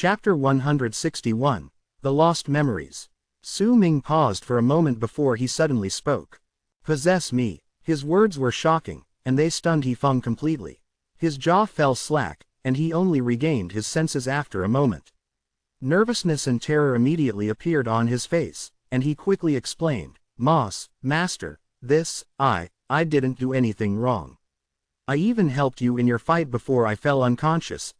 Chapter 161, The Lost Memories. Su Ming paused for a moment before he suddenly spoke. Possess me. His words were shocking, and they stunned He Feng completely. His jaw fell slack, and he only regained his senses after a moment. Nervousness and terror immediately appeared on his face, and he quickly explained, Master, I didn't do anything wrong. I even helped you in your fight before I fell unconscious.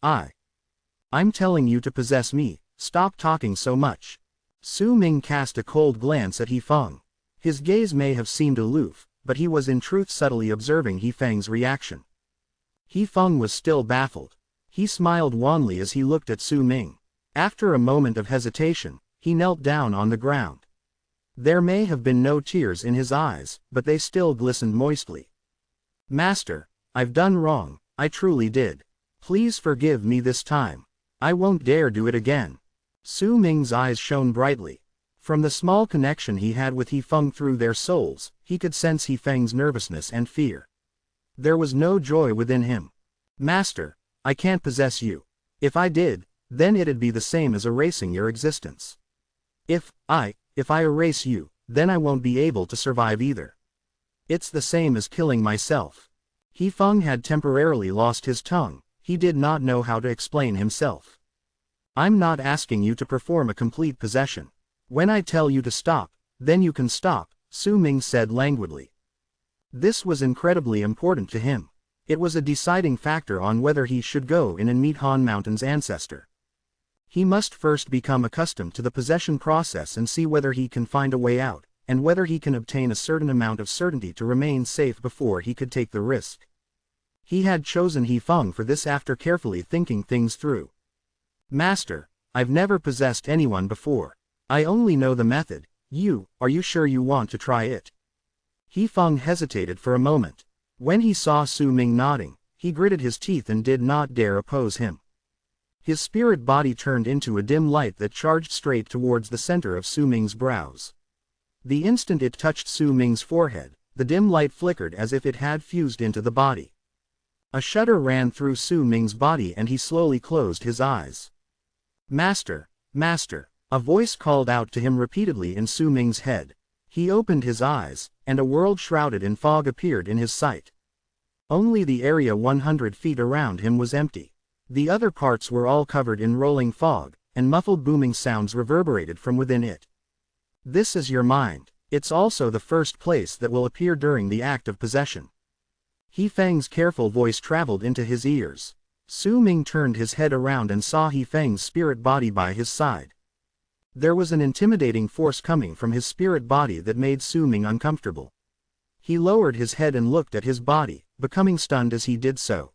I'm telling you to possess me, stop talking so much. Su Ming cast a cold glance at He Feng. His gaze may have seemed aloof, but he was in truth subtly observing He Feng's reaction. He Feng was still baffled. He smiled wanly as he looked at Su Ming. After a moment of hesitation, he knelt down on the ground. There may have been no tears in his eyes, but they still glistened moistly. Master, I've done wrong, I truly did. Please forgive me this time. I won't dare do it again. Su Ming's eyes shone brightly. From the small connection he had with He Feng through their souls, he could sense He Feng's nervousness and fear. There was no joy within him. Master, I can't possess you. If I did, then it'd be the same as erasing your existence. If I erase you, then I won't be able to survive either. It's the same as killing myself. He Feng had temporarily lost his tongue. He did not know how to explain himself. I'm not asking you to perform a complete possession. When I tell you to stop, then you can stop, Su Ming said languidly. This was incredibly important to him. It was a deciding factor on whether he should go in and meet Han Mountain's ancestor. He must first become accustomed to the possession process and see whether he can find a way out, and whether he can obtain a certain amount of certainty to remain safe before he could take the risk. He had chosen He Feng for this after carefully thinking things through. Master, I've never possessed anyone before. I only know the method. Are you sure you want to try it? He Feng hesitated for a moment. When he saw Su Ming nodding, he gritted his teeth and did not dare oppose him. His spirit body turned into a dim light that charged straight towards the center of Su Ming's brows. The instant it touched Su Ming's forehead, the dim light flickered as if it had fused into the body. A shudder ran through Su Ming's body and he slowly closed his eyes. Master, a voice called out to him repeatedly in Su Ming's head. He opened his eyes, and a world shrouded in fog appeared in his sight. Only the area 100 feet around him was empty. The other parts were all covered in rolling fog, and muffled booming sounds reverberated from within it. This is your mind. It's also the first place that will appear during the act of possession. He Feng's careful voice traveled into his ears. Su Ming turned his head around and saw He Feng's spirit body by his side. There was an intimidating force coming from his spirit body that made Su Ming uncomfortable. He lowered his head and looked at his body, becoming stunned as he did so.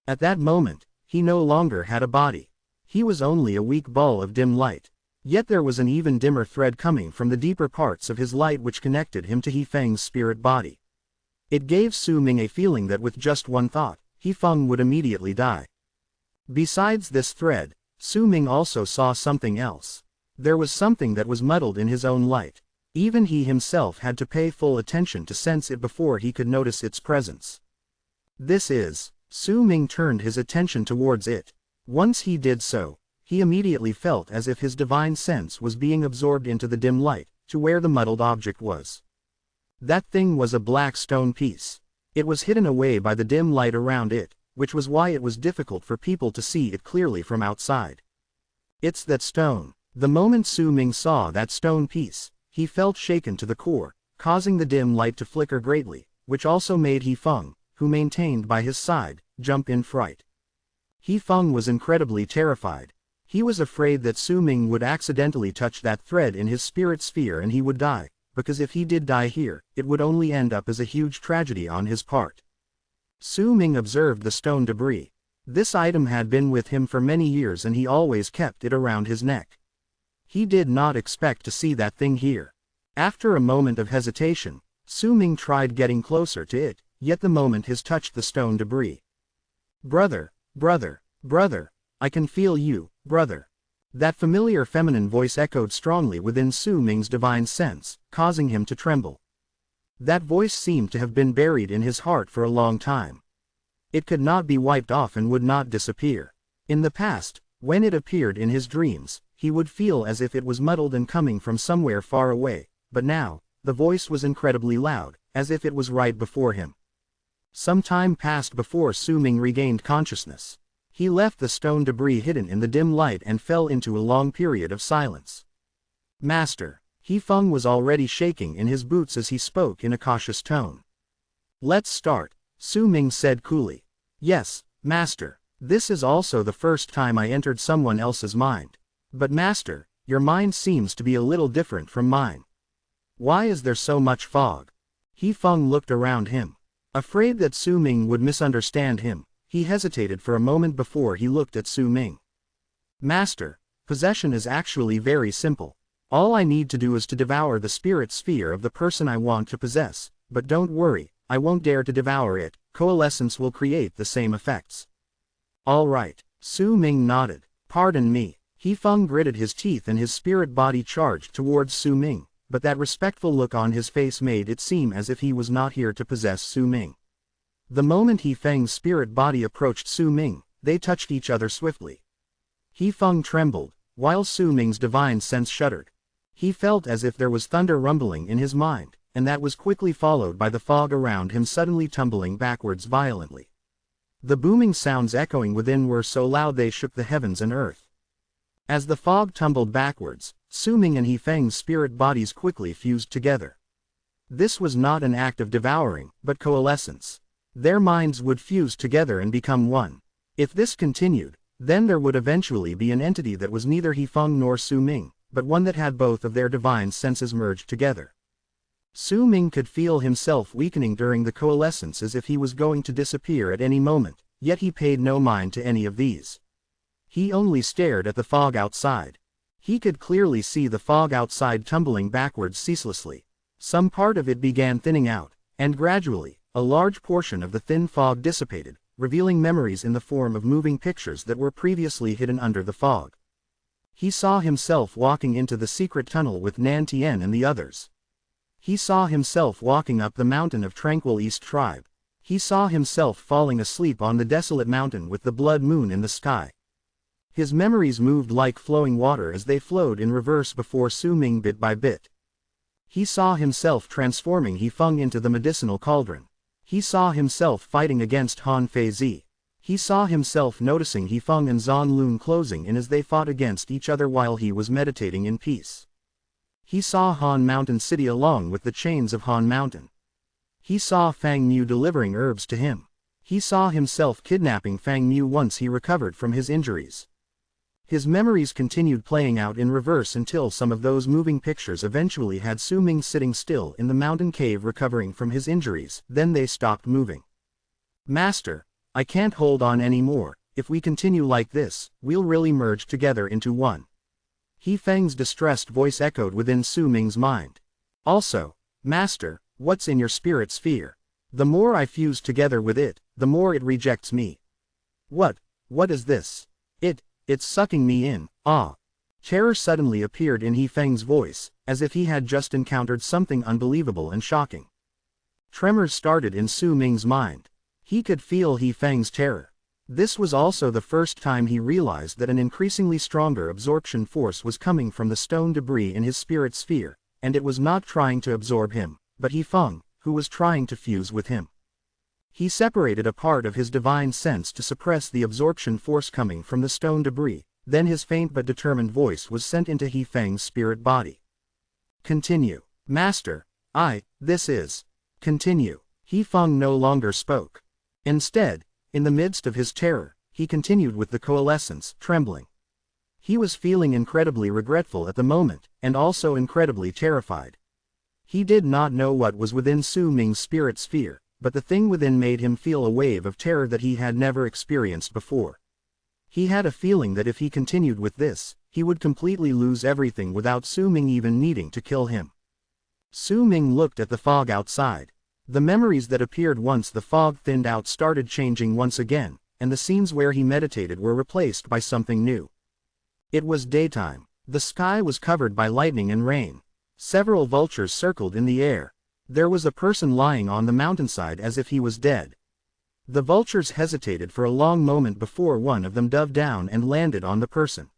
At that moment, he no longer had a body. He was only a weak ball of dim light. Yet there was an even dimmer thread coming from the deeper parts of his light which connected him to He Feng's spirit body. It gave Su Ming a feeling that with just one thought, He Feng would immediately die. Besides this thread, Su Ming also saw something else. There was something that was muddled in his own light. Even he himself had to pay full attention to sense it before he could notice its presence. Su Ming turned his attention towards it. Once he did so, he immediately felt as if his divine sense was being absorbed into the dim light, to where the muddled object was. That thing was a black stone piece. It was hidden away by the dim light around it, which was why it was difficult for people to see it clearly from outside. It's that stone. The moment Su Ming saw that stone piece, he felt shaken to the core, causing the dim light to flicker greatly, which also made He Feng, who maintained by his side, jump in fright. He Feng was incredibly terrified. He was afraid that Su Ming would accidentally touch that thread in his spirit sphere and he would die, because if he did die here, it would only end up as a huge tragedy on his part. Su Ming observed the stone debris. This item had been with him for many years and he always kept it around his neck. He did not expect to see that thing here. After a moment of hesitation, Su Ming tried getting closer to it, yet the moment his touched the stone debris. Brother, I can feel you, brother. That familiar feminine voice echoed strongly within Su Ming's divine sense, causing him to tremble. That voice seemed to have been buried in his heart for a long time. It could not be wiped off and would not disappear. In the past, When it appeared in his dreams, he would feel as if it was muddled and coming from somewhere far away, but now, the voice was incredibly loud, as if it was right before him. Some time passed before Su Ming regained consciousness. He left the stone debris hidden in the dim light and fell into a long period of silence. Master. He Feng was already shaking in his boots as he spoke in a cautious tone. Let's start, Su Ming said coolly. Yes, Master. This is also the first time I entered someone else's mind. But Master, your mind seems to be a little different from mine. Why is there so much fog? He Feng looked around him. Afraid that Su Ming would misunderstand him, he hesitated for a moment before he looked at Su Ming. Master, possession is actually very simple. All I need to do is to devour the spirit sphere of the person I want to possess, but don't worry, I won't dare to devour it, coalescence will create the same effects. All right, Su Ming nodded. Pardon me. He Feng gritted his teeth and his spirit body charged towards Su Ming, but that respectful look on his face made it seem as if he was not here to possess Su Ming. The moment He Feng's spirit body approached Su Ming, they touched each other swiftly. He Feng trembled, while Su Ming's divine sense shuddered. He felt as if there was thunder rumbling in his mind, and that was quickly followed by the fog around him suddenly tumbling backwards violently. The booming sounds echoing within were so loud they shook the heavens and earth. As the fog tumbled backwards, Su Ming and He Feng's spirit bodies quickly fused together. This was not an act of devouring, but coalescence. Their minds would fuse together and become one. If this continued, then there would eventually be an entity that was neither He Feng nor Su Ming, but one that had both of their divine senses merged together. Su Ming could feel himself weakening during the coalescence as if he was going to disappear at any moment, yet he paid no mind to any of these. He only stared at the fog outside. He could clearly see the fog outside tumbling backwards ceaselessly. Some part of it began thinning out, and gradually, a large portion of the thin fog dissipated, revealing memories in the form of moving pictures that were previously hidden under the fog. He saw himself walking into the secret tunnel with Nan Tian and the others. He saw himself walking up the mountain of Tranquil East Tribe. He saw himself falling asleep on the desolate mountain with the blood moon in the sky. His memories moved like flowing water as they flowed in reverse before Su Ming bit by bit. He saw himself transforming He Feng into the medicinal cauldron. He saw himself fighting against Han Feizi. He saw himself noticing He Feng and Zan Lun closing in as they fought against each other while he was meditating in peace. He saw Han Mountain City along with the chains of Han Mountain. He saw Fang Mu delivering herbs to him. He saw himself kidnapping Fang Mu once he recovered from his injuries. His memories continued playing out in reverse until some of those moving pictures eventually had Su Ming sitting still in the mountain cave recovering from his injuries, then they stopped moving. Master, I can't hold on anymore. If we continue like this, we'll really merge together into one. He Feng's distressed voice echoed within Su Ming's mind. Also, Master, what's in your spirit sphere? The more I fuse together with it, the more it rejects me. What is this? It's sucking me in, ah. Terror suddenly appeared in He Feng's voice, as if he had just encountered something unbelievable and shocking. Tremors started in Su Ming's mind. He could feel He Feng's terror. This was also the first time he realized that an increasingly stronger absorption force was coming from the stone debris in his spirit sphere, and it was not trying to absorb him, but He Feng, who was trying to fuse with him. He separated a part of his divine sense to suppress the absorption force coming from the stone debris, then his faint but determined voice was sent into He Feng's spirit body. Continue. Master, this is. Continue. He Feng no longer spoke. Instead, in the midst of his terror, he continued with the coalescence, trembling. He was feeling incredibly regretful at the moment, and also incredibly terrified. He did not know what was within Su Ming's spirit sphere, but the thing within made him feel a wave of terror that he had never experienced before. He had a feeling that if he continued with this, he would completely lose everything without Su Ming even needing to kill him. Su Ming looked at the fog outside. The memories that appeared once the fog thinned out started changing once again, and the scenes where he meditated were replaced by something new. It was daytime. The sky was covered by lightning and rain. Several vultures circled in the air. There was a person lying on the mountainside as if he was dead. The vultures hesitated for a long moment before one of them dove down and landed on the person.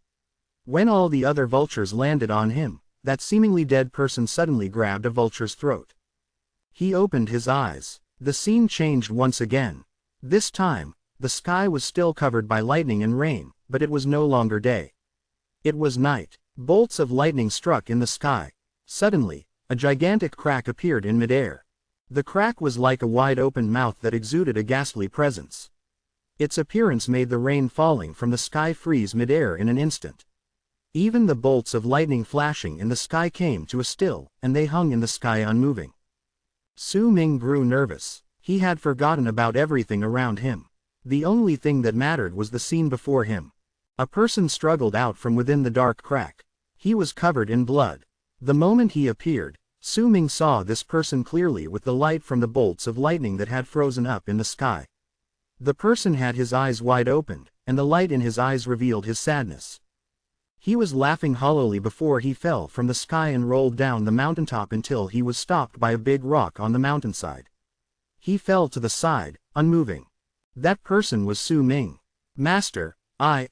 When all the other vultures landed on him, that seemingly dead person suddenly grabbed a vulture's throat. He opened his eyes. The scene changed once again. This time, the sky was still covered by lightning and rain, but it was no longer day. It was night. Bolts of lightning struck in the sky. Suddenly, a gigantic crack appeared in midair. The crack was like a wide-open mouth that exuded a ghastly presence. Its appearance made the rain falling from the sky freeze midair in an instant. Even the bolts of lightning flashing in the sky came to a still, and they hung in the sky unmoving. Su Ming grew nervous. He had forgotten about everything around him. The only thing that mattered was the scene before him. A person struggled out from within the dark crack. He was covered in blood. The moment he appeared, Su Ming saw this person clearly with the light from the bolts of lightning that had frozen up in the sky. The person had his eyes wide opened, and the light in his eyes revealed his sadness. He was laughing hollowly before he fell from the sky and rolled down the mountaintop until he was stopped by a big rock on the mountainside. He fell to the side, unmoving. That person was Su Ming. Master, I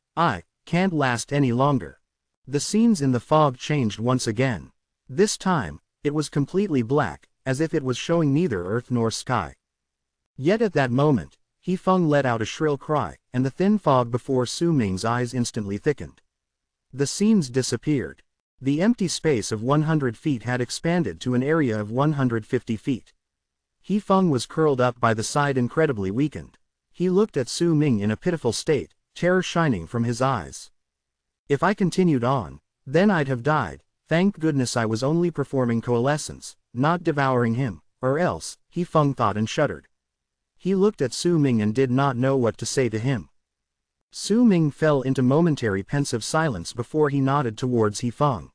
can't last any longer. The scenes in the fog changed once again. This time, it was completely black, as if it was showing neither earth nor sky. Yet at that moment, He Feng let out a shrill cry, and the thin fog before Su Ming's eyes instantly thickened. The scenes disappeared. The empty space of 100 feet had expanded to an area of 150 feet. He Feng was curled up by the side, incredibly weakened. He looked at Su Ming in a pitiful state, terror shining from his eyes. If I continued on, then I'd have died. Thank goodness I was only performing coalescence, not devouring him, or else, He Feng thought and shuddered. He looked at Su Ming and did not know what to say to him. Su Ming fell into momentary pensive silence before he nodded towards He Feng.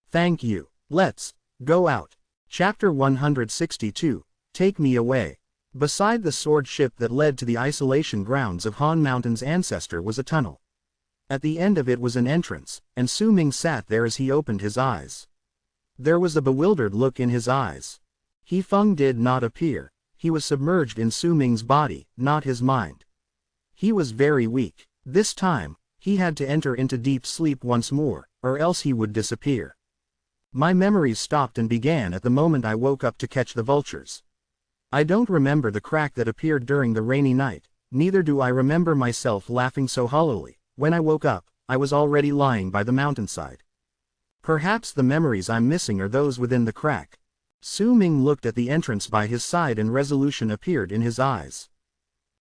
Thank you. Let's go out. Chapter 162, Take Me Away. Beside the sword ship that led to the isolation grounds of Han Mountain's ancestor was a tunnel. At the end of it was an entrance, and Su Ming sat there as he opened his eyes. There was a bewildered look in his eyes. He Feng did not appear. He was submerged in Su Ming's body, not his mind. He was very weak. This time, he had to enter into deep sleep once more, or else he would disappear. My memories stopped and began at the moment I woke up to catch the vultures. I don't remember the crack that appeared during the rainy night, neither do I remember myself laughing so hollowly. When I woke up, I was already lying by the mountainside. Perhaps the memories I'm missing are those within the crack. Su Ming looked at the entrance by his side and resolution appeared in his eyes.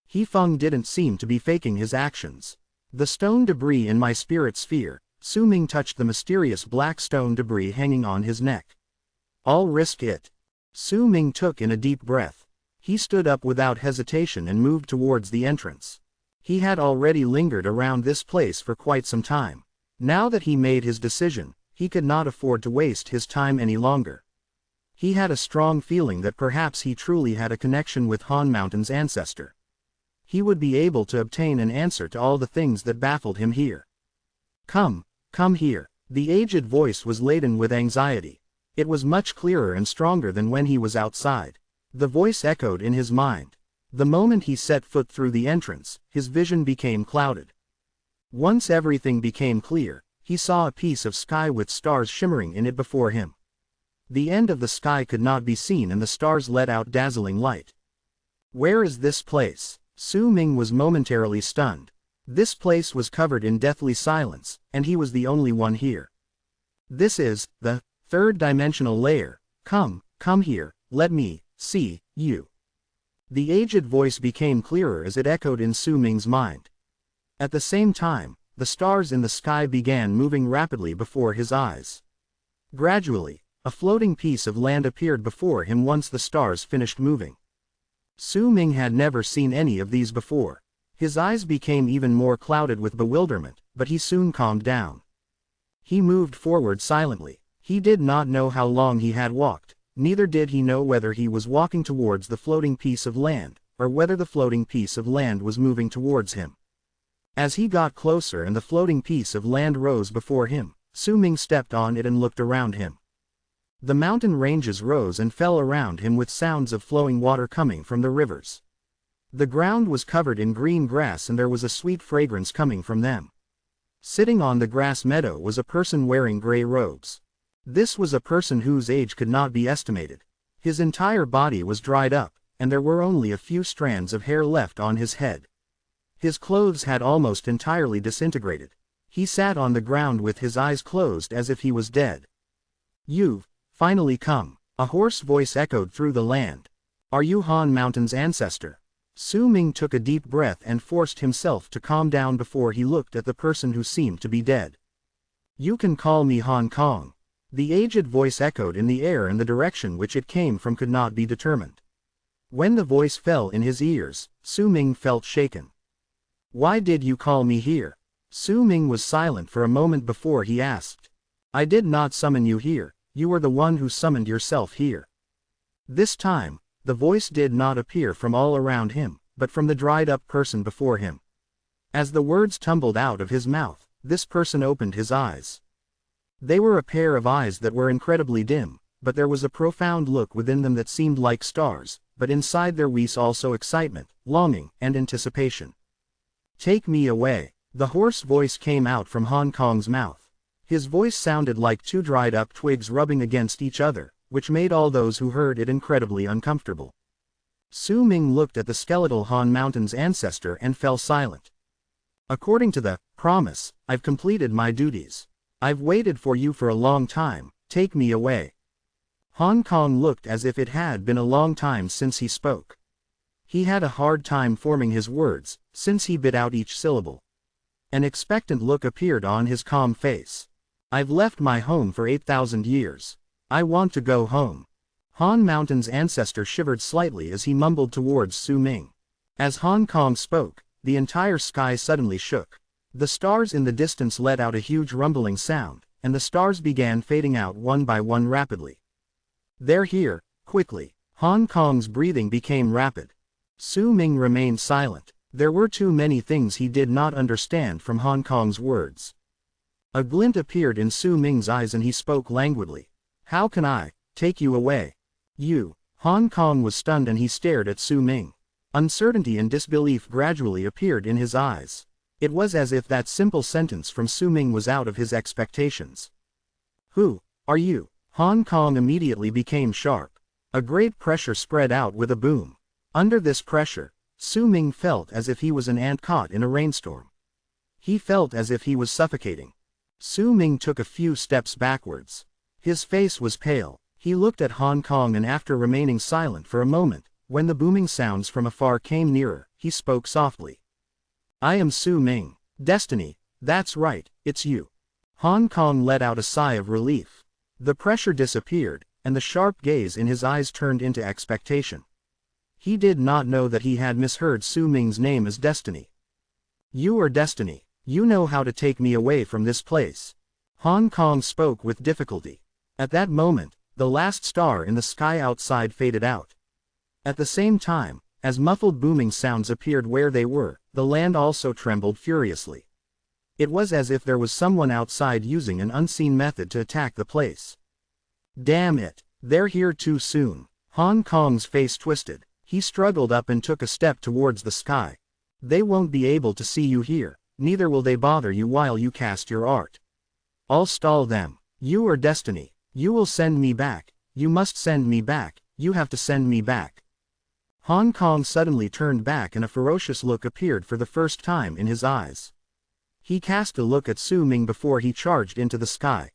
He Feng didn't seem to be faking his actions. The stone debris in my spirit sphere. Su Ming touched the mysterious black stone debris hanging on his neck. I'll risk it. Su Ming took in a deep breath. He stood up without hesitation and moved towards the entrance. He had already lingered around this place for quite some time. Now that he made his decision, he could not afford to waste his time any longer. He had a strong feeling that perhaps he truly had a connection with Han Mountain's ancestor. He would be able to obtain an answer to all the things that baffled him here. Come here. The aged voice was laden with anxiety. It was much clearer and stronger than when he was outside. The voice echoed in his mind. The moment he set foot through the entrance, his vision became clouded. Once everything became clear, he saw a piece of sky with stars shimmering in it before him. The end of the sky could not be seen and the stars let out dazzling light. Where is this place? Su Ming was momentarily stunned. This place was covered in deathly silence, and he was the only one here. This is the third-dimensional layer. Come here, let me see you. The aged voice became clearer as it echoed in Su Ming's mind. At the same time, the stars in the sky began moving rapidly before his eyes. Gradually, a floating piece of land appeared before him once the stars finished moving. Su Ming had never seen any of these before. His eyes became even more clouded with bewilderment, but he soon calmed down. He moved forward silently. He did not know how long he had walked, neither did he know whether he was walking towards the floating piece of land, or whether the floating piece of land was moving towards him. As he got closer and the floating piece of land rose before him, Su Ming stepped on it and looked around him. The mountain ranges rose and fell around him with sounds of flowing water coming from the rivers. The ground was covered in green grass and there was a sweet fragrance coming from them. Sitting on the grass meadow was a person wearing gray robes. This was a person whose age could not be estimated. His entire body was dried up, and there were only a few strands of hair left on his head. His clothes had almost entirely disintegrated. He sat on the ground with his eyes closed as if he was dead. "You've finally come," a hoarse voice echoed through the land. "Are you Han Mountain's ancestor?" Su Ming took a deep breath and forced himself to calm down before he looked at the person who seemed to be dead. "You can call me Hong Kong." The aged voice echoed in the air, and the direction which it came from could not be determined. When the voice fell in his ears, Su Ming felt shaken. "Why did you call me here?" Su Ming was silent for a moment before he asked. "I did not summon you here, you were the one who summoned yourself here." This time, the voice did not appear from all around him, but from the dried-up person before him. As the words tumbled out of his mouth, this person opened his eyes. They were a pair of eyes that were incredibly dim, but there was a profound look within them that seemed like stars, but inside there was also excitement, longing, and anticipation. "Take me away." The hoarse voice came out from Hong Kong's mouth. His voice sounded like two dried-up twigs rubbing against each other, which made all those who heard it incredibly uncomfortable. Su Ming looked at the skeletal Han Mountain's ancestor and fell silent. "According to the promise, I've completed my duties. I've waited for you for a long time, take me away." Hong Kong looked as if it had been a long time since he spoke. He had a hard time forming his words, since he bit out each syllable. An expectant look appeared on his calm face. "I've left my home for 8,000 years. I want to go home." Han Mountain's ancestor shivered slightly as he mumbled towards Su Ming. As Hong Kong spoke, the entire sky suddenly shook. The stars in the distance let out a huge rumbling sound, and the stars began fading out one by one rapidly. "They're here, quickly." Hong Kong's breathing became rapid. Su Ming remained silent. There were too many things he did not understand from Hong Kong's words. A glint appeared in Su Ming's eyes and he spoke languidly. "How can I take you away?" "You." Hong Kong was stunned and he stared at Su Ming. Uncertainty and disbelief gradually appeared in his eyes. It was as if that simple sentence from Su Ming was out of his expectations. "Who are you?" Hong Kong immediately became sharp. A great pressure spread out with a boom. Under this pressure, Su Ming felt as if he was an ant caught in a rainstorm. He felt as if he was suffocating. Su Ming took a few steps backwards. His face was pale. He looked at Hong Kong and after remaining silent for a moment, when the booming sounds from afar came nearer, he spoke softly. "I am Su Ming. Destiny, that's right, it's you." Hong Kong let out a sigh of relief. The pressure disappeared, and the sharp gaze in his eyes turned into expectation. He did not know that he had misheard Su Ming's name as Destiny. "You are Destiny. You know how to take me away from this place." Hong Kong spoke with difficulty. At that moment, the last star in the sky outside faded out. At the same time, as muffled booming sounds appeared where they were, the land also trembled furiously. It was as if there was someone outside using an unseen method to attack the place. "Damn it, they're here too soon." Hong Kong's face twisted. He struggled up and took a step towards the sky. "They won't be able to see you here, neither will they bother you while you cast your art. I'll stall them. You are Destiny. You will send me back. You must send me back. You have to send me back." Hong Kong suddenly turned back and a ferocious look appeared for the first time in his eyes. He cast a look at Su Ming before he charged into the sky.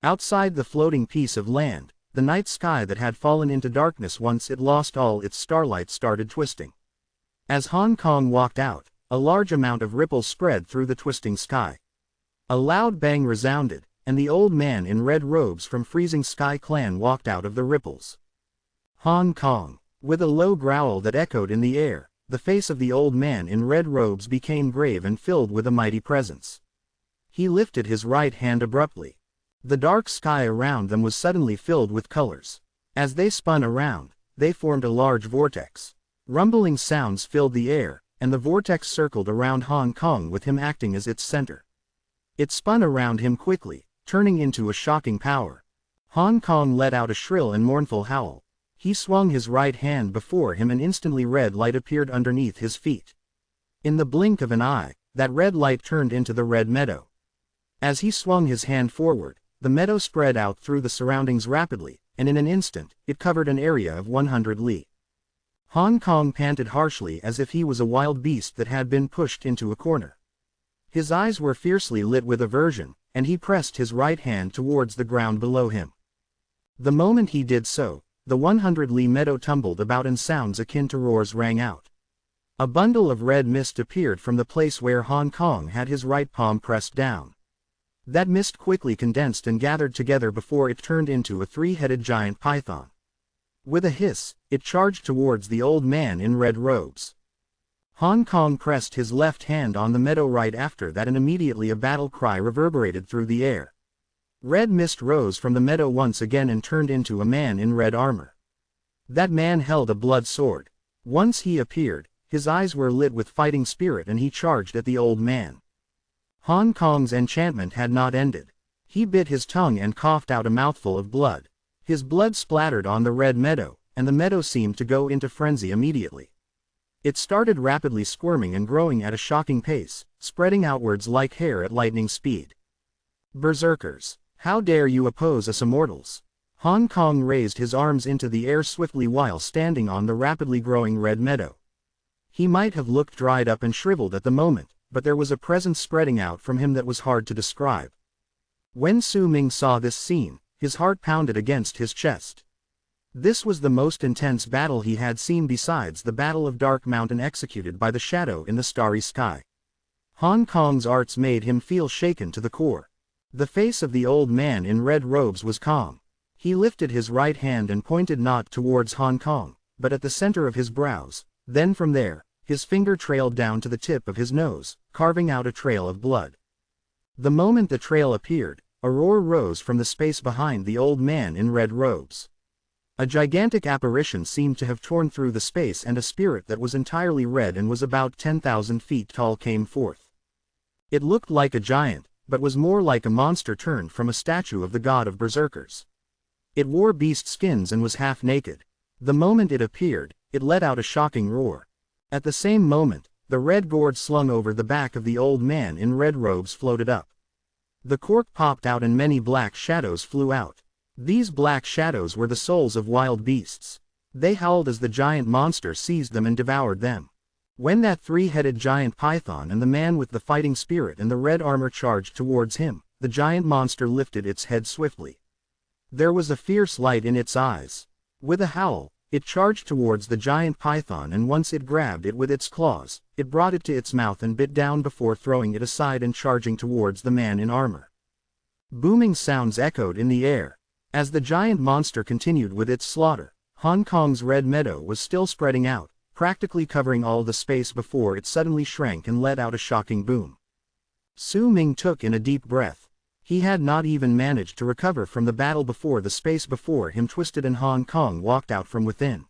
Outside the floating piece of land, the night sky that had fallen into darkness once it lost all its starlight started twisting. As Hong Kong walked out, a large amount of ripples spread through the twisting sky. A loud bang resounded, and the old man in red robes from Freezing Sky Clan walked out of the ripples. Hong Kong. With a low growl that echoed in the air, the face of the old man in red robes became grave and filled with a mighty presence. He lifted his right hand abruptly. The dark sky around them was suddenly filled with colors. As they spun around, they formed a large vortex. Rumbling sounds filled the air, and the vortex circled around Hong Kong with him acting as its center. It spun around him quickly, turning into a shocking power. Hong Kong let out a shrill and mournful howl. He swung his right hand before him and instantly red light appeared underneath his feet. In the blink of an eye, that red light turned into the red meadow. As he swung his hand forward, the meadow spread out through the surroundings rapidly, and in an instant, it covered an area of 100 li. Hong Kong panted harshly as if he was a wild beast that had been pushed into a corner. His eyes were fiercely lit with aversion, and he pressed his right hand towards the ground below him. The moment he did so, the 100 li meadow tumbled about and sounds akin to roars rang out. A bundle of red mist appeared from the place where Hong Kong had his right palm pressed down. That mist quickly condensed and gathered together before it turned into a three-headed giant python. With a hiss, it charged towards the old man in red robes. Hong Kong pressed his left hand on the meadow right after that, and immediately a battle cry reverberated through the air. Red mist rose from the meadow once again and turned into a man in red armor. That man held a blood sword. Once he appeared, his eyes were lit with fighting spirit and he charged at the old man. Hong Kong's enchantment had not ended. He bit his tongue and coughed out a mouthful of blood. His blood splattered on the red meadow, and the meadow seemed to go into frenzy immediately. It started rapidly squirming and growing at a shocking pace, spreading outwards like hair at lightning speed. Berserkers! How dare you oppose us immortals? Hong Kong raised his arms into the air swiftly while standing on the rapidly growing red meadow. He might have looked dried up and shriveled at the moment, but there was a presence spreading out from him that was hard to describe. When Su Ming saw this scene, his heart pounded against his chest. This was the most intense battle he had seen besides the Battle of Dark Mountain executed by the shadow in the starry sky. Hong Kong's arts made him feel shaken to the core. The face of the old man in red robes was calm. He lifted his right hand and pointed not towards Hong Kong, but at the center of his brows. Then from there, his finger trailed down to the tip of his nose, carving out a trail of blood. The moment the trail appeared, a roar rose from the space behind the old man in red robes. A gigantic apparition seemed to have torn through the space, and a spirit that was entirely red and was about 10,000 feet tall came forth. It looked like a giant, but was more like a monster turned from a statue of the god of berserkers. It wore beast skins and was half naked. The moment it appeared, it let out a shocking roar. At the same moment, the red gourd slung over the back of the old man in red robes floated up. The cork popped out and many black shadows flew out. These black shadows were the souls of wild beasts. They howled as the giant monster seized them and devoured them. When that three-headed giant python and the man with the fighting spirit and the red armor charged towards him, the giant monster lifted its head swiftly. There was a fierce light in its eyes. With a howl, it charged towards the giant python, and once it grabbed it with its claws, it brought it to its mouth and bit down before throwing it aside and charging towards the man in armor. Booming sounds echoed in the air. As the giant monster continued with its slaughter, Hong Kong's red meadow was still spreading out, practically covering all the space before it suddenly shrank and let out a shocking boom. Su Ming took in a deep breath. He had not even managed to recover from the battle before the space before him twisted and Hong Kong walked out from within.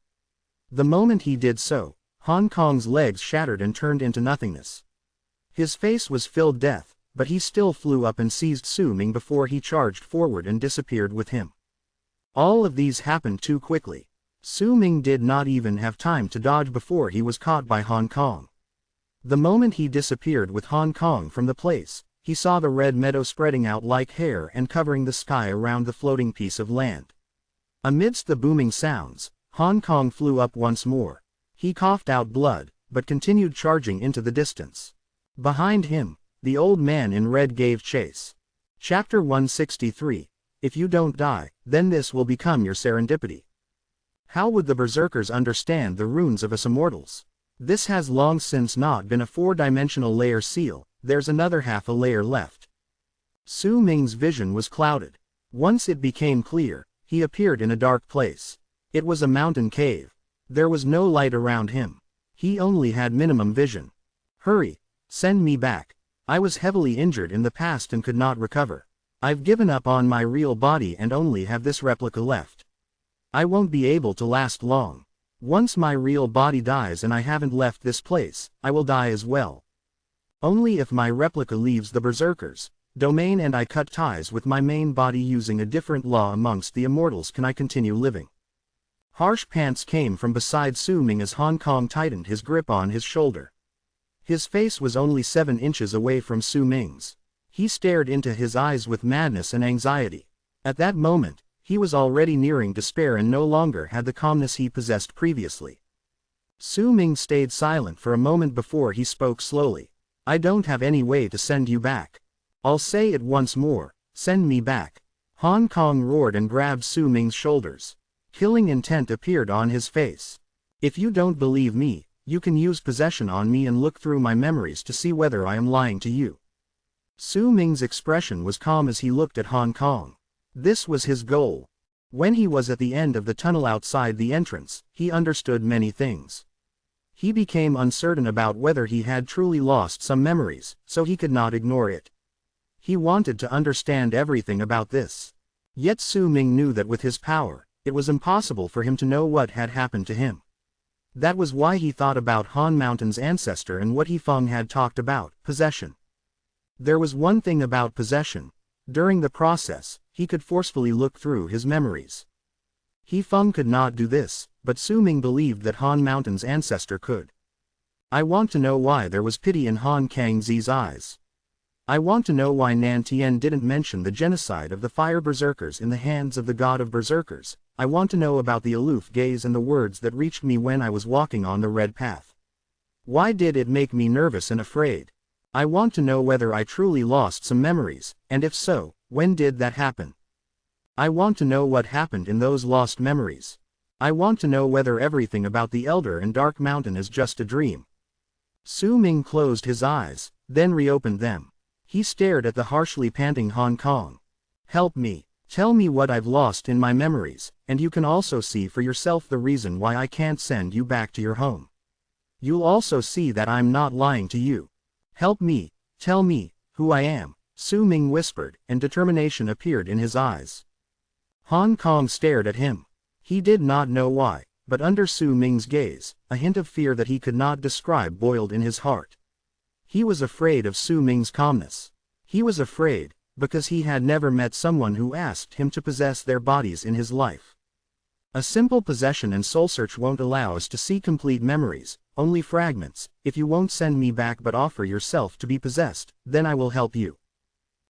The moment he did so, Hong Kong's legs shattered and turned into nothingness. His face was filled death, but he still flew up and seized Su Ming before he charged forward and disappeared with him. All of these happened too quickly. Su Ming did not even have time to dodge before he was caught by Hong Kong. The moment he disappeared with Hong Kong from the place, he saw the red meadow spreading out like hair and covering the sky around the floating piece of land. Amidst the booming sounds, Hong Kong flew up once more. He coughed out blood, but continued charging into the distance. Behind him, the old man in red gave chase. Chapter 163. If you don't die, then this will become your serendipity. How would the berserkers understand the runes of us immortals? This has long since not been a four-dimensional layer seal. There's another half a layer left. Su Ming's vision was clouded. Once it became clear, he appeared in a dark place. It was a mountain cave. There was no light around him. He only had minimum vision. Hurry, send me back. I was heavily injured in the past and could not recover. I've given up on my real body and only have this replica left. I won't be able to last long. Once my real body dies and I haven't left this place, I will die as well. Only if my replica leaves the berserkers' domain and I cut ties with my main body using a different law amongst the immortals can I continue living. Harsh pants came from beside Su Ming as Hong Kong tightened his grip on his shoulder. His face was only 7 inches away from Su Ming's. He stared into his eyes with madness and anxiety. At that moment, he was already nearing despair and no longer had the calmness he possessed previously. Su Ming stayed silent for a moment before he spoke slowly. I don't have any way to send you back. I'll say it once more, send me back. Hong Kong roared and grabbed Su Ming's shoulders. Killing intent appeared on his face. If you don't believe me, you can use possession on me and look through my memories to see whether I am lying to you. Su Ming's expression was calm as he looked at Hong Kong. This was his goal. When he was at the end of the tunnel outside the entrance, he understood many things. He became uncertain about whether he had truly lost some memories, so he could not ignore it. He wanted to understand everything about this. Yet Su Ming knew that with his power, it was impossible for him to know what had happened to him. That was why he thought about Han Mountain's ancestor and what He Feng had talked about, possession. There was one thing about possession. During the process, he could forcefully look through his memories. He Feng could not do this, but Su Ming believed that Han Mountain's ancestor could. I want to know why there was pity in Han Kangzi's eyes. I want to know why Nan Tian didn't mention the genocide of the fire berserkers in the hands of the god of berserkers. I want to know about the aloof gaze and the words that reached me when I was walking on the red path. Why did it make me nervous and afraid? I want to know whether I truly lost some memories, and if so, when did that happen? I want to know what happened in those lost memories. I want to know whether everything about the Elder and Dark Mountain is just a dream. Su Ming closed his eyes, then reopened them. He stared at the harshly panting Hong Kong. Help me. Tell me what I've lost in my memories, and you can also see for yourself the reason why I can't send you back to your home. You'll also see that I'm not lying to you. Help me, tell me, who I am, Su Ming whispered, and determination appeared in his eyes. Hong Kong stared at him. He did not know why, but under Su Ming's gaze, a hint of fear that he could not describe boiled in his heart. He was afraid of Su Ming's calmness. He was afraid, because he had never met someone who asked him to possess their bodies in his life. A simple possession and soul search won't allow us to see complete memories, only fragments. If you won't send me back but offer yourself to be possessed, then I will help you.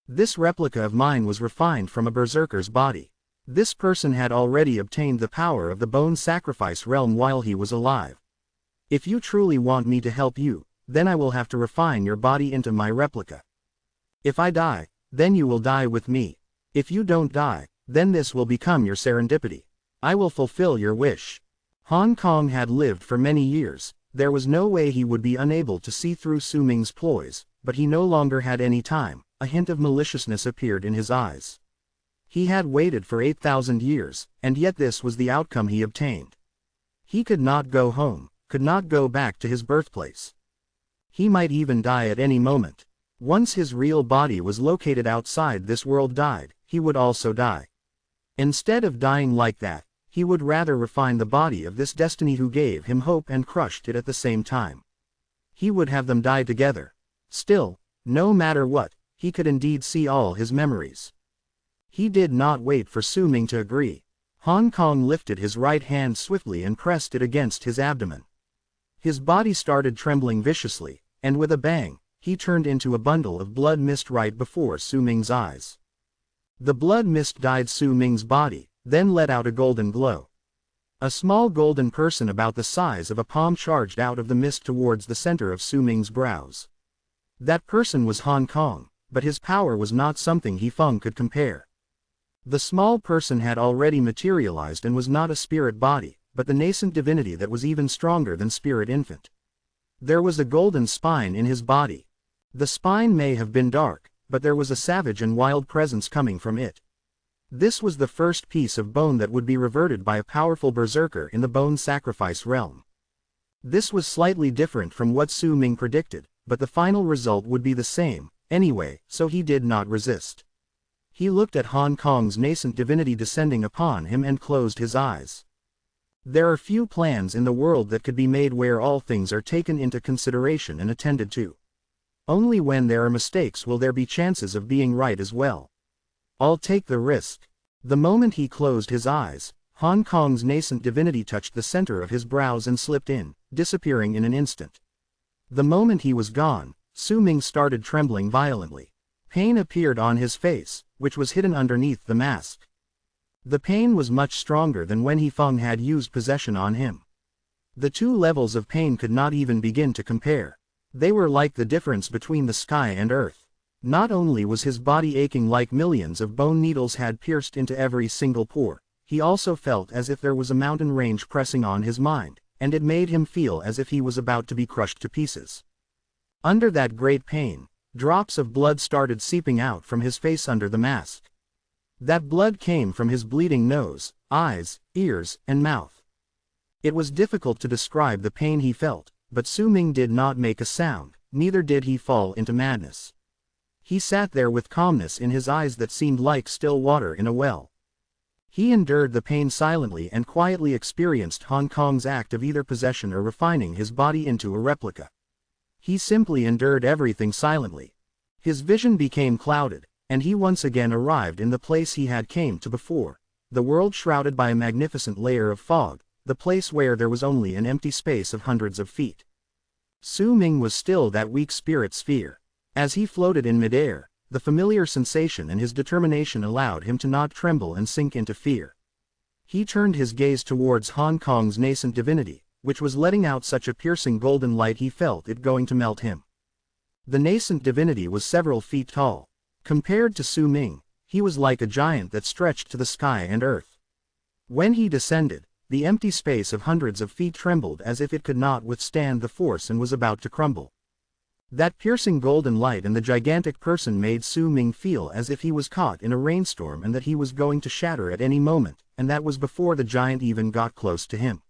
This replica of mine was refined from a berserker's body. This person had already obtained the power of the bone sacrifice realm while he was alive. If you truly want me to help you, then I will have to refine your body into my replica. If I die, then you will die with me. If you don't die, then this will become your serendipity. I will fulfill your wish. Hong Kong had lived for many years. There was no way he would be unable to see through Su Ming's ploys, but he no longer had any time. A hint of maliciousness appeared in his eyes. He had waited for 8,000 years, and yet this was the outcome he obtained. He could not go home, could not go back to his birthplace. He might even die at any moment. Once his real body was located outside this world died, he would also die. Instead of dying like that, he would rather refine the body of this destiny who gave him hope and crushed it at the same time. He would have them die together. Still, no matter what, he could indeed see all his memories. He did not wait for Su Ming to agree. Hong Kong lifted his right hand swiftly and pressed it against his abdomen. His body started trembling viciously, and with a bang, he turned into a bundle of blood mist right before Su Ming's eyes. The blood mist dyed Su Ming's body, then let out a golden glow. A small golden person about the size of a palm charged out of the mist towards the center of Su Ming's brows. That person was Hong Kong, but his power was not something He Feng could compare. The small person had already materialized and was not a spirit body, but the nascent divinity that was even stronger than spirit infant. There was a golden spine in his body. The spine may have been dark, but there was a savage and wild presence coming from it. This was the first piece of bone that would be reverted by a powerful berserker in the bone sacrifice realm. This was slightly different from what Su Ming predicted, but the final result would be the same, anyway, so he did not resist. He looked at Hong Kong's nascent divinity descending upon him and closed his eyes. There are few plans in the world that could be made where all things are taken into consideration and attended to. Only when there are mistakes will there be chances of being right as well. I'll take the risk. The moment he closed his eyes, Hong Kong's nascent divinity touched the center of his brows and slipped in, disappearing in an instant. The moment he was gone, Su Ming started trembling violently. Pain appeared on his face, which was hidden underneath the mask. The pain was much stronger than when He Feng had used possession on him. The two levels of pain could not even begin to compare. They were like the difference between the sky and earth. Not only was his body aching like millions of bone needles had pierced into every single pore, he also felt as if there was a mountain range pressing on his mind, and it made him feel as if he was about to be crushed to pieces. Under that great pain, drops of blood started seeping out from his face under the mask. That blood came from his bleeding nose, eyes, ears, and mouth. It was difficult to describe the pain he felt, but Su Ming did not make a sound, neither did he fall into madness. He sat there with calmness in his eyes that seemed like still water in a well. He endured the pain silently and quietly experienced Hong Kong's act of either possession or refining his body into a replica. He simply endured everything silently. His vision became clouded, and he once again arrived in the place he had came to before, the world shrouded by a magnificent layer of fog, the place where there was only an empty space of hundreds of feet. Su Ming was still that weak spirit sphere. As he floated in midair, the familiar sensation and his determination allowed him to not tremble and sink into fear. He turned his gaze towards Hong Kong's nascent divinity, which was letting out such a piercing golden light he felt it going to melt him. The nascent divinity was several feet tall. Compared to Su Ming, he was like a giant that stretched to the sky and earth. When he descended, the empty space of hundreds of feet trembled as if it could not withstand the force and was about to crumble. That piercing golden light and the gigantic person made Su Ming feel as if he was caught in a rainstorm and that he was going to shatter at any moment, and that was before the giant even got close to him.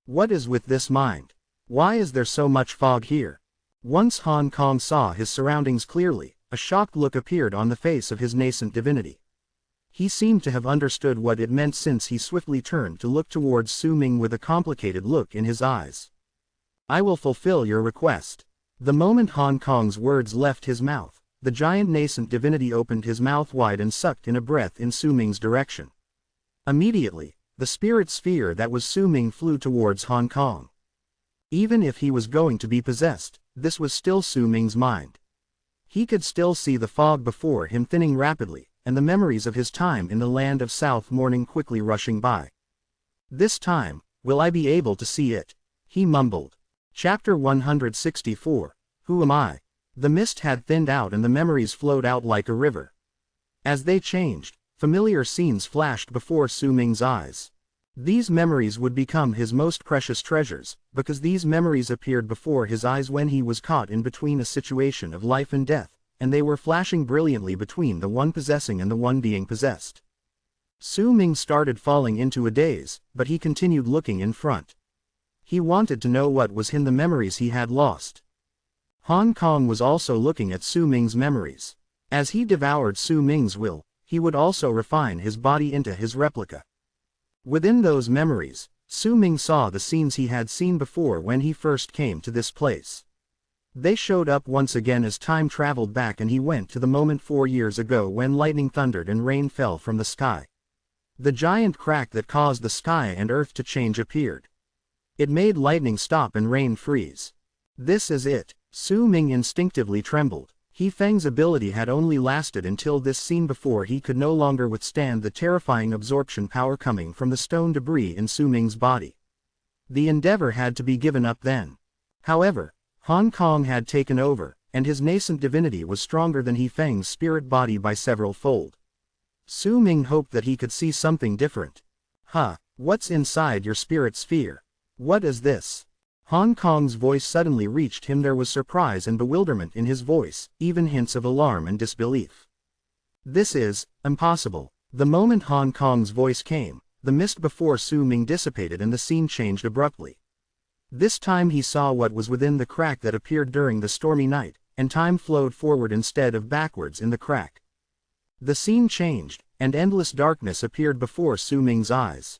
What is with this mind? Why is there so much fog here? Once Hong Kong saw his surroundings clearly, a shocked look appeared on the face of his nascent divinity. He seemed to have understood what it meant since he swiftly turned to look towards Su Ming with a complicated look in his eyes. I will fulfill your request. The moment Hong Kong's words left his mouth, the giant nascent divinity opened his mouth wide and sucked in a breath in Su Ming's direction. Immediately, the spirit sphere that was Su Ming flew towards Hong Kong. Even if he was going to be possessed, this was still Su Ming's mind. He could still see the fog before him thinning rapidly, and the memories of his time in the land of South Morning quickly rushing by. This time, will I be able to see it? He mumbled. Chapter 164, Who Am I? The mist had thinned out and the memories flowed out like a river. As they changed, familiar scenes flashed before Su Ming's eyes. These memories would become his most precious treasures, because these memories appeared before his eyes when he was caught in between a situation of life and death, and they were flashing brilliantly between the one possessing and the one being possessed. Su Ming started falling into a daze, but he continued looking in front. He wanted to know what was in the memories he had lost. Hong Kong was also looking at Su Ming's memories. As he devoured Su Ming's will, he would also refine his body into his replica. Within those memories, Su Ming saw the scenes he had seen before when he first came to this place. They showed up once again as time traveled back and he went to the moment 4 years ago when lightning thundered and rain fell from the sky. The giant crack that caused the sky and earth to change appeared. It made lightning stop and rain freeze. This is it. Su Ming instinctively trembled. He Feng's ability had only lasted until this scene before he could no longer withstand the terrifying absorption power coming from the stone debris in Su Ming's body. The endeavor had to be given up then. However, Hong Kong had taken over, and his nascent divinity was stronger than He Feng's spirit body by several fold. Su Ming hoped that he could see something different. What's inside your spirit sphere? What is this? Hong Kong's voice suddenly reached him. There was surprise and bewilderment in his voice, even hints of alarm and disbelief. This is impossible. The moment Hong Kong's voice came, the mist before Su Ming dissipated and the scene changed abruptly. This time he saw what was within the crack that appeared during the stormy night, and time flowed forward instead of backwards in the crack. The scene changed, and endless darkness appeared before Su Ming's eyes.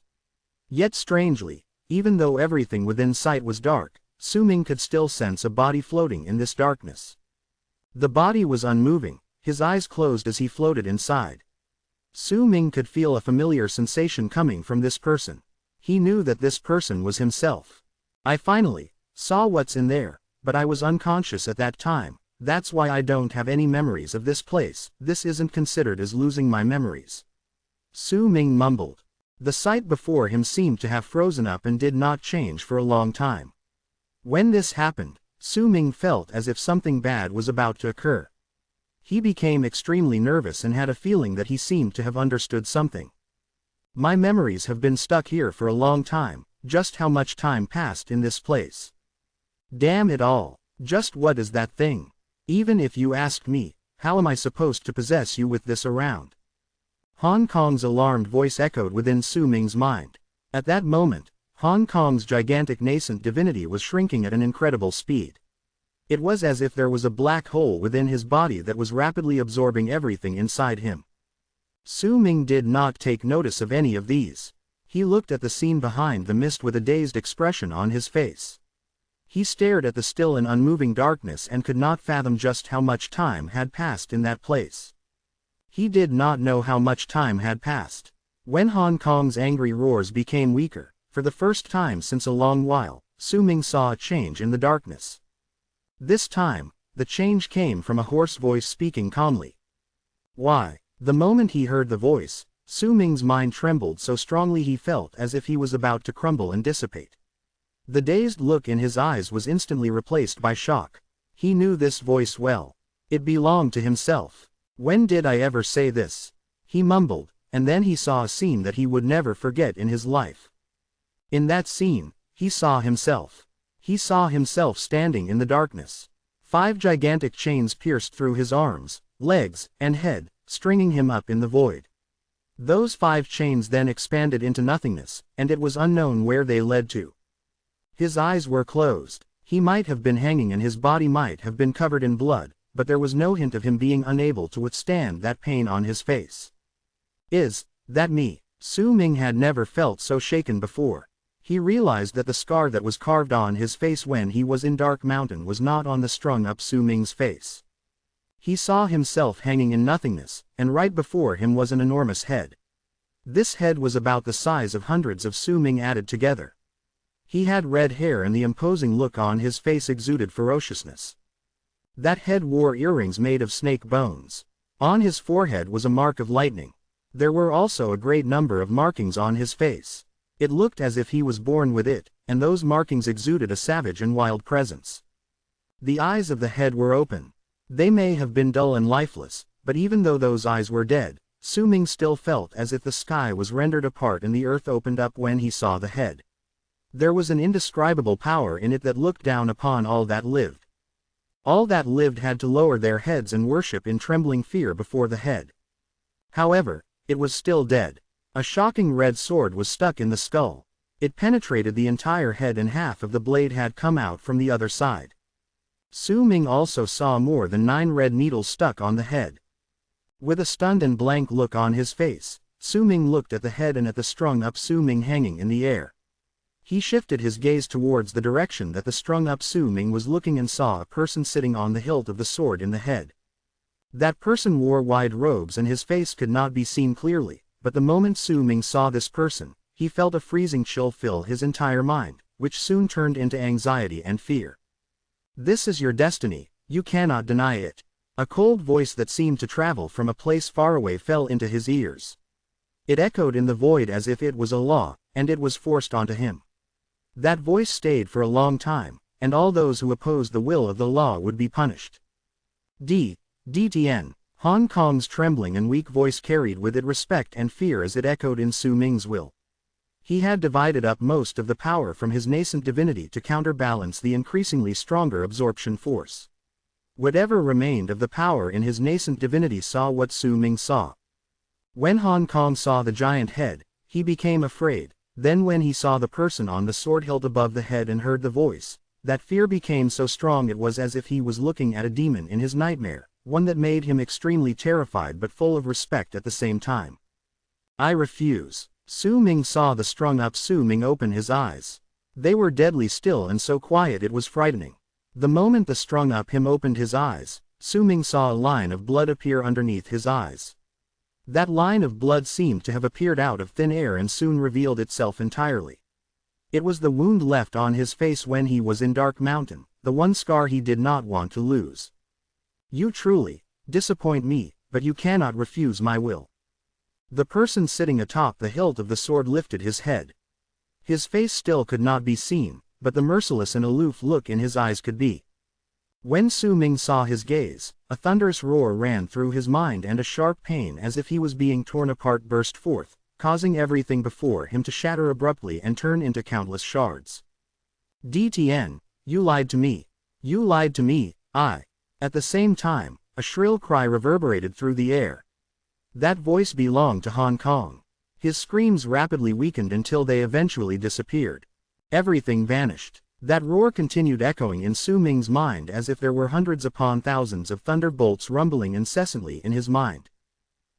Yet strangely, even though everything within sight was dark, Su Ming could still sense a body floating in this darkness. The body was unmoving, his eyes closed as he floated inside. Su Ming could feel a familiar sensation coming from this person. He knew that this person was himself. I finally saw what's in there, but I was unconscious at that time. That's why I don't have any memories of this place. This isn't considered as losing my memories. Su Ming mumbled. The sight before him seemed to have frozen up and did not change for a long time. When this happened, Su Ming felt as if something bad was about to occur. He became extremely nervous and had a feeling that he seemed to have understood something. My memories have been stuck here for a long time. Just how much time passed in this place? Damn it all. Just what is that thing? Even if you ask me, how am I supposed to possess you with this around? Hong Kong's alarmed voice echoed within Su Ming's mind. At that moment, Hong Kong's gigantic nascent divinity was shrinking at an incredible speed. It was as if there was a black hole within his body that was rapidly absorbing everything inside him. Su Ming did not take notice of any of these. He looked at the scene behind the mist with a dazed expression on his face. He stared at the still and unmoving darkness and could not fathom just how much time had passed in that place. He did not know how much time had passed. When Hong Kong's angry roars became weaker, for the first time since a long while, Su Ming saw a change in the darkness. This time, the change came from a hoarse voice speaking calmly. Why? The moment he heard the voice, Su Ming's mind trembled so strongly he felt as if he was about to crumble and dissipate. The dazed look in his eyes was instantly replaced by shock. He knew this voice well. It belonged to himself. When did I ever say this? He mumbled, and then he saw a scene that he would never forget in his life. In that scene, he saw himself. He saw himself standing in the darkness. 5 gigantic chains pierced through his arms, legs, and head, stringing him up in the void. Those 5 chains then expanded into nothingness, and it was unknown where they led to. His eyes were closed. He might have been hanging and his body might have been covered in blood, but there was no hint of him being unable to withstand that pain on his face. Is that me? Su Ming had never felt so shaken before. He realized that the scar that was carved on his face when he was in Dark Mountain was not on the strung-up Su Ming's face. He saw himself hanging in nothingness, and right before him was an enormous head. This head was about the size of hundreds of Su Ming added together. He had red hair and the imposing look on his face exuded ferociousness. That head wore earrings made of snake bones. On his forehead was a mark of lightning. There were also a great number of markings on his face. It looked as if he was born with it, and those markings exuded a savage and wild presence. The eyes of the head were open. They may have been dull and lifeless, but even though those eyes were dead, Su Ming still felt as if the sky was rendered apart and the earth opened up when he saw the head. There was an indescribable power in it that looked down upon all that lived. All that lived had to lower their heads and worship in trembling fear before the head. However, it was still dead. A shocking red sword was stuck in the skull. It penetrated the entire head and half of the blade had come out from the other side. Su Ming also saw more than 9 red needles stuck on the head. With a stunned and blank look on his face, Su Ming looked at the head and at the strung-up Su Ming hanging in the air. He shifted his gaze towards the direction that the strung-up Su Ming was looking and saw a person sitting on the hilt of the sword in the head. That person wore wide robes and his face could not be seen clearly, but the moment Su Ming saw this person, he felt a freezing chill fill his entire mind, which soon turned into anxiety and fear. This is your destiny, you cannot deny it. A cold voice that seemed to travel from a place far away fell into his ears. It echoed in the void as if it was a law, and it was forced onto him. That voice stayed for a long time, and all those who opposed the will of the law would be punished. DTN. Hong Kong's trembling and weak voice carried with it respect and fear as it echoed in Su Ming's will. He had divided up most of the power from his nascent divinity to counterbalance the increasingly stronger absorption force. Whatever remained of the power in his nascent divinity saw what Su Ming saw. When Hong Kong saw the giant head, he became afraid. Then when he saw the person on the sword hilt above the head and heard the voice, that fear became so strong it was as if he was looking at a demon in his nightmare, one that made him extremely terrified but full of respect at the same time. I refuse. Su Ming saw the strung-up Su Ming open his eyes. They were deadly still and so quiet it was frightening. The moment the strung-up him opened his eyes, Su Ming saw a line of blood appear underneath his eyes. That line of blood seemed to have appeared out of thin air and soon revealed itself entirely. It was the wound left on his face when he was in Dark Mountain, the one scar he did not want to lose. You truly disappoint me, but you cannot refuse my will. The person sitting atop the hilt of the sword lifted his head. His face still could not be seen, but the merciless and aloof look in his eyes could be. When Su Ming saw his gaze, a thunderous roar ran through his mind and a sharp pain as if he was being torn apart burst forth, causing everything before him to shatter abruptly and turn into countless shards. DTN, you lied to me. You lied to me, I. At the same time, a shrill cry reverberated through the air. That voice belonged to Hong Kong. His screams rapidly weakened until they eventually disappeared. Everything vanished. That roar continued echoing in Su Ming's mind as if there were hundreds upon thousands of thunderbolts rumbling incessantly in his mind.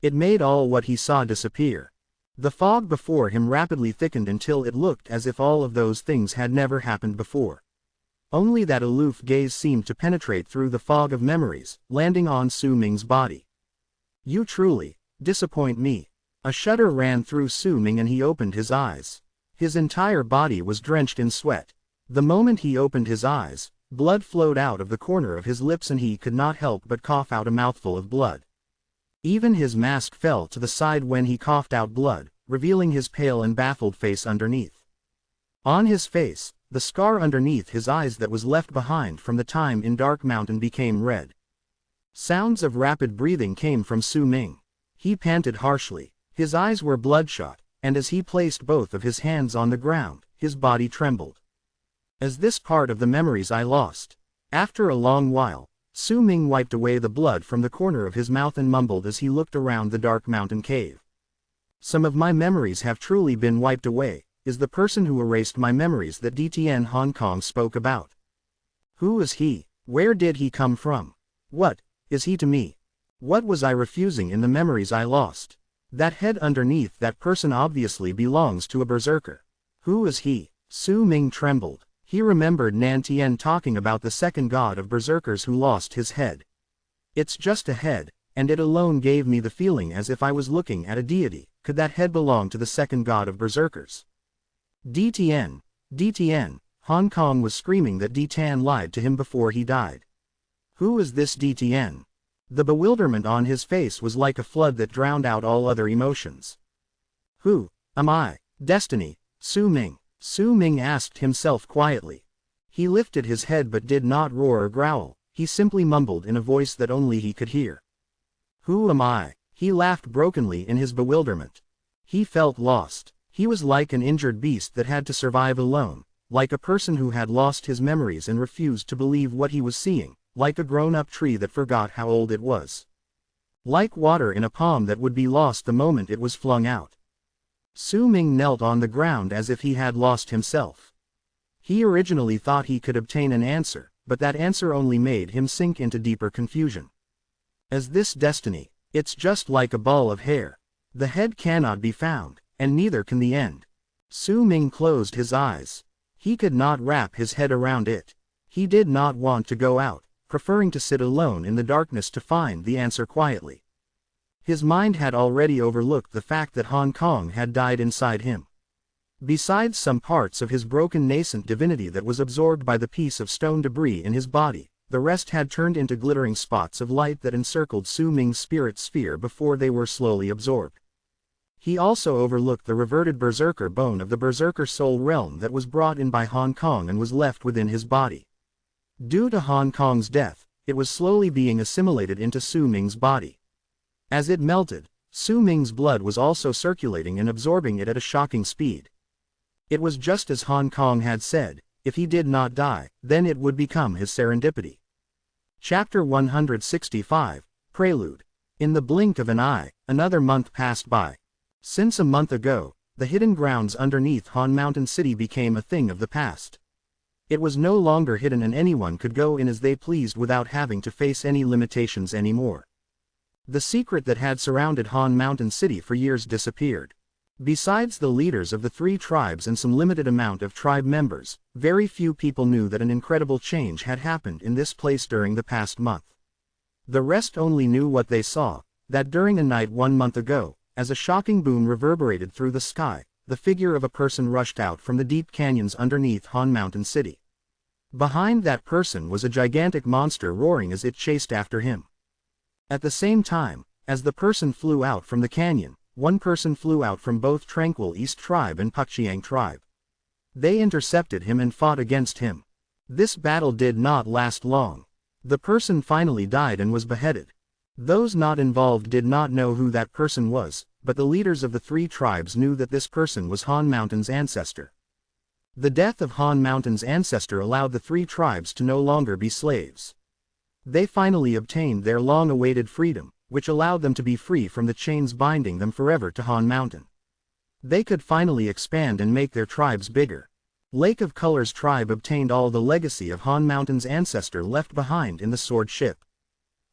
It made all what he saw disappear. The fog before him rapidly thickened until it looked as if all of those things had never happened before. Only that aloof gaze seemed to penetrate through the fog of memories, landing on Su Ming's body. You truly disappoint me. A shudder ran through Su Ming and he opened his eyes. His entire body was drenched in sweat. The moment he opened his eyes, blood flowed out of the corner of his lips and he could not help but cough out a mouthful of blood. Even his mask fell to the side when he coughed out blood, revealing his pale and baffled face underneath. On his face, the scar underneath his eyes that was left behind from the time in Dark Mountain became red. Sounds of rapid breathing came from Su Ming. He panted harshly. His eyes were bloodshot, and as he placed both of his hands on the ground, his body trembled. As this part of the memories I lost. After a long while, Su Ming wiped away the blood from the corner of his mouth and mumbled as he looked around the Dark Mountain cave. Some of my memories have truly been wiped away, is the person who erased my memories that DTN Hong Kong spoke about. Who is he? Where did he come from? What is he to me? What was I refusing in the memories I lost? That head underneath that person obviously belongs to a berserker. Who is he? Su Ming trembled. He remembered Nan Tian talking about the second god of berserkers who lost his head. It's just a head, and it alone gave me the feeling as if I was looking at a deity. Could that head belong to the second god of berserkers? DTN, DTN, Hong Kong was screaming that DTN lied to him before he died. Who is this DTN? The bewilderment on his face was like a flood that drowned out all other emotions. Who am I? Destiny, Su Ming. Su Ming asked himself quietly. He lifted his head but did not roar or growl, he simply mumbled in a voice that only he could hear. Who am I? He laughed brokenly in his bewilderment. He felt lost. He was like an injured beast that had to survive alone, like a person who had lost his memories and refused to believe what he was seeing, like a grown-up tree that forgot how old it was. Like water in a palm that would be lost the moment it was flung out. Su Ming knelt on the ground as if he had lost himself. He originally thought he could obtain an answer, but that answer only made him sink into deeper confusion. As this destiny, it's just like a ball of hair. The head cannot be found, and neither can the end. Su Ming closed his eyes. He could not wrap his head around it. He did not want to go out, preferring to sit alone in the darkness to find the answer quietly. His mind had already overlooked the fact that Hong Kong had died inside him. Besides some parts of his broken nascent divinity that was absorbed by the piece of stone debris in his body, the rest had turned into glittering spots of light that encircled Su Ming's spirit sphere before they were slowly absorbed. He also overlooked the reverted berserker bone of the berserker soul realm that was brought in by Hong Kong and was left within his body. Due to Hong Kong's death, it was slowly being assimilated into Su Ming's body. As it melted, Su Ming's blood was also circulating and absorbing it at a shocking speed. It was just as Hong Kong had said, if he did not die, then it would become his serendipity. Chapter 165, Prelude. In the blink of an eye, another month passed by. Since a month ago, the hidden grounds underneath Han Mountain City became a thing of the past. It was no longer hidden and anyone could go in as they pleased without having to face any limitations anymore. The secret that had surrounded Han Mountain City for years disappeared. Besides the leaders of the 3 tribes and some limited amount of tribe members, very few people knew that an incredible change had happened in this place during the past month. The rest only knew what they saw, that during a night 1 month ago, as a shocking boom reverberated through the sky, the figure of a person rushed out from the deep canyons underneath Han Mountain City. Behind that person was a gigantic monster roaring as it chased after him. At the same time, as the person flew out from the canyon, one person flew out from both Tranquil East Tribe and Pukchiang Tribe. They intercepted him and fought against him. This battle did not last long. The person finally died and was beheaded. Those not involved did not know who that person was, but the leaders of the three tribes knew that this person was Han Mountain's ancestor. The death of Han Mountain's ancestor allowed the three tribes to no longer be slaves. They finally obtained their long-awaited freedom, which allowed them to be free from the chains binding them forever to Han Mountain. They could finally expand and make their tribes bigger. Lake of Colors tribe obtained all the legacy of Han Mountain's ancestor left behind in the sword ship.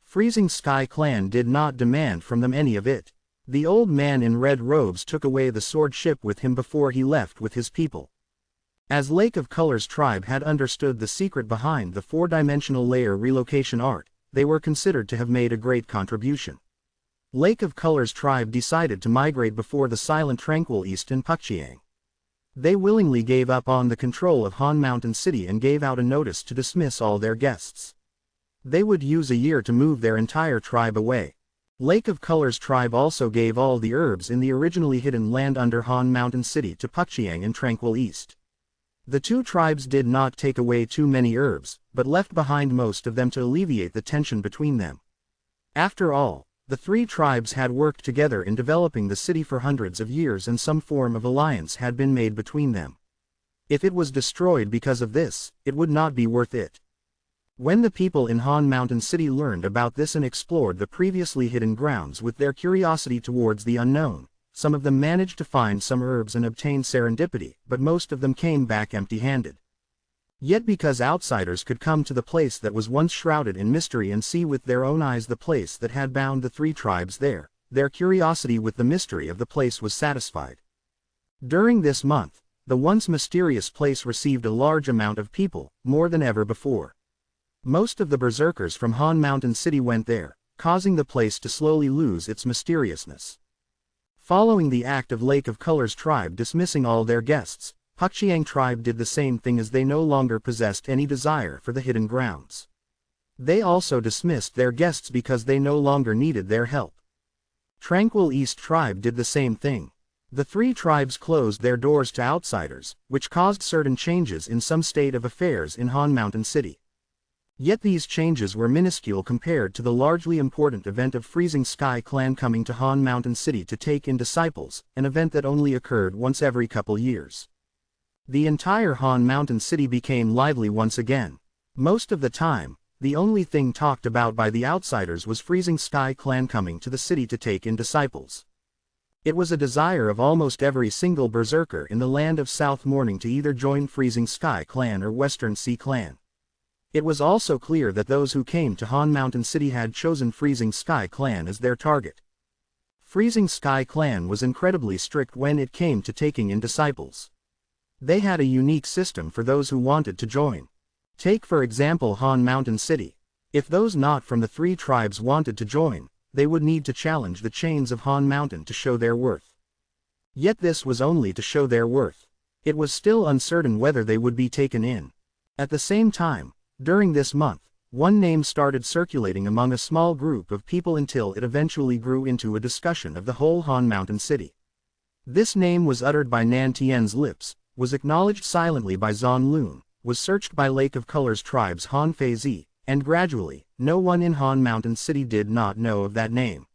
Freezing Sky Clan did not demand from them any of it. The old man in red robes took away the sword ship with him before he left with his people. As Lake of Colors tribe had understood the secret behind the four-dimensional layer relocation art, they were considered to have made a great contribution. Lake of Colors tribe decided to migrate before the silent Tranquil East in Pukchiang. They willingly gave up on the control of Han Mountain City and gave out a notice to dismiss all their guests. They would use a year to move their entire tribe away. Lake of Colors tribe also gave all the herbs in the originally hidden land under Han Mountain City to Pukchiang and Tranquil East. The two tribes did not take away too many herbs, but left behind most of them to alleviate the tension between them. After all, the three tribes had worked together in developing the city for hundreds of years and some form of alliance had been made between them. If it was destroyed because of this, it would not be worth it. When the people in Han Mountain City learned about this and explored the previously hidden grounds with their curiosity towards the unknown, some of them managed to find some herbs and obtain serendipity, but most of them came back empty-handed. Yet because outsiders could come to the place that was once shrouded in mystery and see with their own eyes the place that had bound the three tribes there, their curiosity with the mystery of the place was satisfied. During this month, the once mysterious place received a large amount of people, more than ever before. Most of the berserkers from Han Mountain City went there, causing the place to slowly lose its mysteriousness. Following the act of Lake of Colors tribe dismissing all their guests, Pukchiang tribe did the same thing as they no longer possessed any desire for the hidden grounds. They also dismissed their guests because they no longer needed their help. Tranquil East tribe did the same thing. The three tribes closed their doors to outsiders, which caused certain changes in some state of affairs in Han Mountain City. Yet these changes were minuscule compared to the largely important event of Freezing Sky Clan coming to Han Mountain City to take in disciples, an event that only occurred once every couple years. The entire Han Mountain City became lively once again. Most of the time, the only thing talked about by the outsiders was Freezing Sky Clan coming to the city to take in disciples. It was a desire of almost every single berserker in the land of South Morning to either join Freezing Sky Clan or Western Sea Clan. It was also clear that those who came to Han Mountain City had chosen Freezing Sky Clan as their target. Freezing Sky Clan was incredibly strict when it came to taking in disciples. They had a unique system for those who wanted to join. Take for example Han Mountain City. If those not from the three tribes wanted to join, they would need to challenge the chains of Han Mountain to show their worth. Yet this was only to show their worth. It was still uncertain whether they would be taken in. At the same time, during this month, one name started circulating among a small group of people until it eventually grew into a discussion of the whole Han Mountain City. This name was uttered by Nan Tien's lips, was acknowledged silently by Zon Lun, was searched by Lake of Colors tribes Han Fei Zi, and gradually, no one in Han Mountain City did not know of that name.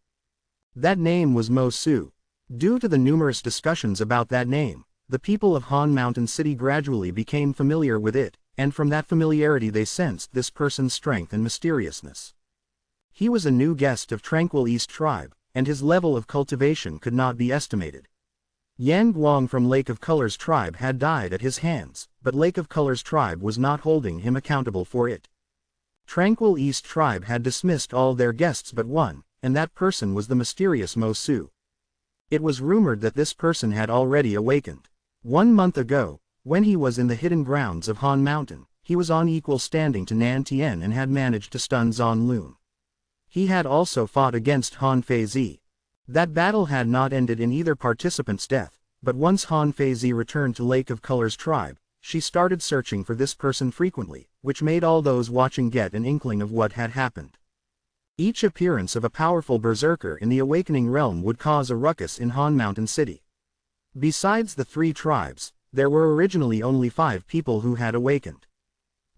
That name was Mo Su. Due to the numerous discussions about that name, the people of Han Mountain City gradually became familiar with it, and from that familiarity they sensed this person's strength and mysteriousness. He was a new guest of Tranquil East tribe, and his level of cultivation could not be estimated. Yan Guang from Lake of Colors tribe had died at his hands, but Lake of Colors tribe was not holding him accountable for it. Tranquil East tribe had dismissed all their guests but one, and that person was the mysterious Mo Su. It was rumored that this person had already awakened. 1 month ago, when he was in the hidden grounds of Han Mountain, he was on equal standing to Nan Tien and had managed to stun Zon Lun. He had also fought against Han Feizi. That battle had not ended in either participant's death, but once Han Feizi returned to Lake of Colors tribe, she started searching for this person frequently, which made all those watching get an inkling of what had happened. Each appearance of a powerful berserker in the awakening realm would cause a ruckus in Han Mountain City. Besides the 3 tribes, there were originally only 5 people who had awakened.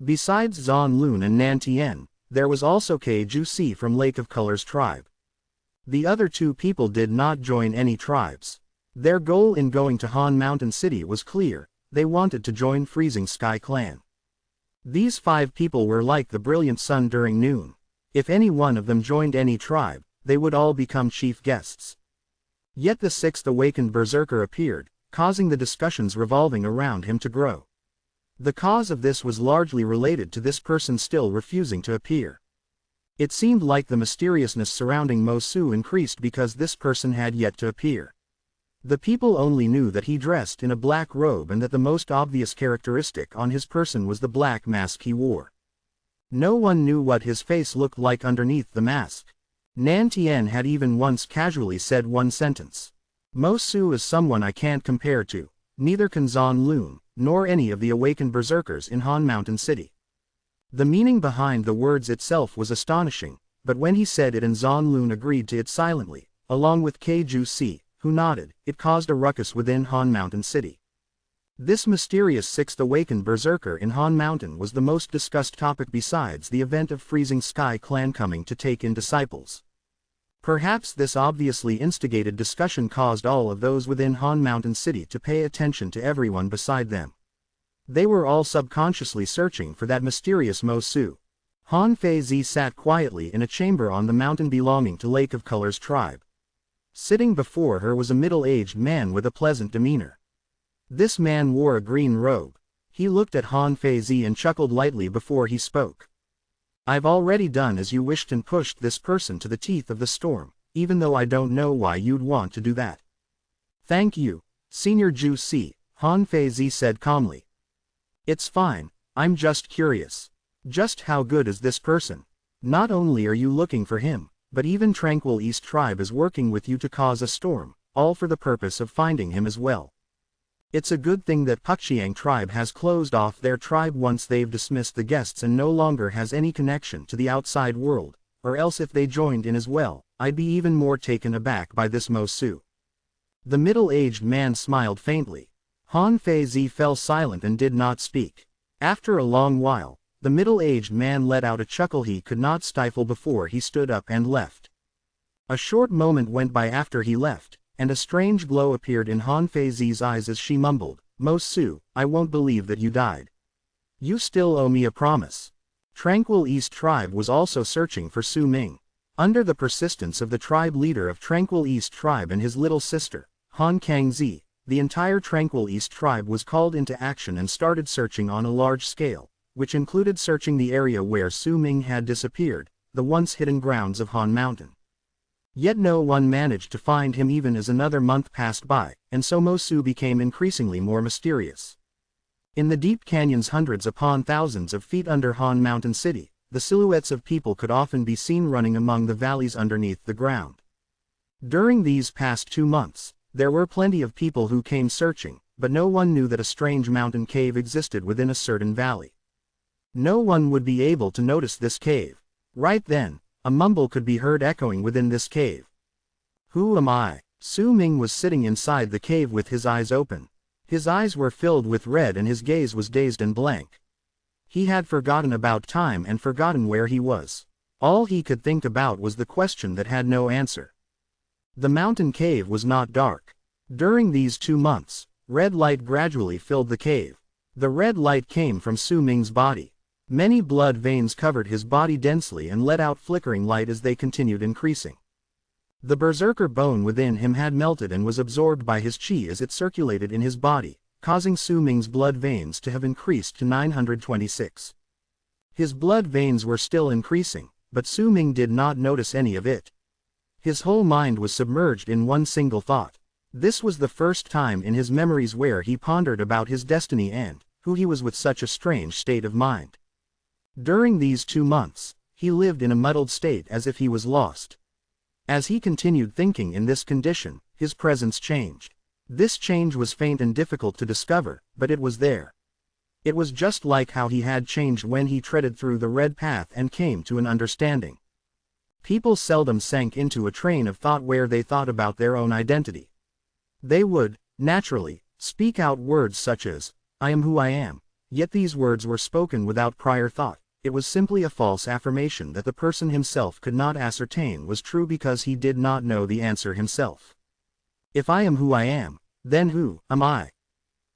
Besides Zan Lun and Nan Tian, there was also Ke Ju Si from Lake of Colors tribe. The other 2 people did not join any tribes. Their goal in going to Han Mountain City was clear: they wanted to join Freezing Sky Clan. These 5 people were like the brilliant sun during noon. If any one of them joined any tribe, they would all become chief guests. Yet the 6th awakened berserker appeared, causing the discussions revolving around him to grow. The cause of this was largely related to this person still refusing to appear. It seemed like the mysteriousness surrounding Mo Su increased because this person had yet to appear. The people only knew that he dressed in a black robe and that the most obvious characteristic on his person was the black mask he wore. No one knew what his face looked like underneath the mask. Nan Tian had even once casually said one sentence: "Mo Su is someone I can't compare to, neither can Zan Lun, nor any of the awakened berserkers in Han Mountain City." The meaning behind the words itself was astonishing, but when he said it and Zan Lun agreed to it silently, along with Ke Ju Si, who nodded, it caused a ruckus within Han Mountain City. This mysterious 6th awakened berserker in Han Mountain was the most discussed topic besides the event of Freezing Sky Clan coming to take in disciples. Perhaps this obviously instigated discussion caused all of those within Han Mountain City to pay attention to everyone beside them. They were all subconsciously searching for that mysterious Mo Su. Han Feizi sat quietly in a chamber on the mountain belonging to Lake of Colors tribe. Sitting before her was a middle-aged man with a pleasant demeanor. This man wore a green robe. He looked at Han Feizi and chuckled lightly before he spoke. "I've already done as you wished and pushed this person to the teeth of the storm, even though I don't know why you'd want to do that." "Thank you, Senior Ju Si," Han Feizi said calmly. "It's fine, I'm just curious. Just how good is this person? Not only are you looking for him, but even Tranquil East Tribe is working with you to cause a storm, all for the purpose of finding him as well. It's a good thing that Puxiang Tribe has closed off their tribe once they've dismissed the guests and no longer has any connection to the outside world, or else if they joined in as well, I'd be even more taken aback by this Mo Su." The middle-aged man smiled faintly. Han Feizi fell silent and did not speak. After a long while, the middle-aged man let out a chuckle he could not stifle before he stood up and left. A short moment went by after he left, and a strange glow appeared in Han Feizi's eyes as she mumbled, "Mo Su, I won't believe that you died. You still owe me a promise." Tranquil East Tribe was also searching for Su Ming. Under the persistence of the tribe leader of Tranquil East Tribe and his little sister, Han Kangzi, the entire Tranquil East Tribe was called into action and started searching on a large scale, which included searching the area where Su Ming had disappeared, the once hidden grounds of Han Mountain. Yet no one managed to find him even as another month passed by, and so Mo Su became increasingly more mysterious. In the deep canyons hundreds upon thousands of feet under Han Mountain City, the silhouettes of people could often be seen running among the valleys underneath the ground. During these past 2 months, there were plenty of people who came searching, but no one knew that a strange mountain cave existed within a certain valley. No one would be able to notice this cave. Right then, a mumble could be heard echoing within this cave. "Who am I?" Su Ming was sitting inside the cave with his eyes open. His eyes were filled with red and his gaze was dazed and blank. He had forgotten about time and forgotten where he was. All he could think about was the question that had no answer. The mountain cave was not dark. During these 2 months, red light gradually filled the cave. The red light came from Su Ming's body. Many blood veins covered his body densely and let out flickering light as they continued increasing. The berserker bone within him had melted and was absorbed by his chi as it circulated in his body, causing Su Ming's blood veins to have increased to 926. His blood veins were still increasing, but Su Ming did not notice any of it. His whole mind was submerged in one single thought. This was the first time in his memories where he pondered about his destiny and who he was with such a strange state of mind. During these 2 months, He lived in a muddled state as if he was lost. As he continued thinking in this condition, his presence changed. This change was faint and difficult to discover, but it was there. It was just like how he had changed when he treaded through the red path and came to an understanding. People seldom sank into a train of thought where they thought about their own identity. They would, naturally, speak out words such as, "I am who I am," yet these words were spoken without prior thought. It was simply a false affirmation that the person himself could not ascertain was true because he did not know the answer himself. "If I am who I am, then who am I?"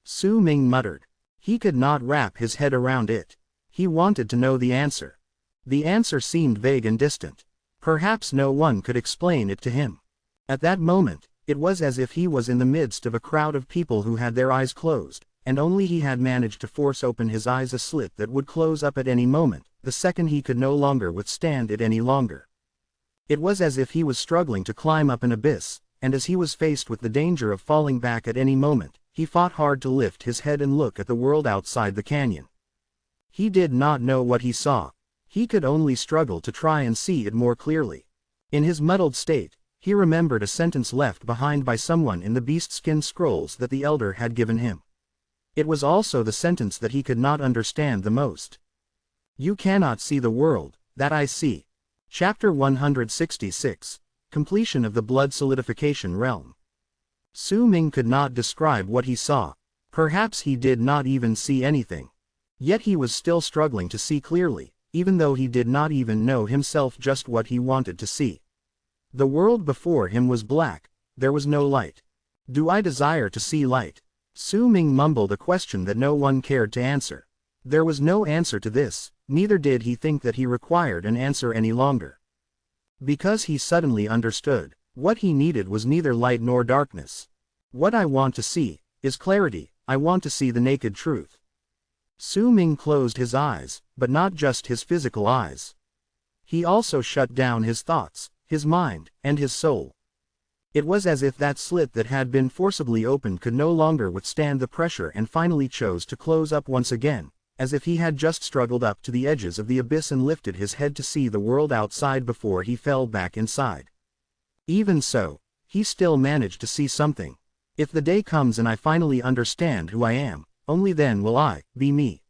Su Ming muttered. He could not wrap his head around it. He wanted to know the answer. The answer seemed vague and distant. Perhaps no one could explain it to him. At that moment, it was as if he was in the midst of a crowd of people who had their eyes closed, and only he had managed to force open his eyes a slit that would close up at any moment, the second he could no longer withstand it any longer. It was as if he was struggling to climb up an abyss, and as he was faced with the danger of falling back at any moment, he fought hard to lift his head and look at the world outside the canyon. He did not know what he saw. He could only struggle to try and see it more clearly. In his muddled state, he remembered a sentence left behind by someone in the beast-skin scrolls that the elder had given him. It was also the sentence that he could not understand the most. "You cannot see the world that I see." Chapter 166, Completion of the Blood Solidification Realm. Su Ming could not describe what he saw. Perhaps he did not even see anything. Yet he was still struggling to see clearly, even though he did not even know himself just what he wanted to see. The world before him was black, there was no light. "Do I desire to see light?" Su Ming mumbled a question that no one cared to answer. There was no answer to this, neither did he think that he required an answer any longer. Because he suddenly understood, what he needed was neither light nor darkness. "What I want to see is clarity. I want to see the naked truth." Su Ming closed his eyes, but not just his physical eyes. He also shut down his thoughts, his mind, and his soul. It was as if that slit that had been forcibly opened could no longer withstand the pressure and finally chose to close up once again, as if he had just struggled up to the edges of the abyss and lifted his head to see the world outside before he fell back inside. Even so, he still managed to see something. "If the day comes and I finally understand who I am, only then will I be me.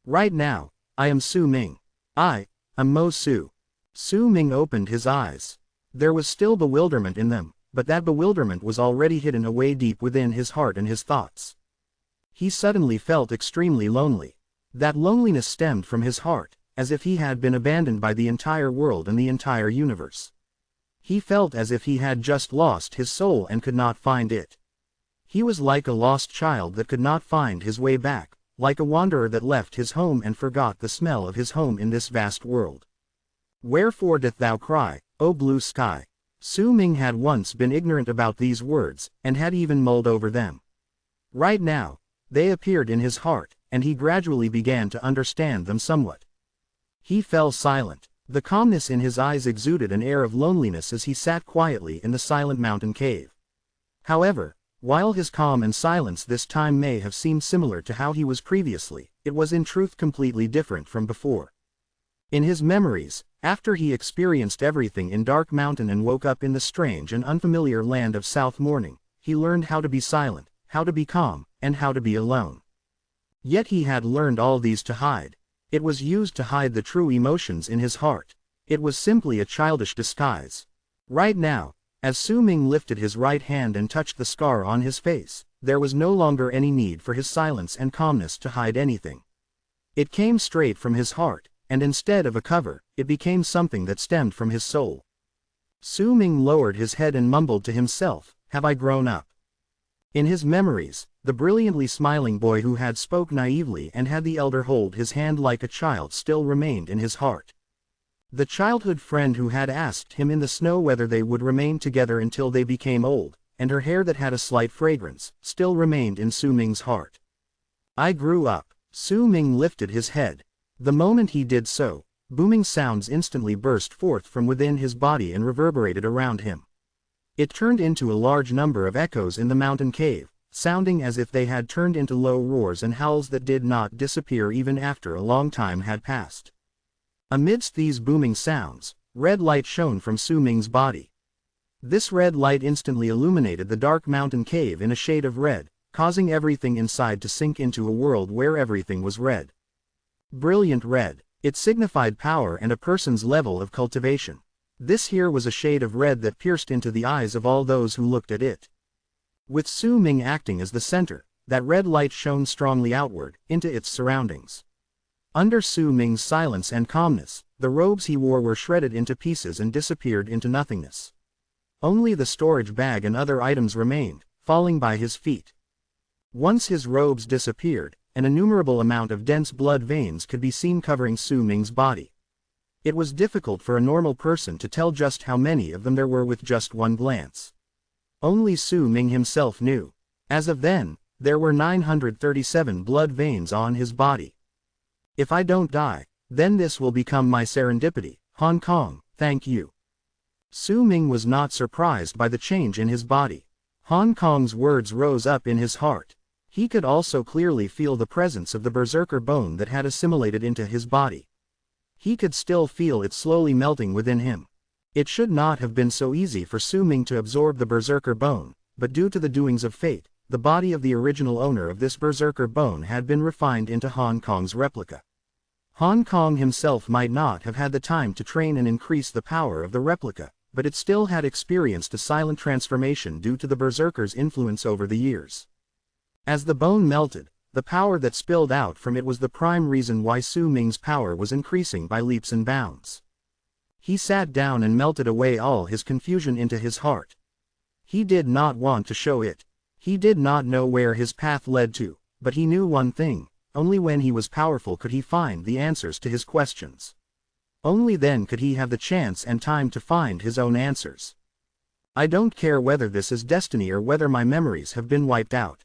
Right now, I am Su Ming. I am Mo Su." Su Ming opened his eyes. There was still bewilderment in them, but that bewilderment was already hidden away deep within his heart and his thoughts. He suddenly felt extremely lonely. That loneliness stemmed from his heart, as if he had been abandoned by the entire world and the entire universe. He felt as if he had just lost his soul and could not find it. He was like a lost child that could not find his way back, like a wanderer that left his home and forgot the smell of his home in this vast world. "Wherefore doth thou cry, O blue sky?" Su Ming had once been ignorant about these words, and had even mulled over them. Right now, they appeared in his heart, and he gradually began to understand them somewhat. He fell silent. The calmness in his eyes exuded an air of loneliness as he sat quietly in the silent mountain cave. However, while his calm and silence this time may have seemed similar to how he was previously, it was in truth completely different from before. In his memories, after he experienced everything in Dark Mountain and woke up in the strange and unfamiliar land of South Morning, he learned how to be silent, how to be calm, and how to be alone. Yet he had learned all these to hide. It was used to hide the true emotions in his heart. It was simply a childish disguise. Right now, as Su Ming lifted his right hand and touched the scar on his face, there was no longer any need for his silence and calmness to hide anything. It came straight from his heart, and instead of a cover, it became something that stemmed from his soul. Su Ming lowered his head and mumbled to himself, "Have I grown up?" In his memories, the brilliantly smiling boy who had spoke naively and had the elder hold his hand like a child still remained in his heart. The childhood friend who had asked him in the snow whether they would remain together until they became old, and her hair that had a slight fragrance, still remained in Su Ming's heart. "I grew up." Su Ming lifted his head. The moment he did so, booming sounds instantly burst forth from within his body and reverberated around him. It turned into a large number of echoes in the mountain cave, sounding as if they had turned into low roars and howls that did not disappear even after a long time had passed. Amidst these booming sounds, red light shone from Su Ming's body. This red light instantly illuminated the dark mountain cave in a shade of red, causing everything inside to sink into a world where everything was red. Brilliant red. It signified power and a person's level of cultivation. This here was a shade of red that pierced into the eyes of all those who looked at it. With Su Ming acting as the center, that red light shone strongly outward, into its surroundings. Under Su Ming's silence and calmness, the robes he wore were shredded into pieces and disappeared into nothingness. Only the storage bag and other items remained, falling by his feet. Once his robes disappeared, an innumerable amount of dense blood veins could be seen covering Su Ming's body. It was difficult for a normal person to tell just how many of them there were with just one glance. Only Su Ming himself knew. As of then, there were 937 blood veins on his body. If I don't die, then this will become my serendipity. Hong Kong, thank you. Su Ming was not surprised by the change in his body. Hong Kong's words rose up in his heart. He could also clearly feel the presence of the berserker bone that had assimilated into his body. He could still feel it slowly melting within him. It should not have been so easy for Su Ming to absorb the berserker bone, but due to the doings of fate, the body of the original owner of this berserker bone had been refined into Hong Kong's replica. Hong Kong himself might not have had the time to train and increase the power of the replica, but it still had experienced a silent transformation due to the berserker's influence over the years. As the bone melted, the power that spilled out from it was the prime reason why Su Ming's power was increasing by leaps and bounds. He sat down and melted away all his confusion into his heart. He did not want to show it. He did not know where his path led to, but he knew one thing: only when he was powerful could he find the answers to his questions. Only then could he have the chance and time to find his own answers. I don't care whether this is destiny or whether my memories have been wiped out.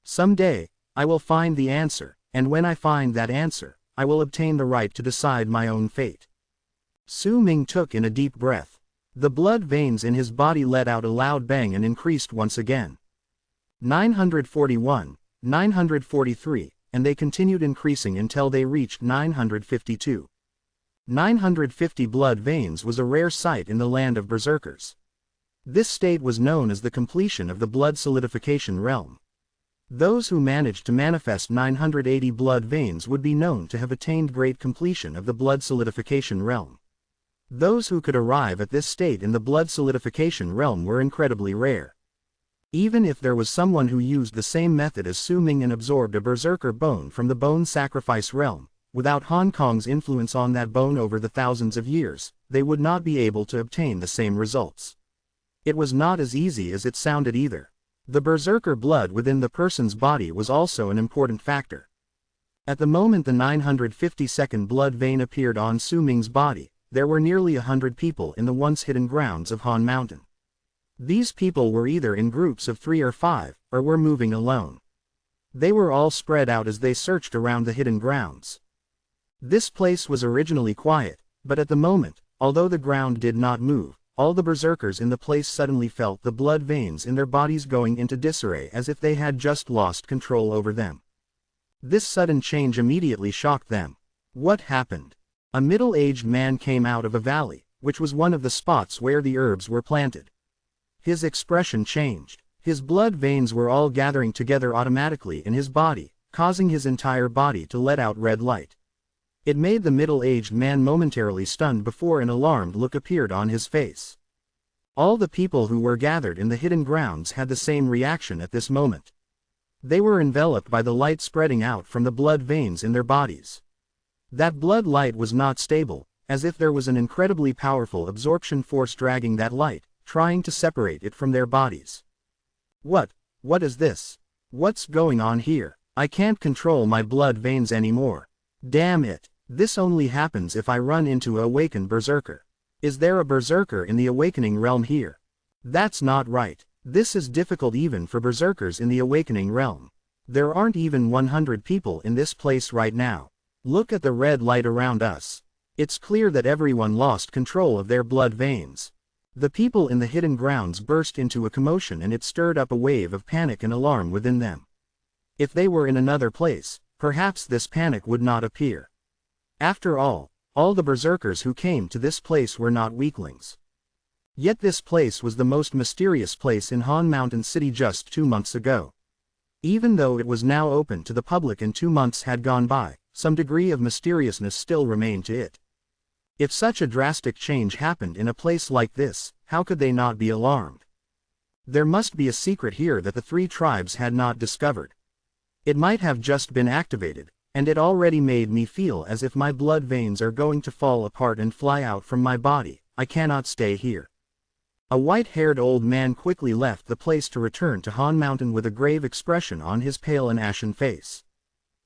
Someday, I will find the answer, and when I find that answer, I will obtain the right to decide my own fate. Su Ming took in a deep breath. The blood veins in his body let out a loud bang and increased once again. 941, 943, and they continued increasing until they reached 952. 950 blood veins was a rare sight in the land of berserkers. This state was known as the completion of the blood solidification realm. Those who managed to manifest 980 blood veins would be known to have attained great completion of the blood solidification realm. Those who could arrive at this state in the blood solidification realm were incredibly rare. Even if there was someone who used the same method as Su Ming and absorbed a berserker bone from the bone sacrifice realm, without Hong Kong's influence on that bone over the thousands of years, they would not be able to obtain the same results. It was not as easy as it sounded either. The berserker blood within the person's body was also an important factor. At the moment the 952nd blood vein appeared on Su Ming's body, there were nearly 100 people in the once hidden grounds of Han Mountain. These people were either in groups of 3 or 5, or were moving alone. They were all spread out as they searched around the hidden grounds. This place was originally quiet, but at the moment, although the ground did not move, all the berserkers in the place suddenly felt the blood veins in their bodies going into disarray as if they had just lost control over them. This sudden change immediately shocked them. What happened? A middle-aged man came out of a valley, which was one of the spots where the herbs were planted. His expression changed. His blood veins were all gathering together automatically in his body, causing his entire body to let out red light. It made the middle-aged man momentarily stunned before an alarmed look appeared on his face. All the people who were gathered in the hidden grounds had the same reaction at this moment. They were enveloped by the light spreading out from the blood veins in their bodies. That blood light was not stable, as if there was an incredibly powerful absorption force dragging that light, trying to separate it from their bodies. What is this? What's going on here? I can't control my blood veins anymore. Damn it. This only happens if I run into a awakened berserker. Is there a berserker in the awakening realm here? That's not right. This is difficult even for berserkers in the awakening realm. There aren't even 100 people in this place right now. Look at the red light around us. It's clear that everyone lost control of their blood veins. The people in the hidden grounds burst into a commotion and it stirred up a wave of panic and alarm within them. If they were in another place, perhaps this panic would not appear. After all All the berserkers who came to this place were not weaklings. Yet this place was the most mysterious place in Han Mountain City just 2 months ago. Even though it was now open to the public and 2 months had gone by, some degree of mysteriousness still remained to it. If such a drastic change happened in a place like this, how could they not be alarmed? There must be a secret here that the 3 tribes had not discovered. It might have just been activated, and it already made me feel as if my blood veins are going to fall apart and fly out from my body. I cannot stay here. A white-haired old man quickly left the place to return to Han Mountain with a grave expression on his pale and ashen face.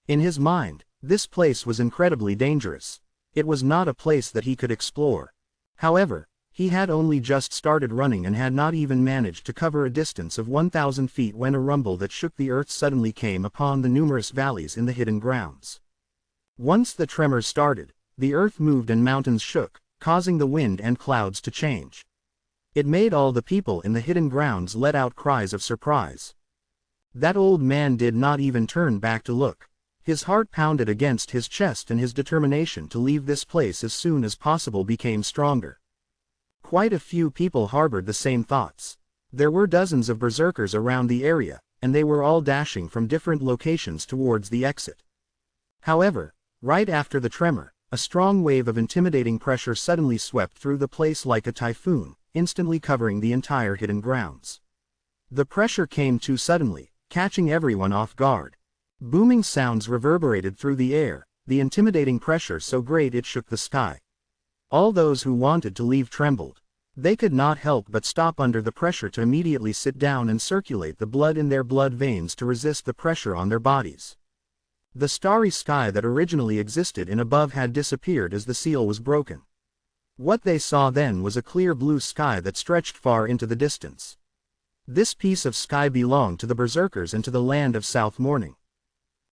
In his mind, this place was incredibly dangerous. It was not a place that he could explore. However, he had only just started running and had not even managed to cover a distance of 1,000 feet when a rumble that shook the earth suddenly came upon the numerous valleys in the hidden grounds. Once the tremors started, the earth moved and mountains shook, causing the wind and clouds to change. It made all the people in the hidden grounds let out cries of surprise. That old man did not even turn back to look. His heart pounded against his chest and his determination to leave this place as soon as possible became stronger. Quite a few people harbored the same thoughts. There were dozens of berserkers around the area, and they were all dashing from different locations towards the exit. However, right after the tremor, a strong wave of intimidating pressure suddenly swept through the place like a typhoon, instantly covering the entire hidden grounds. The pressure came too suddenly, catching everyone off guard. Booming sounds reverberated through the air, the intimidating pressure so great it shook the sky. All those who wanted to leave trembled. They could not help but stop under the pressure to immediately sit down and circulate the blood in their blood veins to resist the pressure on their bodies. The starry sky that originally existed in above had disappeared as the seal was broken. What they saw then was a clear blue sky that stretched far into the distance. This piece of sky belonged to the berserkers and to the land of South Morning.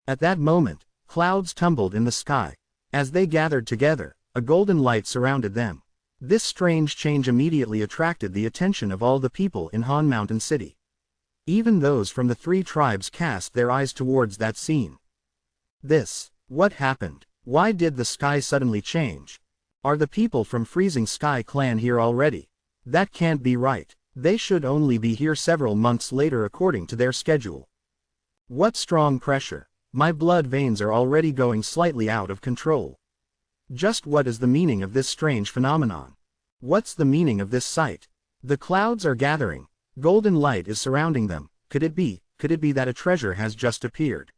At that moment, clouds tumbled in the sky. As they gathered together, a golden light surrounded them. This strange change immediately attracted the attention of all the people in Han Mountain City. Even those from the 3 tribes cast their eyes towards that scene. What happened? Why did the sky suddenly change? Are the people from Freezing Sky Clan here already? That can't be right. They should only be here several months later according to their schedule. What strong pressure. My blood veins are already going slightly out of control. Just what is the meaning of this strange phenomenon? What's the meaning of this sight? The clouds are gathering. Golden light is surrounding them. Could it be that a treasure has just appeared?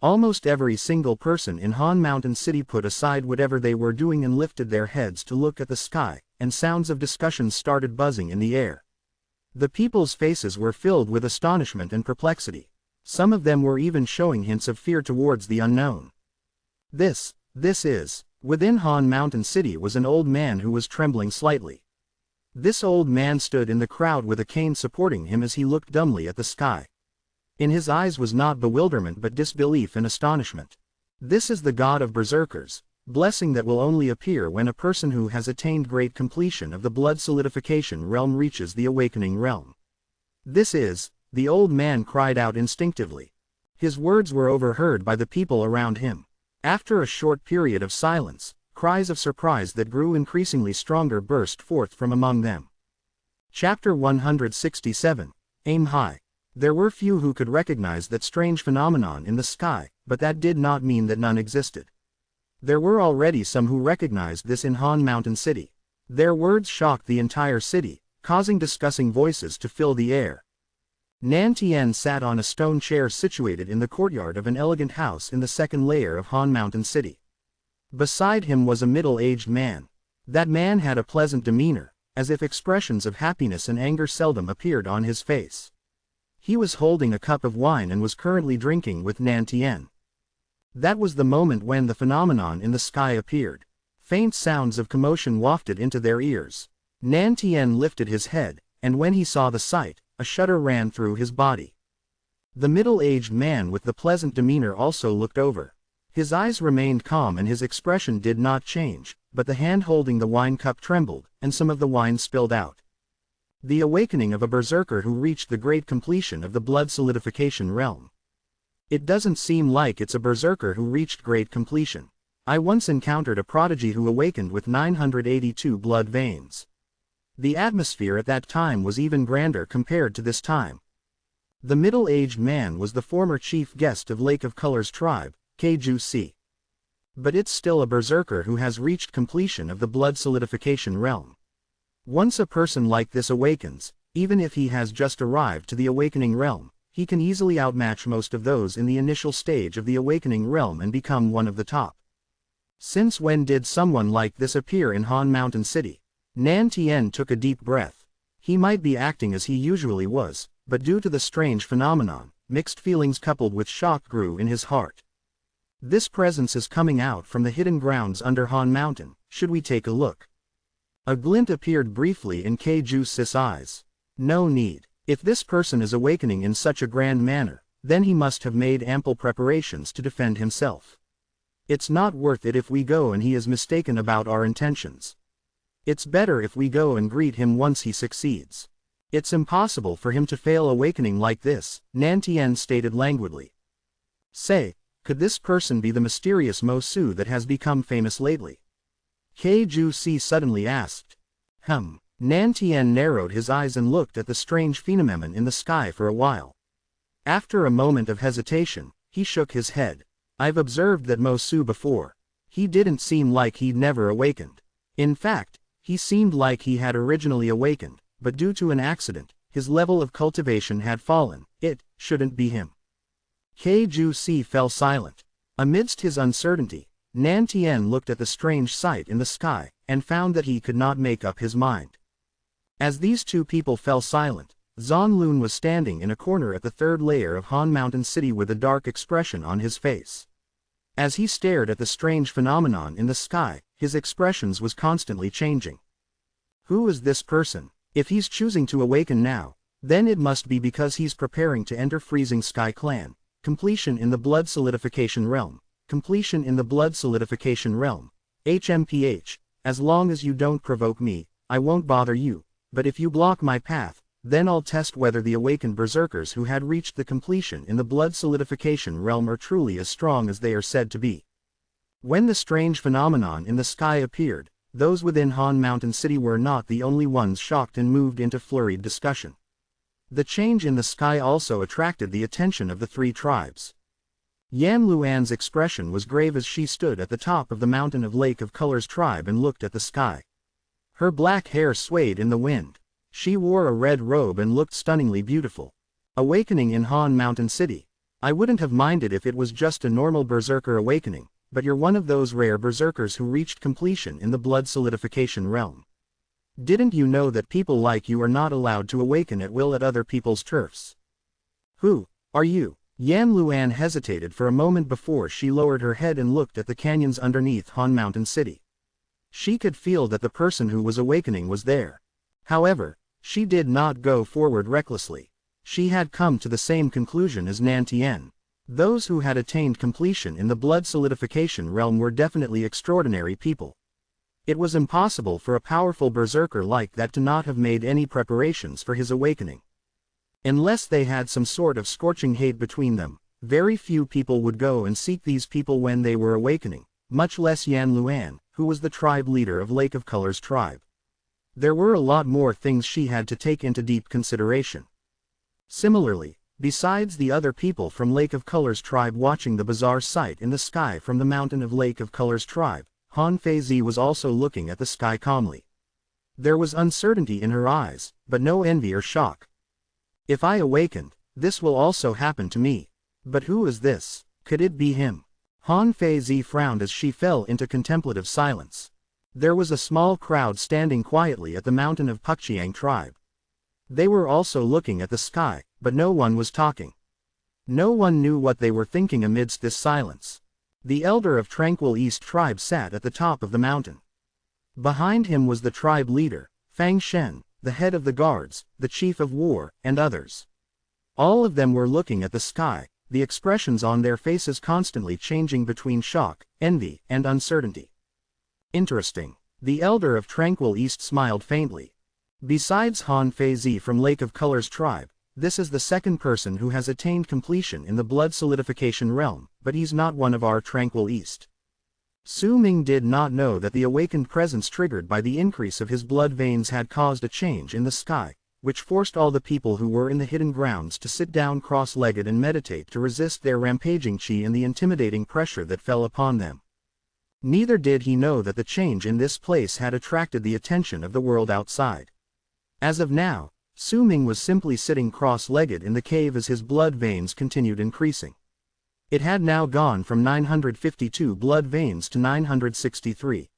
Almost every single person in Han Mountain City put aside whatever they were doing and lifted their heads to look at the sky, and sounds of discussion started buzzing in the air. The people's faces were filled with astonishment and perplexity. Some of them were even showing hints of fear towards the unknown. Within Han Mountain City was an old man who was trembling slightly. This old man stood in the crowd with a cane supporting him as he looked dumbly at the sky. In his eyes was not bewilderment but disbelief and astonishment. This is the god of berserkers, blessing that will only appear when a person who has attained great completion of the blood solidification realm reaches the awakening realm. The old man cried out instinctively. His words were overheard by the people around him. After a short period of silence, cries of surprise that grew increasingly stronger burst forth from among them. Chapter 167. Aim High. There were few who could recognize that strange phenomenon in the sky, but that did not mean that none existed. There were already some who recognized this in Han Mountain City. Their words shocked the entire city, causing discussing voices to fill the air. Nan Tien sat on a stone chair situated in the courtyard of an elegant house in the second layer of Han Mountain City. Beside him was a middle-aged man. That man had a pleasant demeanor, as if expressions of happiness and anger seldom appeared on his face. He was holding a cup of wine and was currently drinking with Nan Tien. That was the moment when the phenomenon in the sky appeared. Faint sounds of commotion wafted into their ears. Nan Tien lifted his head, and when he saw the sight, a shudder ran through his body. The middle-aged man with the pleasant demeanor also looked over. His eyes remained calm and his expression did not change, but the hand holding the wine cup trembled, and some of the wine spilled out. The awakening of a berserker who reached the great completion of the blood solidification realm. It doesn't seem like it's a berserker who reached great completion. I once encountered a prodigy who awakened with 982 blood veins. The atmosphere at that time was even grander compared to this time. The middle-aged man was the former chief guest of Lake of Colors tribe, Kju. But it's still a berserker who has reached completion of the blood solidification realm. Once a person like this awakens, even if he has just arrived to the awakening realm, he can easily outmatch most of those in the initial stage of the awakening realm and become one of the top. Since when did someone like this appear in Han Mountain City? Nan Tien took a deep breath. He might be acting as he usually was, but due to the strange phenomenon, mixed feelings coupled with shock grew in his heart. This presence is coming out from the hidden grounds under Han Mountain. Should we take a look? A glint appeared briefly in Kju's eyes. No need. If this person is awakening in such a grand manner, then he must have made ample preparations to defend himself. It's not worth it if we go and he is mistaken about our intentions. It's better if we go and greet him once he succeeds. It's impossible for him to fail awakening like this, Nan Tien stated languidly. Say, could this person be the mysterious Mo Su that has become famous lately? Kju suddenly asked. Nan Tien narrowed his eyes and looked at the strange phenomenon in the sky for a while. After a moment of hesitation, he shook his head. I've observed that Mo Su before. He didn't seem like he'd never awakened. In fact, he seemed like he had originally awakened, but due to an accident, his level of cultivation had fallen. It shouldn't be him. Kju fell silent. Amidst his uncertainty, Nan Tien looked at the strange sight in the sky, and found that he could not make up his mind. As these two people fell silent, Zan Lun was standing in a corner at the third layer of Han Mountain City with a dark expression on his face. As he stared at the strange phenomenon in the sky, his expressions was constantly changing. Who is this person? If he's choosing to awaken now, then it must be because he's preparing to enter Freezing Sky Clan. Completion in the blood solidification realm. Completion in the blood solidification realm. HMPH, as long as you don't provoke me, I won't bother you, but if you block my path, then I'll test whether the awakened berserkers who had reached the completion in the blood solidification realm are truly as strong as they are said to be. When the strange phenomenon in the sky appeared, those within Han Mountain City were not the only ones shocked and moved into flurried discussion. The change in the sky also attracted the attention of the three tribes. Yan Luan's expression was grave as she stood at the top of the mountain of Lake of Colors tribe and looked at the sky. Her black hair swayed in the wind. She wore a red robe and looked stunningly beautiful. Awakening in Han Mountain City. I wouldn't have minded if it was just a normal berserker awakening, but you're one of those rare berserkers who reached completion in the blood solidification realm. Didn't you know that people like you are not allowed to awaken at will at other people's turfs? Who are you? Yan Luan hesitated for a moment before she lowered her head and looked at the canyons underneath Han Mountain City. She could feel that the person who was awakening was there. However, she did not go forward recklessly. She had come to the same conclusion as Nan Tien. Those who had attained completion in the blood solidification realm were definitely extraordinary people. It was impossible for a powerful berserker like that to not have made any preparations for his awakening. Unless they had some sort of scorching hate between them, very few people would go and seek these people when they were awakening, much less Yan Luan, who was the tribe leader of Lake of Colors tribe. There were a lot more things she had to take into deep consideration. Similarly, besides the other people from Lake of Colors tribe watching the bizarre sight in the sky from the mountain of Lake of Colors tribe, Han Feizi was also looking at the sky calmly. There was uncertainty in her eyes, but no envy or shock. If I awakened, this will also happen to me. But who is this? Could it be him? Han Feizi frowned as she fell into contemplative silence. There was a small crowd standing quietly at the mountain of Pukchiang tribe. They were also looking at the sky, but no one was talking. No one knew what they were thinking amidst this silence. The elder of Tranquil East tribe sat at the top of the mountain. Behind him was the tribe leader, Fang Shen, the head of the guards, the chief of war, and others. All of them were looking at the sky, the expressions on their faces constantly changing between shock, envy, and uncertainty. Interesting. The elder of Tranquil East smiled faintly. Besides Han Feizi from Lake of Colors tribe, this is the second person who has attained completion in the blood solidification realm, but he's not one of our Tranquil East. Su Ming did not know that the awakened presence triggered by the increase of his blood veins had caused a change in the sky, which forced all the people who were in the hidden grounds to sit down cross-legged and meditate to resist their rampaging chi and the intimidating pressure that fell upon them. Neither did he know that the change in this place had attracted the attention of the world outside. As of now, Su Ming was simply sitting cross-legged in the cave as his blood veins continued increasing. It had now gone from 952 blood veins to 963.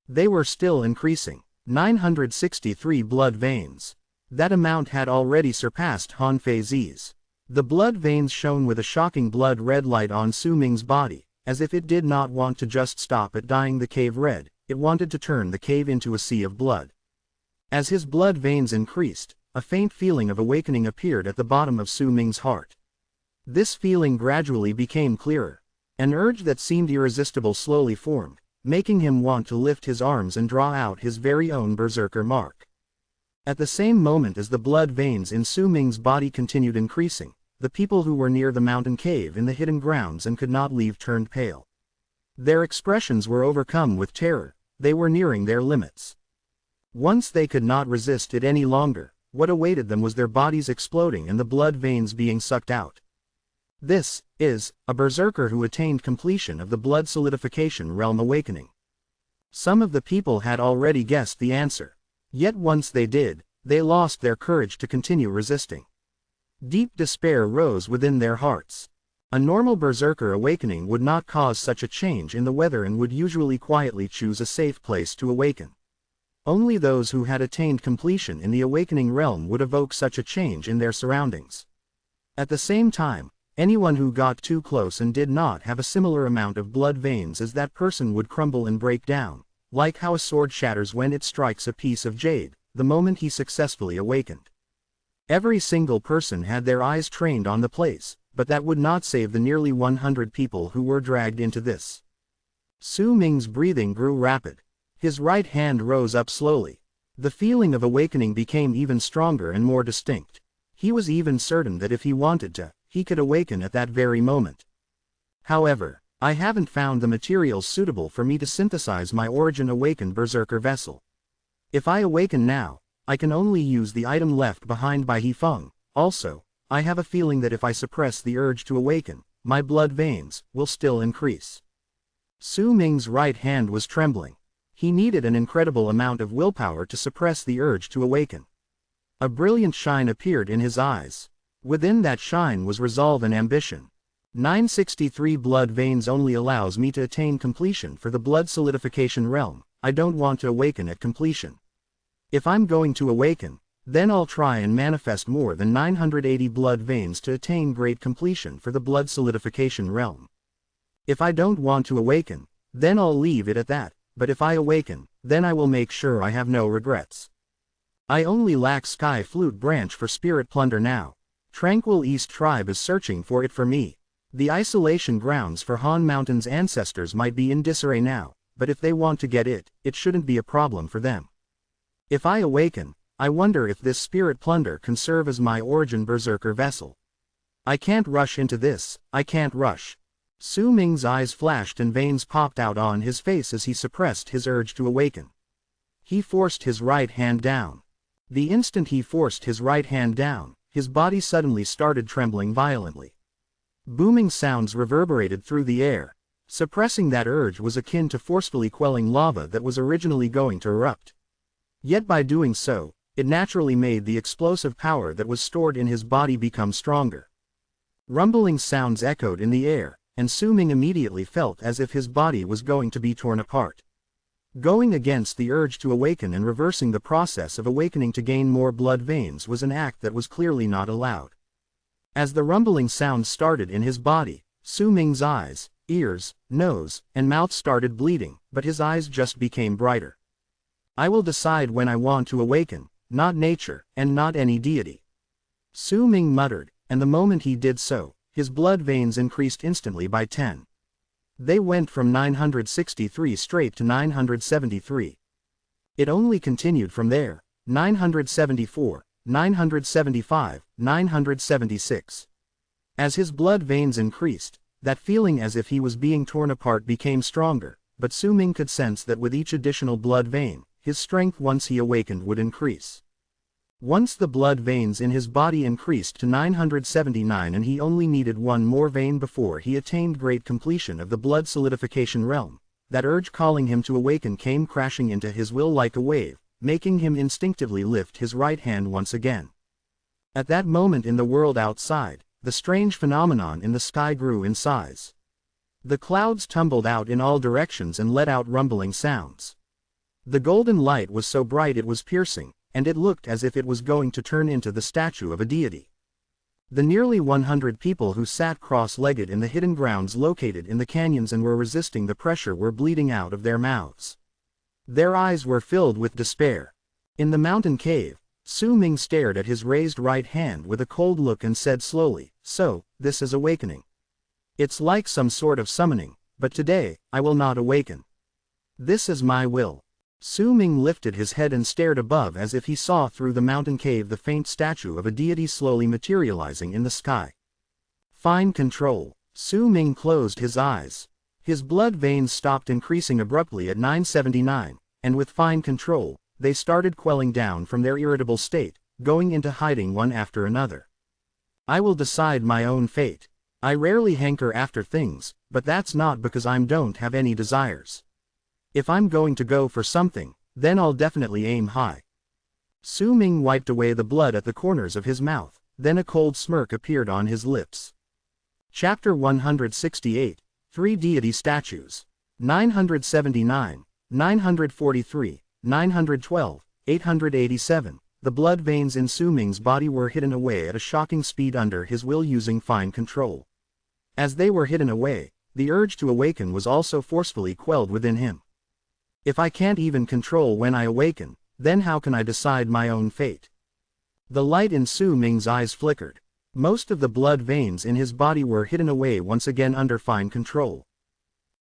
They were still increasing. 963 blood veins. That amount had already surpassed Han Feizi's. The blood veins shone with a shocking blood-red light on Su Ming's body, as if it did not want to just stop at dyeing the cave red, it wanted to turn the cave into a sea of blood. As his blood veins increased, a faint feeling of awakening appeared at the bottom of Su Ming's heart. This feeling gradually became clearer. An urge that seemed irresistible slowly formed, making him want to lift his arms and draw out his very own berserker mark. At the same moment as the blood veins in Su Ming's body continued increasing, the people who were near the mountain cave in the hidden grounds and could not leave turned pale. Their expressions were overcome with terror, they were nearing their limits. Once they could not resist it any longer, what awaited them was their bodies exploding and the blood veins being sucked out. This is a berserker who attained completion of the blood solidification realm awakening. Some of the people had already guessed the answer. Yet once they did, they lost their courage to continue resisting. Deep despair rose within their hearts. A normal berserker awakening would not cause such a change in the weather and would usually quietly choose a safe place to awaken. Only those who had attained completion in the awakening realm would evoke such a change in their surroundings. At the same time, anyone who got too close and did not have a similar amount of blood veins as that person would crumble and break down, like how a sword shatters when it strikes a piece of jade, the moment he successfully awakened. Every single person had their eyes trained on the place, but that would not save the nearly 100 people who were dragged into this. Su Ming's breathing grew rapid. His right hand rose up slowly. The feeling of awakening became even stronger and more distinct. He was even certain that if he wanted to, he could awaken at that very moment. However, I haven't found the materials suitable for me to synthesize my origin awakened berserker vessel. If I awaken now, I can only use the item left behind by He Feng. Also, I have a feeling that if I suppress the urge to awaken, my blood veins will still increase. Su Ming's right hand was trembling. He needed an incredible amount of willpower to suppress the urge to awaken. A brilliant shine appeared in his eyes. Within that shine was resolve and ambition. 963 blood veins only allows me to attain completion for the blood solidification realm. I don't want to awaken at completion. If I'm going to awaken, then I'll try and manifest more than 980 blood veins to attain great completion for the blood solidification realm. If I don't want to awaken, then I'll leave it at that, but if I awaken, then I will make sure I have no regrets. I only lack Sky Flute Branch for Spirit Plunder now. Tranquil East Tribe is searching for it for me. The isolation grounds for Han Mountain's ancestors might be in disarray now, but if they want to get it, it shouldn't be a problem for them. If I awaken, I wonder if this Spirit Plunder can serve as my origin berserker vessel. I can't rush into this, I can't rush. Su Ming's eyes flashed and veins popped out on his face as he suppressed his urge to awaken. He forced his right hand down. The instant he forced his right hand down, his body suddenly started trembling violently. Booming sounds reverberated through the air. Suppressing that urge was akin to forcefully quelling lava that was originally going to erupt. Yet by doing so, it naturally made the explosive power that was stored in his body become stronger. Rumbling sounds echoed in the air, and Su Ming immediately felt as if his body was going to be torn apart. Going against the urge to awaken and reversing the process of awakening to gain more blood veins was an act that was clearly not allowed. As the rumbling sounds started in his body, Su Ming's eyes, ears, nose, and mouth started bleeding, but his eyes just became brighter. I will decide when I want to awaken, not nature, and not any deity. Su Ming muttered, and the moment he did so, his blood veins increased instantly by 10. They went from 963 straight to 973. It only continued from there, 974, 975, 976. As his blood veins increased, that feeling as if he was being torn apart became stronger, but Su Ming could sense that with each additional blood vein, his strength once he awakened would increase. Once the blood veins in his body increased to 979 and he only needed one more vein before he attained great completion of the blood solidification realm, that urge calling him to awaken came crashing into his will like a wave, making him instinctively lift his right hand once again. At that moment in the world outside, the strange phenomenon in the sky grew in size. The clouds tumbled out in all directions and let out rumbling sounds. The golden light was so bright it was piercing, and it looked as if it was going to turn into the statue of a deity. The nearly 100 people who sat cross-legged in the hidden grounds located in the canyons and were resisting the pressure were bleeding out of their mouths. Their eyes were filled with despair. In the mountain cave, Su Ming stared at his raised right hand with a cold look and said slowly, "So, this is awakening. It's like some sort of summoning, but today, I will not awaken. This is my will." Su Ming lifted his head and stared above as if he saw through the mountain cave the faint statue of a deity slowly materializing in the sky. Fine control. Su Ming closed his eyes. His blood veins stopped increasing abruptly at 979, and with fine control, they started quelling down from their irritable state, going into hiding one after another. "I will decide my own fate. I rarely hanker after things, but that's not because I don't have any desires. If I'm going to go for something, then I'll definitely aim high." Su Ming wiped away the blood at the corners of his mouth, then a cold smirk appeared on his lips. Chapter 168, 3 Deity Statues. 979, 943, 912, 887. The blood veins in Su Ming's body were hidden away at a shocking speed under his will using fine control. As they were hidden away, the urge to awaken was also forcefully quelled within him. "If I can't even control when I awaken, then how can I decide my own fate?" The light in Su Ming's eyes flickered. Most of the blood veins in his body were hidden away once again under fine control.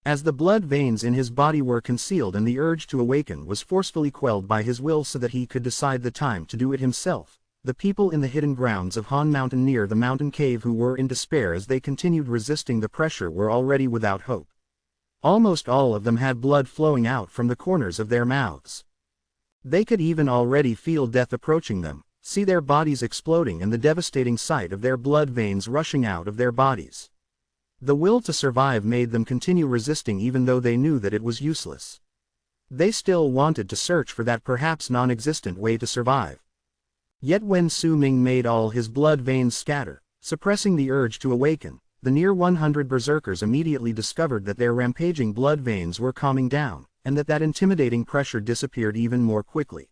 As the blood veins in his body were concealed and the urge to awaken was forcefully quelled by his will so that he could decide the time to do it himself, the people in the hidden grounds of Han Mountain near the mountain cave who were in despair as they continued resisting the pressure were already without hope. Almost all of them had blood flowing out from the corners of their mouths. They could even already feel death approaching them, see their bodies exploding and the devastating sight of their blood veins rushing out of their bodies. The will to survive made them continue resisting even though they knew that it was useless. They still wanted to search for that perhaps non-existent way to survive. Yet when Su Ming made all his blood veins scatter, suppressing the urge to awaken, the near 100 berserkers immediately discovered that their rampaging blood veins were calming down, and that intimidating pressure disappeared even more quickly.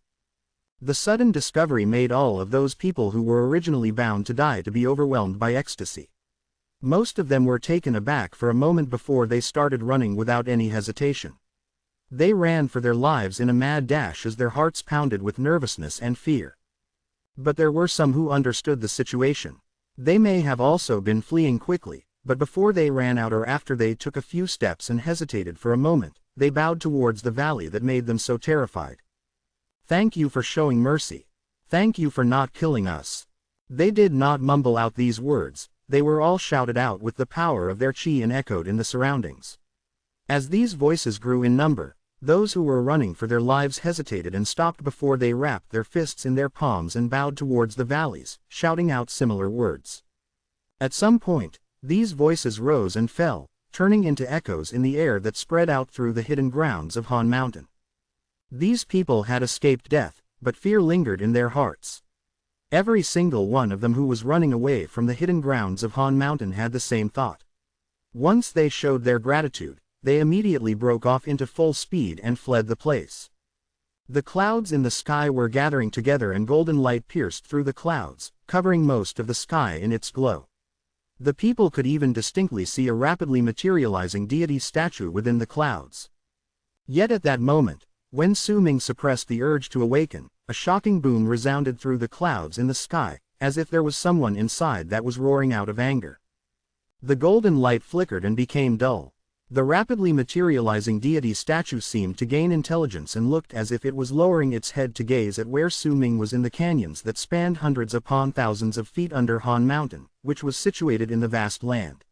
The sudden discovery made all of those people who were originally bound to die to be overwhelmed by ecstasy. Most of them were taken aback for a moment before they started running without any hesitation. They ran for their lives in a mad dash as their hearts pounded with nervousness and fear. But there were some who understood the situation. They may have also been fleeing quickly, but before they ran out or after they took a few steps and hesitated for a moment, they bowed towards the valley that made them so terrified. "Thank you for showing mercy. Thank you for not killing us." They did not mumble out these words, they were all shouted out with the power of their chi and echoed in the surroundings. As these voices grew in number, those who were running for their lives hesitated and stopped before they wrapped their fists in their palms and bowed towards the valleys, shouting out similar words. At some point, these voices rose and fell, turning into echoes in the air that spread out through the hidden grounds of Han Mountain. These people had escaped death, but fear lingered in their hearts. Every single one of them who was running away from the hidden grounds of Han Mountain had the same thought. Once they showed their gratitude, they immediately broke off into full speed and fled the place. The clouds in the sky were gathering together and golden light pierced through the clouds, covering most of the sky in its glow. The people could even distinctly see a rapidly materializing deity statue within the clouds. Yet at that moment, when Su Ming suppressed the urge to awaken, a shocking boom resounded through the clouds in the sky, as if there was someone inside that was roaring out of anger. The golden light flickered and became dull. The rapidly materializing deity statue seemed to gain intelligence and looked as if it was lowering its head to gaze at where Su Ming was in the canyons that spanned hundreds upon thousands of feet under Han Mountain, which was situated in the vast land.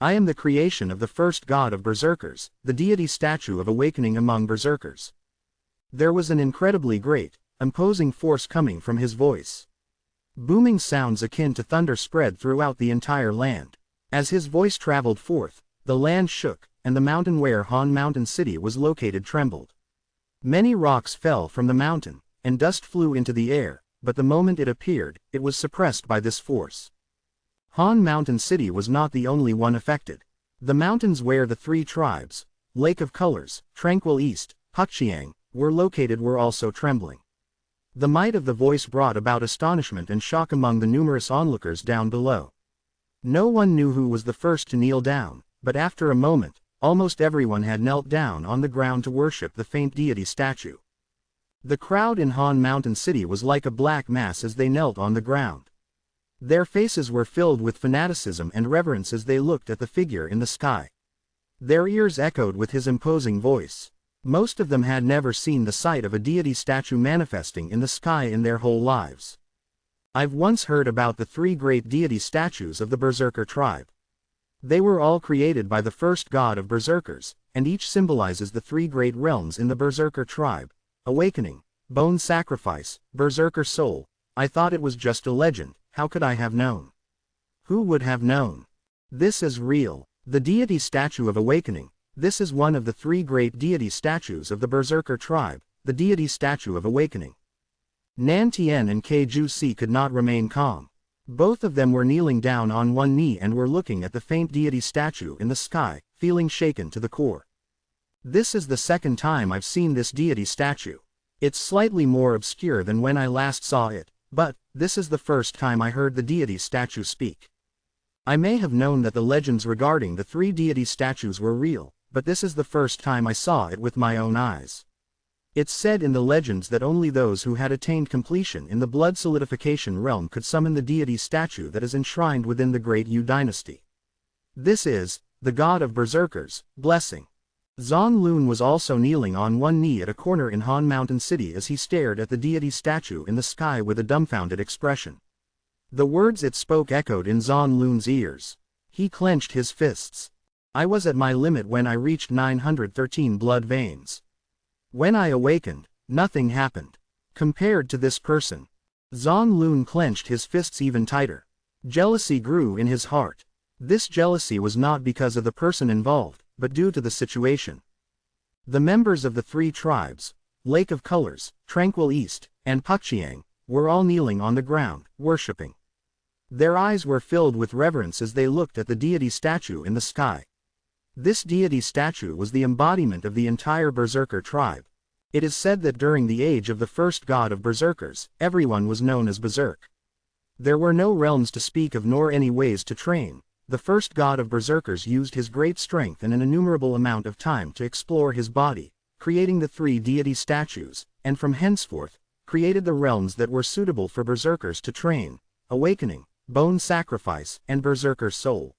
I am the creation of the first god of berserkers, the deity statue of awakening among berserkers. There was an incredibly great, imposing force coming from his voice. Booming sounds akin to thunder spread throughout the entire land. As his voice traveled forth, the land shook, and the mountain where Han Mountain City was located trembled. Many rocks fell from the mountain, and dust flew into the air, but the moment it appeared, it was suppressed by this force. Han Mountain City was not the only one affected. The mountains where the three tribes, Lake of Colors, Tranquil East, Puxiang, were located were also trembling. The might of the voice brought about astonishment and shock among the numerous onlookers down below. No one knew who was the first to kneel down, but after a moment, almost everyone had knelt down on the ground to worship the faint deity statue. The crowd in Han Mountain City was like a black mass as they knelt on the ground. Their faces were filled with fanaticism and reverence as they looked at the figure in the sky. Their ears echoed with his imposing voice. Most of them had never seen the sight of a deity statue manifesting in the sky in their whole lives. I've once heard about the three great deity statues of the Berserker tribe. They were all created by the first god of berserkers, and each symbolizes the three great realms in the Berserker tribe: awakening, bone sacrifice, berserker soul. I thought it was just a legend. How could I have known? Who would have known? This is real. The deity statue of awakening. This is one of the three great deity statues of the Berserker tribe, the deity statue of awakening. Nan Tian and Keiju Si could not remain calm. Both of them were kneeling down on one knee and were looking at the faint deity statue in the sky, feeling shaken to the core. This is the second time I've seen this deity statue. It's slightly more obscure than when I last saw it, but this is the first time I heard the deity statue speak. I may have known that the legends regarding the three deity statues were real, but this is the first time I saw it with my own eyes. It's said in the legends that only those who had attained completion in the blood solidification realm could summon the deity statue that is enshrined within the Great Yu dynasty. This is the god of berserkers, blessing. Zhang Lun was also kneeling on one knee at a corner in Han Mountain City as he stared at the deity statue in the sky with a dumbfounded expression. The words it spoke echoed in Zhang Lun's ears. He clenched his fists. I was at my limit when I reached 913 blood veins. When I awakened, nothing happened. Compared to this person. Zhang Lun clenched his fists even tighter. Jealousy grew in his heart. This jealousy was not because of the person involved, but due to the situation. The members of the three tribes, Lake of Colors, Tranquil East, and Puxiang, were all kneeling on the ground, worshipping. Their eyes were filled with reverence as they looked at the deity statue in the sky. This deity statue was the embodiment of the entire Berserker tribe. It is said that during the age of the first god of berserkers, everyone was known as Berserk. There were no realms to speak of nor any ways to train. The first god of berserkers used his great strength and an innumerable amount of time to explore his body, creating the three deity statues, and from henceforth, created the realms that were suitable for berserkers to train: awakening, bone sacrifice, and berserker soul.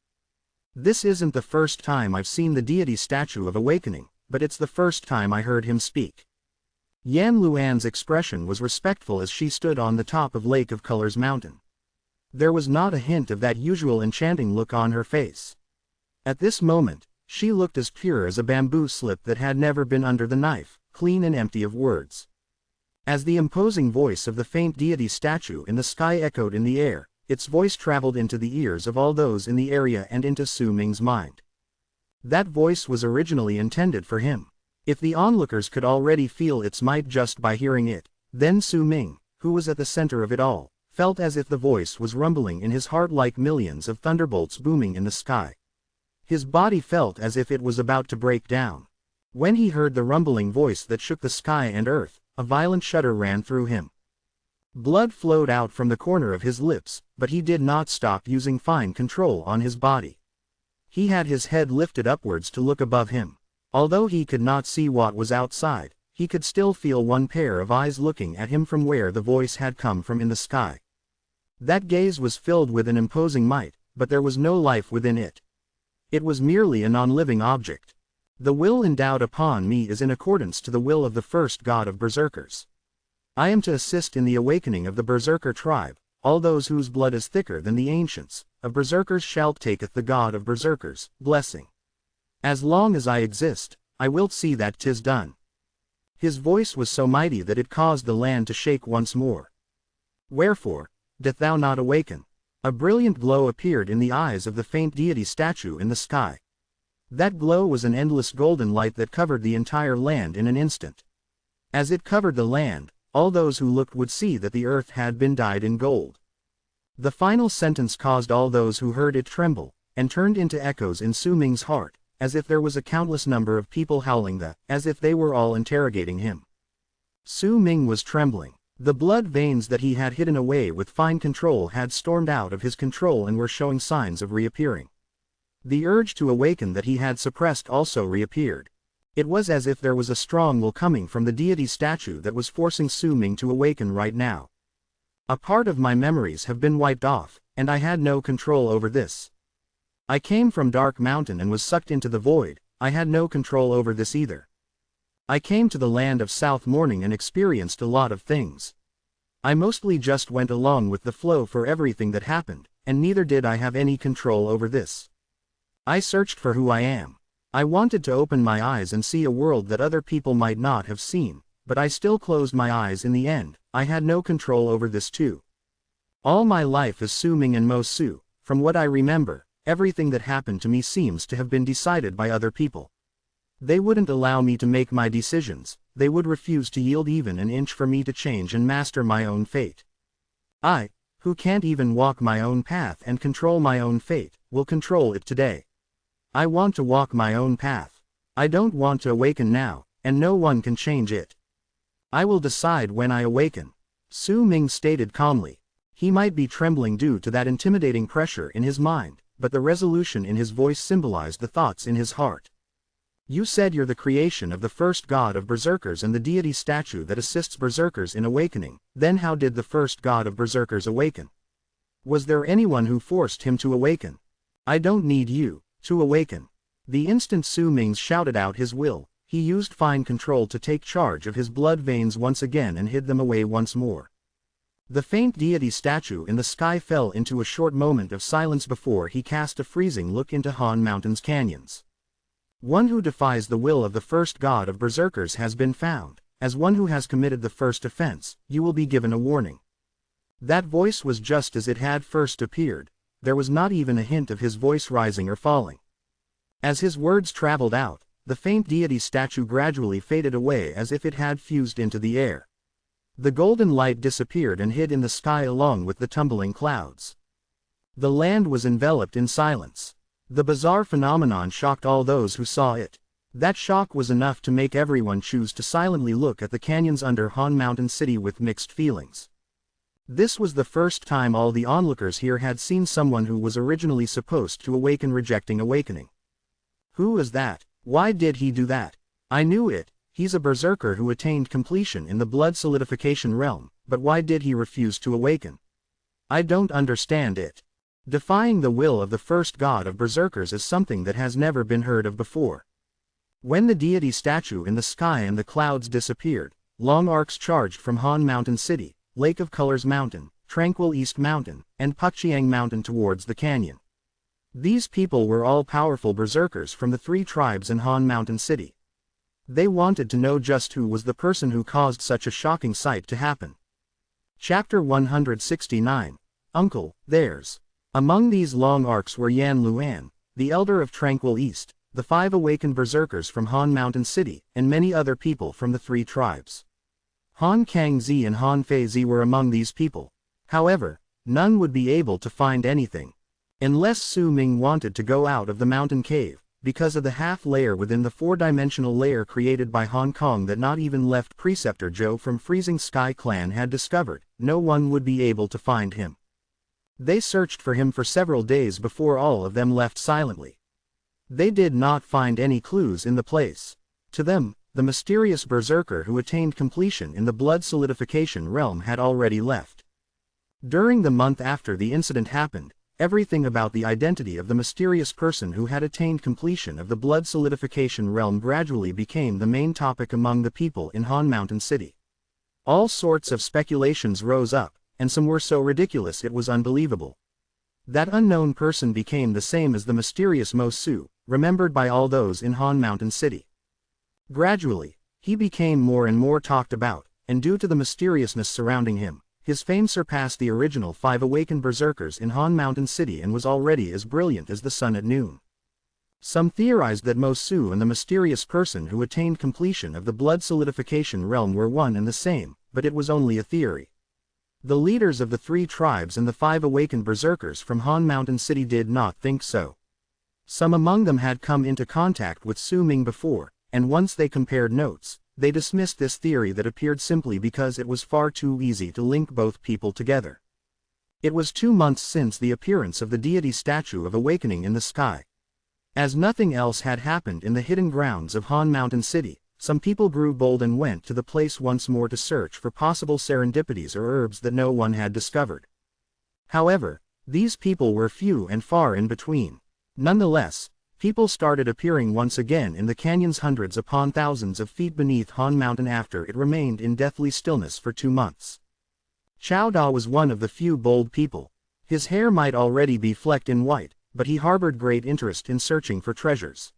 This isn't the first time I've seen the deity statue of awakening, but it's the first time I heard him speak. Yan Luan's expression was respectful as she stood on the top of Lake of Colors Mountain. There was not a hint of that usual enchanting look on her face. At this moment, she looked as pure as a bamboo slip that had never been under the knife, clean and empty of words. As the imposing voice of the faint deity statue in the sky echoed in the air, its voice traveled into the ears of all those in the area and into Su Ming's mind. That voice was originally intended for him. If the onlookers could already feel its might just by hearing it, then Su Ming, who was at the center of it all, felt as if the voice was rumbling in his heart like millions of thunderbolts booming in the sky. His body felt as if it was about to break down. When he heard the rumbling voice that shook the sky and earth, a violent shudder ran through him. Blood flowed out from the corner of his lips, but he did not stop using fine control on his body. He had his head lifted upwards to look above him. Although he could not see what was outside, he could still feel one pair of eyes looking at him from where the voice had come from in the sky. That gaze was filled with an imposing might, but there was no life within it. It was merely a non-living object. The will endowed upon me is in accordance to the will of the first god of berserkers. I am to assist in the awakening of the berserker tribe, all those whose blood is thicker than the ancients, of berserkers shalt taketh the god of berserkers, blessing. As long as I exist, I wilt see that 'tis done. His voice was so mighty that it caused the land to shake once more. Wherefore, doth thou not awaken? A brilliant glow appeared in the eyes of the faint deity statue in the sky. That glow was an endless golden light that covered the entire land in an instant. As it covered the land, all those who looked would see that the earth had been dyed in gold. The final sentence caused all those who heard it tremble, and turned into echoes in Su Ming's heart, as if there was a countless number of people howling as if they were all interrogating him. Su Ming was trembling. The blood veins that he had hidden away with fine control had stormed out of his control and were showing signs of reappearing. The urge to awaken that he had suppressed also reappeared. It was as if there was a strong will coming from the deity statue that was forcing Su Ming to awaken right now. A part of my memories have been wiped off, and I had no control over this. I came from Dark Mountain and was sucked into the void. I had no control over this either. I came to the land of South Morning and experienced a lot of things. I mostly just went along with the flow for everything that happened, and neither did I have any control over this. I searched for who I am. I wanted to open my eyes and see a world that other people might not have seen, but I still closed my eyes in the end. I had no control over this too. All my life as Su Ming and Mo Su, from what I remember, everything that happened to me seems to have been decided by other people. They wouldn't allow me to make my decisions, they would refuse to yield even an inch for me to change and master my own fate. I, who can't even walk my own path and control my own fate, will control it today. I want to walk my own path. I don't want to awaken now, and no one can change it. I will decide when I awaken, Su Ming stated calmly. He might be trembling due to that intimidating pressure in his mind, but the resolution in his voice symbolized the thoughts in his heart. You said you're the creation of the first god of berserkers and the deity statue that assists berserkers in awakening. Then how did the first god of berserkers awaken? Was there anyone who forced him to awaken? I don't need you to awaken. The instant Su Ming shouted out his will, he used fine control to take charge of his blood veins once again and hid them away once more. The faint deity statue in the sky fell into a short moment of silence before he cast a freezing look into Han Mountain's canyons. One who defies the will of the first god of berserkers has been found. As one who has committed the first offense, you will be given a warning. That voice was just as it had first appeared. There was not even a hint of his voice rising or falling. As his words traveled out, the faint deity statue gradually faded away as if it had fused into the air. The golden light disappeared and hid in the sky along with the tumbling clouds. The land was enveloped in silence. The bizarre phenomenon shocked all those who saw it. That shock was enough to make everyone choose to silently look at the canyons under Han Mountain City with mixed feelings. This was the first time all the onlookers here had seen someone who was originally supposed to awaken rejecting awakening. Who is that? Why did he do that? I knew it. He's a berserker who attained completion in the blood solidification realm, but why did he refuse to awaken? I don't understand it. Defying the will of the first god of berserkers is something that has never been heard of before. When the deity statue in the sky and the clouds disappeared, long arcs charged from Han Mountain City, Lake of Colors Mountain, Tranquil East Mountain, and Pakchiang Mountain towards the canyon. These people were all powerful berserkers from the 3 tribes in Han Mountain City. They wanted to know just who was the person who caused such a shocking sight to happen. Chapter 169. Uncle, theirs. Among these long arcs were Yan Luan, the elder of Tranquil East, the 5 awakened berserkers from Han Mountain City, and many other people from the 3 tribes. Han Kangzi and Han Feizi were among these people. However, none would be able to find anything. Unless Su Ming wanted to go out of the mountain cave, because of the half-layer within the 4-dimensional layer created by Hong Kong that not even left Preceptor Zhou from Freezing Sky Clan had discovered, no one would be able to find him. They searched for him for several days before all of them left silently. They did not find any clues in the place. To them, the mysterious berserker who attained completion in the blood solidification realm had already left. During the month after the incident happened, everything about the identity of the mysterious person who had attained completion of the blood solidification realm gradually became the main topic among the people in Han Mountain City. All sorts of speculations rose up, and some were so ridiculous it was unbelievable. That unknown person became the same as the mysterious Mo Su, remembered by all those in Han Mountain City. Gradually, he became more and more talked about, and due to the mysteriousness surrounding him, his fame surpassed the original 5 awakened berserkers in Han Mountain City and was already as brilliant as the sun at noon. Some theorized that Mo Su and the mysterious person who attained completion of the blood solidification realm were one and the same, but it was only a theory. The leaders of the 3 tribes and the 5 awakened berserkers from Han Mountain City did not think so. Some among them had come into contact with Su Ming before, and once they compared notes, they dismissed this theory that appeared simply because it was far too easy to link both people together. It was 2 months since the appearance of the deity statue of awakening in the sky. As nothing else had happened in the hidden grounds of Han Mountain City, some people grew bold and went to the place once more to search for possible serendipities or herbs that no one had discovered. However, these people were few and far in between. Nonetheless, people started appearing once again in the canyons hundreds upon thousands of feet beneath Han Mountain after it remained in deathly stillness for 2 months. Chao Da was one of the few bold people. His hair might already be flecked in white, but he harbored great interest in searching for treasures.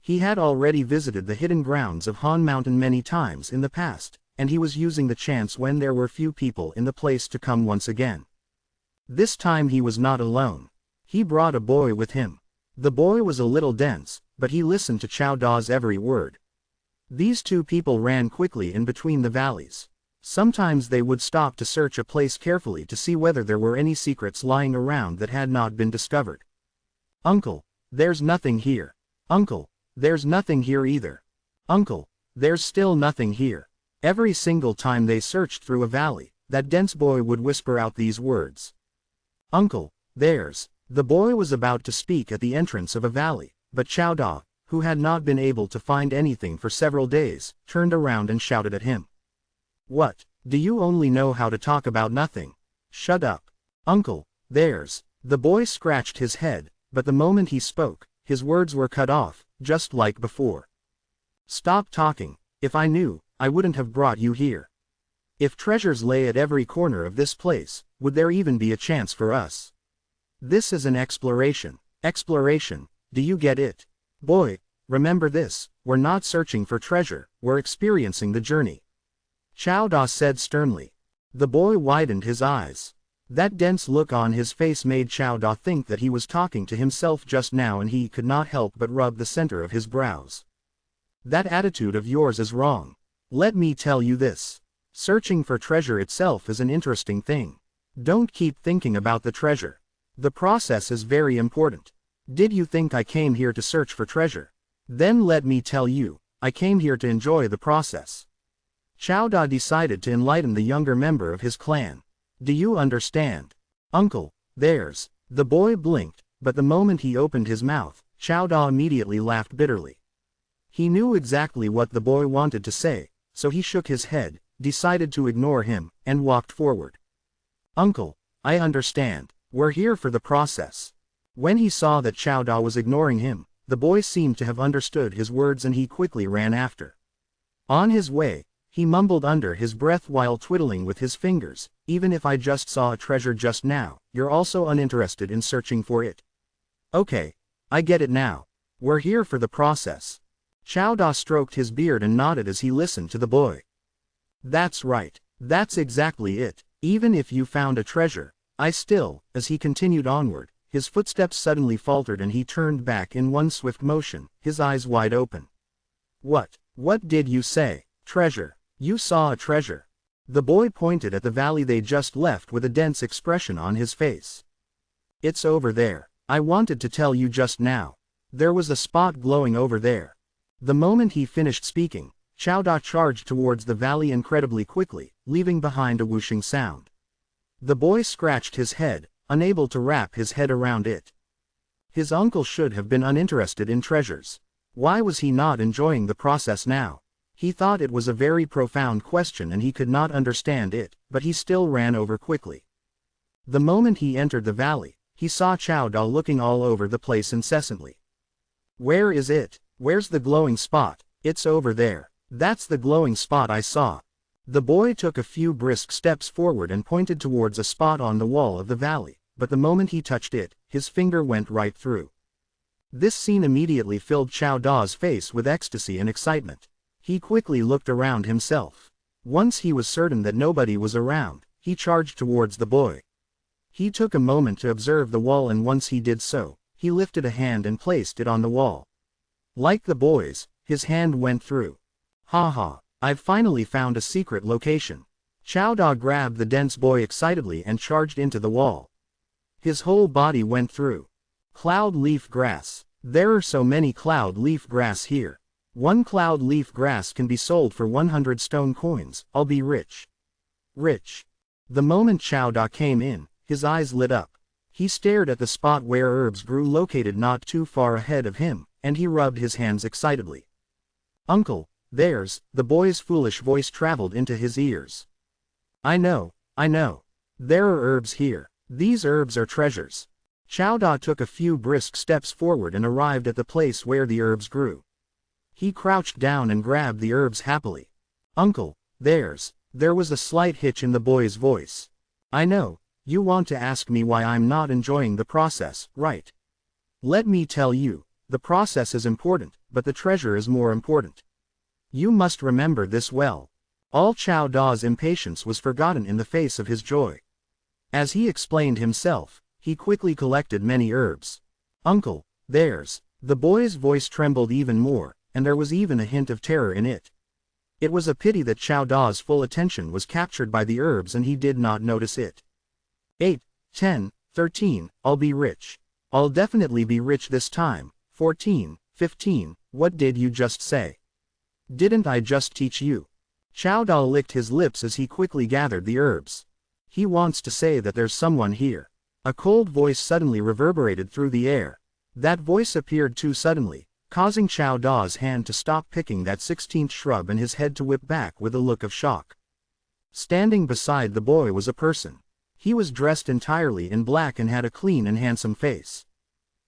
He had already visited the hidden grounds of Han Mountain many times in the past, and he was using the chance when there were few people in the place to come once again. This time he was not alone. He brought a boy with him. The boy was a little dense, but he listened to Chao Da's every word. These 2 people ran quickly in between the valleys. Sometimes they would stop to search a place carefully to see whether there were any secrets lying around that had not been discovered. "Uncle, there's nothing here. Uncle, there's nothing here either. Uncle, there's still nothing here." Every single time they searched through a valley, that dense boy would whisper out these words. "Uncle, there's..." The boy was about to speak at the entrance of a valley, but Chao Da, who had not been able to find anything for several days, turned around and shouted at him. "What, do you only know how to talk about nothing? Shut up. Uncle, there's..." The boy scratched his head, but the moment he spoke, his words were cut off, just like before. "Stop talking. If I knew, I wouldn't have brought you here. If treasures lay at every corner of this place, would there even be a chance for us? This is an exploration. Exploration, do you get it? Boy, remember this, we're not searching for treasure, we're experiencing the journey," Chao Da said sternly. The boy widened his eyes. That dense look on his face made Chao Da think that he was talking to himself just now, and he could not help but rub the center of his brows. "That attitude of yours is wrong. Let me tell you this. Searching for treasure itself is an interesting thing. Don't keep thinking about the treasure. The process is very important. Did you think I came here to search for treasure? Then let me tell you, I came here to enjoy the process." Chao Da decided to enlighten the younger member of his clan. "Do you understand? Uncle, there's..." The boy blinked, but the moment he opened his mouth, Chao Da immediately laughed bitterly. He knew exactly what the boy wanted to say, so he shook his head, decided to ignore him, and walked forward. "Uncle, I understand. We're here for the process." When he saw that Chao Da was ignoring him, the boy seemed to have understood his words and he quickly ran after. On his way, he mumbled under his breath while twiddling with his fingers, "Even if I just saw a treasure just now, you're also uninterested in searching for it. Okay, I get it now. We're here for the process." Chao Da stroked his beard and nodded as he listened to the boy. "That's right. That's exactly it. Even if you found a treasure, I still..." As he continued onward, his footsteps suddenly faltered and he turned back in one swift motion, his eyes wide open. What did you say? Treasure? You saw a treasure?" The boy pointed at the valley they just left with a dense expression on his face. "It's over there. I wanted to tell you just now. There was a spot glowing over there." The moment he finished speaking, Chao Da charged towards the valley incredibly quickly, leaving behind a whooshing sound. The boy scratched his head, unable to wrap his head around it. His uncle should have been uninterested in treasures. Why was he not enjoying the process now? He thought it was a very profound question and he could not understand it, but he still ran over quickly. The moment he entered the valley, he saw Chao Da looking all over the place incessantly. "Where is it? Where's the glowing spot?" "It's over there. That's the glowing spot I saw." The boy took a few brisk steps forward and pointed towards a spot on the wall of the valley, but the moment he touched it, his finger went right through. This scene immediately filled Chao Da's face with ecstasy and excitement. He quickly looked around himself. Once he was certain that nobody was around, he charged towards the boy. He took a moment to observe the wall, and once he did so, he lifted a hand and placed it on the wall. Like the boys, his hand went through. Ha ha, I've finally found a secret location. Chao Da grabbed the dense boy excitedly and charged into the wall. His whole body went through. Cloud leaf grass. There are so many cloud leaf grass here. One cloud leaf grass can be sold for 100 stone coins. I'll be rich. Rich. The moment Chao Da came in, his eyes lit up. He stared at the spot where herbs grew located not too far ahead of him, and he rubbed his hands excitedly. Uncle, there's, the boy's foolish voice traveled into his ears. I know. There are herbs here. These herbs are treasures. Chao Da took a few brisk steps forward and arrived at the place where the herbs grew. He crouched down and grabbed the herbs happily. Uncle, there was a slight hitch in the boy's voice. I know, you want to ask me why I'm not enjoying the process, right? Let me tell you, the process is important, but the treasure is more important. You must remember this well. All Chao Da's impatience was forgotten in the face of his joy. As he explained himself, he quickly collected many herbs. Uncle, the boy's voice trembled even more, and there was even a hint of terror in it. It was a pity that Chao Da's full attention was captured by the herbs and he did not notice it. 8, 10, 13, I'll be rich. I'll definitely be rich this time. 14, 15, what did you just say? Didn't I just teach you? Chao Da licked his lips as he quickly gathered the herbs. He wants to say that there's someone here. A cold voice suddenly reverberated through the air. That voice appeared too suddenly, causing Chao Da's hand to stop picking that 16th shrub and his head to whip back with a look of shock. Standing beside the boy was a person. He was dressed entirely in black and had a clean and handsome face.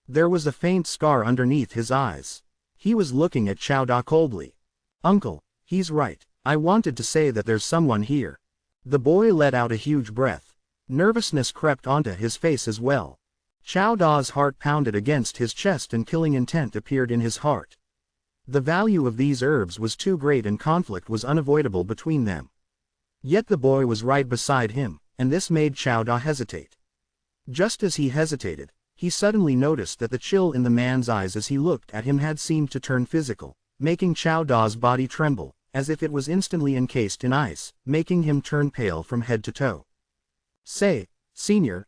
There was a faint scar underneath his eyes. He was looking at Chao Da coldly. Uncle, he's right. I wanted to say that there's someone here. The boy let out a huge breath. Nervousness crept onto his face as well. Chao Da's heart pounded against his chest and killing intent appeared in his heart. The value of these herbs was too great and conflict was unavoidable between them. Yet the boy was right beside him, and this made Chao Da hesitate. Just as he hesitated, he suddenly noticed that the chill in the man's eyes as he looked at him had seemed to turn physical, making Chao Da's body tremble, as if it was instantly encased in ice, making him turn pale from head to toe. Say, Senior,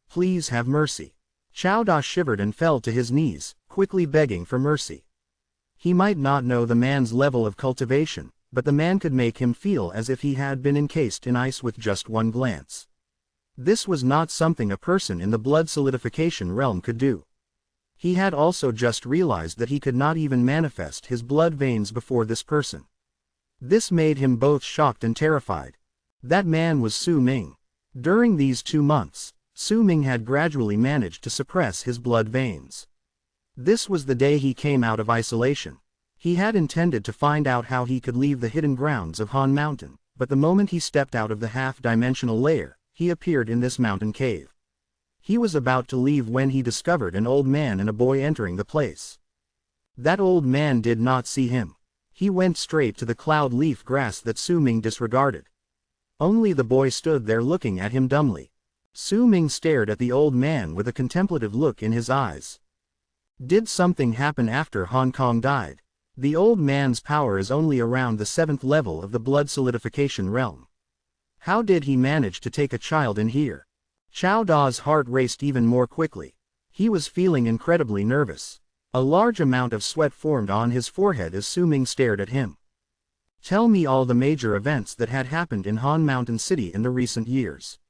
please have mercy. Chao Da shivered and fell to his knees, quickly begging for mercy. He might not know the man's level of cultivation, but the man could make him feel as if he had been encased in ice with just one glance. This was not something a person in the blood solidification realm could do. He had also just realized that he could not even manifest his blood veins before this person. This made him both shocked and terrified. That man was Su Ming. During these 2 months, Su Ming had gradually managed to suppress his blood veins. This was the day he came out of isolation. He had intended to find out how he could leave the hidden grounds of Han Mountain, but the moment he stepped out of the half-dimensional layer, he appeared in this mountain cave. He was about to leave when he discovered an old man and a boy entering the place. That old man did not see him. He went straight to the cloud leaf grass that Su Ming disregarded. Only the boy stood there looking at him dumbly. Su Ming stared at the old man with a contemplative look in his eyes. Did something happen after Hong Kong died? The old man's power is only around the 7th level of the blood solidification realm. How did he manage to take a child in here? Chao Da's heart raced even more quickly. He was feeling incredibly nervous. A large amount of sweat formed on his forehead as Su Ming stared at him. Tell me all the major events that had happened in Han Mountain City in the recent years.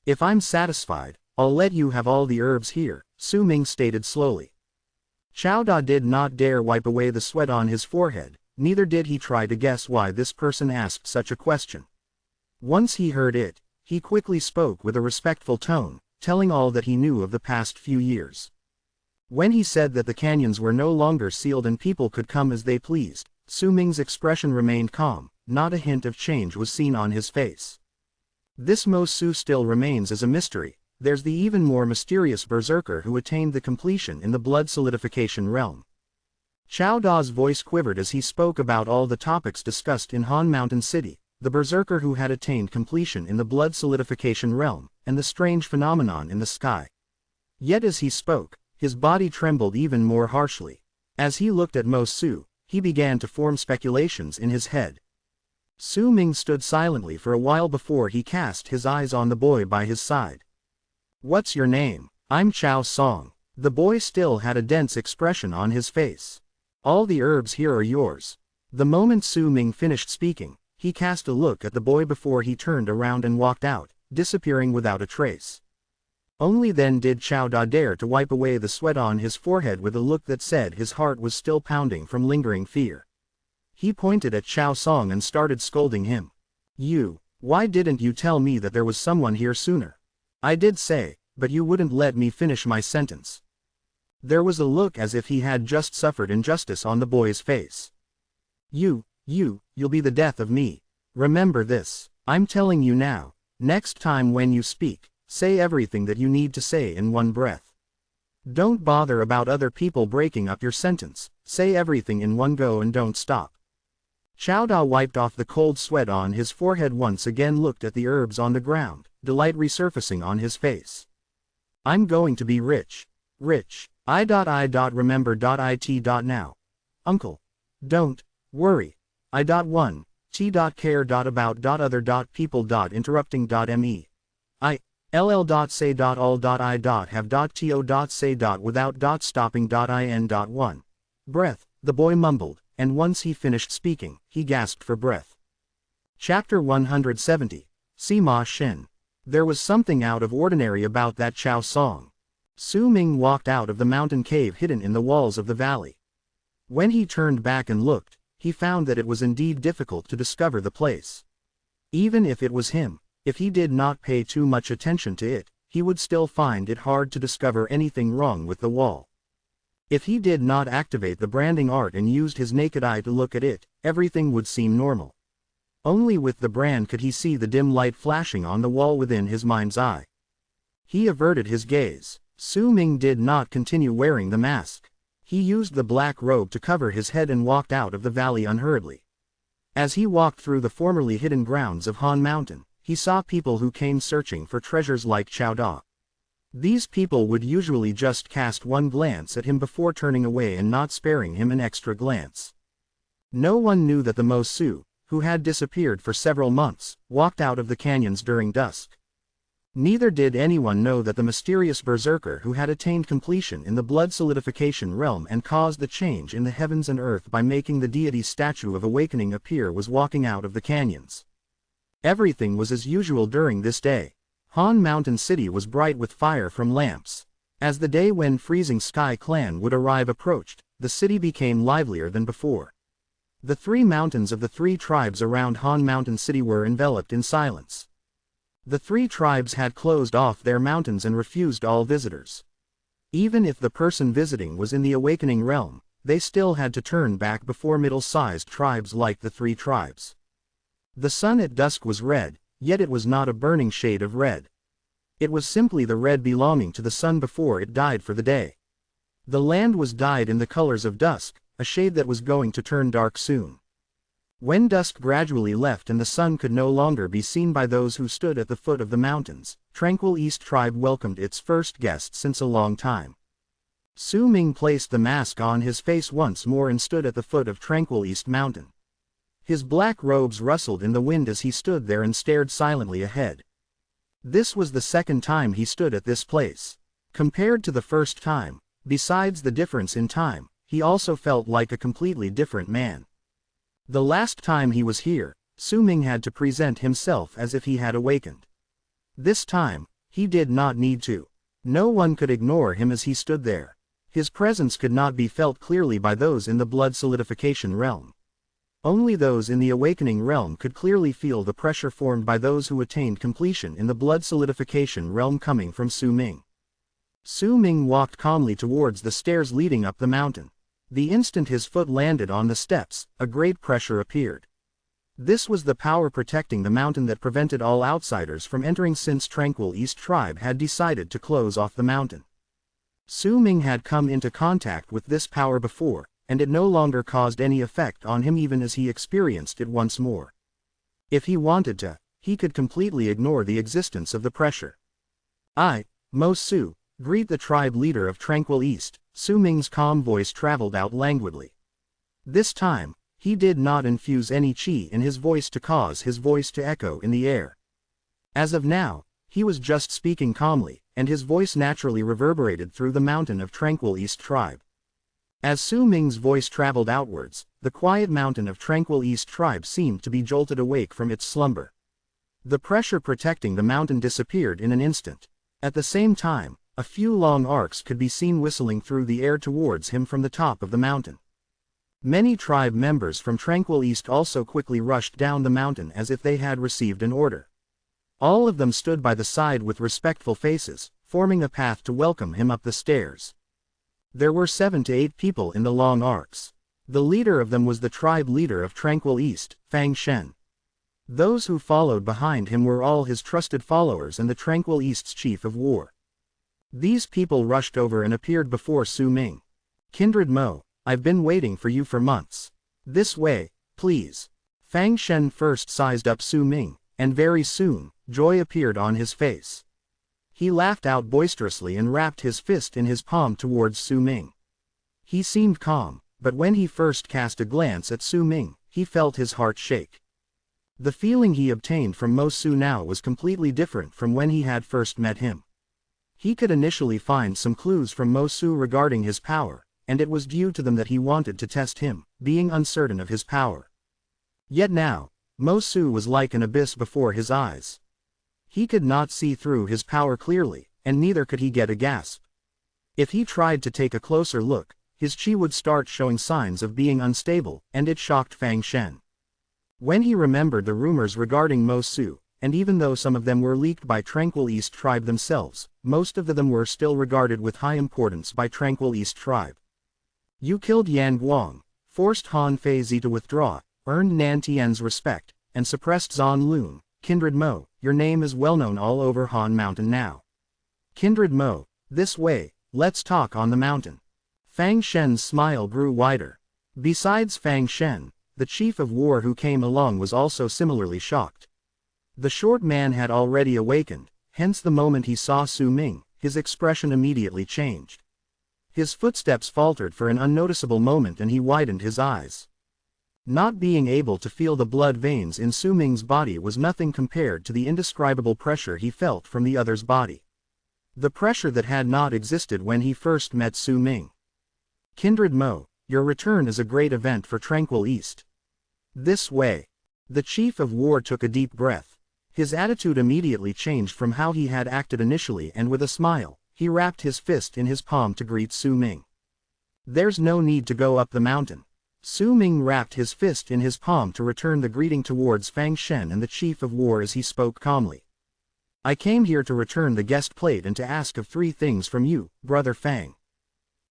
If I'm satisfied, I'll let you have all the herbs here, Su Ming stated slowly. Chao Da did not dare wipe away the sweat on his forehead, neither did he try to guess why this person asked such a question. Once he heard it, he quickly spoke with a respectful tone, telling all that he knew of the past few years. When he said that the canyons were no longer sealed and people could come as they pleased, Su Ming's expression remained calm, not a hint of change was seen on his face. This Mo Su still remains as a mystery, there's the even more mysterious berserker who attained the completion in the blood solidification realm. Chao Da's voice quivered as he spoke about all the topics discussed in Han Mountain City, the berserker who had attained completion in the blood solidification realm, and the strange phenomenon in the sky. Yet as he spoke, his body trembled even more harshly. As he looked at Mo Su, he began to form speculations in his head. Su Ming stood silently for a while before he cast his eyes on the boy by his side. "What's your name?" "I'm Chao Song." The boy still had a dense expression on his face. "All the herbs here are yours." The moment Su Ming finished speaking, he cast a look at the boy before he turned around and walked out, disappearing without a trace. Only then did Chao Da dare to wipe away the sweat on his forehead with a look that said his heart was still pounding from lingering fear. He pointed at Chao Song and started scolding him. Why didn't you tell me that there was someone here sooner?" "I did say, but you wouldn't let me finish my sentence." There was a look as if he had just suffered injustice on the boy's face. You'll be the death of me. Remember this. I'm telling you now. Next time when you speak, say everything that you need to say in one breath. Don't bother about other people breaking up your sentence, say everything in one go and don't stop. Chao Da wiped off the cold sweat on his forehead, once again looked at the herbs on the ground, delight resurfacing on his face. "I'm going to be rich. Rich. Remember.it. Now. Uncle. Don't worry. I.1. T.care.about.other.people.interrupting.me. ll.say.all.I.have.to.say.without.stopping.in.1. Breath, the boy mumbled, and once he finished speaking, he gasped for breath. Chapter 170. Sima Shin. There was something out of ordinary about that Chao Song. Su Ming walked out of the mountain cave hidden in the walls of the valley. When he turned back and looked, he found that it was indeed difficult to discover the place. Even if it was him, if he did not pay too much attention to it, he would still find it hard to discover anything wrong with the wall. If he did not activate the branding art and used his naked eye to look at it, everything would seem normal. Only with the brand could he see the dim light flashing on the wall within his mind's eye. He averted his gaze. Su Ming did not continue wearing the mask. He used the black robe to cover his head and walked out of the valley unhurriedly. As he walked through the formerly hidden grounds of Han Mountain, he saw people who came searching for treasures like Chao Da. These people would usually just cast one glance at him before turning away and not sparing him an extra glance. No one knew that the Mo Su, who had disappeared for several months, walked out of the canyons during dusk. Neither did anyone know that the mysterious berserker who had attained completion in the blood solidification realm and caused the change in the heavens and earth by making the deity's statue of awakening appear was walking out of the canyons. Everything was as usual during this day. Han Mountain City was bright with fire from lamps. As the day when Freezing Sky Clan would arrive approached, the city became livelier than before. The three mountains of the three tribes around Han Mountain City were enveloped in silence. The three tribes had closed off their mountains and refused all visitors. Even if the person visiting was in the awakening realm, they still had to turn back before middle-sized tribes like the three tribes. The sun at dusk was red, yet it was not a burning shade of red. It was simply the red belonging to the sun before it died for the day. The land was dyed in the colors of dusk, a shade that was going to turn dark soon. When dusk gradually left and the sun could no longer be seen by those who stood at the foot of the mountains, Tranquil East Tribe welcomed its first guest since a long time. Su Ming placed the mask on his face once more and stood at the foot of Tranquil East Mountain. His black robes rustled in the wind as he stood there and stared silently ahead. This was the second time he stood at this place. Compared to the first time, besides the difference in time, he also felt like a completely different man. The last time he was here, Su Ming had to present himself as if he had awakened. This time, he did not need to. No one could ignore him as he stood there. His presence could not be felt clearly by those in the blood solidification realm. Only those in the awakening realm could clearly feel the pressure formed by those who attained completion in the blood solidification realm coming from Su Ming. Su Ming walked calmly towards the stairs leading up the mountain. The instant his foot landed on the steps, a great pressure appeared. This was the power protecting the mountain that prevented all outsiders from entering since Tranquil East Tribe had decided to close off the mountain. Su Ming had come into contact with this power before, and it no longer caused any effect on him even as he experienced it once more. If he wanted to, he could completely ignore the existence of the pressure. Mo Su, greet the tribe leader of Tranquil East. Su Ming's calm voice traveled out languidly. This time, he did not infuse any qi in his voice to cause his voice to echo in the air. As of now, he was just speaking calmly, and his voice naturally reverberated through the mountain of Tranquil East Tribe. As Su Ming's voice traveled outwards, the quiet mountain of Tranquil East Tribe seemed to be jolted awake from its slumber. The pressure protecting the mountain disappeared in an instant. At the same time, a few long arcs could be seen whistling through the air towards him from the top of the mountain. Many tribe members from Tranquil East also quickly rushed down the mountain as if they had received an order. All of them stood by the side with respectful faces, forming a path to welcome him up the stairs. There were 7 to 8 people in the long arcs. The leader of them was the tribe leader of Tranquil East, Fang Shen. Those who followed behind him were all his trusted followers and the Tranquil East's chief of war. These people rushed over and appeared before Su Ming. Kindred Mo, I've been waiting for you for months. This way, please. Fang Shen first sized up Su Ming, and very soon, joy appeared on his face. He laughed out boisterously and rapped his fist in his palm towards Su Ming. He seemed calm, but when he first cast a glance at Su Ming, he felt his heart shake. The feeling he obtained from Mo Su now was completely different from when he had first met him. He could initially find some clues from Mo Su regarding his power, and it was due to them that he wanted to test him, being uncertain of his power. Yet now, Mo Su was like an abyss before his eyes. He could not see through his power clearly, and neither could he get a gasp. If he tried to take a closer look, his qi would start showing signs of being unstable, and it shocked Fang Shen. When he remembered the rumors regarding Mo Su, and even though some of them were leaked by Tranquil East Tribe themselves, most of them were still regarded with high importance by Tranquil East Tribe. You killed Yan Guang, forced Han Feizi to withdraw, earned Nan Tian's respect, and suppressed Zan Lun. Kindred Mo, your name is well known all over Han Mountain now. Kindred Mo, this way, let's talk on the mountain. Fang Shen's smile grew wider. Besides Fang Shen, the chief of war who came along was also similarly shocked. The short man had already awakened, hence the moment he saw Su Ming, his expression immediately changed. His footsteps faltered for an unnoticeable moment and he widened his eyes. Not being able to feel the blood veins in Su Ming's body was nothing compared to the indescribable pressure he felt from the other's body. The pressure that had not existed when he first met Su Ming. Kindred Mo, your return is a great event for Tranquil East. This way. The chief of war took a deep breath. His attitude immediately changed from how he had acted initially, and with a smile, he wrapped his fist in his palm to greet Su Ming. There's no need to go up the mountain. Su Ming wrapped his fist in his palm to return the greeting towards Fang Shen and the chief of war as he spoke calmly. I came here to return the guest plate and to ask of 3 things from you, Brother Fang.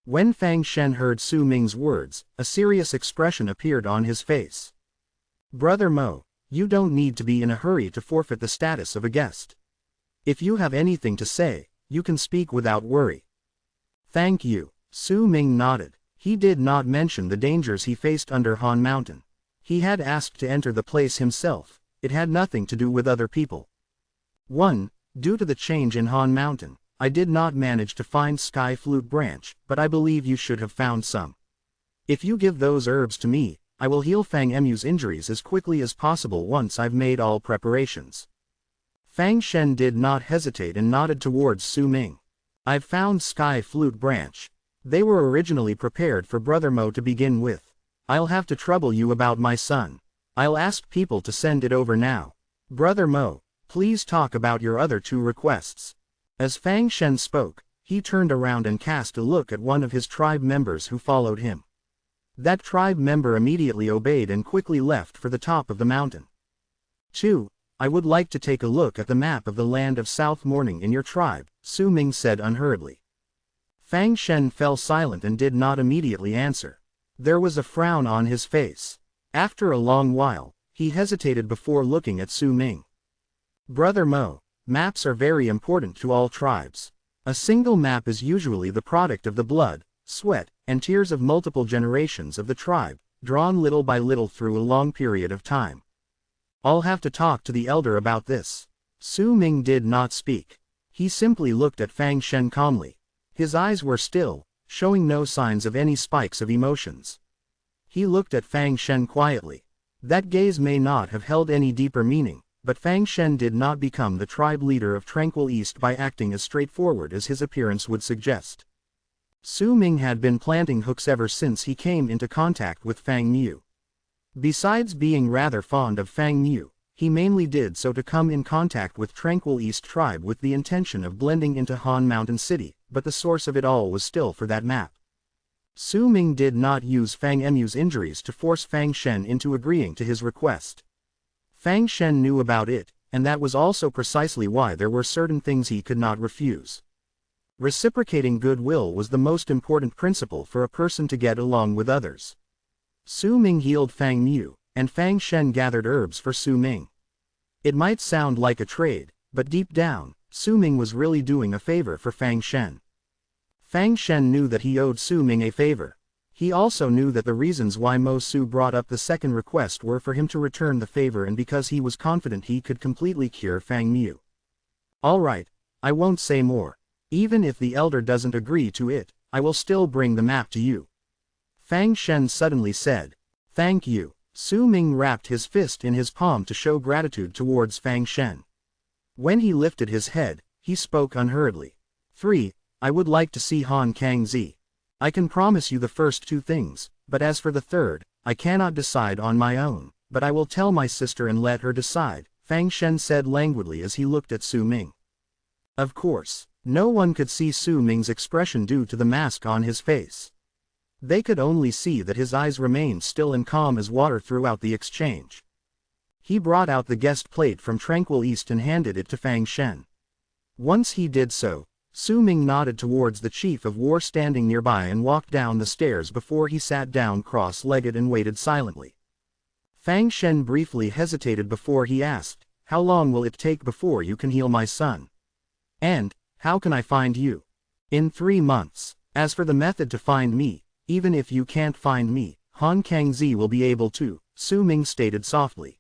When Fang Shen heard Su Ming's words, a serious expression appeared on his face. Brother Mo, you don't need to be in a hurry to forfeit the status of a guest. If you have anything to say, you can speak without worry. Thank you. Su Ming nodded. He did not mention the dangers he faced under Han Mountain. He had asked to enter the place himself. It had nothing to do with other people. 1. Due to the change in Han Mountain, I did not manage to find Sky Flute Branch, but I believe you should have found some. If you give those herbs to me, I will heal Fang Emu's injuries as quickly as possible once I've made all preparations. Fang Shen did not hesitate and nodded towards Su Ming. I've found Sky Flute Branch. They were originally prepared for Brother Mo to begin with. I'll have to trouble you about my son. I'll ask people to send it over now. Brother Mo, please talk about your other 2 requests. As Fang Shen spoke, he turned around and cast a look at one of his tribe members who followed him. That tribe member immediately obeyed and quickly left for the top of the mountain. 2. I would like to take a look at the map of the land of South Morning in your tribe, Su Ming said unhurriedly. Fang Shen fell silent and did not immediately answer. There was a frown on his face. After a long while, He hesitated before looking at Su Ming. Brother Mo, maps are very important to all tribes. A single map is usually the product of the blood, sweat, and tears of multiple generations of the tribe, drawn little by little through a long period of time. I'll have to talk to the elder about this. Su Ming did not speak. He simply looked at Fang Shen calmly. His eyes were still, showing no signs of any spikes of emotions. He looked at Fang Shen quietly. That gaze may not have held any deeper meaning, but Fang Shen did not become the tribe leader of Tranquil East by acting as straightforward as his appearance would suggest. Su Ming had been planting hooks ever since he came into contact with Fang Mu. Besides being rather fond of Fang Mu, he mainly did so to come in contact with Tranquil East tribe with the intention of blending into Han Mountain City, but the source of it all was still for that map. Su Ming did not use Fang Mu's injuries to force Fang Shen into agreeing to his request. Fang Shen knew about it, and that was also precisely why there were certain things he could not refuse. Reciprocating goodwill was the most important principle for a person to get along with others. Su Ming healed Fang Mu, and Fang Shen gathered herbs for Su Ming. It might sound like a trade, but deep down, Su Ming was really doing a favor for Fang Shen. Fang Shen knew that he owed Su Ming a favor. He also knew that the reasons why Mo Su brought up the second request were for him to return the favor and because he was confident he could completely cure Fang Mu. Alright, I won't say more. Even if the elder doesn't agree to it, I will still bring the map to you. Fang Shen suddenly said. Thank you. Su Ming wrapped his fist in his palm to show gratitude towards Fang Shen. When he lifted his head, he spoke unhurriedly. 3. I would like to see Han Kangzi. I can promise you the first two things, but as for the third, I cannot decide on my own, but I will tell my sister and let her decide, Fang Shen said languidly as he looked at Su Ming. Of course, no one could see Su Ming's expression due to the mask on his face. They could only see that his eyes remained still and calm as water throughout the exchange. He brought out the guest plate from Tranquil East and handed it to Fang Shen. Once he did so, Su Ming nodded towards the chief of war standing nearby and walked down the stairs before he sat down cross-legged and waited silently. Fang Shen briefly hesitated before he asked, How long will it take before you can heal my son? And, how can I find you? In 3 months. As for the method to find me, even if you can't find me, Han Kangzi will be able to, Su Ming stated softly.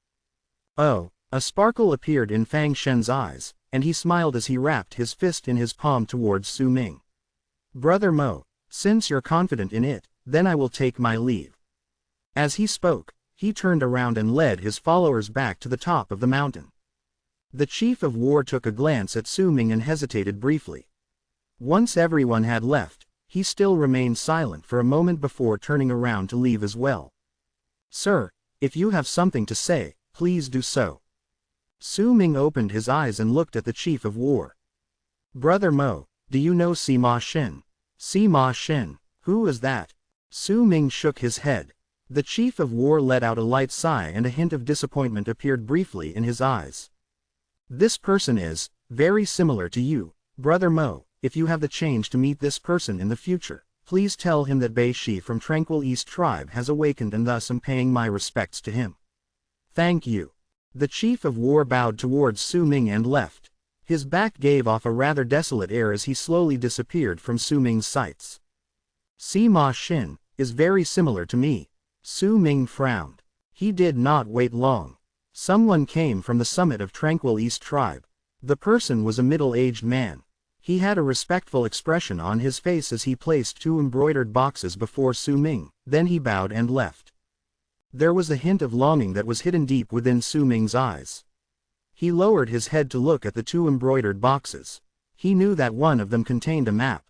Oh, a sparkle appeared in Fang Shen's eyes, and he smiled as he wrapped his fist in his palm towards Su Ming. Brother Mo, since you're confident in it, then I will take my leave. As he spoke, he turned around and led his followers back to the top of the mountain. The chief of war took a glance at Su Ming and hesitated briefly. Once everyone had left, he still remained silent for a moment before turning around to leave as well. Sir, if you have something to say, please do so. Su Ming opened his eyes and looked at the chief of war. Brother Mo, do you know Sima Xin? Sima Xin, who is that? Su Ming shook his head. The chief of war let out a light sigh and a hint of disappointment appeared briefly in his eyes. This person is very similar to you, Brother Mo. If you have the change to meet this person in the future, please tell him that Bei Shi from Tranquil East tribe has awakened and thus am paying my respects to him. Thank you. The chief of war bowed towards Su Ming and left. His back gave off a rather desolate air as he slowly disappeared from Su Ming's sights. Sima Xin is very similar to me. Su Ming frowned. He did not wait long. Someone came from the summit of Tranquil East tribe. The person was a middle-aged man. He had a respectful expression on his face as he placed 2 embroidered boxes before Su Ming, then he bowed and left. There was a hint of longing that was hidden deep within Su Ming's eyes. He lowered his head to look at the 2 embroidered boxes. He knew that one of them contained a map.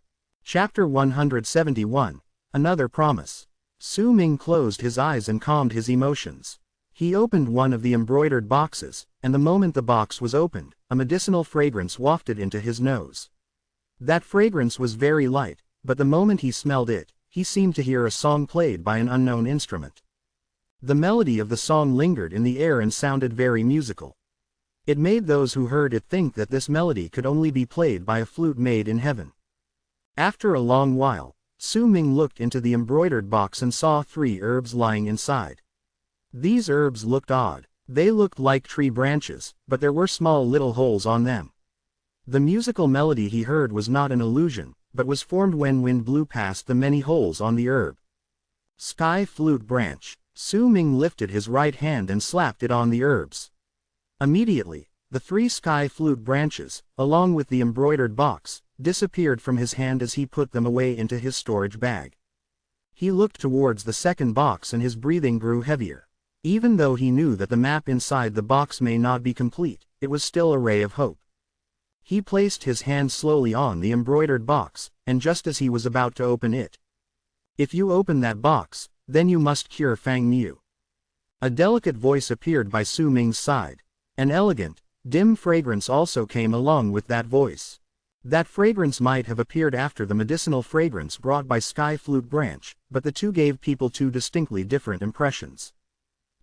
Chapter 171, Another Promise. Su Ming closed his eyes and calmed his emotions. He opened one of the embroidered boxes, and the moment the box was opened, a medicinal fragrance wafted into his nose. That fragrance was very light, but the moment he smelled it, he seemed to hear a song played by an unknown instrument. The melody of the song lingered in the air and sounded very musical. It made those who heard it think that this melody could only be played by a flute made in heaven. After a long while, Su Ming looked into the embroidered box and saw 3 herbs lying inside. These herbs looked odd, They looked like tree branches, but there were small little holes on them. The musical melody he heard was not an illusion, but was formed when wind blew past the many holes on the herb. Sky flute branch. Su Ming lifted his right hand and slapped it on the herbs. Immediately, the 3 sky flute branches, along with the embroidered box, disappeared from his hand as he put them away into his storage bag. He looked towards the second box and his breathing grew heavier. Even though he knew that the map inside the box may not be complete, it was still a ray of hope. He placed his hand slowly on the embroidered box, and just as he was about to open it. "If you open that box, then you must cure Fang Mu." A delicate voice appeared by Su Ming's side. An elegant, dim fragrance also came along with that voice. That fragrance might have appeared after the medicinal fragrance brought by Sky Flute Branch, but the two gave people 2 distinctly different impressions.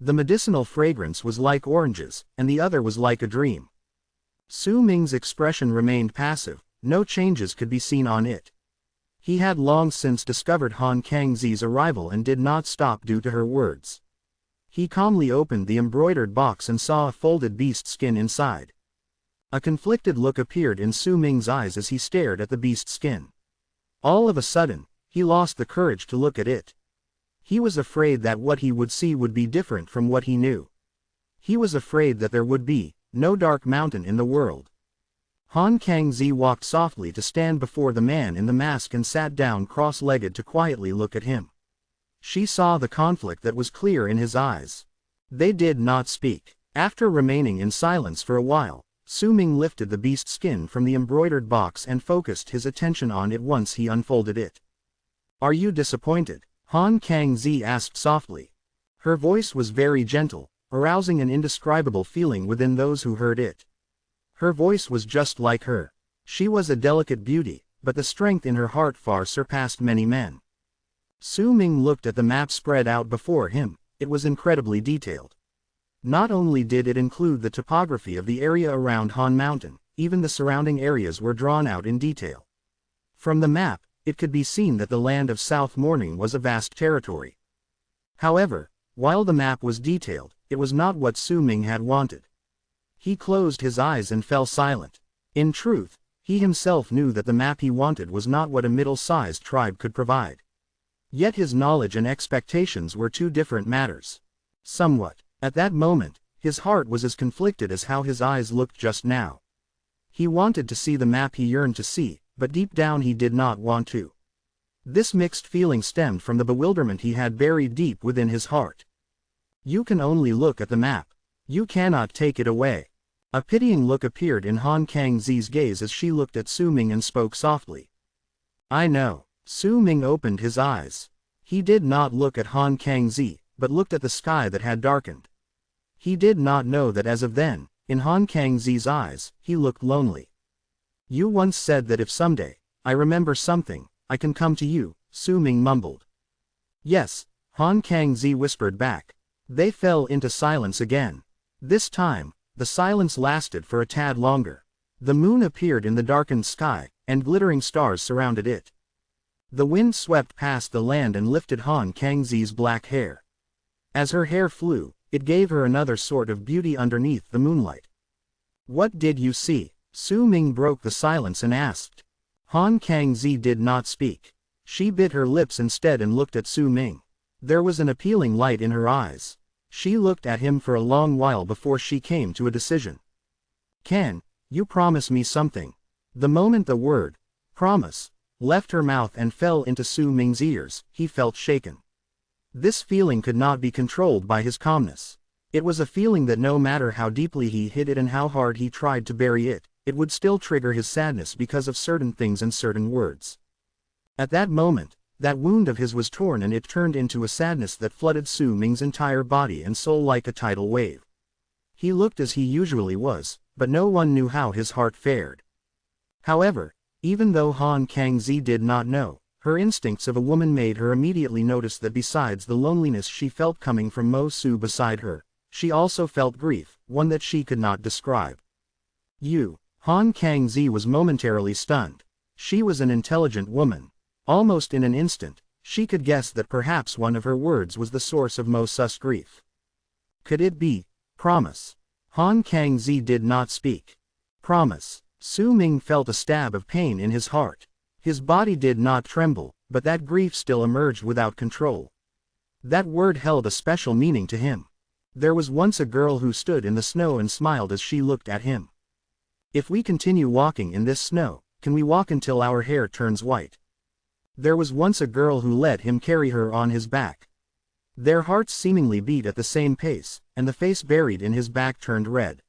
The medicinal fragrance was like oranges, and the other was like a dream. Su Ming's expression remained passive, no changes could be seen on it. He had long since discovered Han Kangzi's arrival and did not stop due to her words. He calmly opened the embroidered box and saw a folded beast skin inside. A conflicted look appeared in Su Ming's eyes as he stared at the beast skin. All of a sudden, he lost the courage to look at it. He was afraid that what he would see would be different from what he knew. He was afraid that there would be no dark mountain in the world. Han Kangzi walked softly to stand before the man in the mask and sat down cross-legged to quietly look at him. She saw the conflict that was clear in his eyes. They did not speak. After remaining in silence for a while, Su Ming lifted the beast skin from the embroidered box and focused his attention on it once he unfolded it. "Are you disappointed?" Han Kangzi asked softly. Her voice was very gentle, arousing an indescribable feeling within those who heard it. Her voice was just like her. She was a delicate beauty, but the strength in her heart far surpassed many men. Su Ming looked at the map spread out before him. It was incredibly detailed. Not only did it include the topography of the area around Han Mountain, even the surrounding areas were drawn out in detail. From the map, it could be seen that the land of South Morning was a vast territory. However, while the map was detailed, it was not what Su Ming had wanted. He closed his eyes and fell silent. In truth, he himself knew that the map he wanted was not what a middle-sized tribe could provide. Yet his knowledge and expectations were 2 different matters. Somewhat. At that moment, his heart was as conflicted as how his eyes looked just now. He wanted to see the map he yearned to see, but deep down he did not want to. This mixed feeling stemmed from the bewilderment he had buried deep within his heart. "You can only look at the map. You cannot take it away." A pitying look appeared in Han Kangzi's gaze as she looked at Su Ming and spoke softly. "I know." Su Ming opened his eyes. He did not look at Han Kangzi, but looked at the sky that had darkened. He did not know that as of then, in Han Kangzi's eyes, he looked lonely. "You once said that if someday I remember something, I can come to you," Su Ming mumbled. "Yes," Han Kangzi whispered back. They fell into silence again. This time, the silence lasted for a tad longer. The moon appeared in the darkened sky, and glittering stars surrounded it. The wind swept past the land and lifted Han Kangzi's black hair. As her hair flew, it gave her another sort of beauty underneath the moonlight. "What did you see?" Su Ming broke the silence and asked. Han Kangzi did not speak. She bit her lips instead and looked at Su Ming. There was an appealing light in her eyes. She looked at him for a long while before she came to a decision. "Can you promise me something?" The moment the word, promise, left her mouth and fell into Su Ming's ears, he felt shaken. This feeling could not be controlled by his calmness. It was a feeling that no matter how deeply he hid it and how hard he tried to bury it, it would still trigger his sadness because of certain things and certain words. At that moment, that wound of his was torn and it turned into a sadness that flooded Su Ming's entire body and soul like a tidal wave. He looked as he usually was, but no one knew how his heart fared. However, even though Han Kangzi did not know, her instincts of a woman made her immediately notice that besides the loneliness she felt coming from Mo Su beside her, she also felt grief, one that she could not describe. Han Kangzi was momentarily stunned. She was an intelligent woman. Almost in an instant, she could guess that perhaps one of her words was the source of Mo Su's grief. Could it be Promise. Han Kangzi did not speak. Promise. Su Ming felt a stab of pain in his heart. His body did not tremble, but that grief still emerged without control. That word held a special meaning to him. There was once a girl who stood in the snow and smiled as she looked at him. If we continue walking in this snow, can we walk until our hair turns white? There was once a girl who let him carry her on his back. Their hearts seemingly beat at the same pace, and the face buried in his back turned red.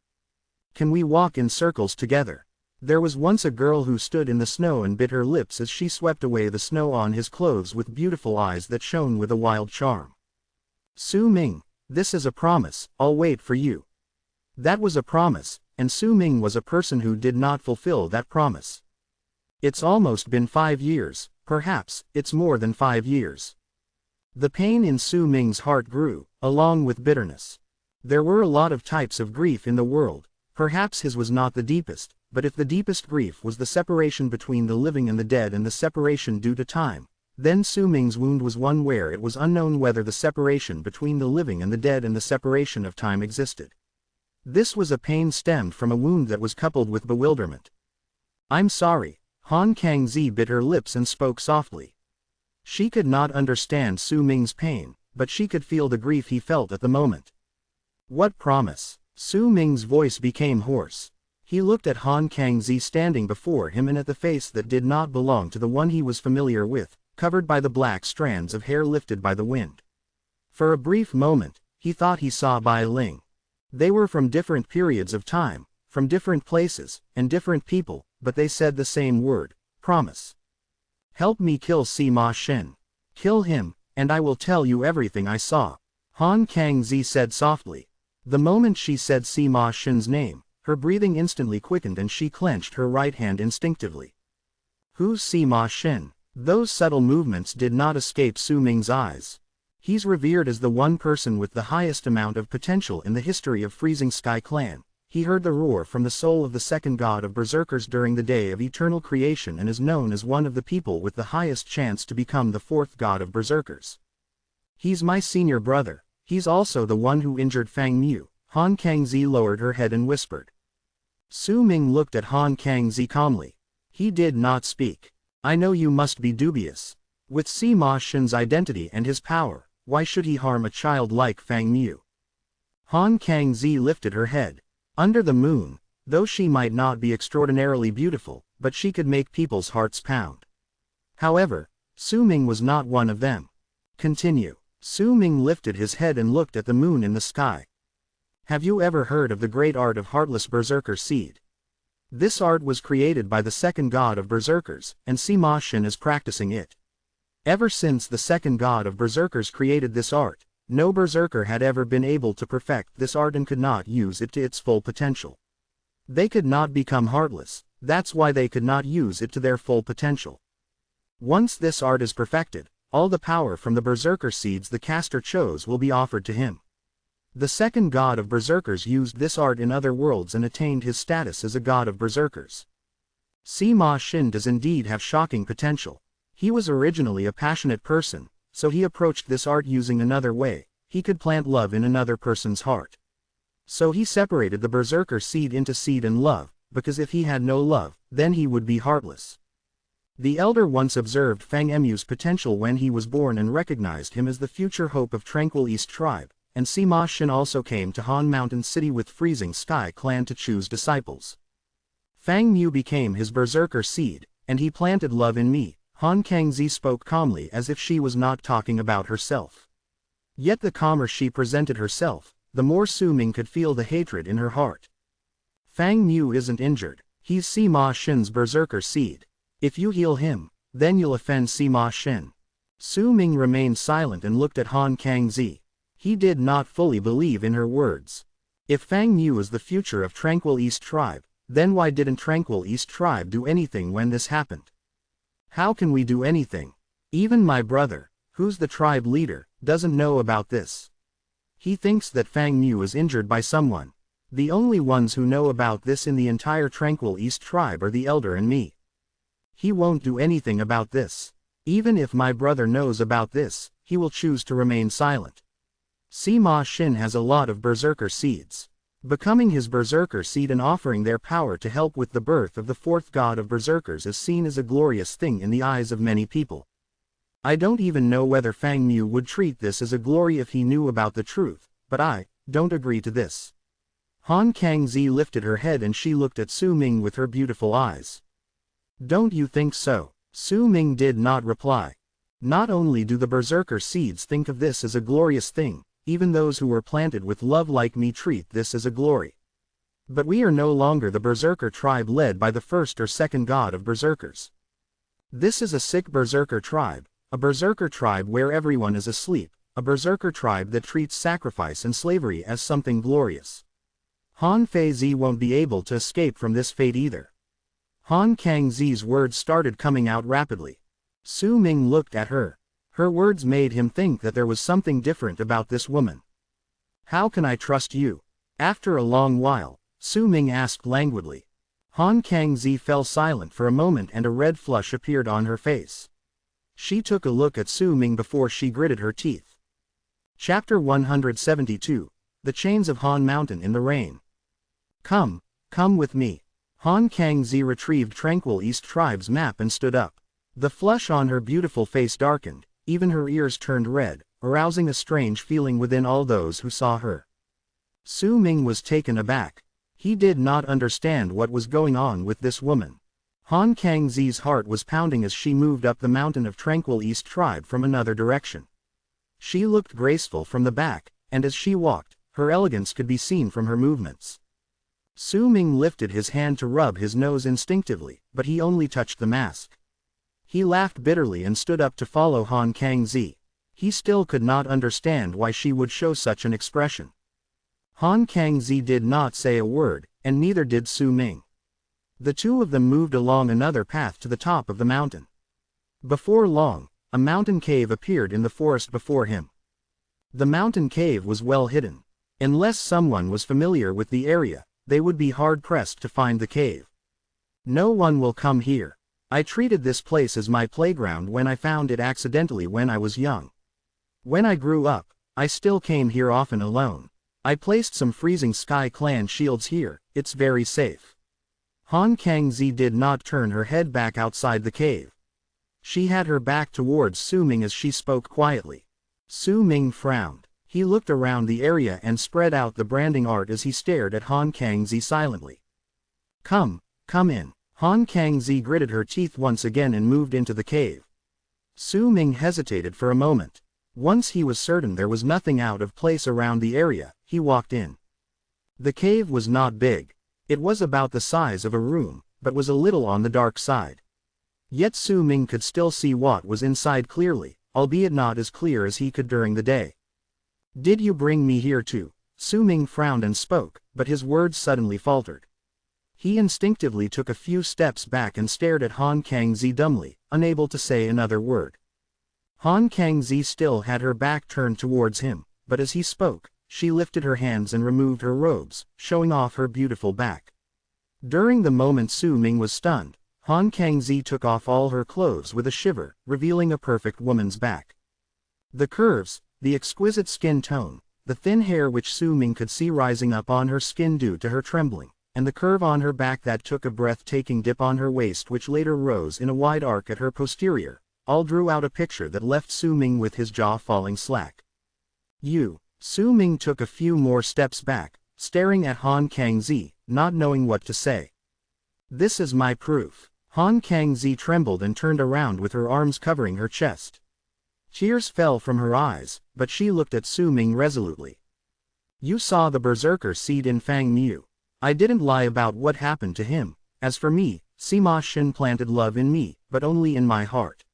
Can we walk in circles together? There was once a girl who stood in the snow and bit her lips as she swept away the snow on his clothes with beautiful eyes that shone with a wild charm. Su Ming, this is a promise, I'll wait for you. That was a promise, and Su Ming was a person who did not fulfill that promise. It's almost been 5 years, perhaps, it's more than 5 years. The pain in Su Ming's heart grew, along with bitterness. There were a lot of types of grief in the world, perhaps his was not the deepest, but if the deepest grief was the separation between the living and the dead and the separation due to time, then Su Ming's wound was one where it was unknown whether the separation between the living and the dead and the separation of time existed. This was a pain stemmed from a wound that was coupled with bewilderment. I'm sorry. Han Kangzi bit her lips and spoke softly. She could not understand Su Ming's pain, but she could feel the grief he felt at the moment. What promise? Su Ming's voice became hoarse. He looked at Han Kangzi standing before him and at the face that did not belong to the one he was familiar with, covered by the black strands of hair lifted by the wind. For a brief moment, he thought he saw Bai Ling. They were from different periods of time, from different places, and different people, but they said the same word, promise. Help me kill Sima Shen. Kill him, and I will tell you everything I saw. Han Kangzi said softly. The moment she said Sima Shen's name, her breathing instantly quickened and she clenched her right hand instinctively. Who's Sima Shen? Those subtle movements did not escape Su Ming's eyes. He's revered as the one person with the highest amount of potential in the history of Freezing Sky Clan. He heard the roar from the soul of the second god of berserkers during the day of eternal creation and is known as one of the people with the highest chance to become the fourth god of berserkers. He's my senior brother. He's also the one who injured Fang Mu. Han Kangzi lowered her head and whispered. Su Ming looked at Han Kangzi calmly. He did not speak. I know you must be dubious. With Sima Shen's identity and his power, why should he harm a child like Fang Mu? Han Kangzi lifted her head. Under the moon, though she might not be extraordinarily beautiful, but she could make people's hearts pound. However, Su Ming was not one of them. Continue. Su Ming lifted his head and looked at the moon in the sky. Have you ever heard of the great art of Heartless Berserker Seed? This art was created by the second god of berserkers, and Sima Shen is practicing it. Ever since the second god of berserkers created this art, no berserker had ever been able to perfect this art and could not use it to its full potential. They could not become heartless, that's why they could not use it to their full potential. Once this art is perfected, all the power from the berserker seeds the caster chose will be offered to him. The second god of berserkers used this art in other worlds and attained his status as a god of berserkers. Sima Shen does indeed have shocking potential. He was originally a passionate person, so he approached this art using another way. He could plant love in another person's heart. So he separated the berserker seed into seed and love, because if he had no love, then he would be heartless. The elder once observed Fang Mu's potential when he was born and recognized him as the future hope of Tranquil East Tribe, and Sima Shen also came to Han Mountain City with Freezing Sky Clan to choose disciples. Fang Mu became his berserker seed, and he planted love in me. Han Kangzi spoke calmly as if she was not talking about herself. Yet the calmer she presented herself, the more Su Ming could feel the hatred in her heart. Fang Mu isn't injured, he's Sima Shen's berserker seed. If you heal him, then you'll offend Sima Shen. Su Ming remained silent and looked at Han Kangzi. He did not fully believe in her words. If Fang Mu is the future of Tranquil East Tribe, then why didn't Tranquil East Tribe do anything when this happened? How can we do anything? Even my brother, who's the tribe leader, doesn't know about this. He thinks that Fang Mu is injured by someone. The only ones who know about this in the entire Tranquil East Tribe are the elder and me. He won't do anything about this. Even if my brother knows about this, he will choose to remain silent. Sima Xin has a lot of berserker seeds. Becoming his berserker seed and offering their power to help with the birth of the fourth god of berserkers is seen as a glorious thing in the eyes of many people. I don't even know whether Fang Mu would treat this as a glory if he knew about the truth, but I don't agree to this. Han Kangzi lifted her head and she looked at Su Ming with her beautiful eyes. Don't you think so? Su Ming did not reply. Not only do the berserker seeds think of this as a glorious thing, even those who were planted with love like me treat this as a glory. But we are no longer the berserker tribe led by the first or second god of berserkers. This is a sick berserker tribe, a berserker tribe where everyone is asleep, a berserker tribe that treats sacrifice and slavery as something glorious. Han Feizi won't be able to escape from this fate either. Han Kangzi's words started coming out rapidly. Su Ming looked at her. Her words made him think that there was something different about this woman. How can I trust you? After a long while, Su Ming asked languidly. Han Kangzi fell silent for a moment and a red flush appeared on her face. She took a look at Su Ming before she gritted her teeth. Chapter 172, The Chains of Han Mountain in the Rain. Come with me. Han Kangzi retrieved Tranquil East Tribe's map and stood up. The flush on her beautiful face darkened, even her ears turned red, arousing a strange feeling within all those who saw her. Su Ming was taken aback. He did not understand what was going on with this woman. Han Kangzi's heart was pounding as she moved up the mountain of Tranquil East Tribe from another direction. She looked graceful from the back, and as she walked, her elegance could be seen from her movements. Su Ming lifted his hand to rub his nose instinctively, but he only touched the mask. He laughed bitterly and stood up to follow Han Kangzi. He still could not understand why she would show such an expression. Han Kangzi did not say a word, and neither did Su Ming. The two of them moved along another path to the top of the mountain. Before long, a mountain cave appeared in the forest before him. The mountain cave was well hidden. Unless someone was familiar with the area, they would be hard-pressed to find the cave. No one will come here. I treated this place as my playground when I found it accidentally when I was young. When I grew up, I still came here often alone. I placed some Freezing Sky Clan shields here, it's very safe. Han Kangzi did not turn her head back outside the cave. She had her back towards Su Ming as she spoke quietly. Su Ming frowned. He looked around the area and spread out the branding art as he stared at Han Kangzi silently. Come in. Han Kangzi gritted her teeth once again and moved into the cave. Su Ming hesitated for a moment. Once he was certain there was nothing out of place around the area, he walked in. The cave was not big. It was about the size of a room, but was a little on the dark side. Yet Su Ming could still see what was inside clearly, albeit not as clear as he could during the day. Did you bring me here too? Su Ming frowned and spoke, but his words suddenly faltered. He instinctively took a few steps back and stared at Han Kangzi dumbly, unable to say another word. Han Kangzi still had her back turned towards him, but as he spoke, she lifted her hands and removed her robes, showing off her beautiful back. During the moment Su Ming was stunned, Han Kangzi took off all her clothes with a shiver, revealing a perfect woman's back. The curves, the exquisite skin tone, the thin hair which Su Ming could see rising up on her skin due to her trembling, and the curve on her back that took a breathtaking dip on her waist which later rose in a wide arc at her posterior, all drew out a picture that left Su Ming with his jaw falling slack. Su Ming took a few more steps back, staring at Han Kangzi, not knowing what to say. This is my proof. Han Kangzi trembled and turned around with her arms covering her chest. Tears fell from her eyes, but she looked at Su Ming resolutely. You saw the berserker seed in Fang Mu. I didn't lie about what happened to him. As for me, Sima Xin planted love in me, but only in my heart.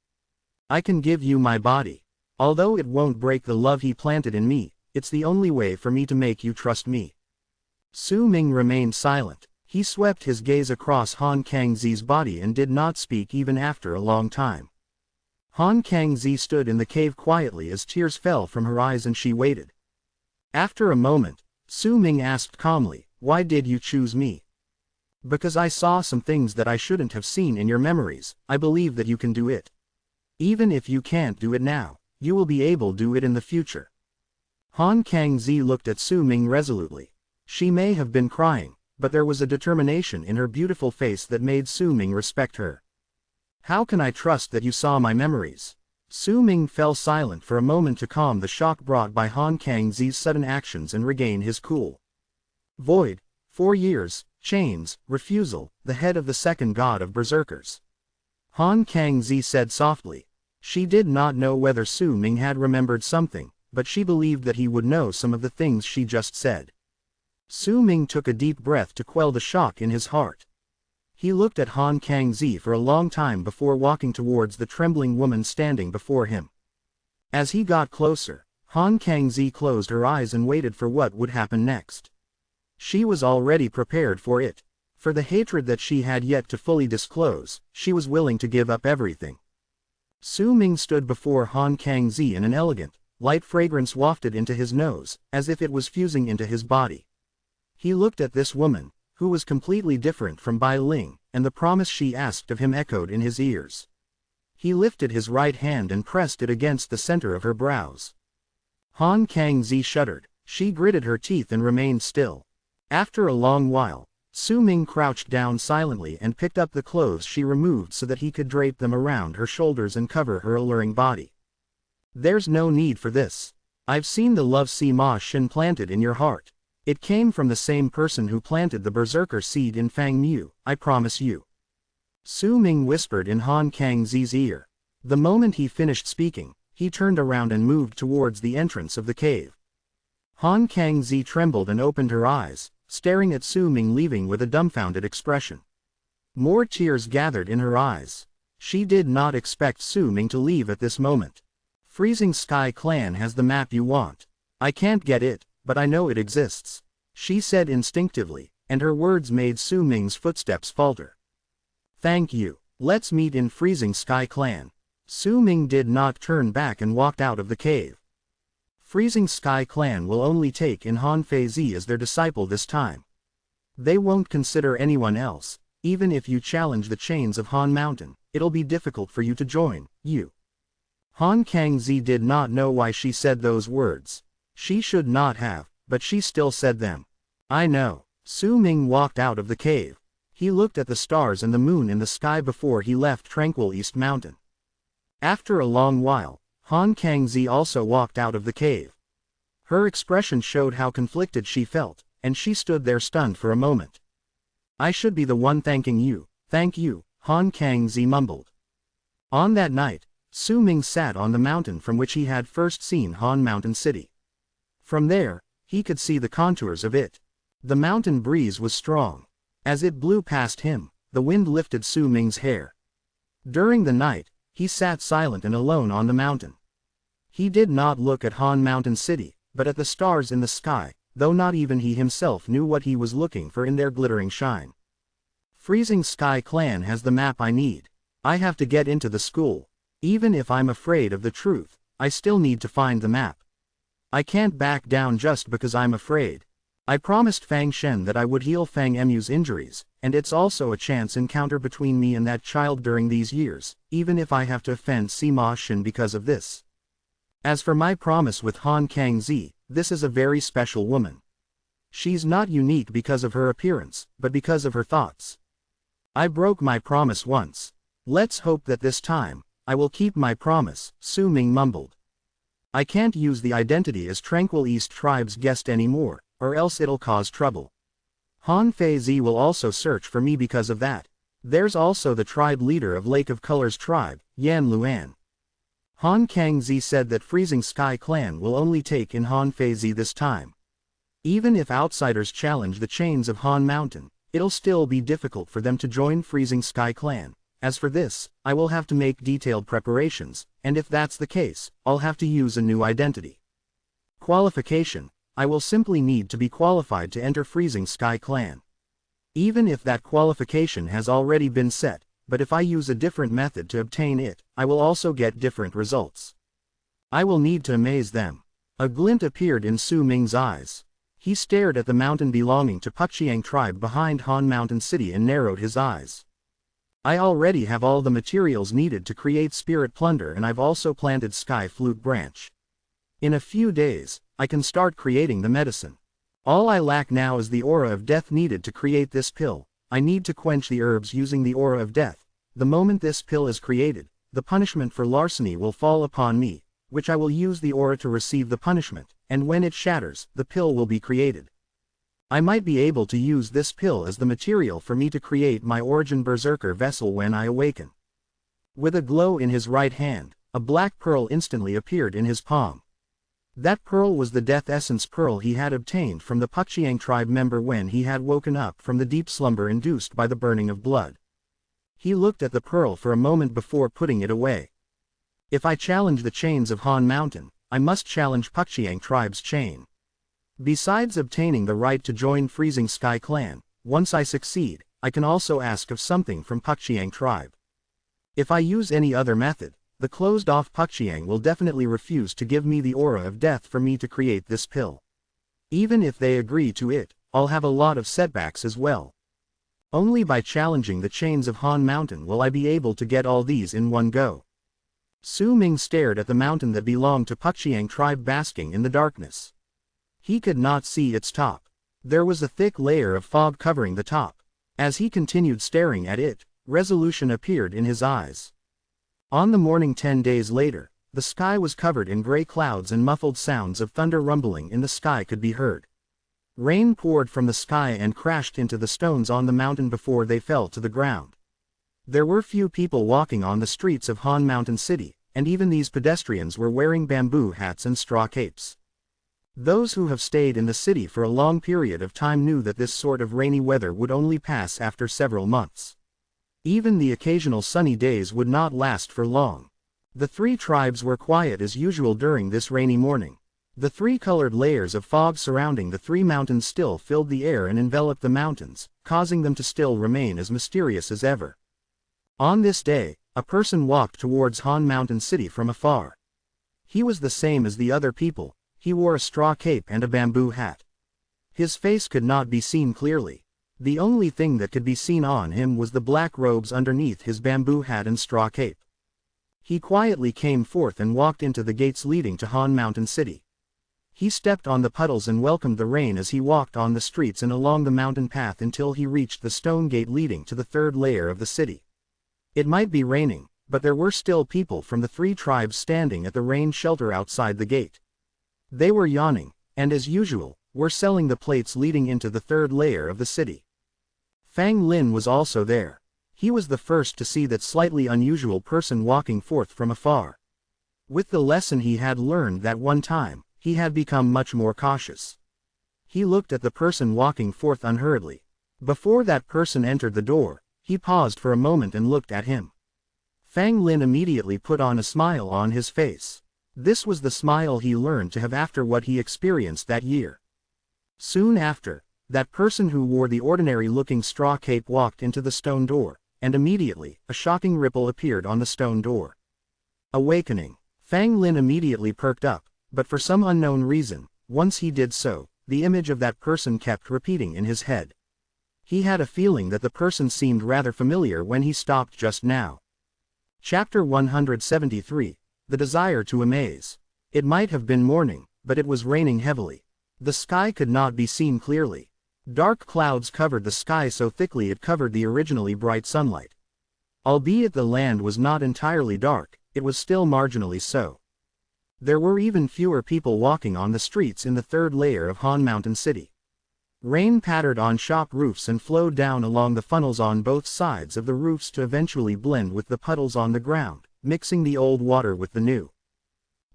I can give you my body. Although it won't break the love he planted in me, it's the only way for me to make you trust me. Su Ming remained silent. He swept his gaze across Han Kangzi's body and did not speak even after a long time. Han Kangzi stood in the cave quietly as tears fell from her eyes and she waited. After a moment, Su Ming asked calmly, why did you choose me? Because I saw some things that I shouldn't have seen in your memories. I believe that you can do it. Even if you can't do it now, you will be able to do it in the future. Han Kangzi looked at Su Ming resolutely. She may have been crying, but there was a determination in her beautiful face that made Su Ming respect her. How can I trust that you saw my memories? Su Ming fell silent for a moment to calm the shock brought by Han Kangzi's sudden actions and regain his cool. Void, 4 years, chains, refusal, the head of the second god of berserkers. Han Kangzi said softly. She did not know whether Su Ming had remembered something, but she believed that he would know some of the things she just said. Su Ming took a deep breath to quell the shock in his heart. He looked at Han Kangzi for a long time before walking towards the trembling woman standing before him. As he got closer, Han Kangzi closed her eyes and waited for what would happen next. She was already prepared for it. For the hatred that she had yet to fully disclose, she was willing to give up everything. Su Ming stood before Han Kangzi and an elegant, light fragrance wafted into his nose, as if it was fusing into his body. He looked at this woman, who was completely different from Bai Ling, and the promise she asked of him echoed in his ears. He lifted his right hand and pressed it against the center of her brows. Han Kangzi shuddered. She gritted her teeth and remained still. After a long while, Su Ming crouched down silently and picked up the clothes she removed so that he could drape them around her shoulders and cover her alluring body. There's no need for this. I've seen the love Sima Shin planted in your heart. It came from the same person who planted the berserker seed in Fang Mu, I promise you. Su Ming whispered in Han Kangzi's ear. The moment he finished speaking, he turned around and moved towards the entrance of the cave. Han Kangzi trembled and opened her eyes, staring at Su Ming leaving with a dumbfounded expression. More tears gathered in her eyes. She did not expect Su Ming to leave at this moment. Freezing Sky Clan has the map you want. I can't get it, but I know it exists, she said instinctively, and her words made Su Ming's footsteps falter. Thank you. Let's meet in Freezing Sky Clan. Su Ming did not turn back and walked out of the cave. Freezing Sky Clan will only take in Han Feizi as their disciple this time. They won't consider anyone else. Even if you challenge the chains of Han Mountain, it'll be difficult for you to join, you. Han Kangzi did not know why she said those words. She should not have, but she still said them. I know. Su Ming walked out of the cave. He looked at the stars and the moon in the sky before he left Tranquil East Mountain. After a long while, Han Kangzi also walked out of the cave. Her expression showed how conflicted she felt, and she stood there stunned for a moment. I should be the one thanking you, thank you, Han Kangzi mumbled. On that night, Su Ming sat on the mountain from which he had first seen Han Mountain City. From there, he could see the contours of it. The mountain breeze was strong. As it blew past him, the wind lifted Su Ming's hair. During the night, he sat silent and alone on the mountain. He did not look at Han Mountain City, but at the stars in the sky, though not even he himself knew what he was looking for in their glittering shine. Freezing Sky Clan has the map I need. I have to get into the school. Even if I'm afraid of the truth, I still need to find the map. I can't back down just because I'm afraid. I promised Fang Shen that I would heal Fang Mu's injuries, and it's also a chance encounter between me and that child during these years, even if I have to offend Sima Shin because of this. As for my promise with Han Kangzi, this is a very special woman. She's not unique because of her appearance, but because of her thoughts. I broke my promise once. Let's hope that this time, I will keep my promise, Su Ming mumbled. I can't use the identity as Tranquil East Tribe's guest anymore, or else it'll cause trouble. Han Feizi will also search for me because of that. There's also the tribe leader of Lake of Colors tribe, Yan Luan. Han Kangzi said that Freezing Sky Clan will only take in Han Feizi this time. Even if outsiders challenge the chains of Han Mountain, it'll still be difficult for them to join Freezing Sky Clan. As for this, I will have to make detailed preparations, and if that's the case, I'll have to use a new identity. Qualification: I will simply need to be qualified to enter Freezing Sky Clan. Even if that qualification has already been set, but if I use a different method to obtain it, I will also get different results. I will need to amaze them. A glint appeared in Su Ming's eyes. He stared at the mountain belonging to Puxiang tribe behind Han Mountain City and narrowed his eyes. I already have all the materials needed to create Spirit Plunder, and I've also planted Sky Flute Branch. In a few days, I can start creating the medicine. All I lack now is the aura of death needed to create this pill. I need to quench the herbs using the aura of death. The moment this pill is created, the punishment for larceny will fall upon me, which I will use the aura to receive the punishment, and when it shatters, the pill will be created. I might be able to use this pill as the material for me to create my origin berserker vessel when I awaken. With a glow in his right hand, a black pearl instantly appeared in his palm. That pearl was the death essence pearl he had obtained from the Pakchiang tribe member when he had woken up from the deep slumber induced by the burning of blood. He looked at the pearl for a moment before putting it away. If I challenge the chains of Han Mountain, I must challenge Pakchiang tribe's chain. Besides obtaining the right to join Freezing Sky clan, once I succeed, I can also ask of something from Pakchiang tribe. If I use any other method, the closed-off Pakchiang will definitely refuse to give me the aura of death for me to create this pill. Even if they agree to it, I'll have a lot of setbacks as well. Only by challenging the chains of Han Mountain will I be able to get all these in one go. Su Ming stared at the mountain that belonged to Pakchiang tribe basking in the darkness. He could not see its top. There was a thick layer of fog covering the top. As he continued staring at it, resolution appeared in his eyes. On the morning 10 days later, the sky was covered in gray clouds and muffled sounds of thunder rumbling in the sky could be heard. Rain poured from the sky and crashed into the stones on the mountain before they fell to the ground. There were few people walking on the streets of Han Mountain City, and even these pedestrians were wearing bamboo hats and straw capes. Those who have stayed in the city for a long period of time knew that this sort of rainy weather would only pass after several months. Even the occasional sunny days would not last for long. The three tribes were quiet as usual during this rainy morning. The three-colored layers of fog surrounding the three mountains still filled the air and enveloped the mountains, causing them to still remain as mysterious as ever. On this day, a person walked towards Han Mountain City from afar. He was the same as the other people. He wore a straw cape and a bamboo hat. His face could not be seen clearly. The only thing that could be seen on him was the black robes underneath his bamboo hat and straw cape. He quietly came forth and walked into the gates leading to Han Mountain City. He stepped on the puddles and welcomed the rain as he walked on the streets and along the mountain path until he reached the stone gate leading to the third layer of the city. It might be raining, but there were still people from the three tribes standing at the rain shelter outside the gate. They were yawning, and as usual, were selling the plates leading into the third layer of the city. Fang Lin was also there. He was the first to see that slightly unusual person walking forth from afar. With the lesson he had learned that one time, he had become much more cautious. He looked at the person walking forth unhurriedly. Before that person entered the door, he paused for a moment and looked at him. Fang Lin immediately put on a smile on his face. This was the smile he learned to have after what he experienced that year. Soon after, that person who wore the ordinary-looking straw cape walked into the stone door, and immediately, a shocking ripple appeared on the stone door. Awakening. Fang Lin immediately perked up, but for some unknown reason, once he did so, the image of that person kept repeating in his head. He had a feeling that the person seemed rather familiar when he stopped just now. Chapter 173, The Desire to Amaze. It might have been morning, but it was raining heavily. The sky could not be seen clearly. Dark clouds covered the sky so thickly it covered the originally bright sunlight. Albeit the land was not entirely dark, it was still marginally so. There were even fewer people walking on the streets in the third layer of Han Mountain City. Rain pattered on shop roofs and flowed down along the funnels on both sides of the roofs to eventually blend with the puddles on the ground, mixing the old water with the new.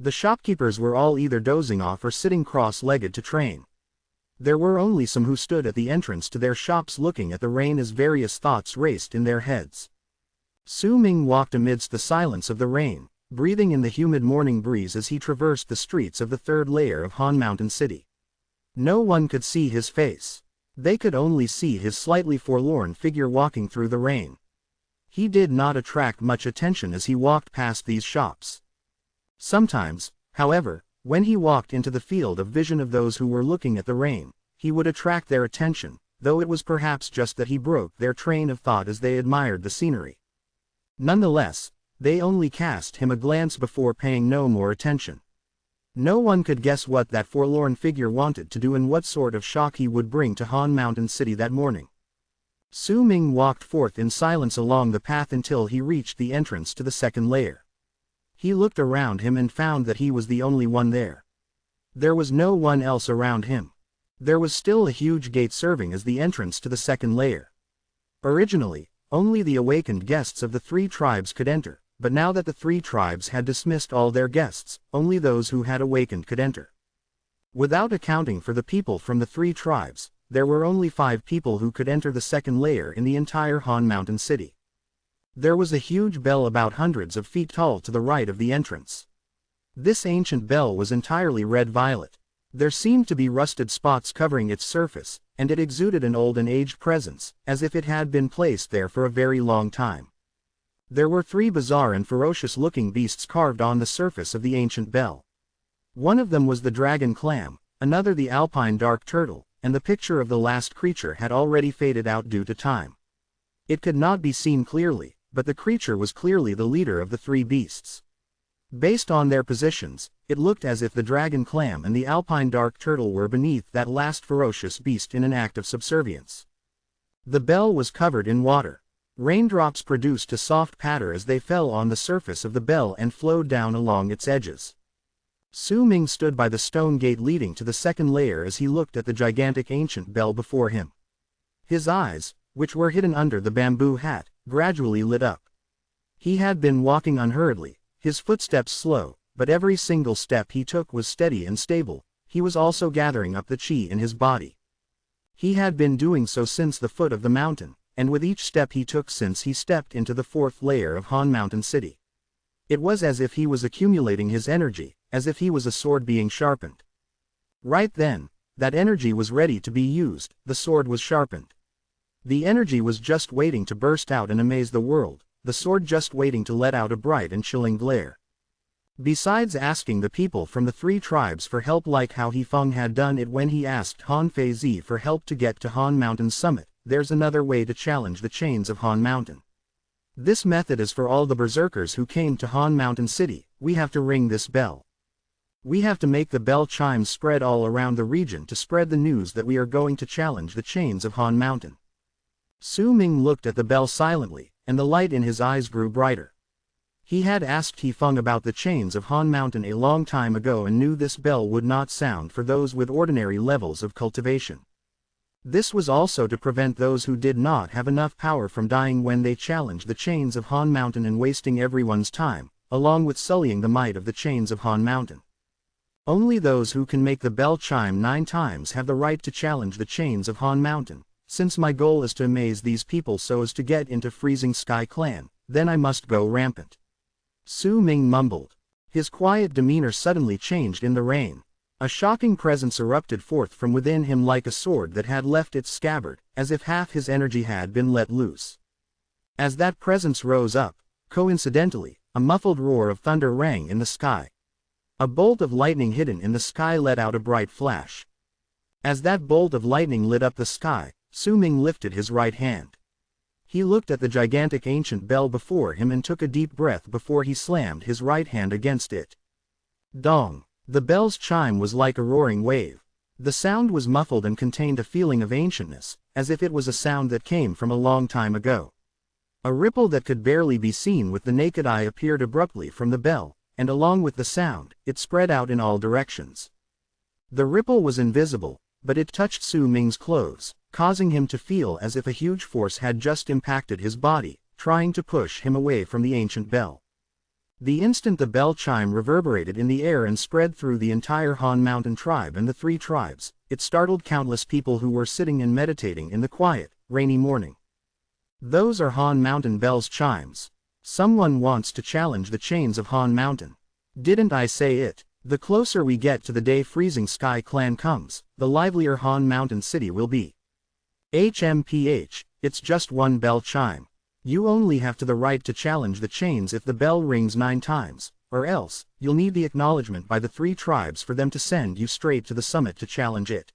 The shopkeepers were all either dozing off or sitting cross-legged to train. There were only some who stood at the entrance to their shops looking at the rain as various thoughts raced in their heads. Su Ming walked amidst the silence of the rain, breathing in the humid morning breeze as he traversed the streets of the third layer of Han Mountain City. No one could see his face. They could only see his slightly forlorn figure walking through the rain. He did not attract much attention as he walked past these shops. Sometimes, however, when he walked into the field of vision of those who were looking at the rain, he would attract their attention, though it was perhaps just that he broke their train of thought as they admired the scenery. Nonetheless, they only cast him a glance before paying no more attention. No one could guess what that forlorn figure wanted to do and what sort of shock he would bring to Han Mountain City that morning. Su Ming walked forth in silence along the path until he reached the entrance to the second layer. He looked around him and found that he was the only one there. There was no one else around him. There was still a huge gate serving as the entrance to the second layer. Originally, only the awakened guests of the three tribes could enter, but now that the three tribes had dismissed all their guests, only those who had awakened could enter. Without accounting for the people from the three tribes, there were only 5 people who could enter the second layer in the entire Han Mountain City. There was a huge bell about hundreds of feet tall to the right of the entrance. This ancient bell was entirely red-violet. There seemed to be rusted spots covering its surface, and it exuded an old and aged presence, as if it had been placed there for a very long time. There were 3 bizarre and ferocious-looking beasts carved on the surface of the ancient bell. One of them was the dragon clam, another the alpine dark turtle, and the picture of the last creature had already faded out due to time. It could not be seen clearly, but the creature was clearly the leader of the 3 beasts. Based on their positions, it looked as if the dragon clam and the alpine dark turtle were beneath that last ferocious beast in an act of subservience. The bell was covered in water. Raindrops produced a soft patter as they fell on the surface of the bell and flowed down along its edges. Su Ming stood by the stone gate leading to the second layer as he looked at the gigantic ancient bell before him. His eyes, which were hidden under the bamboo hat, gradually lit up. He had been walking unhurriedly, his footsteps slow, but every single step he took was steady and stable. He was also gathering up the qi in his body. He had been doing so since the foot of the mountain, and with each step he took since he stepped into the 4th layer of Han Mountain City. It was as if he was accumulating his energy, as if he was a sword being sharpened. Right then, that energy was ready to be used, the sword was sharpened. The energy was just waiting to burst out and amaze the world, the sword just waiting to let out a bright and chilling glare. Besides asking the people from the 3 tribes for help like how He Feng had done it when he asked Han Feizi for help to get to Han Mountain's summit, there's another way to challenge the chains of Han Mountain. This method is for all the berserkers who came to Han Mountain City. We have to ring this bell. We have to make the bell chimes spread all around the region to spread the news that we are going to challenge the chains of Han Mountain. Su Ming looked at the bell silently, and the light in his eyes grew brighter. He had asked He Feng about the chains of Han Mountain a long time ago and knew this bell would not sound for those with ordinary levels of cultivation. This was also to prevent those who did not have enough power from dying when they challenged the chains of Han Mountain and wasting everyone's time, along with sullying the might of the chains of Han Mountain. Only those who can make the bell chime 9 times have the right to challenge the chains of Han Mountain. Since my goal is to amaze these people so as to get into Freezing Sky Clan, then I must go rampant. Su Ming mumbled. His quiet demeanor suddenly changed in the rain. A shocking presence erupted forth from within him like a sword that had left its scabbard, as if half his energy had been let loose. As that presence rose up, coincidentally, a muffled roar of thunder rang in the sky. A bolt of lightning hidden in the sky let out a bright flash. As that bolt of lightning lit up the sky, Su Ming lifted his right hand. He looked at the gigantic ancient bell before him and took a deep breath before he slammed his right hand against it. Dong! The bell's chime was like a roaring wave. The sound was muffled and contained a feeling of ancientness, as if it was a sound that came from a long time ago. A ripple that could barely be seen with the naked eye appeared abruptly from the bell, and along with the sound, it spread out in all directions. The ripple was invisible, but it touched Su Ming's clothes, causing him to feel as if a huge force had just impacted his body, trying to push him away from the ancient bell. The instant the bell chime reverberated in the air and spread through the entire Han Mountain tribe and the 3 tribes, it startled countless people who were sitting and meditating in the quiet, rainy morning. Those are Han Mountain bell's chimes. Someone wants to challenge the chains of Han Mountain. Didn't I say it? The closer we get to the day Freezing Sky Clan comes, the livelier Han Mountain City will be. HMPH, it's just one bell chime. You only have to the right to challenge the chains if the bell rings 9 times, or else, you'll need the acknowledgement by the 3 tribes for them to send you straight to the summit to challenge it.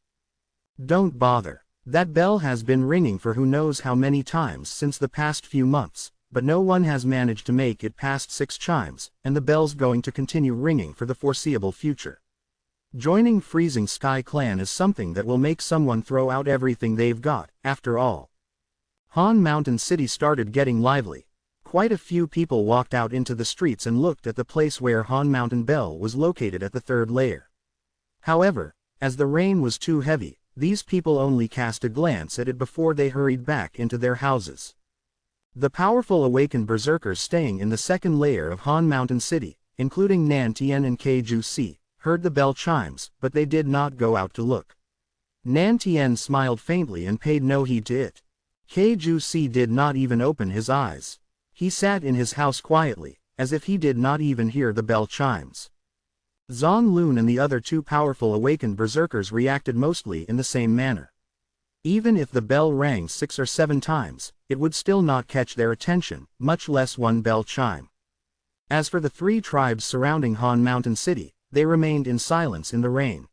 Don't bother. That bell has been ringing for who knows how many times since the past few months, but no one has managed to make it past 6 chimes, and the bell's going to continue ringing for the foreseeable future. Joining Freezing Sky Clan is something that will make someone throw out everything they've got, after all. Han Mountain City started getting lively. Quite a few people walked out into the streets and looked at the place where Han Mountain Bell was located at the third layer. However, as the rain was too heavy, these people only cast a glance at it before they hurried back into their houses. The powerful awakened berserkers staying in the second layer of Han Mountain City, including Nan Tien and Keiju Si, heard the bell chimes, but they did not go out to look. Nan Tien smiled faintly and paid no heed to it. Keiju Si did not even open his eyes. He sat in his house quietly, as if he did not even hear the bell chimes. Zhang Lun and the other two powerful awakened berserkers reacted mostly in the same manner. Even if the bell rang 6 or 7 times, it would still not catch their attention, much less one bell chime. As for the 3 tribes surrounding Han Mountain City, they remained in silence in the rain.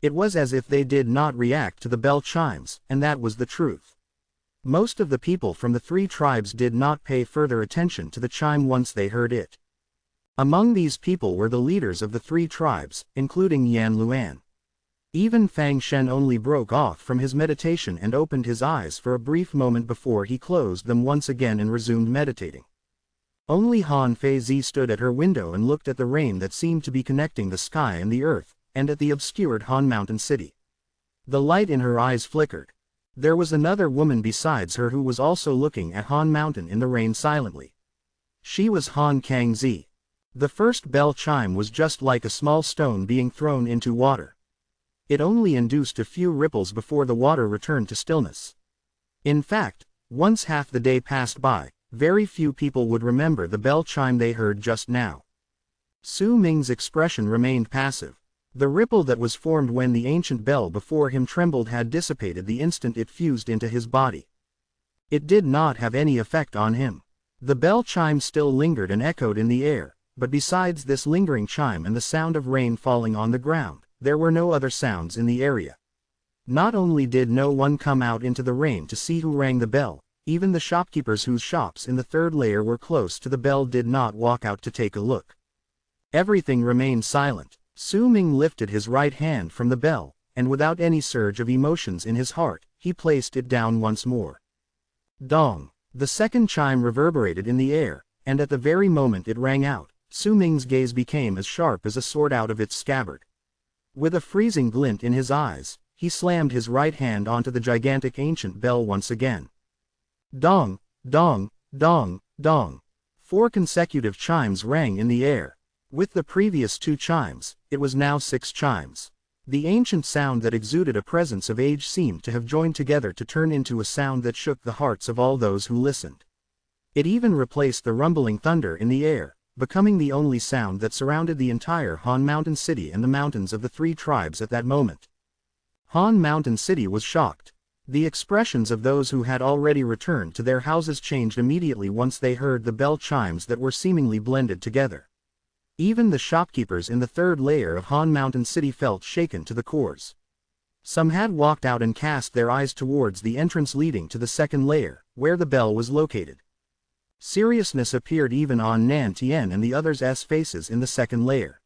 It was as if they did not react to the bell chimes, and that was the truth. Most of the people from the 3 tribes did not pay further attention to the chime once they heard it. Among these people were the leaders of the 3 tribes, including Yan Luan. Even Fang Shen only broke off from his meditation and opened his eyes for a brief moment before he closed them once again and resumed meditating. Only Han Feizi stood at her window and looked at the rain that seemed to be connecting the sky and the earth, and at the obscured Han Mountain City. The light in her eyes flickered. There was another woman besides her who was also looking at Han Mountain in the rain silently. She was Han Kangzi. The first bell chime was just like a small stone being thrown into water. It only induced a few ripples before the water returned to stillness. In fact, once half the day passed by, very few people would remember the bell chime they heard just now. Su Ming's expression remained passive. The ripple that was formed when the ancient bell before him trembled had dissipated the instant it fused into his body. It did not have any effect on him. The bell chime still lingered and echoed in the air, but besides this lingering chime and the sound of rain falling on the ground, there were no other sounds in the area. Not only did no one come out into the rain to see who rang the bell, even the shopkeepers whose shops in the third layer were close to the bell did not walk out to take a look. Everything remained silent. Su Ming lifted his right hand from the bell, and without any surge of emotions in his heart, he placed it down once more. Dong! The second chime reverberated in the air, and at the very moment it rang out, Su Ming's gaze became as sharp as a sword out of its scabbard. With a freezing glint in his eyes, he slammed his right hand onto the gigantic ancient bell once again. Dong! Dong! Dong! Dong! 4 consecutive chimes rang in the air. With the previous 2 chimes, it was now 6 chimes. The ancient sound that exuded a presence of age seemed to have joined together to turn into a sound that shook the hearts of all those who listened. It even replaced the rumbling thunder in the air, becoming the only sound that surrounded the entire Han Mountain City and the mountains of the 3 tribes at that moment. Han Mountain City was shocked. The expressions of those who had already returned to their houses changed immediately once they heard the bell chimes that were seemingly blended together. Even the shopkeepers in the third layer of Han Mountain City felt shaken to the cores. Some had walked out and cast their eyes towards the entrance leading to the second layer, where the bell was located. Seriousness appeared even on Nan Tien and the others' faces in the second layer.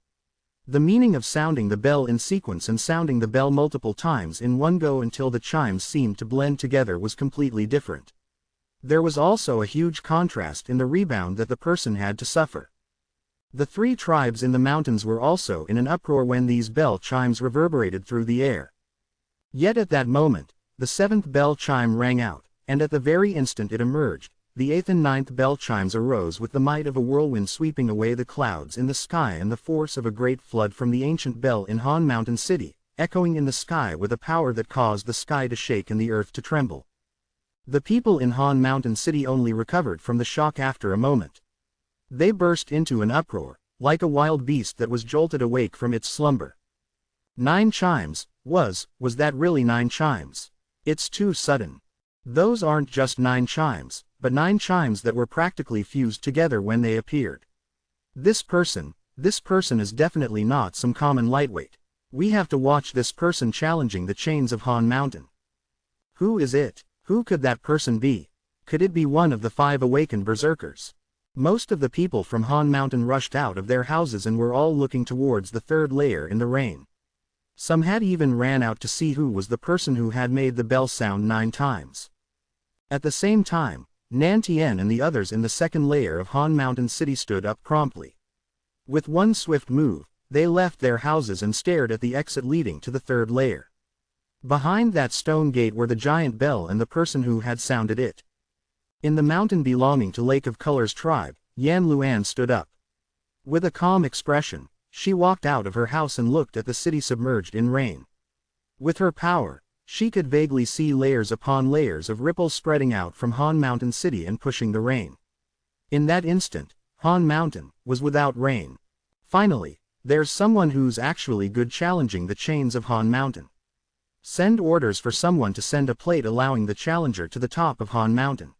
The meaning of sounding the bell in sequence and sounding the bell multiple times in one go until the chimes seemed to blend together was completely different. There was also a huge contrast in the rebound that the person had to suffer. The 3 tribes in the mountains were also in an uproar when these bell chimes reverberated through the air. Yet at that moment, the 7th bell chime rang out, and at the very instant it emerged, the 8th and 9th bell chimes arose with the might of a whirlwind sweeping away the clouds in the sky and the force of a great flood from the ancient bell in Han Mountain City, echoing in the sky with a power that caused the sky to shake and the earth to tremble. The people in Han Mountain City only recovered from the shock after a moment. They burst into an uproar, like a wild beast that was jolted awake from its slumber. 9 chimes, was that really 9 chimes? It's too sudden. Those aren't just 9 chimes, but 9 chimes that were practically fused together when they appeared. This person is definitely not some common lightweight. We have to watch this person challenging the chains of Han Mountain. Who is it? Who could that person be? Could it be one of the 5 awakened berserkers? Most of the people from Han Mountain rushed out of their houses and were all looking towards the third layer in the rain. Some had even ran out to see who was the person who had made the bell sound 9 times. At the same time, Nantien and the others in the second layer of Han Mountain City stood up promptly. With one swift move, they left their houses and stared at the exit leading to the third layer. Behind that stone gate were the giant bell and the person who had sounded it. In the mountain belonging to Lake of Colors tribe, Yan Luan stood up. With a calm expression, she walked out of her house and looked at the city submerged in rain. With her power, she could vaguely see layers upon layers of ripples spreading out from Han Mountain City and pushing the rain. In that instant, Han Mountain was without rain. Finally, there's someone who's actually good challenging the chains of Han Mountain. Send orders for someone to send a plate allowing the challenger to the top of Han Mountain.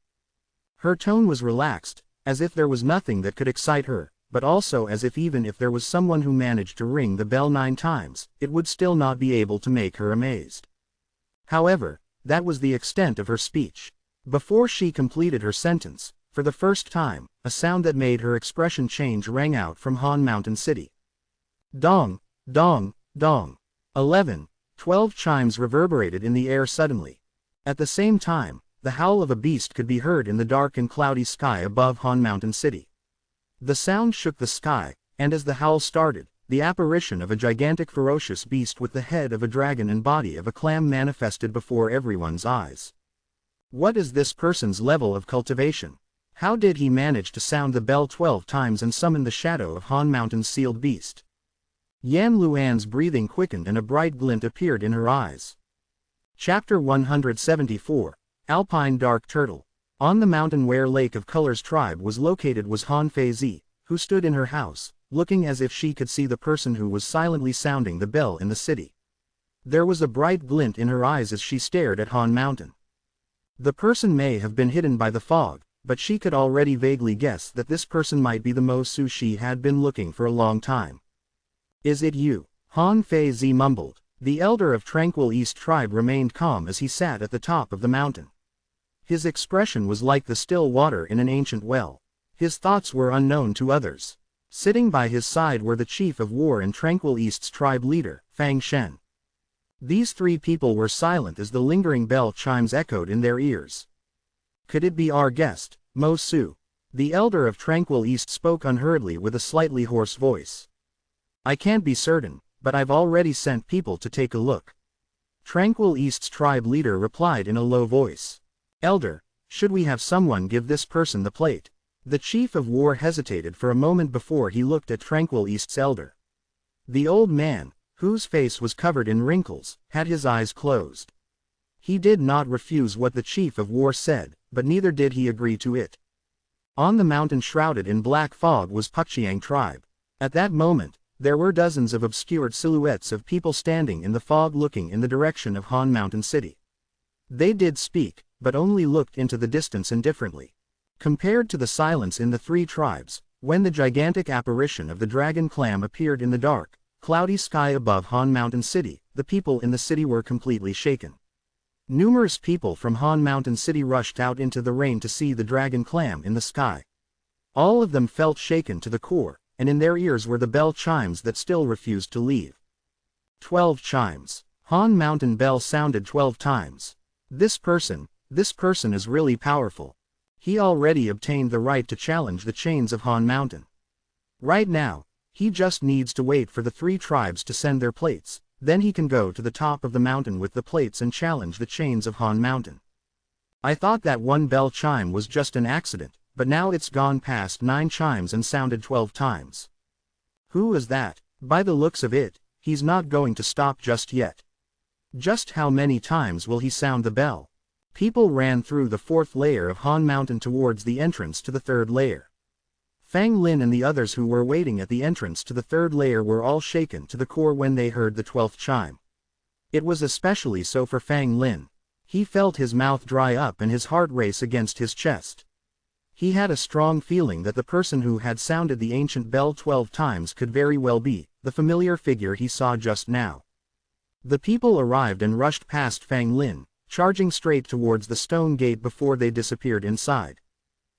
Her tone was relaxed, as if there was nothing that could excite her, but also as if even if there was someone who managed to ring the bell 9 times, it would still not be able to make her amazed. However, that was the extent of her speech. Before she completed her sentence, for the first time, a sound that made her expression change rang out from Han Mountain City. Dong, dong, dong. 11, 12 chimes reverberated in the air suddenly. At the same time, the howl of a beast could be heard in the dark and cloudy sky above Han Mountain City. The sound shook the sky, and as the howl started, the apparition of a gigantic ferocious beast with the head of a dragon and body of a clam manifested before everyone's eyes. What is this person's level of cultivation? How did he manage to sound the bell 12 times and summon the shadow of Han Mountain's sealed beast? Yan Luan's breathing quickened and a bright glint appeared in her eyes. Chapter 174, Alpine Dark Turtle. On the mountain where Lake of Colors tribe was located was Han Feizi, who stood in her house, looking as if she could see the person who was silently sounding the bell in the city. There was a bright glint in her eyes as she stared at Han Mountain. The person may have been hidden by the fog, but she could already vaguely guess that this person might be the Mo Su she had been looking for a long time. Is it you? Han Feizi mumbled. The elder of Tranquil East tribe remained calm as he sat at the top of the mountain. His expression was like the still water in an ancient well. His thoughts were unknown to others. Sitting by his side were the chief of war and Tranquil East's tribe leader, Fang Shen. These 3 people were silent as the lingering bell chimes echoed in their ears. Could it be our guest, Mo Su? The elder of Tranquil East spoke unhurriedly with a slightly hoarse voice. I can't be certain, but I've already sent people to take a look. Tranquil East's tribe leader replied in a low voice. Elder, should we have someone give this person the plate? The chief of war hesitated for a moment before he looked at Tranquil East's elder. The old man, whose face was covered in wrinkles, had his eyes closed. He did not refuse what the chief of war said, but neither did he agree to it. On the mountain shrouded in black fog was Pukchiang tribe. At that moment, there were dozens of obscured silhouettes of people standing in the fog looking in the direction of Han Mountain City. They did speak, but only looked into the distance indifferently. Compared to the silence in the 3 tribes, when the gigantic apparition of the dragon clam appeared in the dark, cloudy sky above Han Mountain City, the people in the city were completely shaken. Numerous people from Han Mountain City rushed out into the rain to see the dragon clam in the sky. All of them felt shaken to the core, and in their ears were the bell chimes that still refused to leave. 12 chimes. Han Mountain bell sounded 12 times. This person is really powerful. He already obtained the right to challenge the chains of Han Mountain. Right now, he just needs to wait for the 3 tribes to send their plates, then he can go to the top of the mountain with the plates and challenge the chains of Han Mountain. I thought that one bell chime was just an accident, but now it's gone past 9 chimes and sounded 12 times. Who is that? By the looks of it, he's not going to stop just yet. Just how many times will he sound the bell? People ran through the 4th layer of Han Mountain towards the entrance to the 3rd layer. Fang Lin and the others who were waiting at the entrance to the 3rd layer were all shaken to the core when they heard the 12th chime. It was especially so for Fang Lin. He felt his mouth dry up and his heart race against his chest. He had a strong feeling that the person who had sounded the ancient bell 12 times could very well be the familiar figure he saw just now. The people arrived and rushed past Fang Lin, charging straight towards the stone gate before they disappeared inside.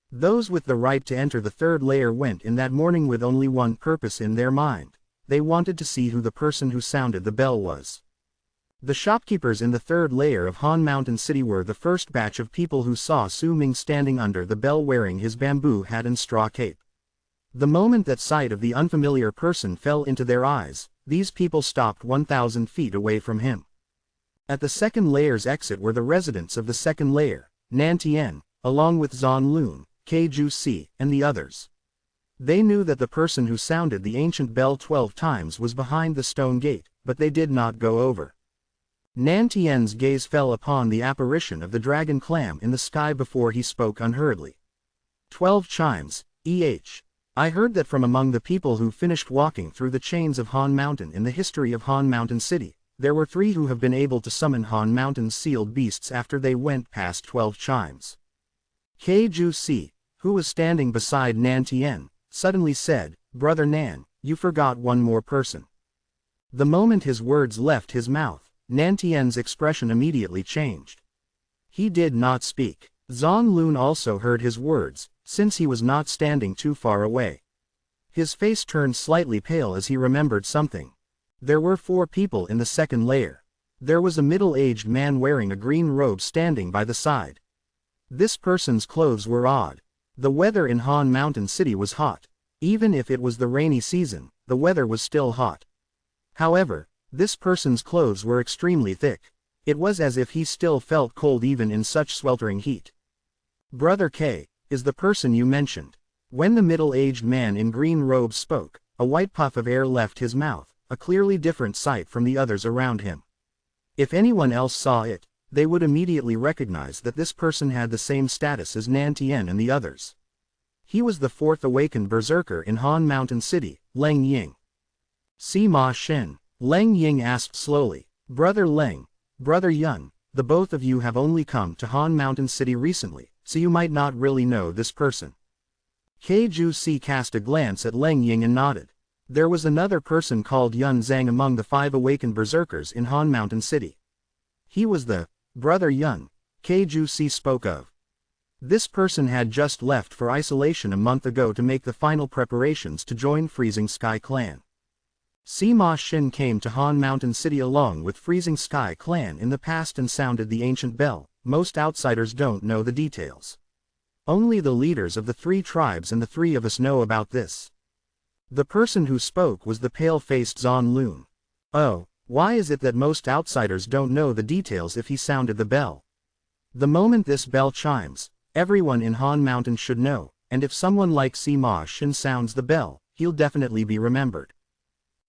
Those with the right to enter the 3rd layer went in that morning with only one purpose in their mind: they wanted to see who the person who sounded the bell was. The shopkeepers in the third layer of Han Mountain City were the first batch of people who saw Su Ming standing under the bell wearing his bamboo hat and straw cape. The moment that sight of the unfamiliar person fell into their eyes, these people stopped 1,000 feet away from him. At the second layer's exit were the residents of the second layer, Nan Tian, along with Zan Lun, Keju Si, and the others. They knew that the person who sounded the ancient bell 12 times was behind the stone gate, but they did not go over. Nan Tian's gaze fell upon the apparition of the dragon clam in the sky before he spoke unhurriedly. 12 chimes, I heard that from among the people who finished walking through the chains of Han Mountain in the history of Han Mountain City, there were 3 who have been able to summon Han Mountain's sealed beasts after they went past 12 chimes. Keju Si, who was standing beside Nan Tian, suddenly said, "Brother Nan, you forgot one more person." The moment his words left his mouth, Nan Tian's expression immediately changed. He did not speak. Zan Lun also heard his words, since he was not standing too far away. His face turned slightly pale as he remembered something. There were 4 people in the second layer. There was a middle-aged man wearing a green robe standing by the side. This person's clothes were odd. The weather in Han Mountain City was hot. Even if it was the rainy season, the weather was still hot. However, this person's clothes were extremely thick. It was as if he still felt cold even in such sweltering heat. "Brother K, is the person you mentioned." When the middle-aged man in green robes spoke, a white puff of air left his mouth, a clearly different sight from the others around him. If anyone else saw it, they would immediately recognize that this person had the same status as Nan Tian and the others. He was the 4th awakened berserker in Han Mountain City, Leng Ying. Sima Shen. Leng Ying asked slowly, "Brother Leng, Brother Yun, the both of you have only come to Han Mountain City recently, so you might not really know this person." Keju Si cast a glance at Leng Ying and nodded. There was another person called Yun Zhang among the 5 awakened berserkers in Han Mountain City. He was the Brother Yun Keju Si spoke of. This person had just left for isolation a month ago to make the final preparations to join Freezing Sky Clan. Sima Shin came to Han Mountain City along with Freezing Sky Clan in the past and sounded the ancient bell. Most outsiders don't know the details. Only the leaders of the 3 tribes and the 3 of us know about this. The person who spoke was the pale-faced Zan Lun. "Oh, why is it that most outsiders don't know the details if he sounded the bell? The moment this bell chimes, everyone in Han Mountain should know, and if someone like Sima Shin sounds the bell, he'll definitely be remembered."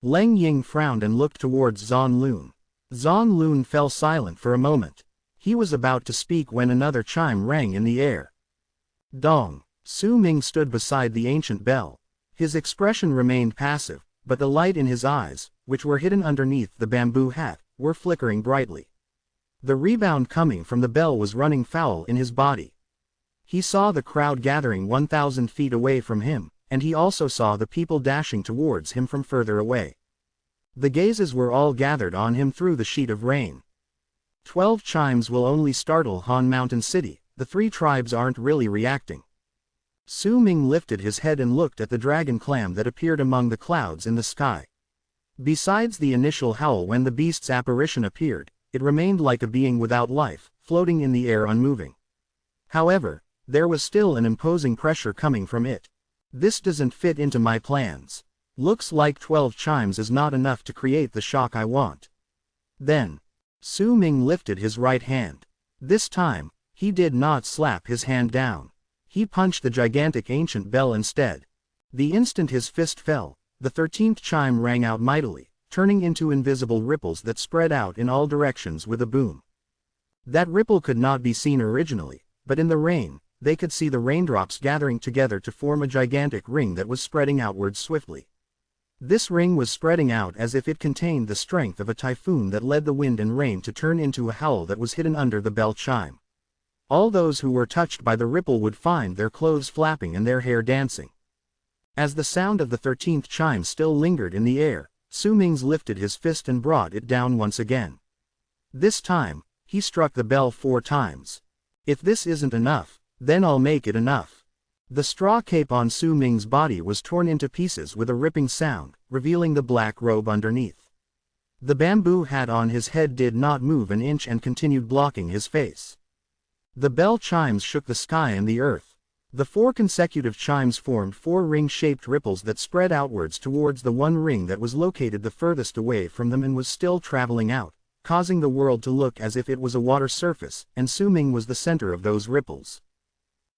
Leng Ying frowned and looked towards Zan Lun. Zan Lun fell silent for a moment. He was about to speak when another chime rang in the air. Dong. Su Ming stood beside the ancient bell. His expression remained passive, but the light in his eyes, which were hidden underneath the bamboo hat, were flickering brightly. The rebound coming from the bell was running foul in his body. He saw the crowd gathering 1,000 feet away from him, and he also saw the people dashing towards him from further away. The gazes were all gathered on him through the sheet of rain. 12 chimes will only startle Han Mountain City, the 3 tribes aren't really reacting. Su Ming lifted his head and looked at the dragon clam that appeared among the clouds in the sky. Besides the initial howl when the beast's apparition appeared, it remained like a being without life, floating in the air unmoving. However, there was still an imposing pressure coming from it. "This doesn't fit into my plans. Looks like 12 chimes is not enough to create the shock I want." Then, Su Ming lifted his right hand. This time, he did not slap his hand down. He punched the gigantic ancient bell instead. The instant his fist fell, the 13th chime rang out mightily, turning into invisible ripples that spread out in all directions with a boom. That ripple could not be seen originally, but in the rain, they could see the raindrops gathering together to form a gigantic ring that was spreading outwards swiftly. This ring was spreading out as if it contained the strength of a typhoon that led the wind and rain to turn into a howl that was hidden under the bell chime. All those who were touched by the ripple would find their clothes flapping and their hair dancing. As the sound of the 13th chime still lingered in the air, Su Ming's lifted his fist and brought it down once again. This time, he struck the bell 4 times. "If this isn't enough, then I'll make it enough." The straw cape on Su Ming's body was torn into pieces with a ripping sound, revealing the black robe underneath. The bamboo hat on his head did not move an inch and continued blocking his face. The bell chimes shook the sky and the earth. The 4 consecutive chimes formed 4 ring-shaped ripples that spread outwards towards the one ring that was located the furthest away from them and was still traveling out, causing the world to look as if it was a water surface, and Su Ming was the center of those ripples.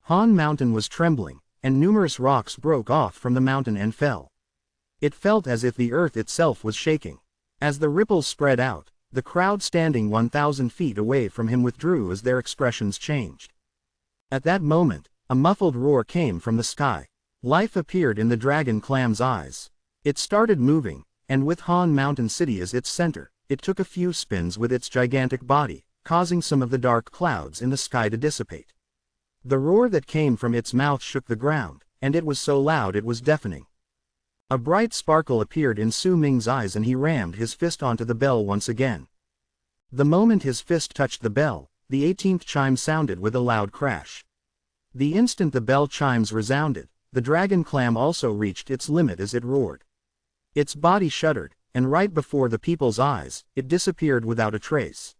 Han Mountain was trembling, and numerous rocks broke off from the mountain and fell. It felt as if the earth itself was shaking. As the ripples spread out, the crowd standing 1,000 feet away from him withdrew as their expressions changed. At that moment, a muffled roar came from the sky. Life appeared in the dragon clam's eyes. It started moving, and with Han Mountain City as its center, it took a few spins with its gigantic body, causing some of the dark clouds in the sky to dissipate. The roar that came from its mouth shook the ground, and it was so loud it was deafening. A bright sparkle appeared in Su Ming's eyes and he rammed his fist onto the bell once again. The moment his fist touched the bell, the 18th chime sounded with a loud crash. The instant the bell chimes resounded, the dragon clam also reached its limit as it roared. Its body shuddered, and right before the people's eyes, it disappeared without a trace.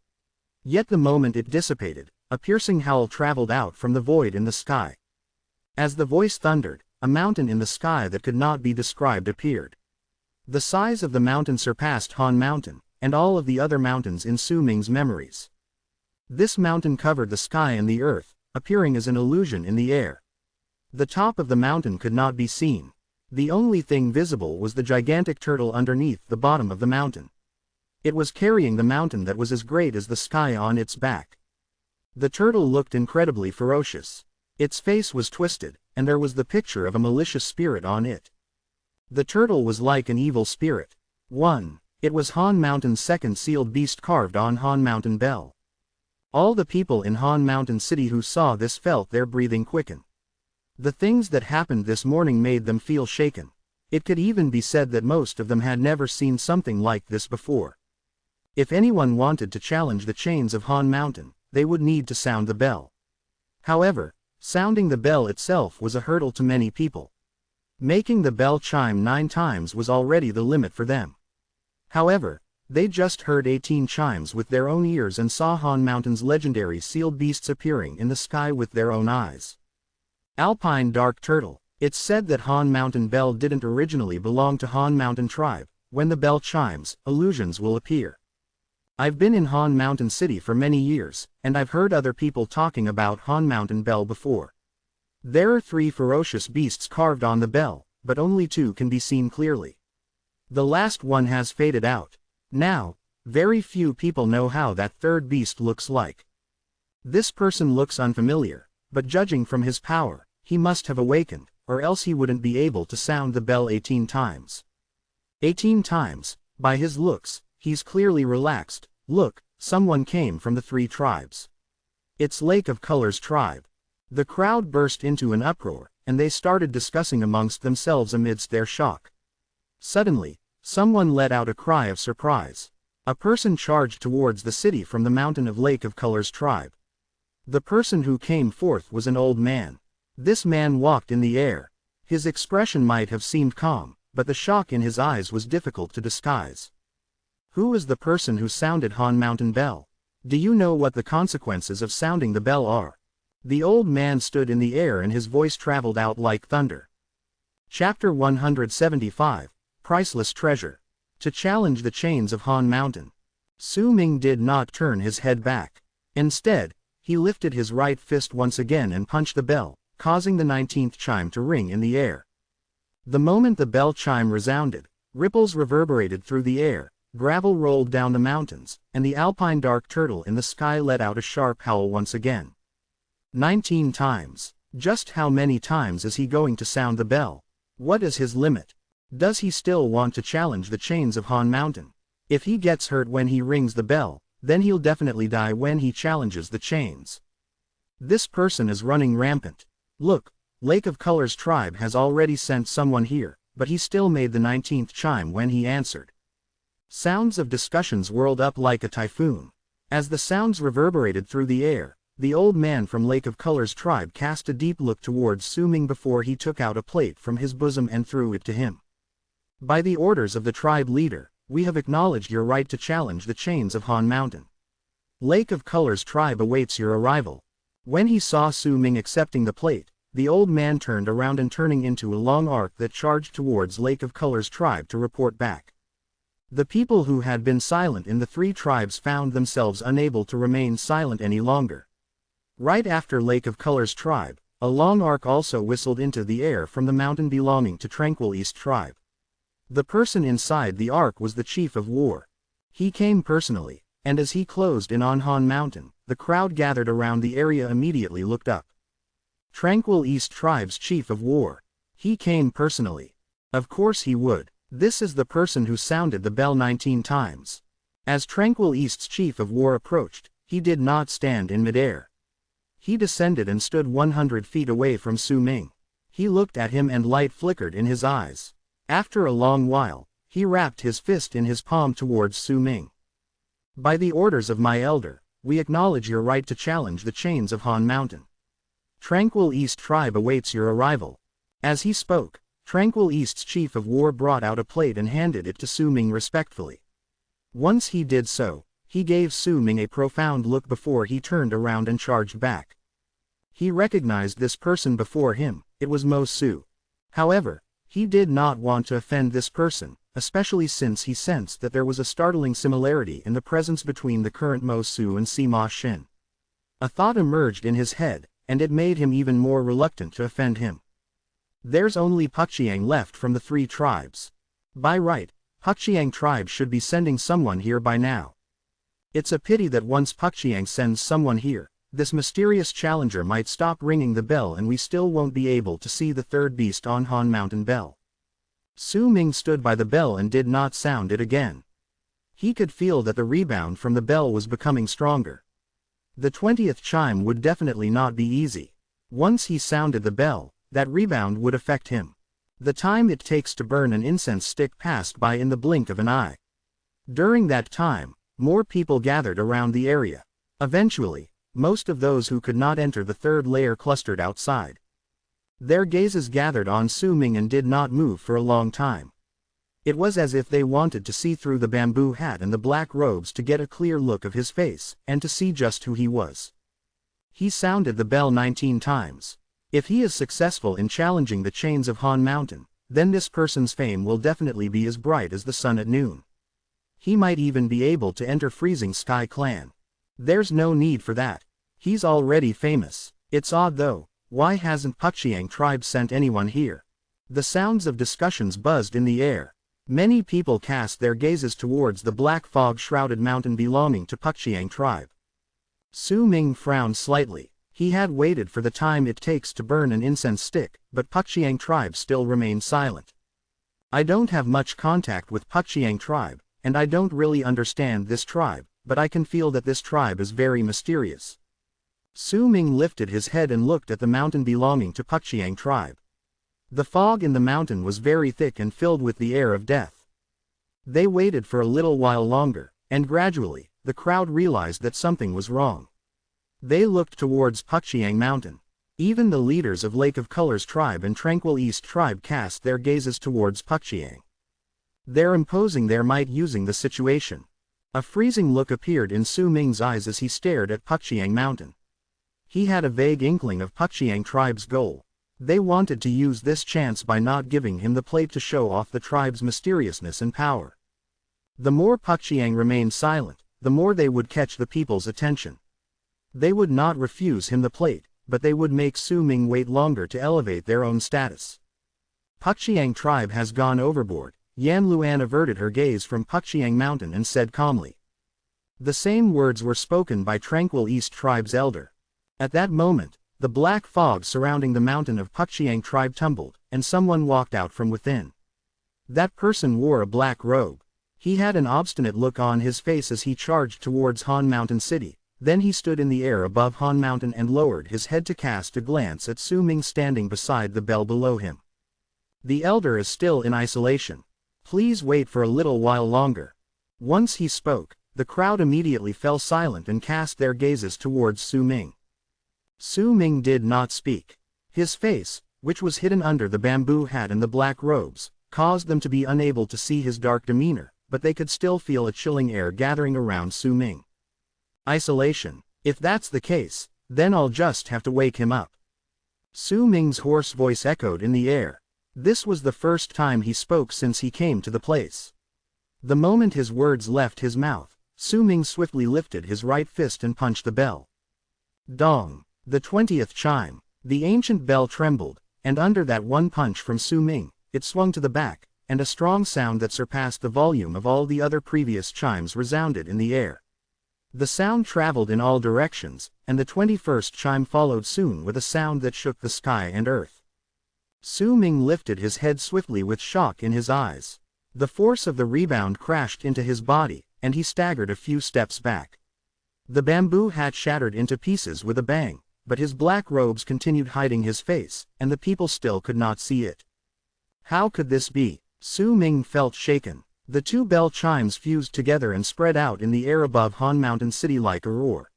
Yet the moment it dissipated, a piercing howl traveled out from the void in the sky. As the voice thundered, a mountain in the sky that could not be described appeared. The size of the mountain surpassed Han Mountain, and all of the other mountains in Su Ming's memories. This mountain covered the sky and the earth, appearing as an illusion in the air. The top of the mountain could not be seen. The only thing visible was the gigantic turtle underneath the bottom of the mountain. It was carrying the mountain that was as great as the sky on its back. The turtle looked incredibly ferocious. Its face was twisted, and there was the picture of a malicious spirit on it. The turtle was like an evil spirit. 1. It was Han Mountain's second sealed beast carved on Han Mountain Bell. All the people in Han Mountain City who saw this felt their breathing quicken. The things that happened this morning made them feel shaken. It could even be said that most of them had never seen something like this before. If anyone wanted to challenge the chains of Han Mountain, they would need to sound the bell. However, sounding the bell itself was a hurdle to many people. Making the bell chime 9 times was already the limit for them. However, they just heard 18 chimes with their own ears and saw Han Mountain's legendary sealed beasts appearing in the sky with their own eyes. Alpine Dark Turtle. It's said that Han Mountain Bell didn't originally belong to Han Mountain Tribe. When the bell chimes, illusions will appear. I've been in Han Mountain City for many years, and I've heard other people talking about Han Mountain Bell before. There are 3 ferocious beasts carved on the bell, but only 2 can be seen clearly. The last one has faded out. Now, very few people know how that 3rd beast looks like. This person looks unfamiliar, but judging from his power, he must have awakened, or else he wouldn't be able to sound the bell 18 times. 18 times, by his looks, he's clearly relaxed. Look, someone came from the 3 tribes. It's Lake of Colors tribe. The crowd burst into an uproar, and they started discussing amongst themselves amidst their shock. Suddenly, someone let out a cry of surprise. A person charged towards the city from the mountain of Lake of Colors tribe. The person who came forth was an old man. This man walked in the air. His expression might have seemed calm, but the shock in his eyes was difficult to disguise. Who is the person who sounded Han Mountain Bell? Do you know what the consequences of sounding the bell are? The old man stood in the air and his voice traveled out like thunder. Chapter 175, Priceless Treasure. To challenge the chains of Han Mountain. Su Ming did not turn his head back. Instead, he lifted his right fist once again and punched the bell, causing the 19th chime to ring in the air. The moment the bell chime resounded, ripples reverberated through the air, gravel rolled down the mountains, and the alpine dark turtle in the sky let out a sharp howl once again. 19 times. Just how many times is he going to sound the bell? What is his limit? Does he still want to challenge the chains of Han Mountain? If he gets hurt when he rings the bell, then he'll definitely die when he challenges the chains. This person is running rampant. Look, Lake of Colors tribe has already sent someone here, but he still made the 19th chime when he answered. Sounds of discussions whirled up like a typhoon. As the sounds reverberated through the air, the old man from Lake of Colors tribe cast a deep look towards Su Ming before he took out a plate from his bosom and threw it to him. By the orders of the tribe leader, we have acknowledged your right to challenge the chains of Han Mountain. Lake of Colors tribe awaits your arrival. When he saw Su Ming accepting the plate, the old man turned around and turning into a long arc that charged towards Lake of Colors tribe to report back. The people who had been silent in the three tribes found themselves unable to remain silent any longer. Right after Lake of Colors tribe, a long arc also whistled into the air from the mountain belonging to Tranquil East tribe. The person inside the arc was the chief of war. He came personally, and as he closed in on Han Mountain, the crowd gathered around the area immediately looked up. Tranquil East tribe's chief of war. He came personally. Of course he would. This is the person who sounded the bell 19 times. As Tranquil East's chief of war approached, he did not stand in midair. He descended and stood 100 feet away from Su Ming. He looked at him and light flickered in his eyes. After a long while, he wrapped his fist in his palm towards Su Ming. By the orders of my elder, we acknowledge your right to challenge the chains of Han Mountain. Tranquil East tribe awaits your arrival. As he spoke, Tranquil East's chief of war brought out a plate and handed it to Su Ming respectfully. Once he did so, he gave Su Ming a profound look before he turned around and charged back. He recognized this person before him, it was Mo Su. However, he did not want to offend this person, especially since he sensed that there was a startling similarity in the presence between the current Mo Su and Sima Xin. A thought emerged in his head, and it made him even more reluctant to offend him. There's only Puxiang left from the three tribes. By right, Puxiang tribe should be sending someone here by now. It's a pity that once Puxiang sends someone here, this mysterious challenger might stop ringing the bell and we still won't be able to see the third beast on Han Mountain bell. Su Ming stood by the bell and did not sound it again. He could feel that the rebound from the bell was becoming stronger. The 20th chime would definitely not be easy. Once he sounded the bell, that rebound would affect him. The time it takes to burn an incense stick passed by in the blink of an eye. During that time, more people gathered around the area. Eventually, most of those who could not enter the third layer clustered outside. Their gazes gathered on Su Ming and did not move for a long time. It was as if they wanted to see through the bamboo hat and the black robes to get a clear look of his face, and to see just who he was. He sounded the bell 19 times. If he is successful in challenging the chains of Han Mountain, then this person's fame will definitely be as bright as the sun at noon. He might even be able to enter Freezing Sky Clan. There's no need for that. He's already famous. It's odd though, why hasn't Puxiang tribe sent anyone here? The sounds of discussions buzzed in the air. Many people cast their gazes towards the black fog-shrouded mountain belonging to Puxiang tribe. Su Ming frowned slightly. He had waited for the time it takes to burn an incense stick, but Puxiang tribe still remained silent. I don't have much contact with Puxiang tribe, and I don't really understand this tribe, but I can feel that this tribe is very mysterious. Su Ming lifted his head and looked at the mountain belonging to Puxiang tribe. The fog in the mountain was very thick and filled with the air of death. They waited for a little while longer, and gradually, the crowd realized that something was wrong. They looked towards Puxiang Mountain. Even the leaders of Lake of Colors tribe and Tranquil East tribe cast their gazes towards Puxiang. They're imposing their might using the situation. A freezing look appeared in Su Ming's eyes as he stared at Puxiang Mountain. He had a vague inkling of Puxiang tribe's goal. They wanted to use this chance by not giving him the plate to show off the tribe's mysteriousness and power. The more Puxiang remained silent, the more they would catch the people's attention. They would not refuse him the plate, but they would make Su Ming wait longer to elevate their own status. Puxiang tribe has gone overboard. Yan Luan averted her gaze from Puxiang Mountain and said calmly. The same words were spoken by Tranquil East tribe's elder. At that moment, the black fog surrounding the mountain of Puxiang tribe tumbled, and someone walked out from within. That person wore a black robe. He had an obstinate look on his face as he charged towards Han Mountain City. Then he stood in the air above Han Mountain and lowered his head to cast a glance at Su Ming standing beside the bell below him. The elder is still in isolation. Please wait for a little while longer. Once he spoke, the crowd immediately fell silent and cast their gazes towards Su Ming. Su Ming did not speak. His face, which was hidden under the bamboo hat and the black robes, caused them to be unable to see his dark demeanor, but they could still feel a chilling air gathering around Su Ming. Isolation. If that's the case, then I'll just have to wake him up. Su Ming's hoarse voice echoed in the air. This was the first time he spoke since he came to the place. The moment his words left his mouth, Su Ming swiftly lifted his right fist and punched the bell. Dong! The 20th chime. The ancient bell trembled, and under that one punch from Su Ming, it swung to the back, and a strong sound that surpassed the volume of all the other previous chimes resounded in the air. The sound traveled in all directions, and the 21st chime followed soon with a sound that shook the sky and earth. Su Ming lifted his head swiftly with shock in his eyes. The force of the rebound crashed into his body, and he staggered a few steps back. The bamboo hat shattered into pieces with a bang, but his black robes continued hiding his face, and the people still could not see it. How could this be? Su Ming felt shaken. The two bell chimes fused together and spread out in the air above Han Mountain City like a roar.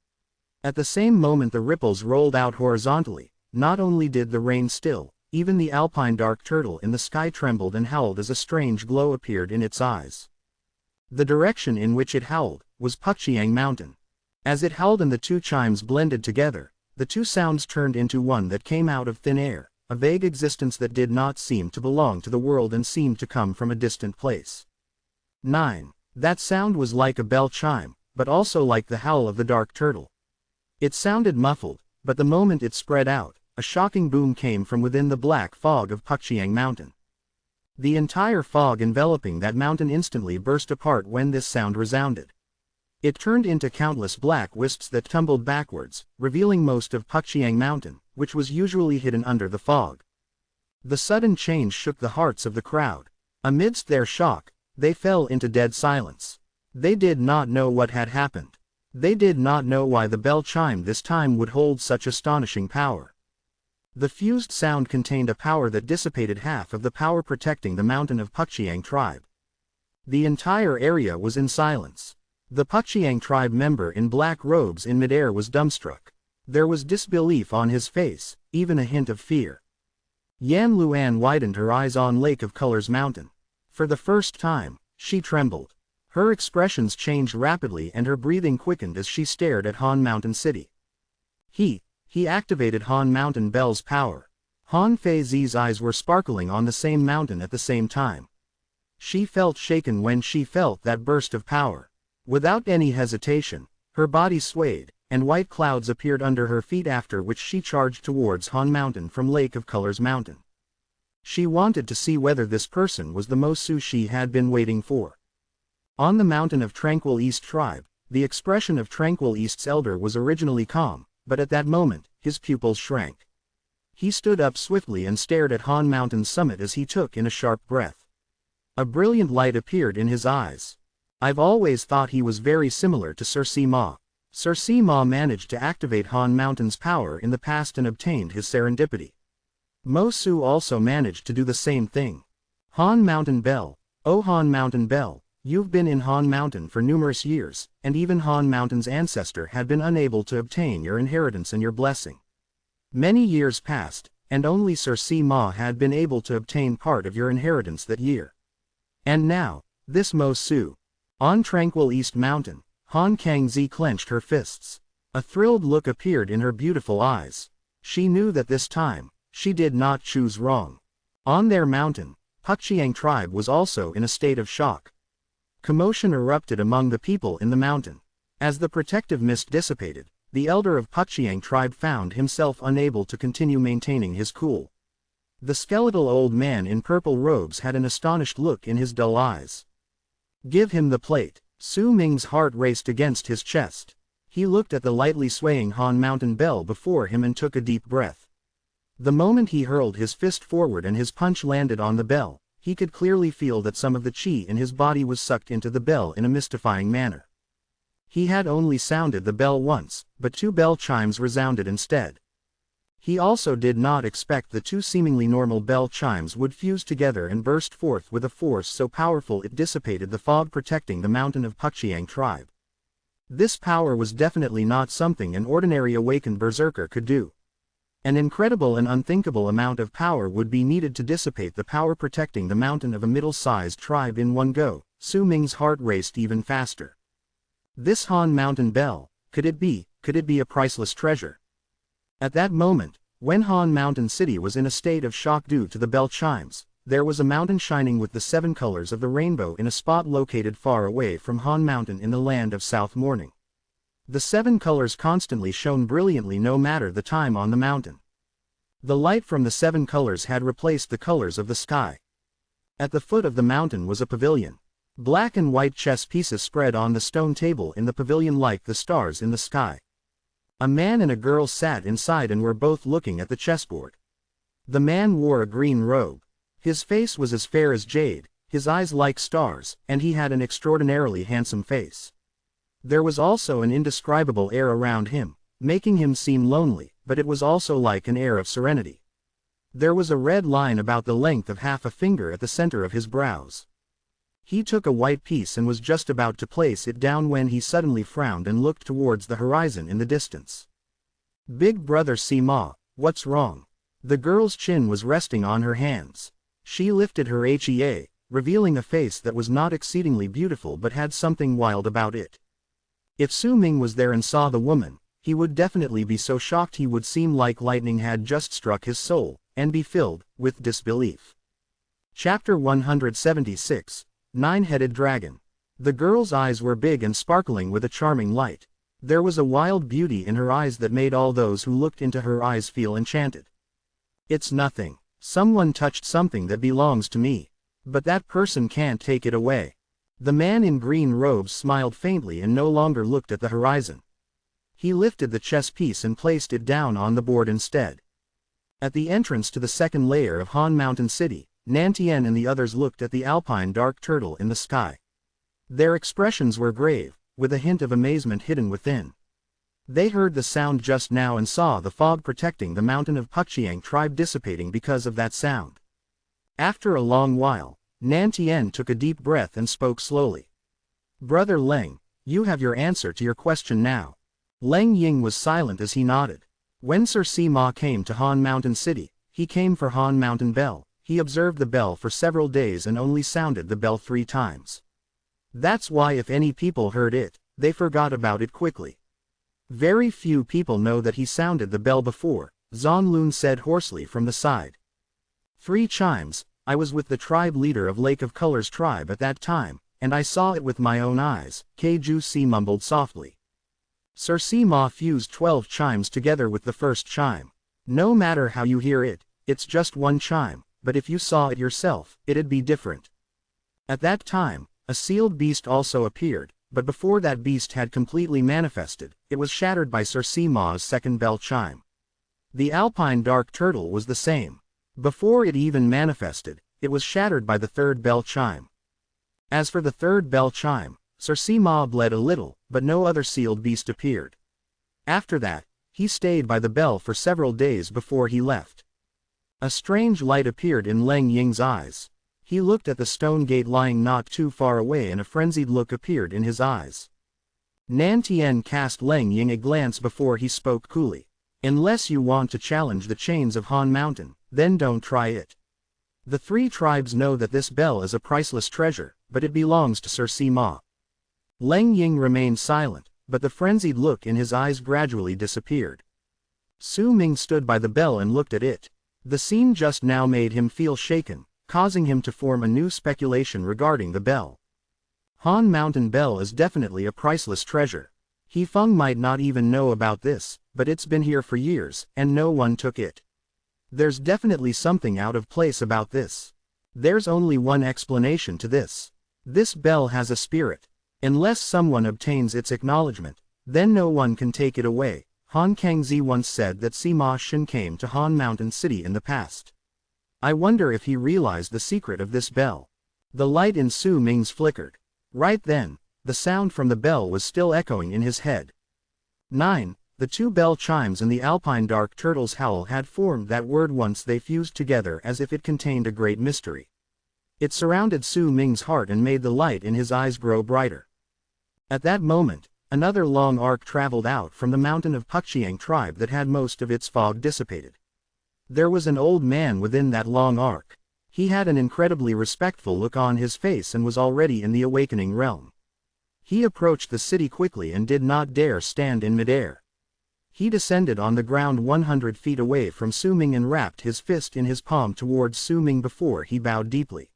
At the same moment the ripples rolled out horizontally. Not only did the rain still, even the alpine dark turtle in the sky trembled and howled as a strange glow appeared in its eyes. The direction in which it howled was Puxiang Mountain. As it howled and the two chimes blended together, the two sounds turned into one that came out of thin air, a vague existence that did not seem to belong to the world and seemed to come from a distant place. 9. That sound was like a bell chime, but also like the howl of the dark turtle. It sounded muffled, but the moment it spread out, a shocking boom came from within the black fog of Puxiang Mountain. The entire fog enveloping that mountain instantly burst apart when this sound resounded. It turned into countless black wisps that tumbled backwards, revealing most of Puxiang Mountain, which was usually hidden under the fog. The sudden change shook the hearts of the crowd. Amidst their shock, they fell into dead silence. They did not know what had happened. They did not know why the bell chime this time would hold such astonishing power. The fused sound contained a power that dissipated half of the power protecting the mountain of Puxiang tribe. The entire area was in silence. The Puxiang tribe member in black robes in midair was dumbstruck. There was disbelief on his face, even a hint of fear. Yan Luan widened her eyes on Lake of Colors Mountain. For the first time, she trembled. Her expressions changed rapidly and her breathing quickened as she stared at Han Mountain City. He activated Han Mountain Bell's power. Han Feizi's eyes were sparkling on the same mountain at the same time. She felt shaken when she felt that burst of power. Without any hesitation, her body swayed, and white clouds appeared under her feet after which she charged towards Han Mountain from Lake of Colors Mountain. She wanted to see whether this person was the Mosu she had been waiting for. On the mountain of Tranquil East tribe, the expression of Tranquil East's elder was originally calm, but at that moment, his pupils shrank. He stood up swiftly and stared at Han Mountain's summit as he took in a sharp breath. A brilliant light appeared in his eyes. I've always thought he was very similar to Sir Sima. Sir Sima managed to activate Han Mountain's power in the past and obtained his serendipity. Mosu also managed to do the same thing. Han Mountain Bell. Oh Han Mountain Bell, you've been in Han Mountain for numerous years, and even Han Mountain's ancestor had been unable to obtain your inheritance and your blessing. Many years passed, and only Sir Sima had been able to obtain part of your inheritance that year. And now, this Mosu. On Tranquil East Mountain, Han Kangzi clenched her fists. A thrilled look appeared in her beautiful eyes. She knew that this time, she did not choose wrong. On their mountain, Puxiang tribe was also in a state of shock. Commotion erupted among the people in the mountain. As the protective mist dissipated, the elder of Puxiang tribe found himself unable to continue maintaining his cool. The skeletal old man in purple robes had an astonished look in his dull eyes. Give him the plate. Su Ming's heart raced against his chest. He looked at the lightly swaying Han Mountain Bell before him and took a deep breath. The moment he hurled his fist forward and his punch landed on the bell, he could clearly feel that some of the chi in his body was sucked into the bell in a mystifying manner. He had only sounded the bell once, but two bell chimes resounded instead. He also did not expect the two seemingly normal bell chimes would fuse together and burst forth with a force so powerful it dissipated the fog protecting the mountain of Puxiang tribe. This power was definitely not something an ordinary awakened berserker could do. An incredible and unthinkable amount of power would be needed to dissipate the power protecting the mountain of a middle-sized tribe in one go. Su Ming's heart raced even faster. This Han Mountain bell, could it be a priceless treasure? At that moment, when Han Mountain City was in a state of shock due to the bell chimes, there was a mountain shining with the 7 colors of the rainbow in a spot located far away from Han Mountain in the land of South Morning. The 7 colors constantly shone brilliantly no matter the time on the mountain. The light from the 7 colors had replaced the colors of the sky. At the foot of the mountain was a pavilion. Black and white chess pieces spread on the stone table in the pavilion like the stars in the sky. A man and a girl sat inside and were both looking at the chessboard. The man wore a green robe. His face was as fair as jade, his eyes like stars, and he had an extraordinarily handsome face. There was also an indescribable air around him, making him seem lonely, but it was also like an air of serenity. There was a red line about the length of half a finger at the center of his brows. He took a white piece and was just about to place it down when he suddenly frowned and looked towards the horizon in the distance. "Big brother Sima, what's wrong?" The girl's chin was resting on her hands. She lifted her head, revealing a face that was not exceedingly beautiful but had something wild about it. If Su Ming was there and saw the woman, he would definitely be so shocked he would seem like lightning had just struck his soul, and be filled with disbelief. Chapter 176, Nine-Headed Dragon. The girl's eyes were big and sparkling with a charming light. There was a wild beauty in her eyes that made all those who looked into her eyes feel enchanted. "It's nothing. Someone touched something that belongs to me. But that person can't take it away." The man in green robes smiled faintly and no longer looked at the horizon. He lifted the chess piece and placed it down on the board instead. At the entrance to the second layer of Han Mountain City, Nantien and the others looked at the alpine dark turtle in the sky. Their expressions were grave, with a hint of amazement hidden within. They heard the sound just now and saw the fog protecting the mountain of Puxiang tribe dissipating because of that sound. After a long while, Nantien took a deep breath and spoke slowly. "Brother Leng, you have your answer to your question now." Leng Ying was silent as he nodded. When Sir Sima came to Han Mountain City, he came for Han Mountain Bell. He observed the bell for several days and only sounded the bell 3 times. That's why if any people heard it, they forgot about it quickly. Very few people know that he sounded the bell before, Zhang Lun said hoarsely from the side. 3 chimes, I was with the tribe leader of Lake of Colors tribe at that time, and I saw it with my own eyes, Keju Si mumbled softly. Sir Sima fused 12 chimes together with the first chime. No matter how you hear it, it's just 1 chime, but if you saw it yourself, it'd be different. At that time, a sealed beast also appeared, but before that beast had completely manifested, it was shattered by Sir Sima's second bell chime. The alpine dark turtle was the same. Before it even manifested, it was shattered by the third bell chime. As for the third bell chime, Sir Sima bled a little, but no other sealed beast appeared. After that, he stayed by the bell for several days before he left. A strange light appeared in Leng Ying's eyes. He looked at the stone gate lying not too far away and a frenzied look appeared in his eyes. Nantien cast Leng Ying a glance before he spoke coolly. "Unless you want to challenge the chains of Han Mountain, then don't try it. The 3 tribes know that this bell is a priceless treasure, but it belongs to Sir Sima." Leng Ying remained silent, but the frenzied look in his eyes gradually disappeared. Su Ming stood by the bell and looked at it. The scene just now made him feel shaken, causing him to form a new speculation regarding the bell. Han Mountain Bell is definitely a priceless treasure. He Feng might not even know about this, but it's been here for years, and no one took it. There's definitely something out of place about this. There's only one explanation to this. This bell has a spirit. Unless someone obtains its acknowledgement, then no one can take it away. Han Kangzi once said that Sima Shin came to Han Mountain City in the past. I wonder if he realized the secret of this bell. The light in Su Ming's flickered. Right then, the sound from the bell was still echoing in his head. 9. The 2 bell chimes and the alpine dark turtle's howl had formed that word once they fused together as if it contained a great mystery. It surrounded Su Ming's heart and made the light in his eyes grow brighter. At that moment, Another long arc traveled out from the mountain of Pukchiang tribe that had most of its fog dissipated. There was an old man within that long arc. He had an incredibly respectful look on his face and was already in the awakening realm. He approached the city quickly and did not dare stand in midair. He descended on the ground 100 feet away from Su Ming and wrapped his fist in his palm towards Su Ming before he bowed deeply.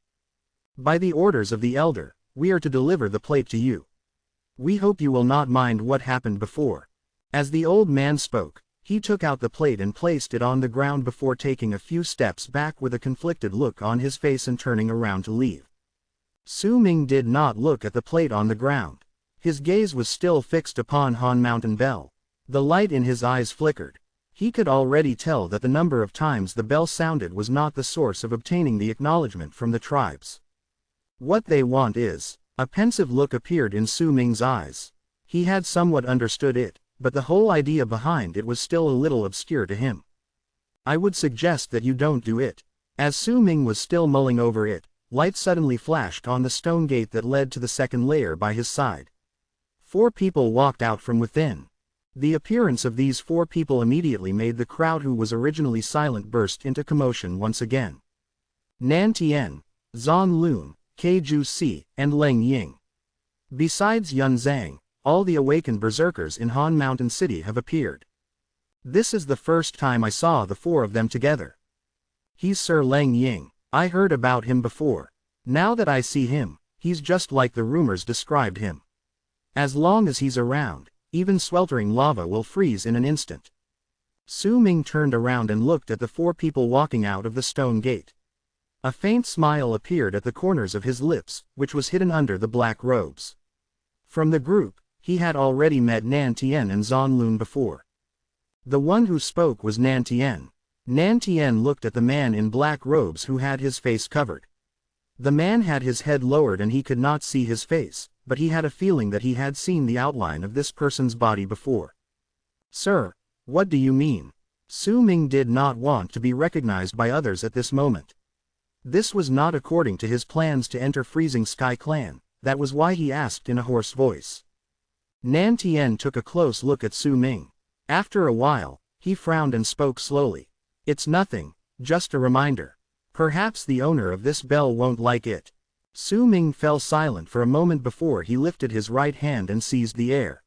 "By the orders of the elder, we are to deliver the plate to you. We hope you will not mind what happened before." As the old man spoke, he took out the plate and placed it on the ground before taking a few steps back with a conflicted look on his face and turning around to leave. Su Ming did not look at the plate on the ground. His gaze was still fixed upon Han Mountain Bell. The light in his eyes flickered. He could already tell that the number of times the bell sounded was not the source of obtaining the acknowledgement from the tribes. What they want is... A pensive look appeared in Su Ming's eyes. He had somewhat understood it, but the whole idea behind it was still a little obscure to him. "I would suggest that you don't do it." As Su Ming was still mulling over it, light suddenly flashed on the stone gate that led to the second layer by his side. 4 people walked out from within. The appearance of these 4 people immediately made the crowd who was originally silent burst into commotion once again. Nan Tian, Zan Lun, Keju Si, and Leng Ying. Besides Yun Zhang, all the awakened berserkers in Han Mountain City have appeared. This is the first time I saw the 4 of them together. He's Sir Leng Ying. I heard about him before. Now that I see him, he's just like the rumors described him. As long as he's around, even sweltering lava will freeze in an instant. Su Ming turned around and looked at the 4 people walking out of the stone gate. A faint smile appeared at the corners of his lips, which was hidden under the black robes. From the group, he had already met Nan Tian and Zan Lun before. The one who spoke was Nan Tian. Nan Tian looked at the man in black robes who had his face covered. The man had his head lowered and he could not see his face, but he had a feeling that he had seen the outline of this person's body before. "Sir, what do you mean?" Su Ming did not want to be recognized by others at this moment. This was not according to his plans to enter Freezing Sky Clan, that was why he asked in a hoarse voice. Nan Tian took a close look at Su Ming. After a while, he frowned and spoke slowly. "It's nothing, just a reminder. Perhaps the owner of this bell won't like it." Su Ming fell silent for a moment before he lifted his right hand and seized the air.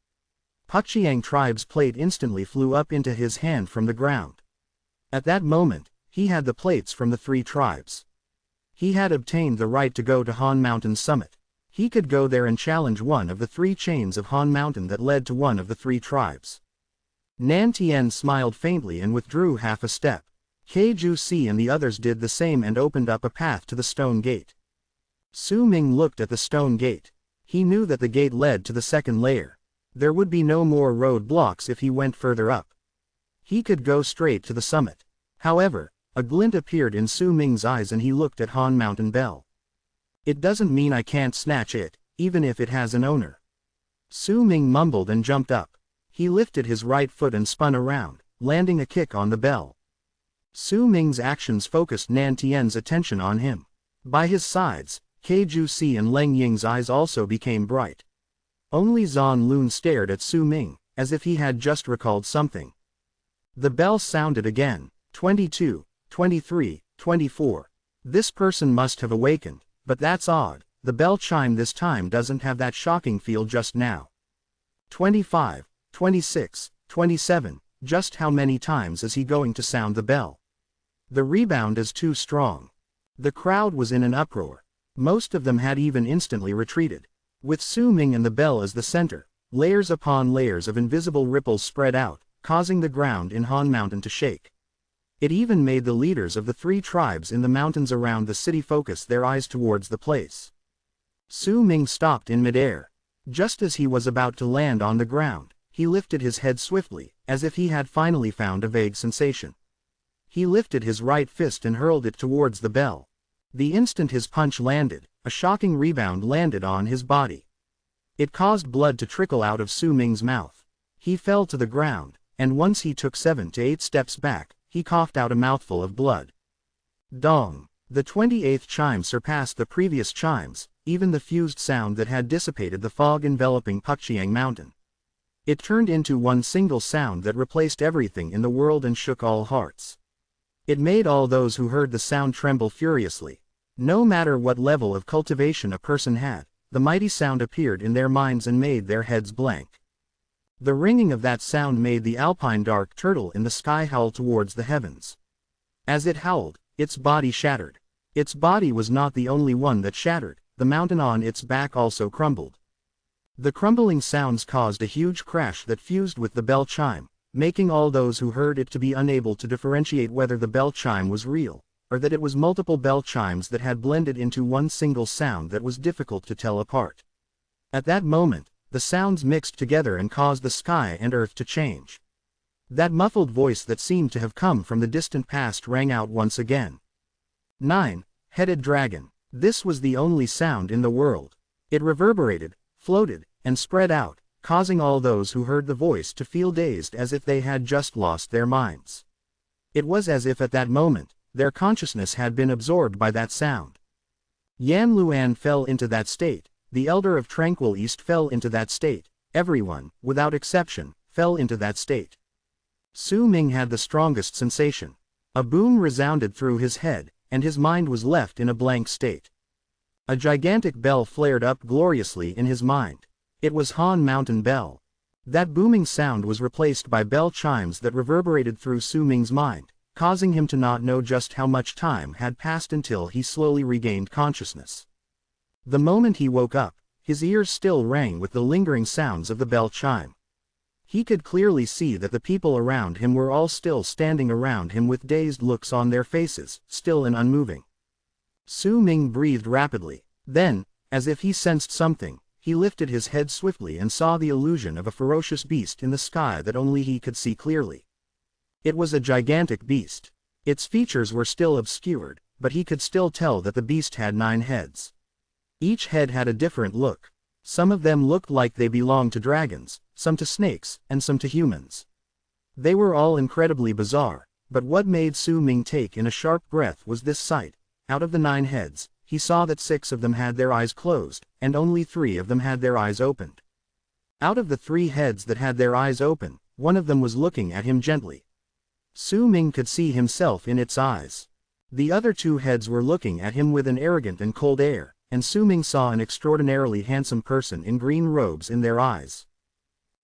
Pukchiang tribe's plate instantly flew up into his hand from the ground. At that moment, he had the plates from the 3 tribes. He had obtained the right to go to Han Mountain's summit. He could go there and challenge one of the 3 chains of Han Mountain that led to one of the 3 tribes. Nan Tian smiled faintly and withdrew half a step. Keju Si and the others did the same and opened up a path to the stone gate. Su Ming looked at the stone gate. He knew that the gate led to the second layer. There would be no more road blocks if he went further up. He could go straight to the summit. However, a glint appeared in Su Ming's eyes and he looked at Han Mountain Bell. "It doesn't mean I can't snatch it, even if it has an owner." Su Ming mumbled and jumped up. He lifted his right foot and spun around, landing a kick on the bell. Su Ming's actions focused Nan Tian's attention on him. By his sides, Keju Si and Leng Ying's eyes also became bright. Only Zan Lun stared at Su Ming, as if he had just recalled something. The bell sounded again. 22, 23, 24. This person must have awakened, but that's odd, the bell chime this time doesn't have that shocking feel just now. 25, 26, 27, just how many times is he going to sound the bell? The rebound is too strong. The crowd was in an uproar. Most of them had even instantly retreated. With Su Ming and the bell as the center, layers upon layers of invisible ripples spread out, causing the ground in Han Mountain to shake. It even made the leaders of the 3 tribes in the mountains around the city focus their eyes towards the place. Su Ming stopped in midair. Just as he was about to land on the ground, he lifted his head swiftly, as if he had finally found a vague sensation. He lifted his right fist and hurled it towards the bell. The instant his punch landed, a shocking rebound landed on his body. It caused blood to trickle out of Su Ming's mouth. He fell to the ground, and once he took 7 to 8 steps back, he coughed out a mouthful of blood. Dong! The 28th chime surpassed the previous chimes, even the fused sound that had dissipated the fog enveloping Pukchiang Mountain. It turned into one single sound that replaced everything in the world and shook all hearts. It made all those who heard the sound tremble furiously. No matter what level of cultivation a person had, the mighty sound appeared in their minds and made their heads blank. The ringing of that sound made the alpine dark turtle in the sky howl towards the heavens. As it howled, its body shattered. Its body was not the only one that shattered, the mountain on its back also crumbled. The crumbling sounds caused a huge crash that fused with the bell chime, making all those who heard it to be unable to differentiate whether the bell chime was real, or that it was multiple bell chimes that had blended into one single sound that was difficult to tell apart. At that moment, the sounds mixed together and caused the sky and earth to change. That muffled voice that seemed to have come from the distant past rang out once again. 9-headed dragon. This was the only sound in the world. It reverberated, floated, and spread out, causing all those who heard the voice to feel dazed as if they had just lost their minds. It was as if at that moment, their consciousness had been absorbed by that sound. Yan Luan fell into that state, the elder of Tranquil East fell into that state, everyone, without exception, fell into that state. Su Ming had the strongest sensation. A boom resounded through his head, and his mind was left in a blank state. A gigantic bell flared up gloriously in his mind. It was Han Mountain Bell. That booming sound was replaced by bell chimes that reverberated through Su Ming's mind, causing him to not know just how much time had passed until he slowly regained consciousness. The moment he woke up, his ears still rang with the lingering sounds of the bell chime. He could clearly see that the people around him were all still standing around him with dazed looks on their faces, still and unmoving. Su Ming breathed rapidly. Then, as if he sensed something, he lifted his head swiftly and saw the illusion of a ferocious beast in the sky that only he could see clearly. It was a gigantic beast. Its features were still obscured, but he could still tell that the beast had 9 heads. Each head had a different look. Some of them looked like they belonged to dragons, some to snakes, and some to humans. They were all incredibly bizarre, but what made Su Ming take in a sharp breath was this sight. Out of the 9 heads, he saw that 6 of them had their eyes closed, and only 3 of them had their eyes opened. Out of the 3 heads that had their eyes open, one of them was looking at him gently. Su Ming could see himself in its eyes. The other 2 heads were looking at him with an arrogant and cold air, and Su Ming saw an extraordinarily handsome person in green robes in their eyes.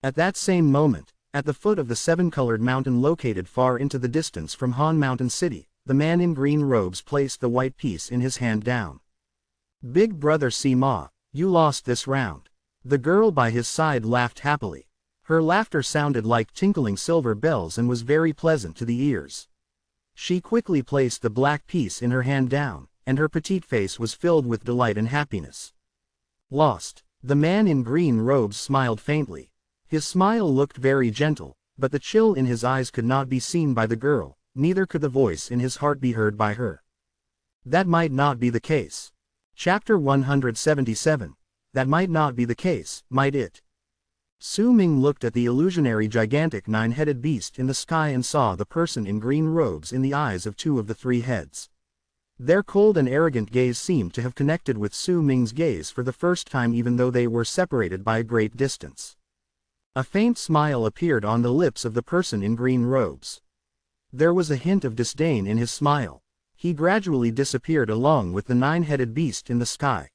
At that same moment, at the foot of the 7-colored mountain located far into the distance from Han Mountain City, the man in green robes placed the white piece in his hand down. "Big brother Sima, you lost this round." The girl by his side laughed happily. Her laughter sounded like tinkling silver bells and was very pleasant to the ears. She quickly placed the black piece in her hand down, and her petite face was filled with delight and happiness. "Lost." The man in green robes smiled faintly. His smile looked very gentle, but the chill in his eyes could not be seen by the girl, neither could the voice in his heart be heard by her. That might not be the case. Chapter 177. That might not be the case, might it? Su Ming looked at the illusionary gigantic 9-headed beast in the sky and saw the person in green robes in the eyes of 2 of the 3 heads. Their cold and arrogant gaze seemed to have connected with Su Ming's gaze for the first time even though they were separated by a great distance. A faint smile appeared on the lips of the person in green robes. There was a hint of disdain in his smile. He gradually disappeared along with the 9-headed beast in the sky.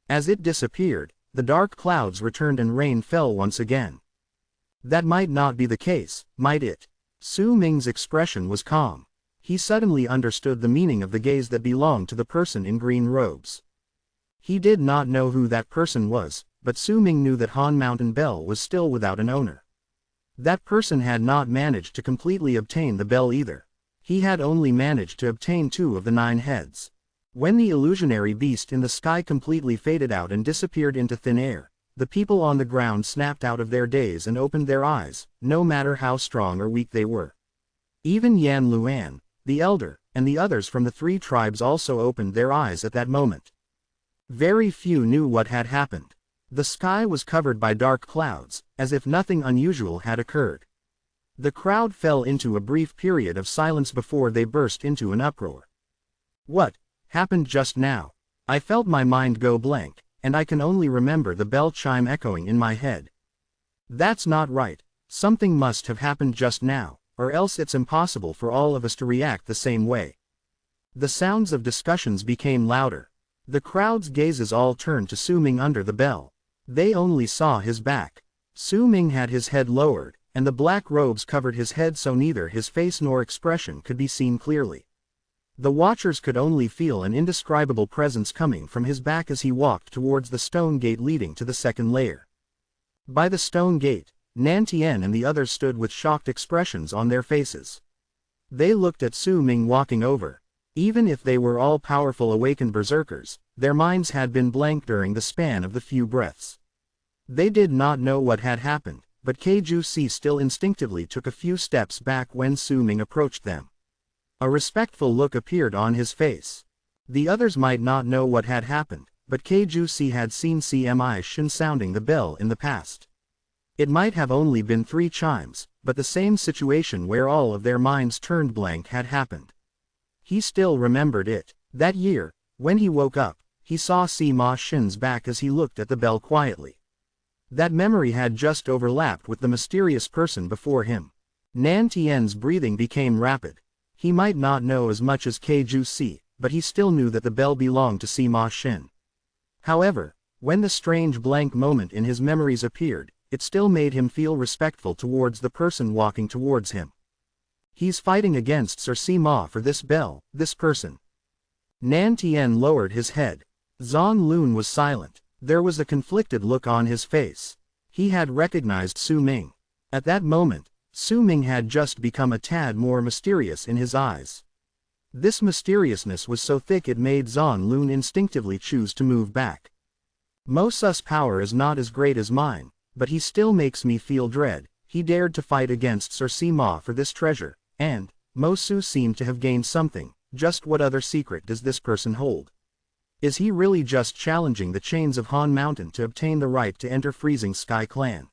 As it disappeared, the dark clouds returned and rain fell once again. That might not be the case, might it? Su Ming's expression was calm. He suddenly understood the meaning of the gaze that belonged to the person in green robes. He did not know who that person was, but Su Ming knew that Han Mountain Bell was still without an owner. That person had not managed to completely obtain the bell either. He had only managed to obtain 2 of the 9 heads. When the illusionary beast in the sky completely faded out and disappeared into thin air, the people on the ground snapped out of their daze and opened their eyes, no matter how strong or weak they were. Even Yan Luan, the elder, and the others from the 3 tribes also opened their eyes at that moment. Very few knew what had happened. The sky was covered by dark clouds, as if nothing unusual had occurred. The crowd fell into a brief period of silence before they burst into an uproar. "What happened just now? I felt my mind go blank, and I can only remember the bell chime echoing in my head." That's not right. Something must have happened just now, or else it's impossible for all of us to react the same way. The sounds of discussions became louder. The crowd's gazes all turned to Su Ming under the bell. They only saw his back. Su Ming had his head lowered, and the black robes covered his head so neither his face nor expression could be seen clearly. The watchers could only feel an indescribable presence coming from his back as he walked towards the stone gate leading to the second layer. By the stone gate, Nantien and the others stood with shocked expressions on their faces. They looked at Su Ming walking over. Even if they were all powerful awakened berserkers, their minds had been blank during the span of the few breaths. They did not know what had happened, but Kju still instinctively took a few steps back when Su Ming approached them. A respectful look appeared on his face. The others might not know what had happened, but Kju had seen CMI Shin sounding the bell in the past. It might have only been 3 chimes, but the same situation where all of their minds turned blank had happened. He still remembered it. That year, when he woke up, he saw Sima Shin's back as he looked at the bell quietly. That memory had just overlapped with the mysterious person before him. Nantian's breathing became rapid. He might not know as much as Kju, but he still knew that the bell belonged to Sima Shin. However, when the strange blank moment in his memories appeared, it still made him feel respectful towards the person walking towards him. He's fighting against Sir Sima for this bell, this person. Nantien lowered his head. Zhang Lun was silent. There was a conflicted look on his face. He had recognized Su Ming. At that moment, Su Ming had just become a tad more mysterious in his eyes. This mysteriousness was so thick it made Zhang Lun instinctively choose to move back. Mo Su's power is not as great as mine, but he still makes me feel dread. He dared to fight against Sir Sima for this treasure. And, Mo Su seemed to have gained something. Just what other secret does this person hold? Is he really just challenging the chains of Han Mountain to obtain the right to enter Freezing Sky Clan?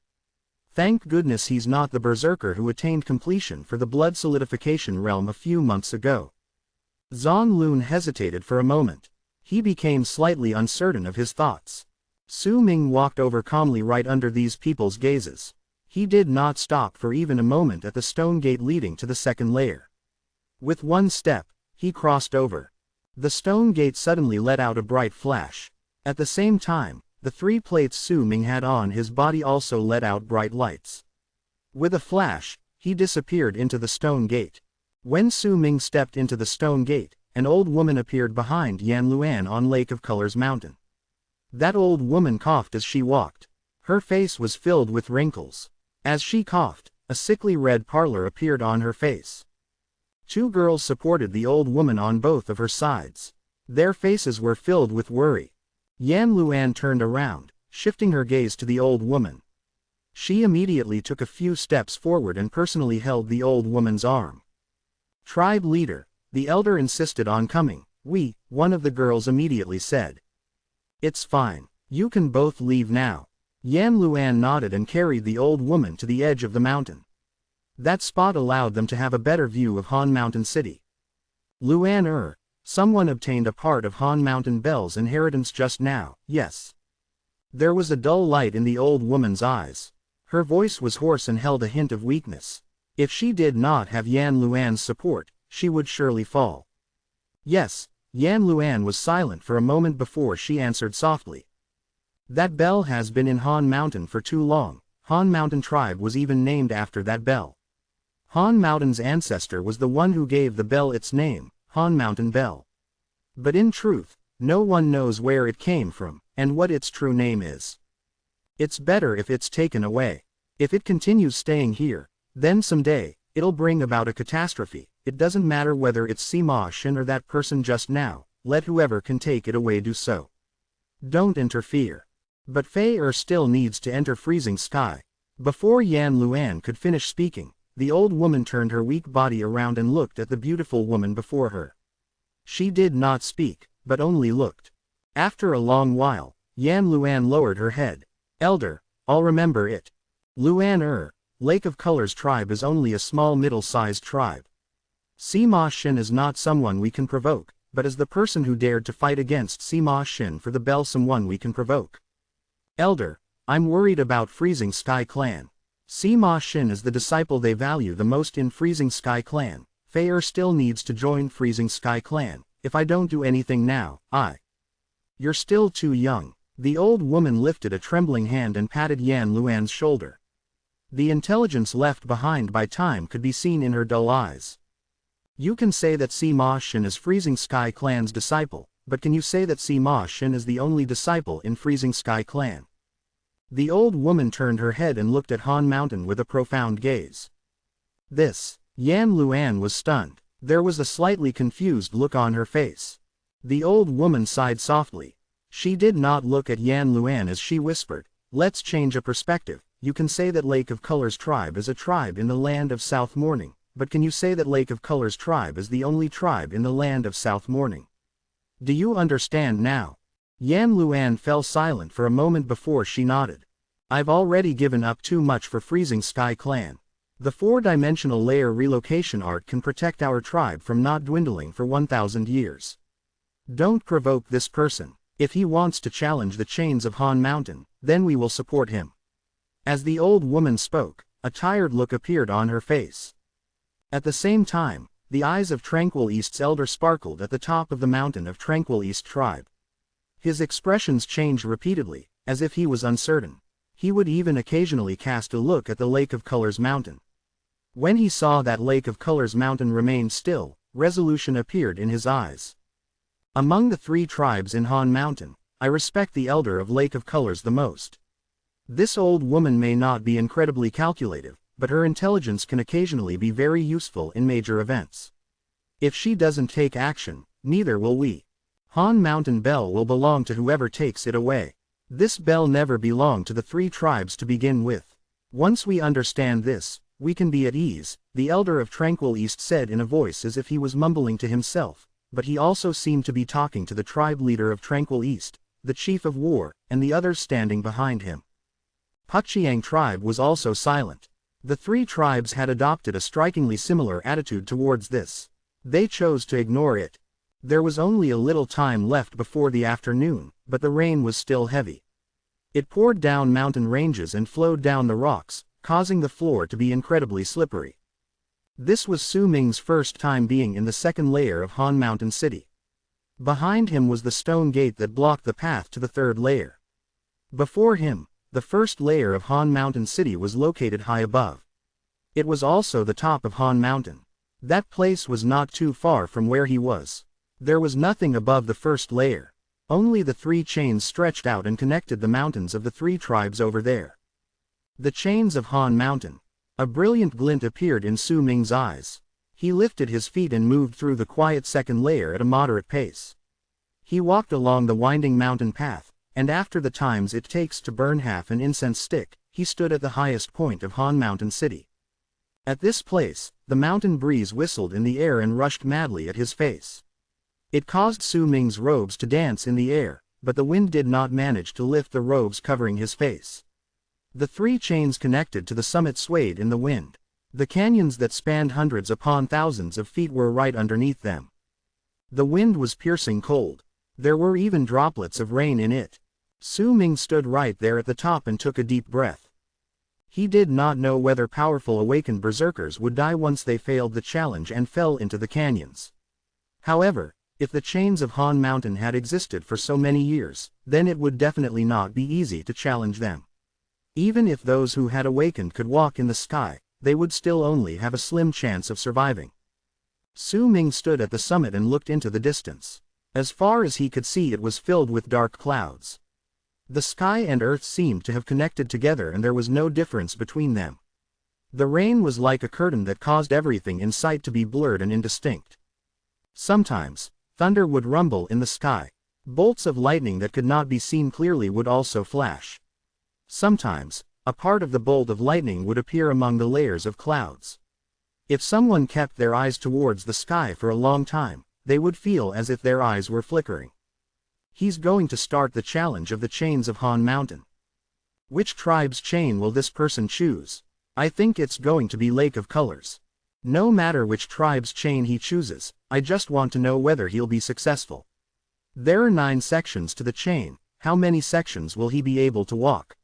Thank goodness he's not the berserker who attained completion for the blood solidification realm a few months ago. Zhang Lun hesitated for a moment. He became slightly uncertain of his thoughts. Su Ming walked over calmly right under these people's gazes. He did not stop for even a moment at the stone gate leading to the second layer. With one step, he crossed over. The stone gate suddenly let out a bright flash. At the same time, the 3 plates Su Ming had on his body also let out bright lights. With a flash, he disappeared into the stone gate. When Su Ming stepped into the stone gate, an old woman appeared behind Yan Luan on Lake of Colors Mountain. That old woman coughed as she walked. Her face was filled with wrinkles. As she coughed, a sickly red pallor appeared on her face. 2 girls supported the old woman on both of her sides. Their faces were filled with worry. Yan Luan turned around, shifting her gaze to the old woman. She immediately took a few steps forward and personally held the old woman's arm. Tribe leader, the elder insisted on coming. One of the girls immediately said. It's fine. You can both leave now. Yan Luan nodded and carried the old woman to the edge of the mountain. That spot allowed them to have a better view of Han Mountain City. Luan someone obtained a part of Han Mountain Bell's inheritance just now, yes. There was a dull light in the old woman's eyes. Her voice was hoarse and held a hint of weakness. If she did not have Yan Luan's support, she would surely fall. Yes, Yan Luan was silent for a moment before she answered softly. That bell has been in Han Mountain for too long. Han Mountain tribe was even named after that bell. Han Mountain's ancestor was the one who gave the bell its name, Han Mountain Bell. But in truth, no one knows where it came from, and what its true name is. It's better if it's taken away. If it continues staying here, then someday, it'll bring about a catastrophe. It doesn't matter whether it's Sima Shin or that person just now, let whoever can take it away do so. Don't interfere. But Fei still needs to enter Freezing Sky. Before Yan Luan could finish speaking, the old woman turned her weak body around and looked at the beautiful woman before her. She did not speak, but only looked. After a long while, Yan Luan lowered her head. Elder, I'll remember it. Luan Lake of Colors tribe is only a small middle-sized tribe. Sima Shin is not someone we can provoke, but as the person who dared to fight against Sima Shin for the bell someone we can provoke. Elder, I'm worried about Freezing Sky Clan. Sima Xin is the disciple they value the most in Freezing Sky Clan. Fei still needs to join Freezing Sky Clan. If I don't do anything now, You're still too young. The old woman lifted a trembling hand and patted Yan Luan's shoulder. The intelligence left behind by time could be seen in her dull eyes. You can say that Sima Xin is Freezing Sky Clan's disciple, but can you say that Sima Xin is the only disciple in Freezing Sky Clan? The old woman turned her head and looked at Han Mountain with a profound gaze. Yan Luan was stunned. There was a slightly confused look on her face. The old woman sighed softly. She did not look at Yan Luan as she whispered, "Let's change a perspective. You can say that Lake of Colors tribe is a tribe in the land of South Morning, but can you say that Lake of Colors tribe is the only tribe in the land of South Morning? Do you understand now?" Yan Luan fell silent for a moment before she nodded. "I've already given up too much for Freezing Sky Clan. The 4-dimensional layer relocation art can protect our tribe from not dwindling for 1,000 years. Don't provoke this person. If he wants to challenge the chains of Han Mountain, then we will support him." As the old woman spoke, a tired look appeared on her face. At the same time, the eyes of Tranquil East's elder sparkled at the top of the mountain of Tranquil East tribe. His expressions changed repeatedly, as if he was uncertain. He would even occasionally cast a look at the Lake of Colors mountain. When he saw that Lake of Colors mountain remained still, resolution appeared in his eyes. "Among the 3 tribes in Han Mountain, I respect the elder of Lake of Colors the most. This old woman may not be incredibly calculative, but her intelligence can occasionally be very useful in major events. If she doesn't take action, neither will we. Han Mountain Bell will belong to whoever takes it away. This bell never belonged to the 3 tribes to begin with. Once we understand this, we can be at ease," the elder of Tranquil East said in a voice as if he was mumbling to himself, but he also seemed to be talking to the tribe leader of Tranquil East, the chief of war, and the others standing behind him. Puqiang tribe was also silent. The 3 tribes had adopted a strikingly similar attitude towards this. They chose to ignore it. There was only a little time left before the afternoon, but the rain was still heavy. It poured down mountain ranges and flowed down the rocks, causing the floor to be incredibly slippery. This was Su Ming's first time being in the 2nd layer of Han Mountain City. Behind him was the stone gate that blocked the path to the 3rd layer. Before him, the 1st layer of Han Mountain City was located high above. It was also the top of Han Mountain. That place was not too far from where he was. There was nothing above the 1st layer. Only the 3 chains stretched out and connected the mountains of the 3 tribes over there. The chains of Han Mountain. A brilliant glint appeared in Su Ming's eyes. He lifted his feet and moved through the quiet 2nd layer at a moderate pace. He walked along the winding mountain path, and after the times it takes to burn half an incense stick, he stood at the highest point of Han Mountain City. At this place, the mountain breeze whistled in the air and rushed madly at his face. It caused Su Ming's robes to dance in the air, but the wind did not manage to lift the robes covering his face. The 3 chains connected to the summit swayed in the wind. The canyons that spanned hundreds upon thousands of feet were right underneath them. The wind was piercing cold. There were even droplets of rain in it. Su Ming stood right there at the top and took a deep breath. He did not know whether powerful awakened berserkers would die once they failed the challenge and fell into the canyons. However, if the chains of Han Mountain had existed for so many years, then it would definitely not be easy to challenge them. Even if those who had awakened could walk in the sky, they would still only have a slim chance of surviving. Su Ming stood at the summit and looked into the distance. As far as he could see, it was filled with dark clouds. The sky and earth seemed to have connected together and there was no difference between them. The rain was like a curtain that caused everything in sight to be blurred and indistinct. Sometimes, thunder would rumble in the sky. Bolts of lightning that could not be seen clearly would also flash. Sometimes, a part of the bolt of lightning would appear among the layers of clouds. If someone kept their eyes towards the sky for a long time, they would feel as if their eyes were flickering. He's going to start the challenge of the chains of Han Mountain. Which tribe's chain will this person choose? I think it's going to be Lake of Colors. No matter which tribe's chain he chooses, I just want to know whether he'll be successful. There are 9 sections to the chain. How many sections will he be able to walk?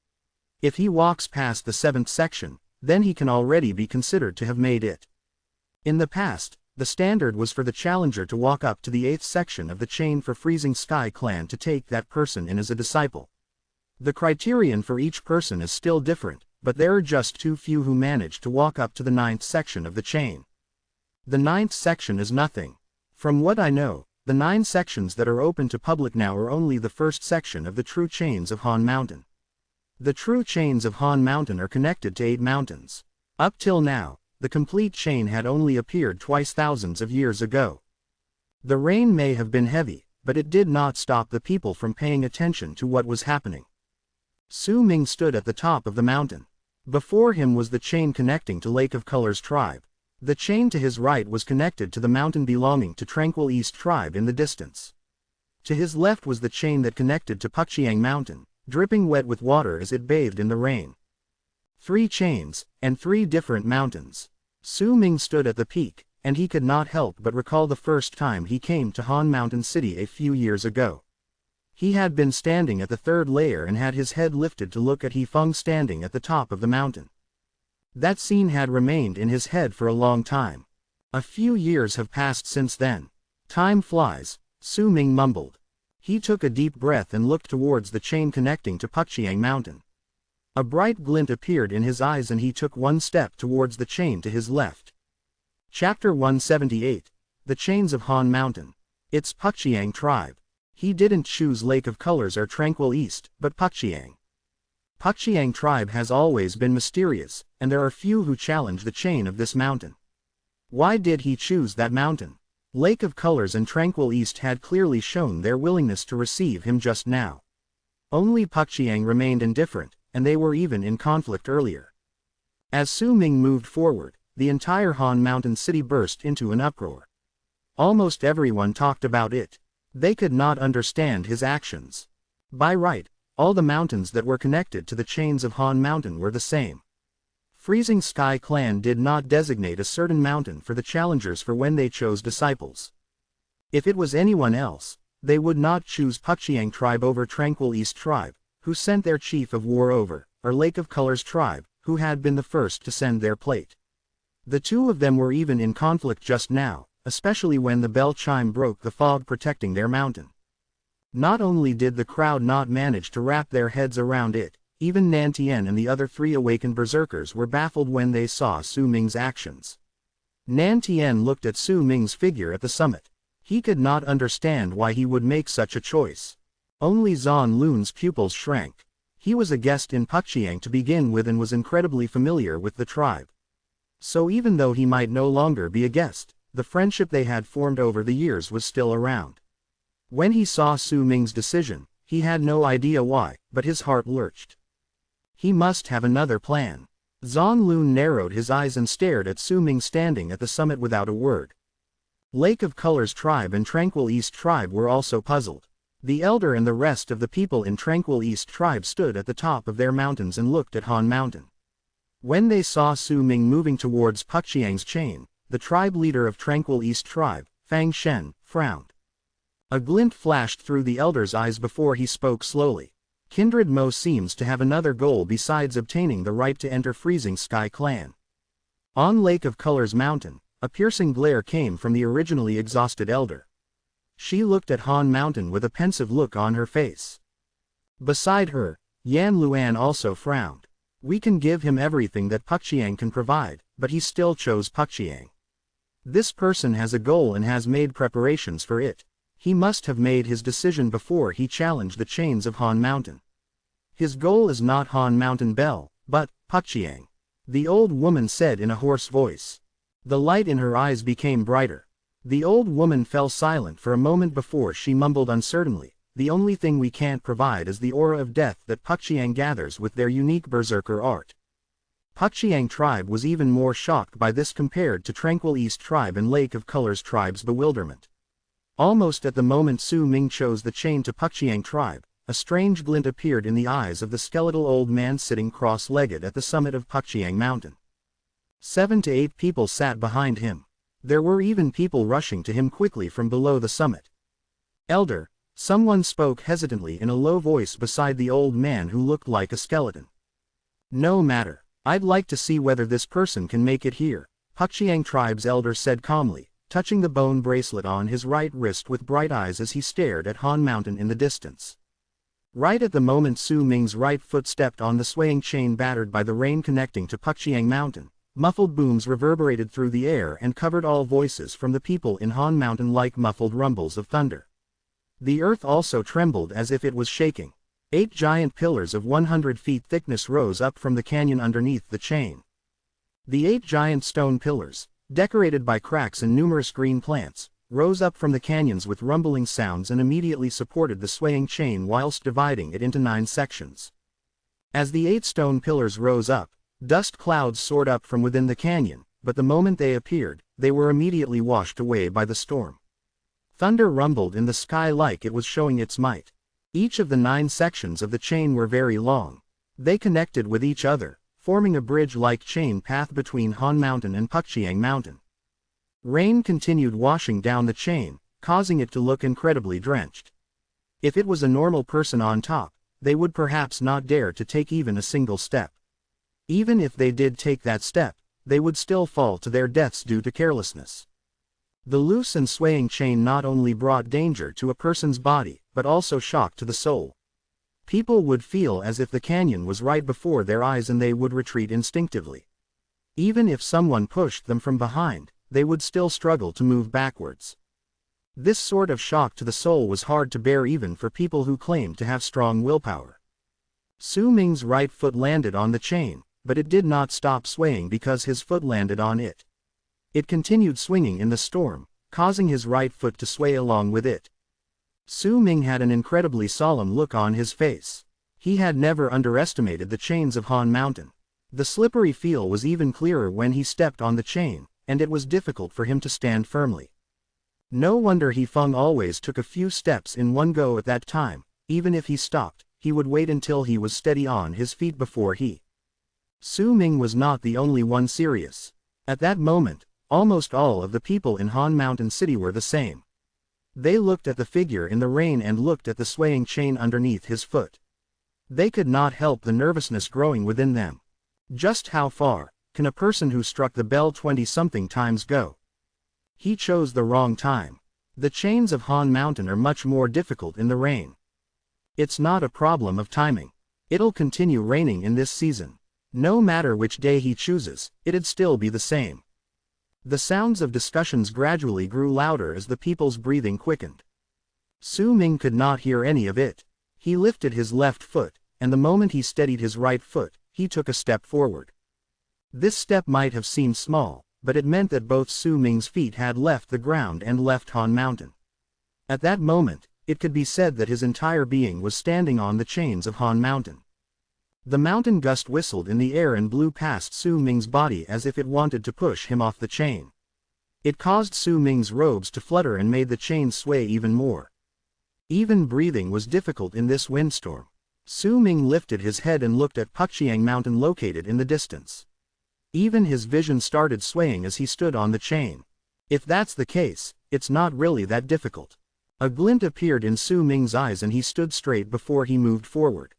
If he walks past the 7th section, then he can already be considered to have made it. In the past, the standard was for the challenger to walk up to the 8th section of the chain for Freezing Sky Clan to take that person in as a disciple. The criterion for each person is still different, but there are just too few who manage to walk up to the 9th section of the chain. The 9th section is nothing. From what I know, the 9 sections that are open to public now are only the 1st section of the true chains of Han Mountain. The true chains of Han Mountain are connected to 8 mountains. Up till now, the complete chain had only appeared twice thousands of years ago. The rain may have been heavy, but it did not stop the people from paying attention to what was happening. Su Ming stood at the top of the mountain. Before him was the chain connecting to Lake of Colors tribe. The chain to his right was connected to the mountain belonging to Tranquil East tribe in the distance. To his left was the chain that connected to Puxiang Mountain, dripping wet with water as it bathed in the rain. 3 chains, and 3 different mountains. Su Ming stood at the peak, and he could not help but recall the first time he came to Han Mountain City a few years ago. He had been standing at the 3rd layer and had his head lifted to look at He Feng standing at the top of the mountain. That scene had remained in his head for a long time. A few years have passed since then. Time flies, Su Ming mumbled. He took a deep breath and looked towards the chain connecting to Puxiang Mountain. A bright glint appeared in his eyes and he took one step towards the chain to his left. Chapter 178. The Chains of Han Mountain. It's Puxiang tribe. He didn't choose Lake of Colors or Tranquil East, but Puxiang. Puxiang tribe has always been mysterious, and there are few who challenge the chain of this mountain. Why did he choose that mountain? Lake of Colors and Tranquil East had clearly shown their willingness to receive him just now. Only Puxiang remained indifferent, and they were even in conflict earlier. As Su Ming moved forward, the entire Han Mountain city burst into an uproar. Almost everyone talked about it. They could not understand his actions. By right, all the mountains that were connected to the chains of Han Mountain were the same. Freezing Sky Clan did not designate a certain mountain for the challengers for when they chose disciples. If it was anyone else, they would not choose Puxiang tribe over Tranquil East tribe, who sent their chief of war over, or Lake of Colors tribe, who had been the first to send their plate. The two of them were even in conflict just now, especially when the bell chime broke the fog protecting their mountain. Not only did the crowd not manage to wrap their heads around it, even Nantien and the other 3 awakened berserkers were baffled when they saw Su Ming's actions. Nantien looked at Su Ming's figure at the summit. He could not understand why he would make such a choice. Only Zan Lun's pupils shrank. He was a guest in Puxiang to begin with and was incredibly familiar with the tribe. So even though he might no longer be a guest, the friendship they had formed over the years was still around. When he saw Su Ming's decision, he had no idea why, but his heart lurched. He must have another plan. Zan Lun narrowed his eyes and stared at Su Ming standing at the summit without a word. Lake of Colors tribe and Tranquil East tribe were also puzzled. The elder and the rest of the people in Tranquil East tribe stood at the top of their mountains and looked at Han Mountain. When they saw Su Ming moving towards Puxiang's chain, the tribe leader of Tranquil East tribe, Fang Shen, frowned. A glint flashed through the elder's eyes before he spoke slowly. Kindred Mo seems to have another goal besides obtaining the right to enter Freezing Sky Clan. On Lake of Colors Mountain, a piercing glare came from the originally exhausted elder. She looked at Han Mountain with a pensive look on her face. Beside her, Yan Luan also frowned. We can give him everything that Puxiang can provide, but he still chose Puxiang. This person has a goal and has made preparations for it. He must have made his decision before he challenged the chains of Han Mountain. His goal is not Han Mountain Bell, but Puxiang. The old woman said in a hoarse voice. The light in her eyes became brighter. The old woman fell silent for a moment before she mumbled uncertainly, the only thing we can't provide is the aura of death that Puxiang gathers with their unique berserker art. Puxiang tribe was even more shocked by this compared to Tranquil East tribe and Lake of Colors tribe's bewilderment. Almost at the moment Su Ming chose the chain to Puxiang tribe, a strange glint appeared in the eyes of the skeletal old man sitting cross-legged at the summit of Puxiang Mountain. 7 to 8 people sat behind him. There were even people rushing to him quickly from below the summit. Elder, someone spoke hesitantly in a low voice beside the old man who looked like a skeleton. No matter. I'd like to see whether this person can make it here, Pukchiang tribe's elder said calmly, touching the bone bracelet on his right wrist with bright eyes as he stared at Han Mountain in the distance. Right at the moment Su Ming's right foot stepped on the swaying chain battered by the rain connecting to Pukchiang Mountain, muffled booms reverberated through the air and covered all voices from the people in Han Mountain like muffled rumbles of thunder. The earth also trembled as if it was shaking. 8 giant pillars of 100 feet thickness rose up from the canyon underneath the chain. The 8 giant stone pillars, decorated by cracks and numerous green plants, rose up from the canyons with rumbling sounds and immediately supported the swaying chain whilst dividing it into 9 sections. As the 8 stone pillars rose up, dust clouds soared up from within the canyon, but the moment they appeared, they were immediately washed away by the storm. Thunder rumbled in the sky like it was showing its might. Each of the 9 sections of the chain were very long. They connected with each other, forming a bridge-like chain path between Han Mountain and Pukchiang Mountain. Rain continued washing down the chain, causing it to look incredibly drenched. If it was a normal person on top, they would perhaps not dare to take even a single step. Even if they did take that step, they would still fall to their deaths due to carelessness. The loose and swaying chain not only brought danger to a person's body, but also shock to the soul. People would feel as if the canyon was right before their eyes and they would retreat instinctively. Even if someone pushed them from behind, they would still struggle to move backwards. This sort of shock to the soul was hard to bear even for people who claimed to have strong willpower. Su Ming's right foot landed on the chain, but it did not stop swaying because his foot landed on it. It continued swinging in the storm, causing his right foot to sway along with it. Su Ming had an incredibly solemn look on his face. He had never underestimated the chains of Han Mountain. The slippery feel was even clearer when he stepped on the chain, and it was difficult for him to stand firmly. No wonder He Feng always took a few steps in one go at that time. Even if he stopped, he would wait until he was steady on his feet before he. Su Ming was not the only one serious. At that moment, almost all of the people in Han Mountain City were the same. They looked at the figure in the rain and looked at the swaying chain underneath his foot. They could not help the nervousness growing within them. Just how far can a person who struck the bell 20-something times go? He chose the wrong time. The chains of Han Mountain are much more difficult in the rain. It's not a problem of timing. It'll continue raining in this season. No matter which day he chooses, it'd still be the same. The sounds of discussions gradually grew louder as the people's breathing quickened. Su Ming could not hear any of it. He lifted his left foot, and the moment he steadied his right foot, he took a step forward. This step might have seemed small, but it meant that both Su Ming's feet had left the ground and left Han Mountain. At that moment, it could be said that his entire being was standing on the chains of Han Mountain. The mountain gust whistled in the air and blew past Su Ming's body as if it wanted to push him off the chain. It caused Su Ming's robes to flutter and made the chain sway even more. Even breathing was difficult in this windstorm. Su Ming lifted his head and looked at Pukchiang Mountain located in the distance. Even his vision started swaying as he stood on the chain. If that's the case, it's not really that difficult. A glint appeared in Su Ming's eyes and he stood straight before he moved forward.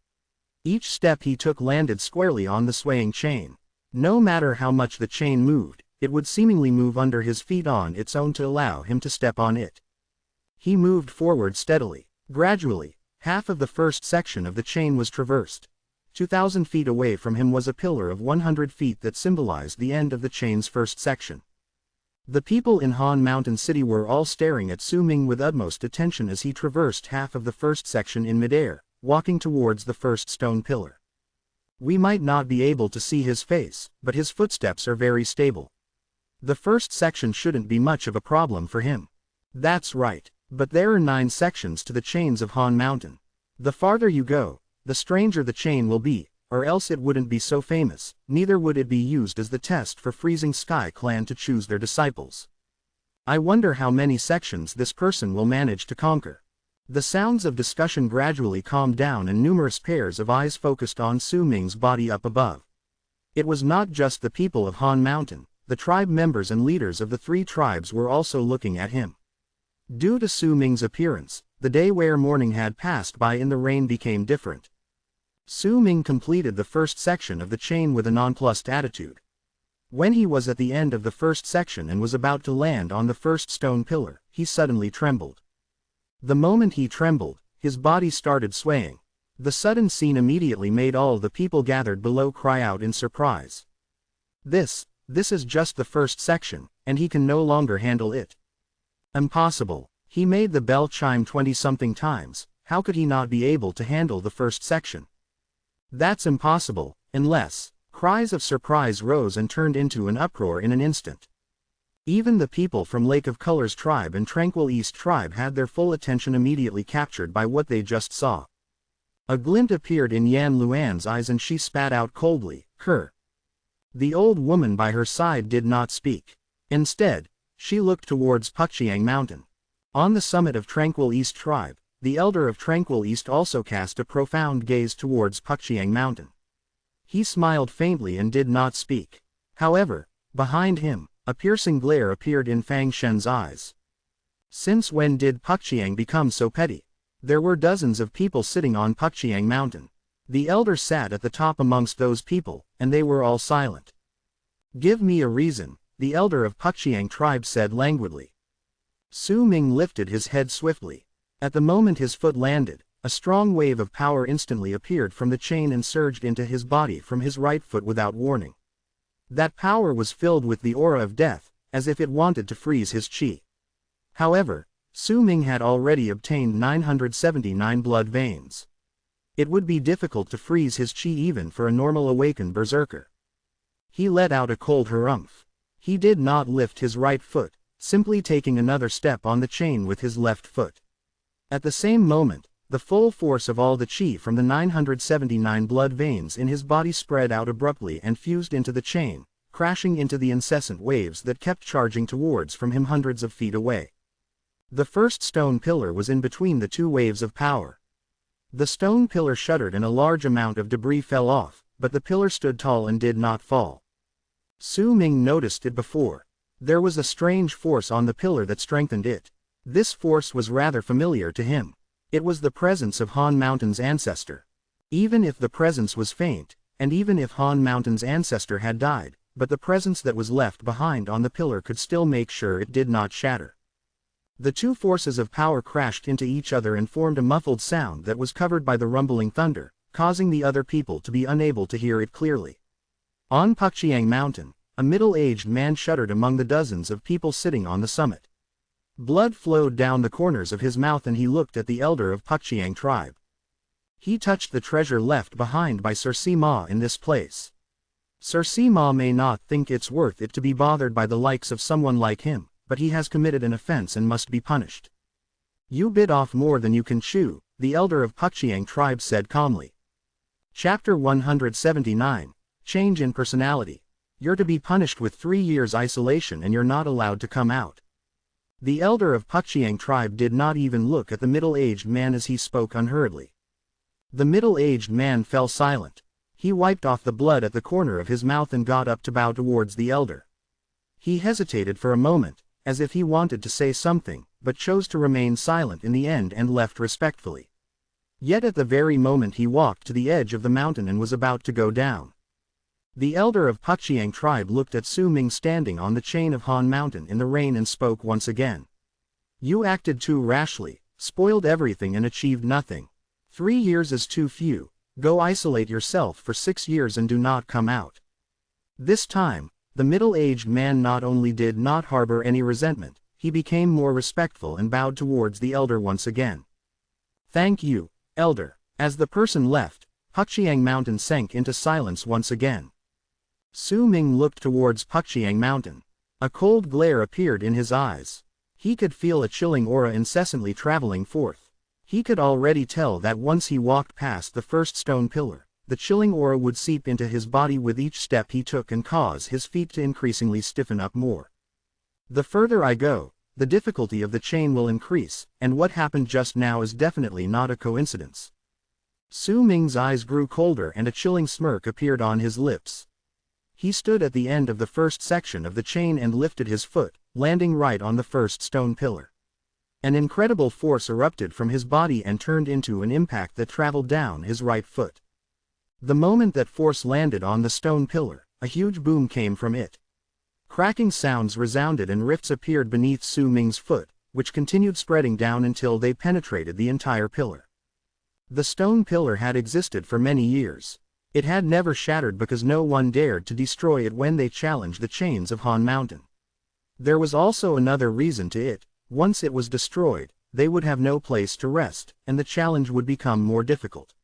Each step he took landed squarely on the swaying chain. No matter how much the chain moved, it would seemingly move under his feet on its own to allow him to step on it. He moved forward steadily. Gradually, half of the first section of the chain was traversed. 2,000 feet away from him was a pillar of 100 feet that symbolized the end of the chain's first section. The people in Han Mountain City were all staring at Su Ming with utmost attention as he traversed half of the first section in midair, walking towards the first stone pillar. We might not be able to see his face, but his footsteps are very stable. The first section shouldn't be much of a problem for him. That's right, but there are 9 sections to the chains of Han Mountain. The farther you go, the stranger the chain will be, or else it wouldn't be so famous, neither would it be used as the test for Freezing Sky Clan to choose their disciples. I wonder how many sections this person will manage to conquer. The sounds of discussion gradually calmed down and numerous pairs of eyes focused on Su Ming's body up above. It was not just the people of Han Mountain, the tribe members and leaders of the 3 tribes were also looking at him. Due to Su Ming's appearance, the day where morning had passed by in the rain became different. Su Ming completed the first section of the chain with a nonplussed attitude. When he was at the end of the first section and was about to land on the first stone pillar, he suddenly trembled. The moment he trembled, his body started swaying. The sudden scene immediately made all the people gathered below cry out in surprise. This is just the first section, and he can no longer handle it. Impossible. He made the bell chime 20-something times, how could he not be able to handle the first section? That's impossible, unless... Cries of surprise rose and turned into an uproar in an instant. Even the people from Lake of Colors tribe and Tranquil East tribe had their full attention immediately captured by what they just saw. A glint appeared in Yan Luan's eyes and she spat out coldly, "Her." The old woman by her side did not speak. Instead, she looked towards Pukchiang Mountain. On the summit of Tranquil East tribe, the elder of Tranquil East also cast a profound gaze towards Pukchiang Mountain. He smiled faintly and did not speak. However, behind him, a piercing glare appeared in Fang Shen's eyes. Since when did Pukchiang become so petty? There were dozens of people sitting on Pukchiang Mountain. The elder sat at the top amongst those people, and they were all silent. "Give me a reason," the elder of Pukchiang tribe said languidly. Su Ming lifted his head swiftly. At the moment his foot landed, a strong wave of power instantly appeared from the chain and surged into his body from his right foot without warning. That power was filled with the aura of death, as if it wanted to freeze his chi. However, Su Ming had already obtained 979 blood veins. It would be difficult to freeze his chi even for a normal awakened berserker. He let out a cold harumph. He did not lift his right foot, simply taking another step on the chain with his left foot. At the same moment, the full force of all the chi from the 979 blood veins in his body spread out abruptly and fused into the chain, crashing into the incessant waves that kept charging towards from him hundreds of feet away. The first stone pillar was in between the two waves of power. The stone pillar shuddered and a large amount of debris fell off, but the pillar stood tall and did not fall. Su Ming noticed it before. There was a strange force on the pillar that strengthened it. This force was rather familiar to him. It was the presence of Han Mountain's ancestor. Even if the presence was faint, and even if Han Mountain's ancestor had died, but the presence that was left behind on the pillar could still make sure it did not shatter. The two forces of power crashed into each other and formed a muffled sound that was covered by the rumbling thunder, causing the other people to be unable to hear it clearly. On Pukchiang Mountain, a middle-aged man shuddered among the dozens of people sitting on the summit. Blood flowed down the corners of his mouth and he looked at the elder of Pukchiang tribe. He touched the treasure left behind by Sir Sima in this place. Sir Sima may not think it's worth it to be bothered by the likes of someone like him, but he has committed an offense and must be punished. "You bit off more than you can chew," the elder of Pukchiang tribe said calmly. Chapter 179, Change in Personality. You're to be punished with 3 years isolation and you're not allowed to come out. The elder of Pukchiang tribe did not even look at the middle-aged man as he spoke unhurriedly. The middle-aged man fell silent. He wiped off the blood at the corner of his mouth and got up to bow towards the elder. He hesitated for a moment, as if he wanted to say something, but chose to remain silent in the end and left respectfully. Yet at the very moment he walked to the edge of the mountain and was about to go down. The elder of Pukchiang tribe looked at Su Ming standing on the chain of Han Mountain in the rain and spoke once again. "You acted too rashly, spoiled everything and achieved nothing. 3 years is too few. Go isolate yourself for 6 years and do not come out." This time, the middle-aged man not only did not harbor any resentment, he became more respectful and bowed towards the elder once again. "Thank you, elder." As the person left, Pukchiang Mountain sank into silence once again. Su Ming looked towards Pukchiang Mountain. A cold glare appeared in his eyes. He could feel a chilling aura incessantly traveling forth. He could already tell that once he walked past the first stone pillar, the chilling aura would seep into his body with each step he took and cause his feet to increasingly stiffen up more. "The further I go, the difficulty of the chain will increase, and what happened just now is definitely not a coincidence." Su Ming's eyes grew colder and a chilling smirk appeared on his lips. He stood at the end of the first section of the chain and lifted his foot, landing right on the first stone pillar. An incredible force erupted from his body and turned into an impact that traveled down his right foot. The moment that force landed on the stone pillar, a huge boom came from it. Cracking sounds resounded and rifts appeared beneath Su Ming's foot, which continued spreading down until they penetrated the entire pillar. The stone pillar had existed for many years. It had never shattered because no one dared to destroy it when they challenged the chains of Han Mountain. There was also another reason to it. Once it was destroyed, they would have no place to rest, and the challenge would become more difficult.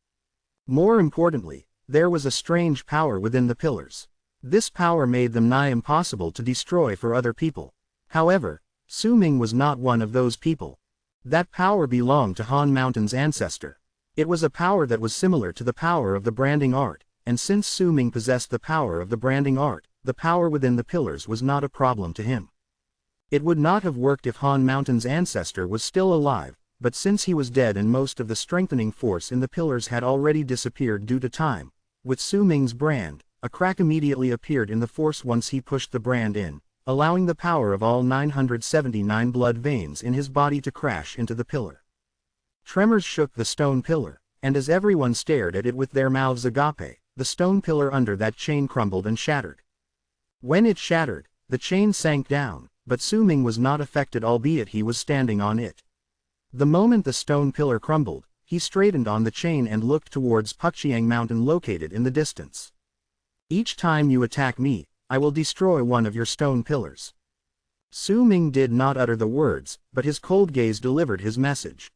More importantly, there was a strange power within the pillars. This power made them nigh impossible to destroy for other people. However, Su Ming was not one of those people. That power belonged to Han Mountain's ancestor. It was a power that was similar to the power of the branding art, and since Su Ming possessed the power of the branding art, the power within the pillars was not a problem to him. It would not have worked if Han Mountain's ancestor was still alive, but since he was dead and most of the strengthening force in the pillars had already disappeared due to time, with Su Ming's brand, a crack immediately appeared in the force once he pushed the brand in, allowing the power of all 979 blood veins in his body to crash into the pillar. Tremors shook the stone pillar, and as everyone stared at it with their mouths agape, the stone pillar under that chain crumbled and shattered. When it shattered, the chain sank down, but Su Ming was not affected, albeit he was standing on it. The moment the stone pillar crumbled, he straightened on the chain and looked towards Puxiang Mountain located in the distance. Each time you attack me, I will destroy one of your stone pillars. Su Ming did not utter the words, but his cold gaze delivered his message.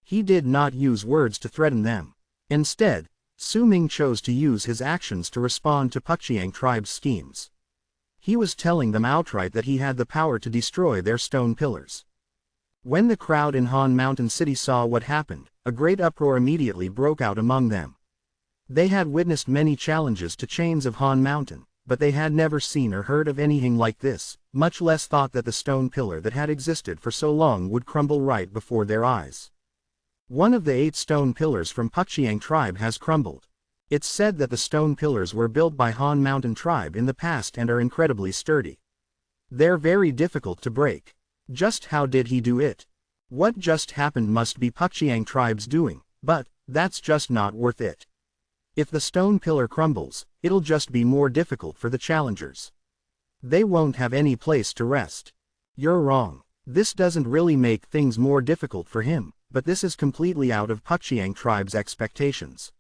He did not use words to threaten them. Instead, Su Ming chose to use his actions to respond to Puxiang tribe's schemes. He was telling them outright that he had the power to destroy their stone pillars. When the crowd in Han Mountain City saw what happened, a great uproar immediately broke out among them. They had witnessed many challenges to chains of Han Mountain, but they had never seen or heard of anything like this, much less thought that the stone pillar that had existed for so long would crumble right before their eyes. One of the 8 stone pillars from Puxiang tribe has crumbled. It's said that the stone pillars were built by Han Mountain tribe in the past and are incredibly sturdy. They're very difficult to break. Just how did he do it? What just happened must be Puxiang tribe's doing, but that's just not worth it. If the stone pillar crumbles, it'll just be more difficult for the challengers. They won't have any place to rest. You're wrong. This doesn't really make things more difficult for him, but this is completely out of Puxiang tribe's expectations.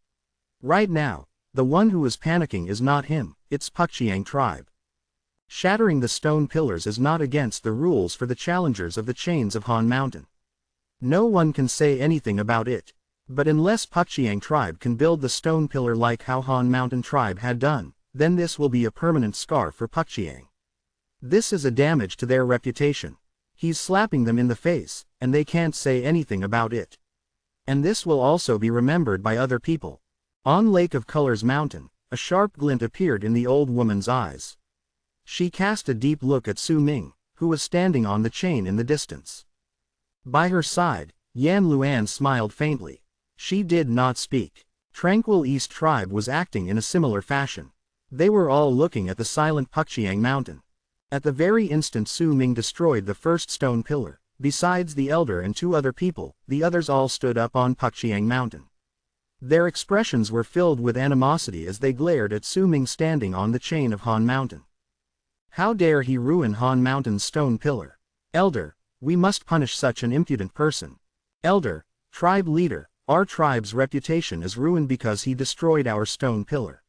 Right now, the one who is panicking is not him, it's Puxiang tribe. Shattering the stone pillars is not against the rules for the challengers of the chains of Han Mountain. No one can say anything about it. But unless Puxiang tribe can build the stone pillar like how Han Mountain tribe had done, then this will be a permanent scar for Puxiang. This is a damage to their reputation. He's slapping them in the face, and they can't say anything about it. And this will also be remembered by other people. On Lake of Colors Mountain, a sharp glint appeared in the old woman's eyes. She cast a deep look at Su Ming, who was standing on the chain in the distance. By her side, Yan Luan smiled faintly. She did not speak. Tranquil East tribe was acting in a similar fashion. They were all looking at the silent Puxiang Mountain. At the very instant Su Ming destroyed the first stone pillar, besides the elder and 2 other people, the others all stood up on Puxiang Mountain. Their expressions were filled with animosity as they glared at Su Ming standing on the chain of Han Mountain. How dare he ruin Han Mountain's stone pillar? Elder, we must punish such an impudent person. Elder, tribe leader, our tribe's reputation is ruined because he destroyed our stone pillar.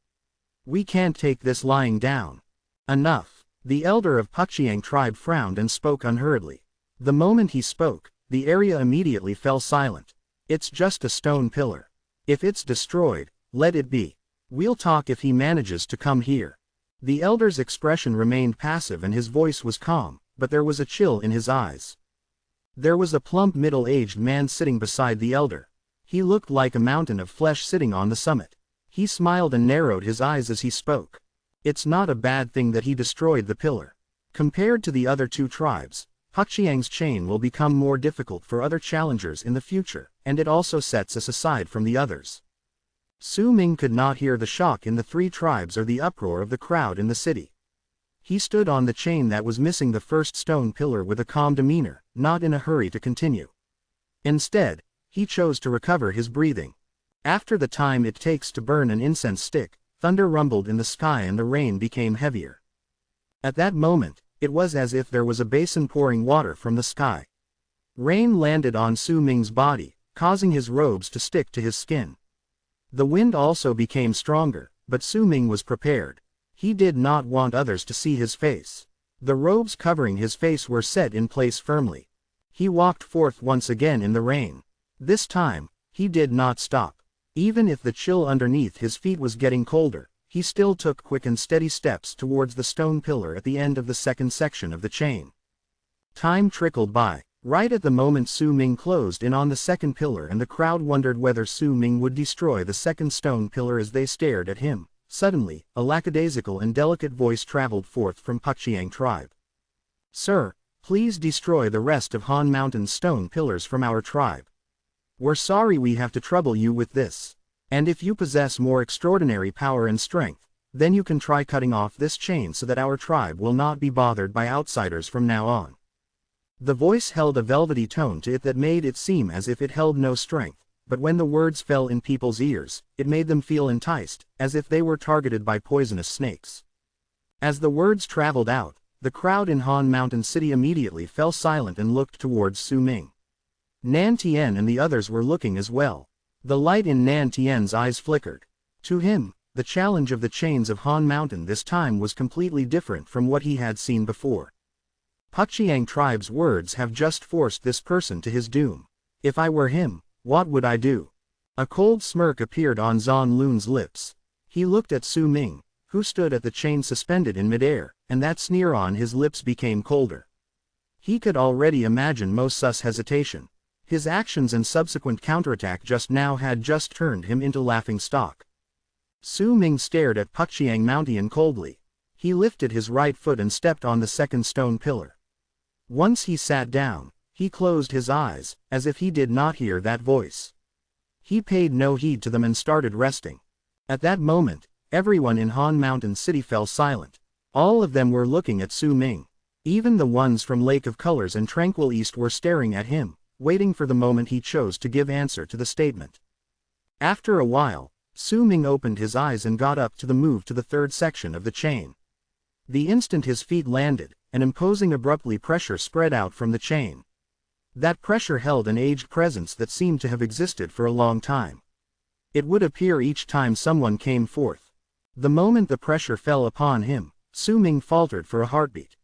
We can't take this lying down. Enough. The elder of Puxiang tribe frowned and spoke unhurriedly. The moment he spoke, the area immediately fell silent. It's just a stone pillar. If it's destroyed, let it be. We'll talk if he manages to come here. The elder's expression remained passive and his voice was calm, but there was a chill in his eyes. There was a plump middle-aged man sitting beside the elder. He looked like a mountain of flesh sitting on the summit. He smiled and narrowed his eyes as he spoke. It's not a bad thing that he destroyed the pillar. Compared to the other 2 tribes, Puxiang's chain will become more difficult for other challengers in the future, and it also sets us aside from the others. Su Ming could not hear the shock in the 3 tribes or the uproar of the crowd in the city. He stood on the chain that was missing the first stone pillar with a calm demeanor, not in a hurry to continue. Instead, he chose to recover his breathing. After the time it takes to burn an incense stick, thunder rumbled in the sky and the rain became heavier. At that moment, it was as if there was a basin pouring water from the sky. Rain landed on Su Ming's body, causing his robes to stick to his skin. The wind also became stronger, but Su Ming was prepared. He did not want others to see his face. The robes covering his face were set in place firmly. He walked forth once again in the rain. This time, he did not stop. Even if the chill underneath his feet was getting colder, he still took quick and steady steps towards the stone pillar at the end of the second section of the chain. Time trickled by. Right at the moment Su Ming closed in on the second pillar and the crowd wondered whether Su Ming would destroy the second stone pillar as they stared at him. Suddenly, a lackadaisical and delicate voice traveled forth from Puxiang tribe. "Sir, please destroy the rest of Han Mountain's stone pillars from our tribe. We're sorry we have to trouble you with this. And if you possess more extraordinary power and strength, then you can try cutting off this chain so that our tribe will not be bothered by outsiders from now on." The voice held a velvety tone to it that made it seem as if it held no strength, but when the words fell in people's ears, it made them feel enticed, as if they were targeted by poisonous snakes. As the words traveled out, the crowd in Han Mountain City immediately fell silent and looked towards Su Ming. Nan Tian and the others were looking as well. The light in Nan Tian's eyes flickered. To him, the challenge of the chains of Han Mountain this time was completely different from what he had seen before. Puxiang tribe's words have just forced this person to his doom. If I were him, what would I do? A cold smirk appeared on Zan Lun's lips. He looked at Su Ming, who stood at the chain suspended in midair, and that sneer on his lips became colder. He could already imagine Mo's hesitation. His actions and subsequent counterattack just now had just turned him into laughing stock. Su Ming stared at Puxiang Mountain coldly. He lifted his right foot and stepped on the second stone pillar. Once he sat down, he closed his eyes, as if he did not hear that voice. He paid no heed to them and started resting. At that moment, everyone in Han Mountain City fell silent. All of them were looking at Su Ming. Even the ones from Lake of Colors and Tranquil East were staring at him, waiting for the moment he chose to give answer to the statement. After a while, Su Ming opened his eyes and got up to move to the third section of the chain. The instant his feet landed, an imposing abruptly pressure spread out from the chain. That pressure held an aged presence that seemed to have existed for a long time. It would appear each time someone came forth. The moment the pressure fell upon him, Su Ming faltered for a heartbeat.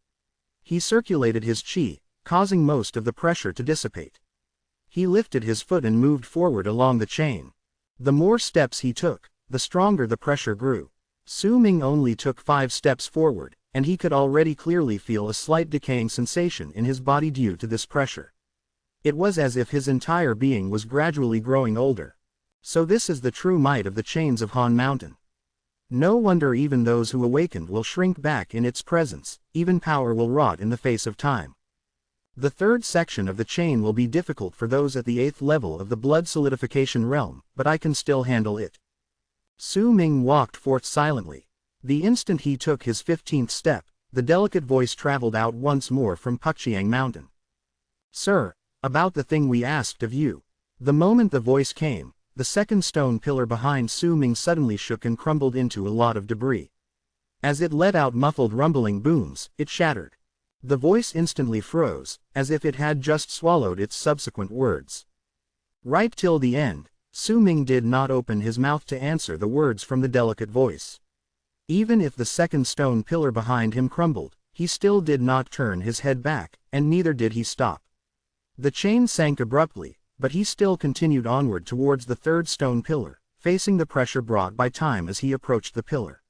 He circulated his qi, causing most of the pressure to dissipate. He lifted his foot and moved forward along the chain. The more steps he took, the stronger the pressure grew. Su Ming only took 5 steps forward, and he could already clearly feel a slight decaying sensation in his body due to this pressure. It was as if his entire being was gradually growing older. So this is the true might of the chains of Han Mountain. No wonder even those who awakened will shrink back in its presence, even power will rot in the face of time. The third section of the chain will be difficult for those at the 8th level of the blood solidification realm, but I can still handle it. Su Ming walked forth silently. The instant he took his 15th step, the delicate voice traveled out once more from Puxiang Mountain. "Sir, about the thing we asked of you." The moment the voice came, the second stone pillar behind Su Ming suddenly shook and crumbled into a lot of debris. As it let out muffled rumbling booms, it shattered. The voice instantly froze, as if it had just swallowed its subsequent words. Right till the end, Su Ming did not open his mouth to answer the words from the delicate voice. Even if the second stone pillar behind him crumbled, he still did not turn his head back, and neither did he stop. The chain sank abruptly, but he still continued onward towards the third stone pillar, facing the pressure brought by time as he approached the pillar.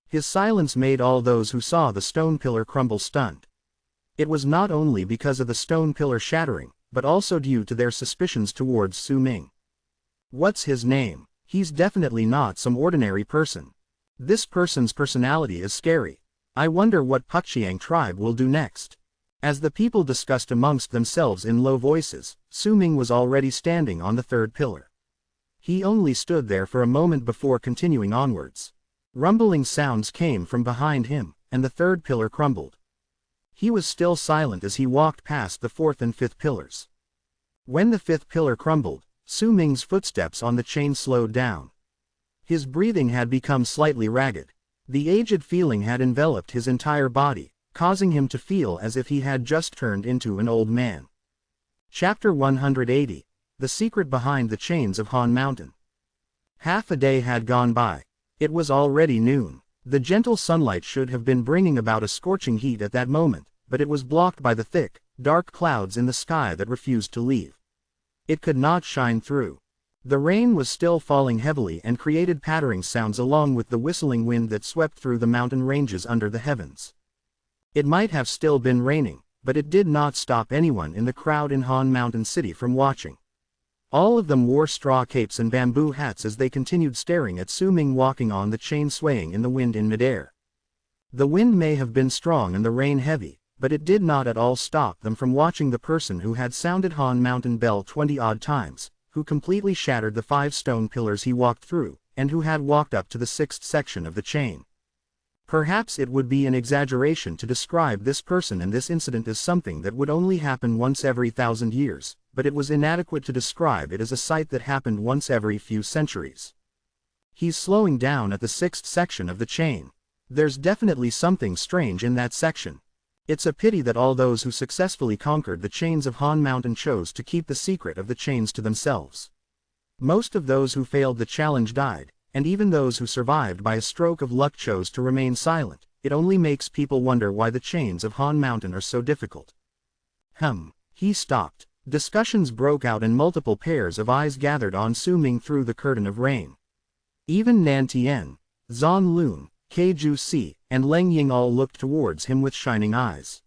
His silence made all those who saw the stone pillar crumble stunned. It was not only because of the stone pillar shattering, but also due to their suspicions towards Su Ming. What's his name? He's definitely not some ordinary person. This person's personality is scary. I wonder what Puxiang tribe will do next. As the people discussed amongst themselves in low voices, Su Ming was already standing on the third pillar. He only stood there for a moment before continuing onwards. Rumbling sounds came from behind him, and the third pillar crumbled. He was still silent as he walked past the fourth and fifth pillars. When the fifth pillar crumbled, Su Ming's footsteps on the chain slowed down. His breathing had become slightly ragged. The aged feeling had enveloped his entire body, causing him to feel as if he had just turned into an old man. Chapter 180. The Secret Behind the Chains of Han Mountain. Half a day had gone by. It was already noon. The gentle sunlight should have been bringing about a scorching heat at that moment, but it was blocked by the thick, dark clouds in the sky that refused to leave. It could not shine through. The rain was still falling heavily and created pattering sounds along with the whistling wind that swept through the mountain ranges under the heavens. It might have still been raining, but it did not stop anyone in the crowd in Han Mountain City from watching. All of them wore straw capes and bamboo hats as they continued staring at Su Ming walking on the chain swaying in the wind in midair. The wind may have been strong and the rain heavy, but it did not at all stop them from watching the person who had sounded Han Mountain bell 20-odd times, who completely shattered the 5 stone pillars he walked through, and who had walked up to the 6th section of the chain. Perhaps it would be an exaggeration to describe this person and this incident as something that would only happen once every 1,000 years, but it was inadequate to describe it as a sight that happened once every few centuries. He's slowing down at the 6th section of the chain. There's definitely something strange in that section. It's a pity that all those who successfully conquered the chains of Han Mountain chose to keep the secret of the chains to themselves. Most of those who failed the challenge died, and even those who survived by a stroke of luck chose to remain silent. It only makes people wonder why the chains of Han Mountain are so difficult. He stopped. Discussions broke out and multiple pairs of eyes gathered on Su Ming through the curtain of rain. Even Nan Tian, Zan Lun, Keiju Si, and Leng Ying all looked towards him with shining eyes.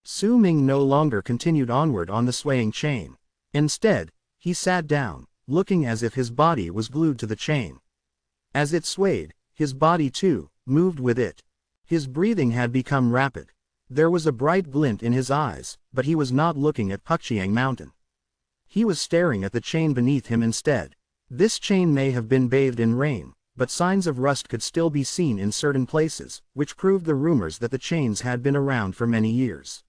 Su Ming no longer continued onward on the swaying chain. Instead, he sat down, looking as if his body was glued to the chain. As it swayed, his body too moved with it. His breathing had become rapid. There was a bright glint in his eyes, but he was not looking at Puxiang Mountain. He was staring at the chain beneath him instead. This chain may have been bathed in rain, but signs of rust could still be seen in certain places, which proved the rumors that the chains had been around for many years.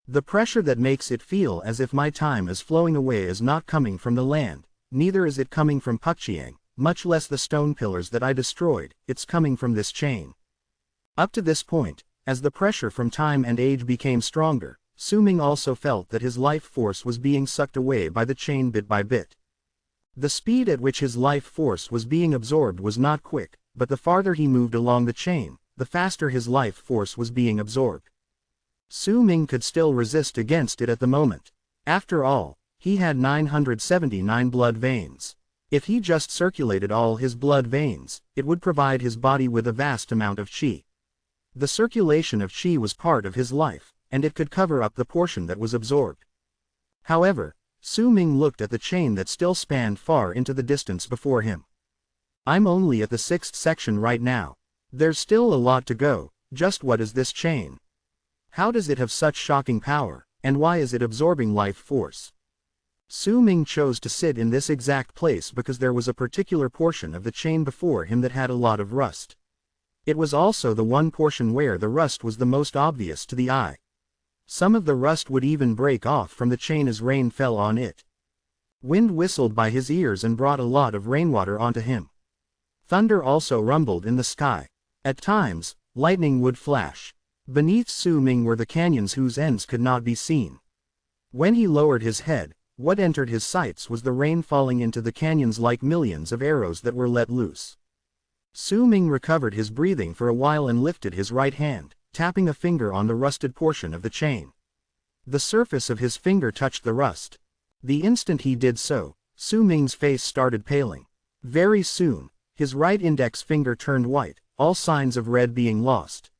The pressure that makes it feel as if my time is flowing away is not coming from the land, neither is it coming from Puxiang, much less the stone pillars that I destroyed, it's coming from this chain. Up to this point, as the pressure from time and age became stronger, Su Ming also felt that his life force was being sucked away by the chain bit by bit. The speed at which his life force was being absorbed was not quick, but the farther he moved along the chain, the faster his life force was being absorbed. Su Ming could still resist against it at the moment. After all, he had 979 blood veins. If he just circulated all his blood veins, it would provide his body with a vast amount of qi. The circulation of qi was part of his life, and it could cover up the portion that was absorbed. However, Su Ming looked at the chain that still spanned far into the distance before him. I'm only at the 6th section right now. There's still a lot to go. Just what is this chain? How does it have such shocking power, and why is it absorbing life force? Su Ming chose to sit in this exact place because there was a particular portion of the chain before him that had a lot of rust. It was also the one portion where the rust was the most obvious to the eye. Some of the rust would even break off from the chain as rain fell on it. Wind whistled by his ears and brought a lot of rainwater onto him. Thunder also rumbled in the sky. At times, lightning would flash. Beneath Su Ming were the canyons whose ends could not be seen. When he lowered his head, what entered his sights was the rain falling into the canyons like millions of arrows that were let loose. Su Ming recovered his breathing for a while and lifted his right hand, tapping a finger on the rusted portion of the chain. The surface of his finger touched the rust. The instant he did so, Su Ming's face started paling. Very soon, his right index finger turned white, all signs of red being lost.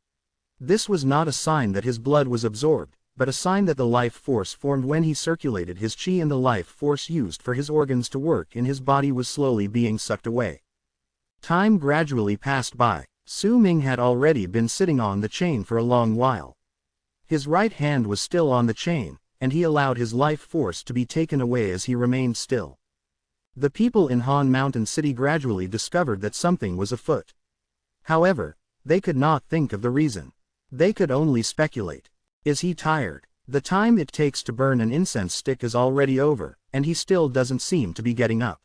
This was not a sign that his blood was absorbed, but a sign that the life force formed when he circulated his qi and the life force used for his organs to work in his body was slowly being sucked away. Time gradually passed by. Su Ming had already been sitting on the chain for a long while. His right hand was still on the chain, and he allowed his life force to be taken away as he remained still. The people in Han Mountain City gradually discovered that something was afoot. However, they could not think of the reason. They could only speculate. Is he tired? The time it takes to burn an incense stick is already over, and he still doesn't seem to be getting up.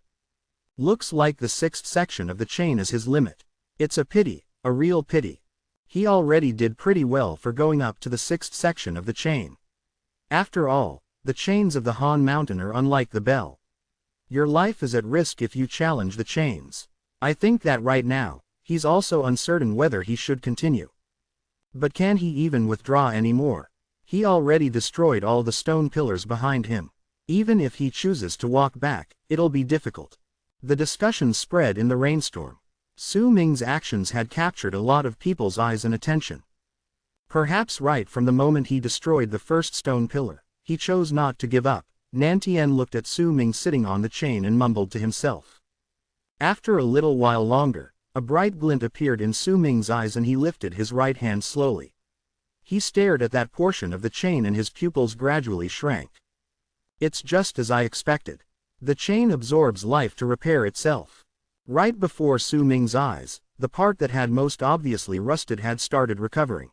Looks like the 6th section of the chain is his limit. It's a pity, a real pity. He already did pretty well for going up to the 6th section of the chain. After all, the chains of the Han Mountain are unlike the bell. Your life is at risk if you challenge the chains. I think that right now, he's also uncertain whether he should continue. But can he even withdraw anymore? He already destroyed all the stone pillars behind him. Even if he chooses to walk back, it'll be difficult. The discussion spread in the rainstorm. Su Ming's actions had captured a lot of people's eyes and attention. Perhaps right from the moment he destroyed the first stone pillar, he chose not to give up. Nantian looked at Su Ming sitting on the chain and mumbled to himself. After a little while longer, a bright glint appeared in Su Ming's eyes and he lifted his right hand slowly. He stared at that portion of the chain and his pupils gradually shrank. It's just as I expected. The chain absorbs life to repair itself. Right before Su Ming's eyes, the part that had most obviously rusted had started recovering.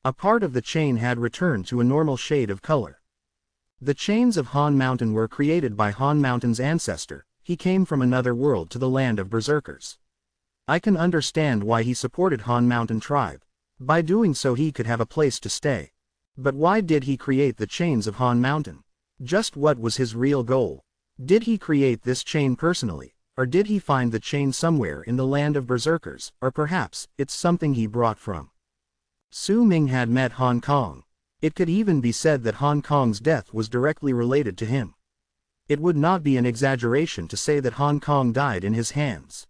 A part of the chain had returned to a normal shade of color. The chains of Han Mountain were created by Han Mountain's ancestor. He came from another world to the land of berserkers. I can understand why he supported Han Mountain tribe. By doing so he could have a place to stay. But why did he create the chains of Han Mountain? Just what was his real goal? Did he create this chain personally, or did he find the chain somewhere in the land of berserkers, or perhaps, it's something he brought from? Su Ming had met Hong Kong. It could even be said that Hong Kong's death was directly related to him. It would not be an exaggeration to say that Hong Kong died in his hands.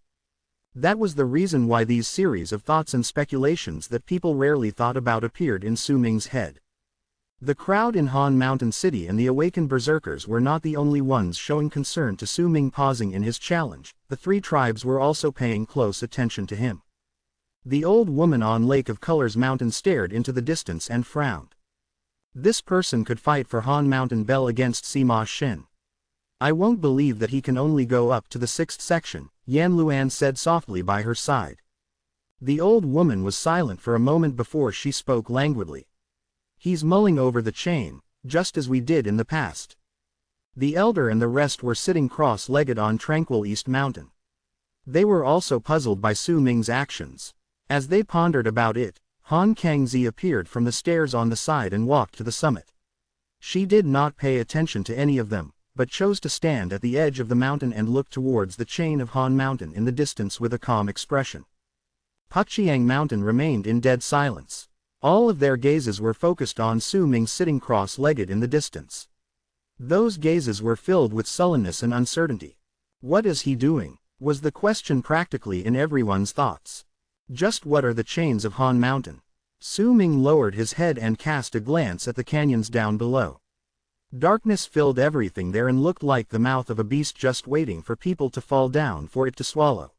That was the reason why these series of thoughts and speculations that people rarely thought about appeared in Su Ming's head. The crowd in Han Mountain City and the awakened berserkers were not the only ones showing concern to Su Ming pausing in his challenge. The 3 tribes were also paying close attention to him. The old woman on Lake of Colors Mountain stared into the distance and frowned. This person could fight for Han Mountain Bell against Sima Xin. I won't believe that he can only go up to the 6th section, Yan Luan said softly by her side. The old woman was silent for a moment before she spoke languidly. He's mulling over the chain, just as we did in the past. The elder and the rest were sitting cross-legged on tranquil East Mountain. They were also puzzled by Su Ming's actions. As they pondered about it, Han Kangzi appeared from the stairs on the side and walked to the summit. She did not pay attention to any of them, but chose to stand at the edge of the mountain and look towards the chain of Han Mountain in the distance with a calm expression. Puxiang Mountain remained in dead silence. All of their gazes were focused on Su Ming sitting cross-legged in the distance. Those gazes were filled with sullenness and uncertainty. What is he doing? Was the question practically in everyone's thoughts. Just what are the chains of Han Mountain? Su Ming lowered his head and cast a glance at the canyons down below. Darkness filled everything there and looked like the mouth of a beast just waiting for people to fall down for it to swallow.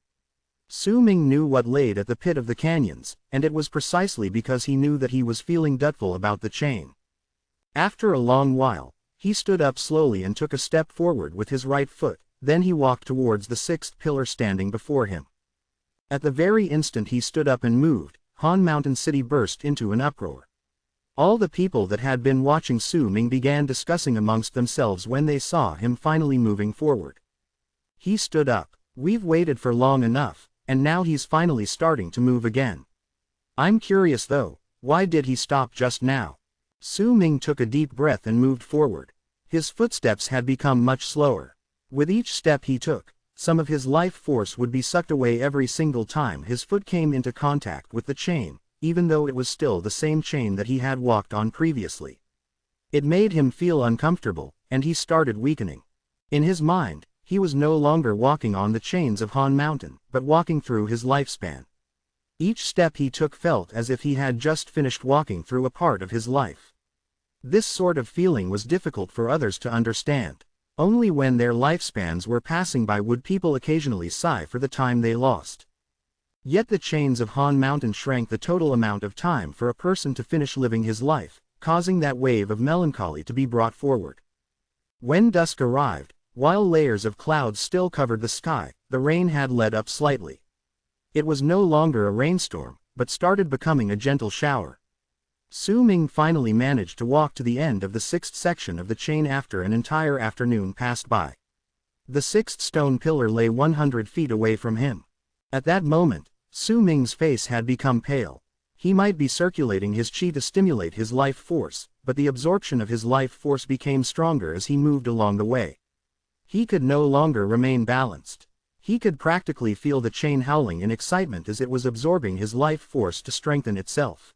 Su Ming knew what laid at the pit of the canyons, and it was precisely because he knew that he was feeling doubtful about the chain. After a long while, he stood up slowly and took a step forward with his right foot, then he walked towards the 6th pillar standing before him. At the very instant he stood up and moved, Han Mountain City burst into an uproar. All the people that had been watching Su Ming began discussing amongst themselves when they saw him finally moving forward. He stood up. We've waited for long enough, and now he's finally starting to move again. I'm curious though, why did he stop just now? Su Ming took a deep breath and moved forward. His footsteps had become much slower. With each step he took, some of his life force would be sucked away every single time his foot came into contact with the chain, even though it was still the same chain that he had walked on previously. It made him feel uncomfortable, and he started weakening. In his mind, he was no longer walking on the chains of Han Mountain, but walking through his lifespan. Each step he took felt as if he had just finished walking through a part of his life. This sort of feeling was difficult for others to understand. Only when their lifespans were passing by would people occasionally sigh for the time they lost. Yet the chains of Han Mountain shrank the total amount of time for a person to finish living his life, causing that wave of melancholy to be brought forward. When dusk arrived, while layers of clouds still covered the sky, the rain had let up slightly. It was no longer a rainstorm, but started becoming a gentle shower. Su Ming finally managed to walk to the end of the sixth section of the chain after an entire afternoon passed by. The sixth stone pillar lay 100 feet away from him. At that moment, Su Ming's face had become pale. He might be circulating his qi to stimulate his life force, but the absorption of his life force became stronger as he moved along the way. He could no longer remain balanced. He could practically feel the chain howling in excitement as it was absorbing his life force to strengthen itself.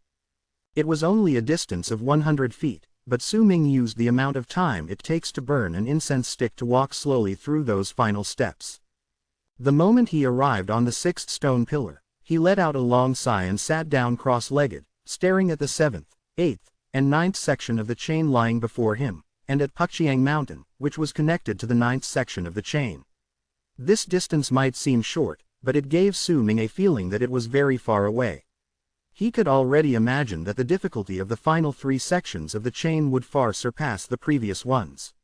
It was only a distance of 100 feet, but Su Ming used the amount of time it takes to burn an incense stick to walk slowly through those final steps. The moment he arrived on the sixth stone pillar, he let out a long sigh and sat down cross-legged, staring at the seventh, eighth, and ninth section of the chain lying before him, and at Pukchiang Mountain, which was connected to the ninth section of the chain. This distance might seem short, but it gave Su Ming a feeling that it was very far away. He could already imagine that the difficulty of the final 3 sections of the chain would far surpass the previous ones.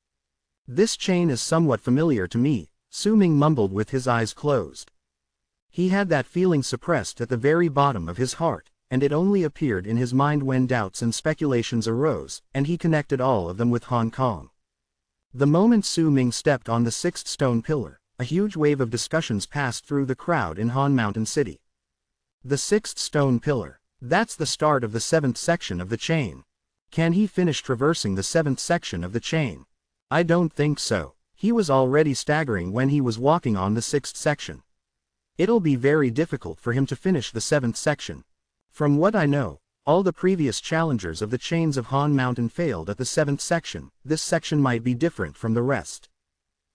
"This chain is somewhat familiar to me," Su Ming mumbled with his eyes closed. He had that feeling suppressed at the very bottom of his heart, and it only appeared in his mind when doubts and speculations arose, and he connected all of them with Hong Kong. The moment Su Ming stepped on the sixth stone pillar, a huge wave of discussions passed through the crowd in Han Mountain City. The sixth stone pillar. That's the start of the 7th section of the chain. Can he finish traversing the 7th section of the chain? I don't think so. He was already staggering when he was walking on the 6th section. It'll be very difficult for him to finish the 7th section. From what I know, all the previous challengers of the chains of Han Mountain failed at the 7th section. This section might be different from the rest.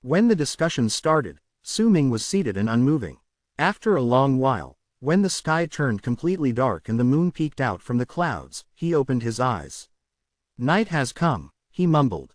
When the discussion started, Su Ming was seated and unmoving. After a long while, when the sky turned completely dark and the moon peeked out from the clouds, he opened his eyes. "Night has come," he mumbled.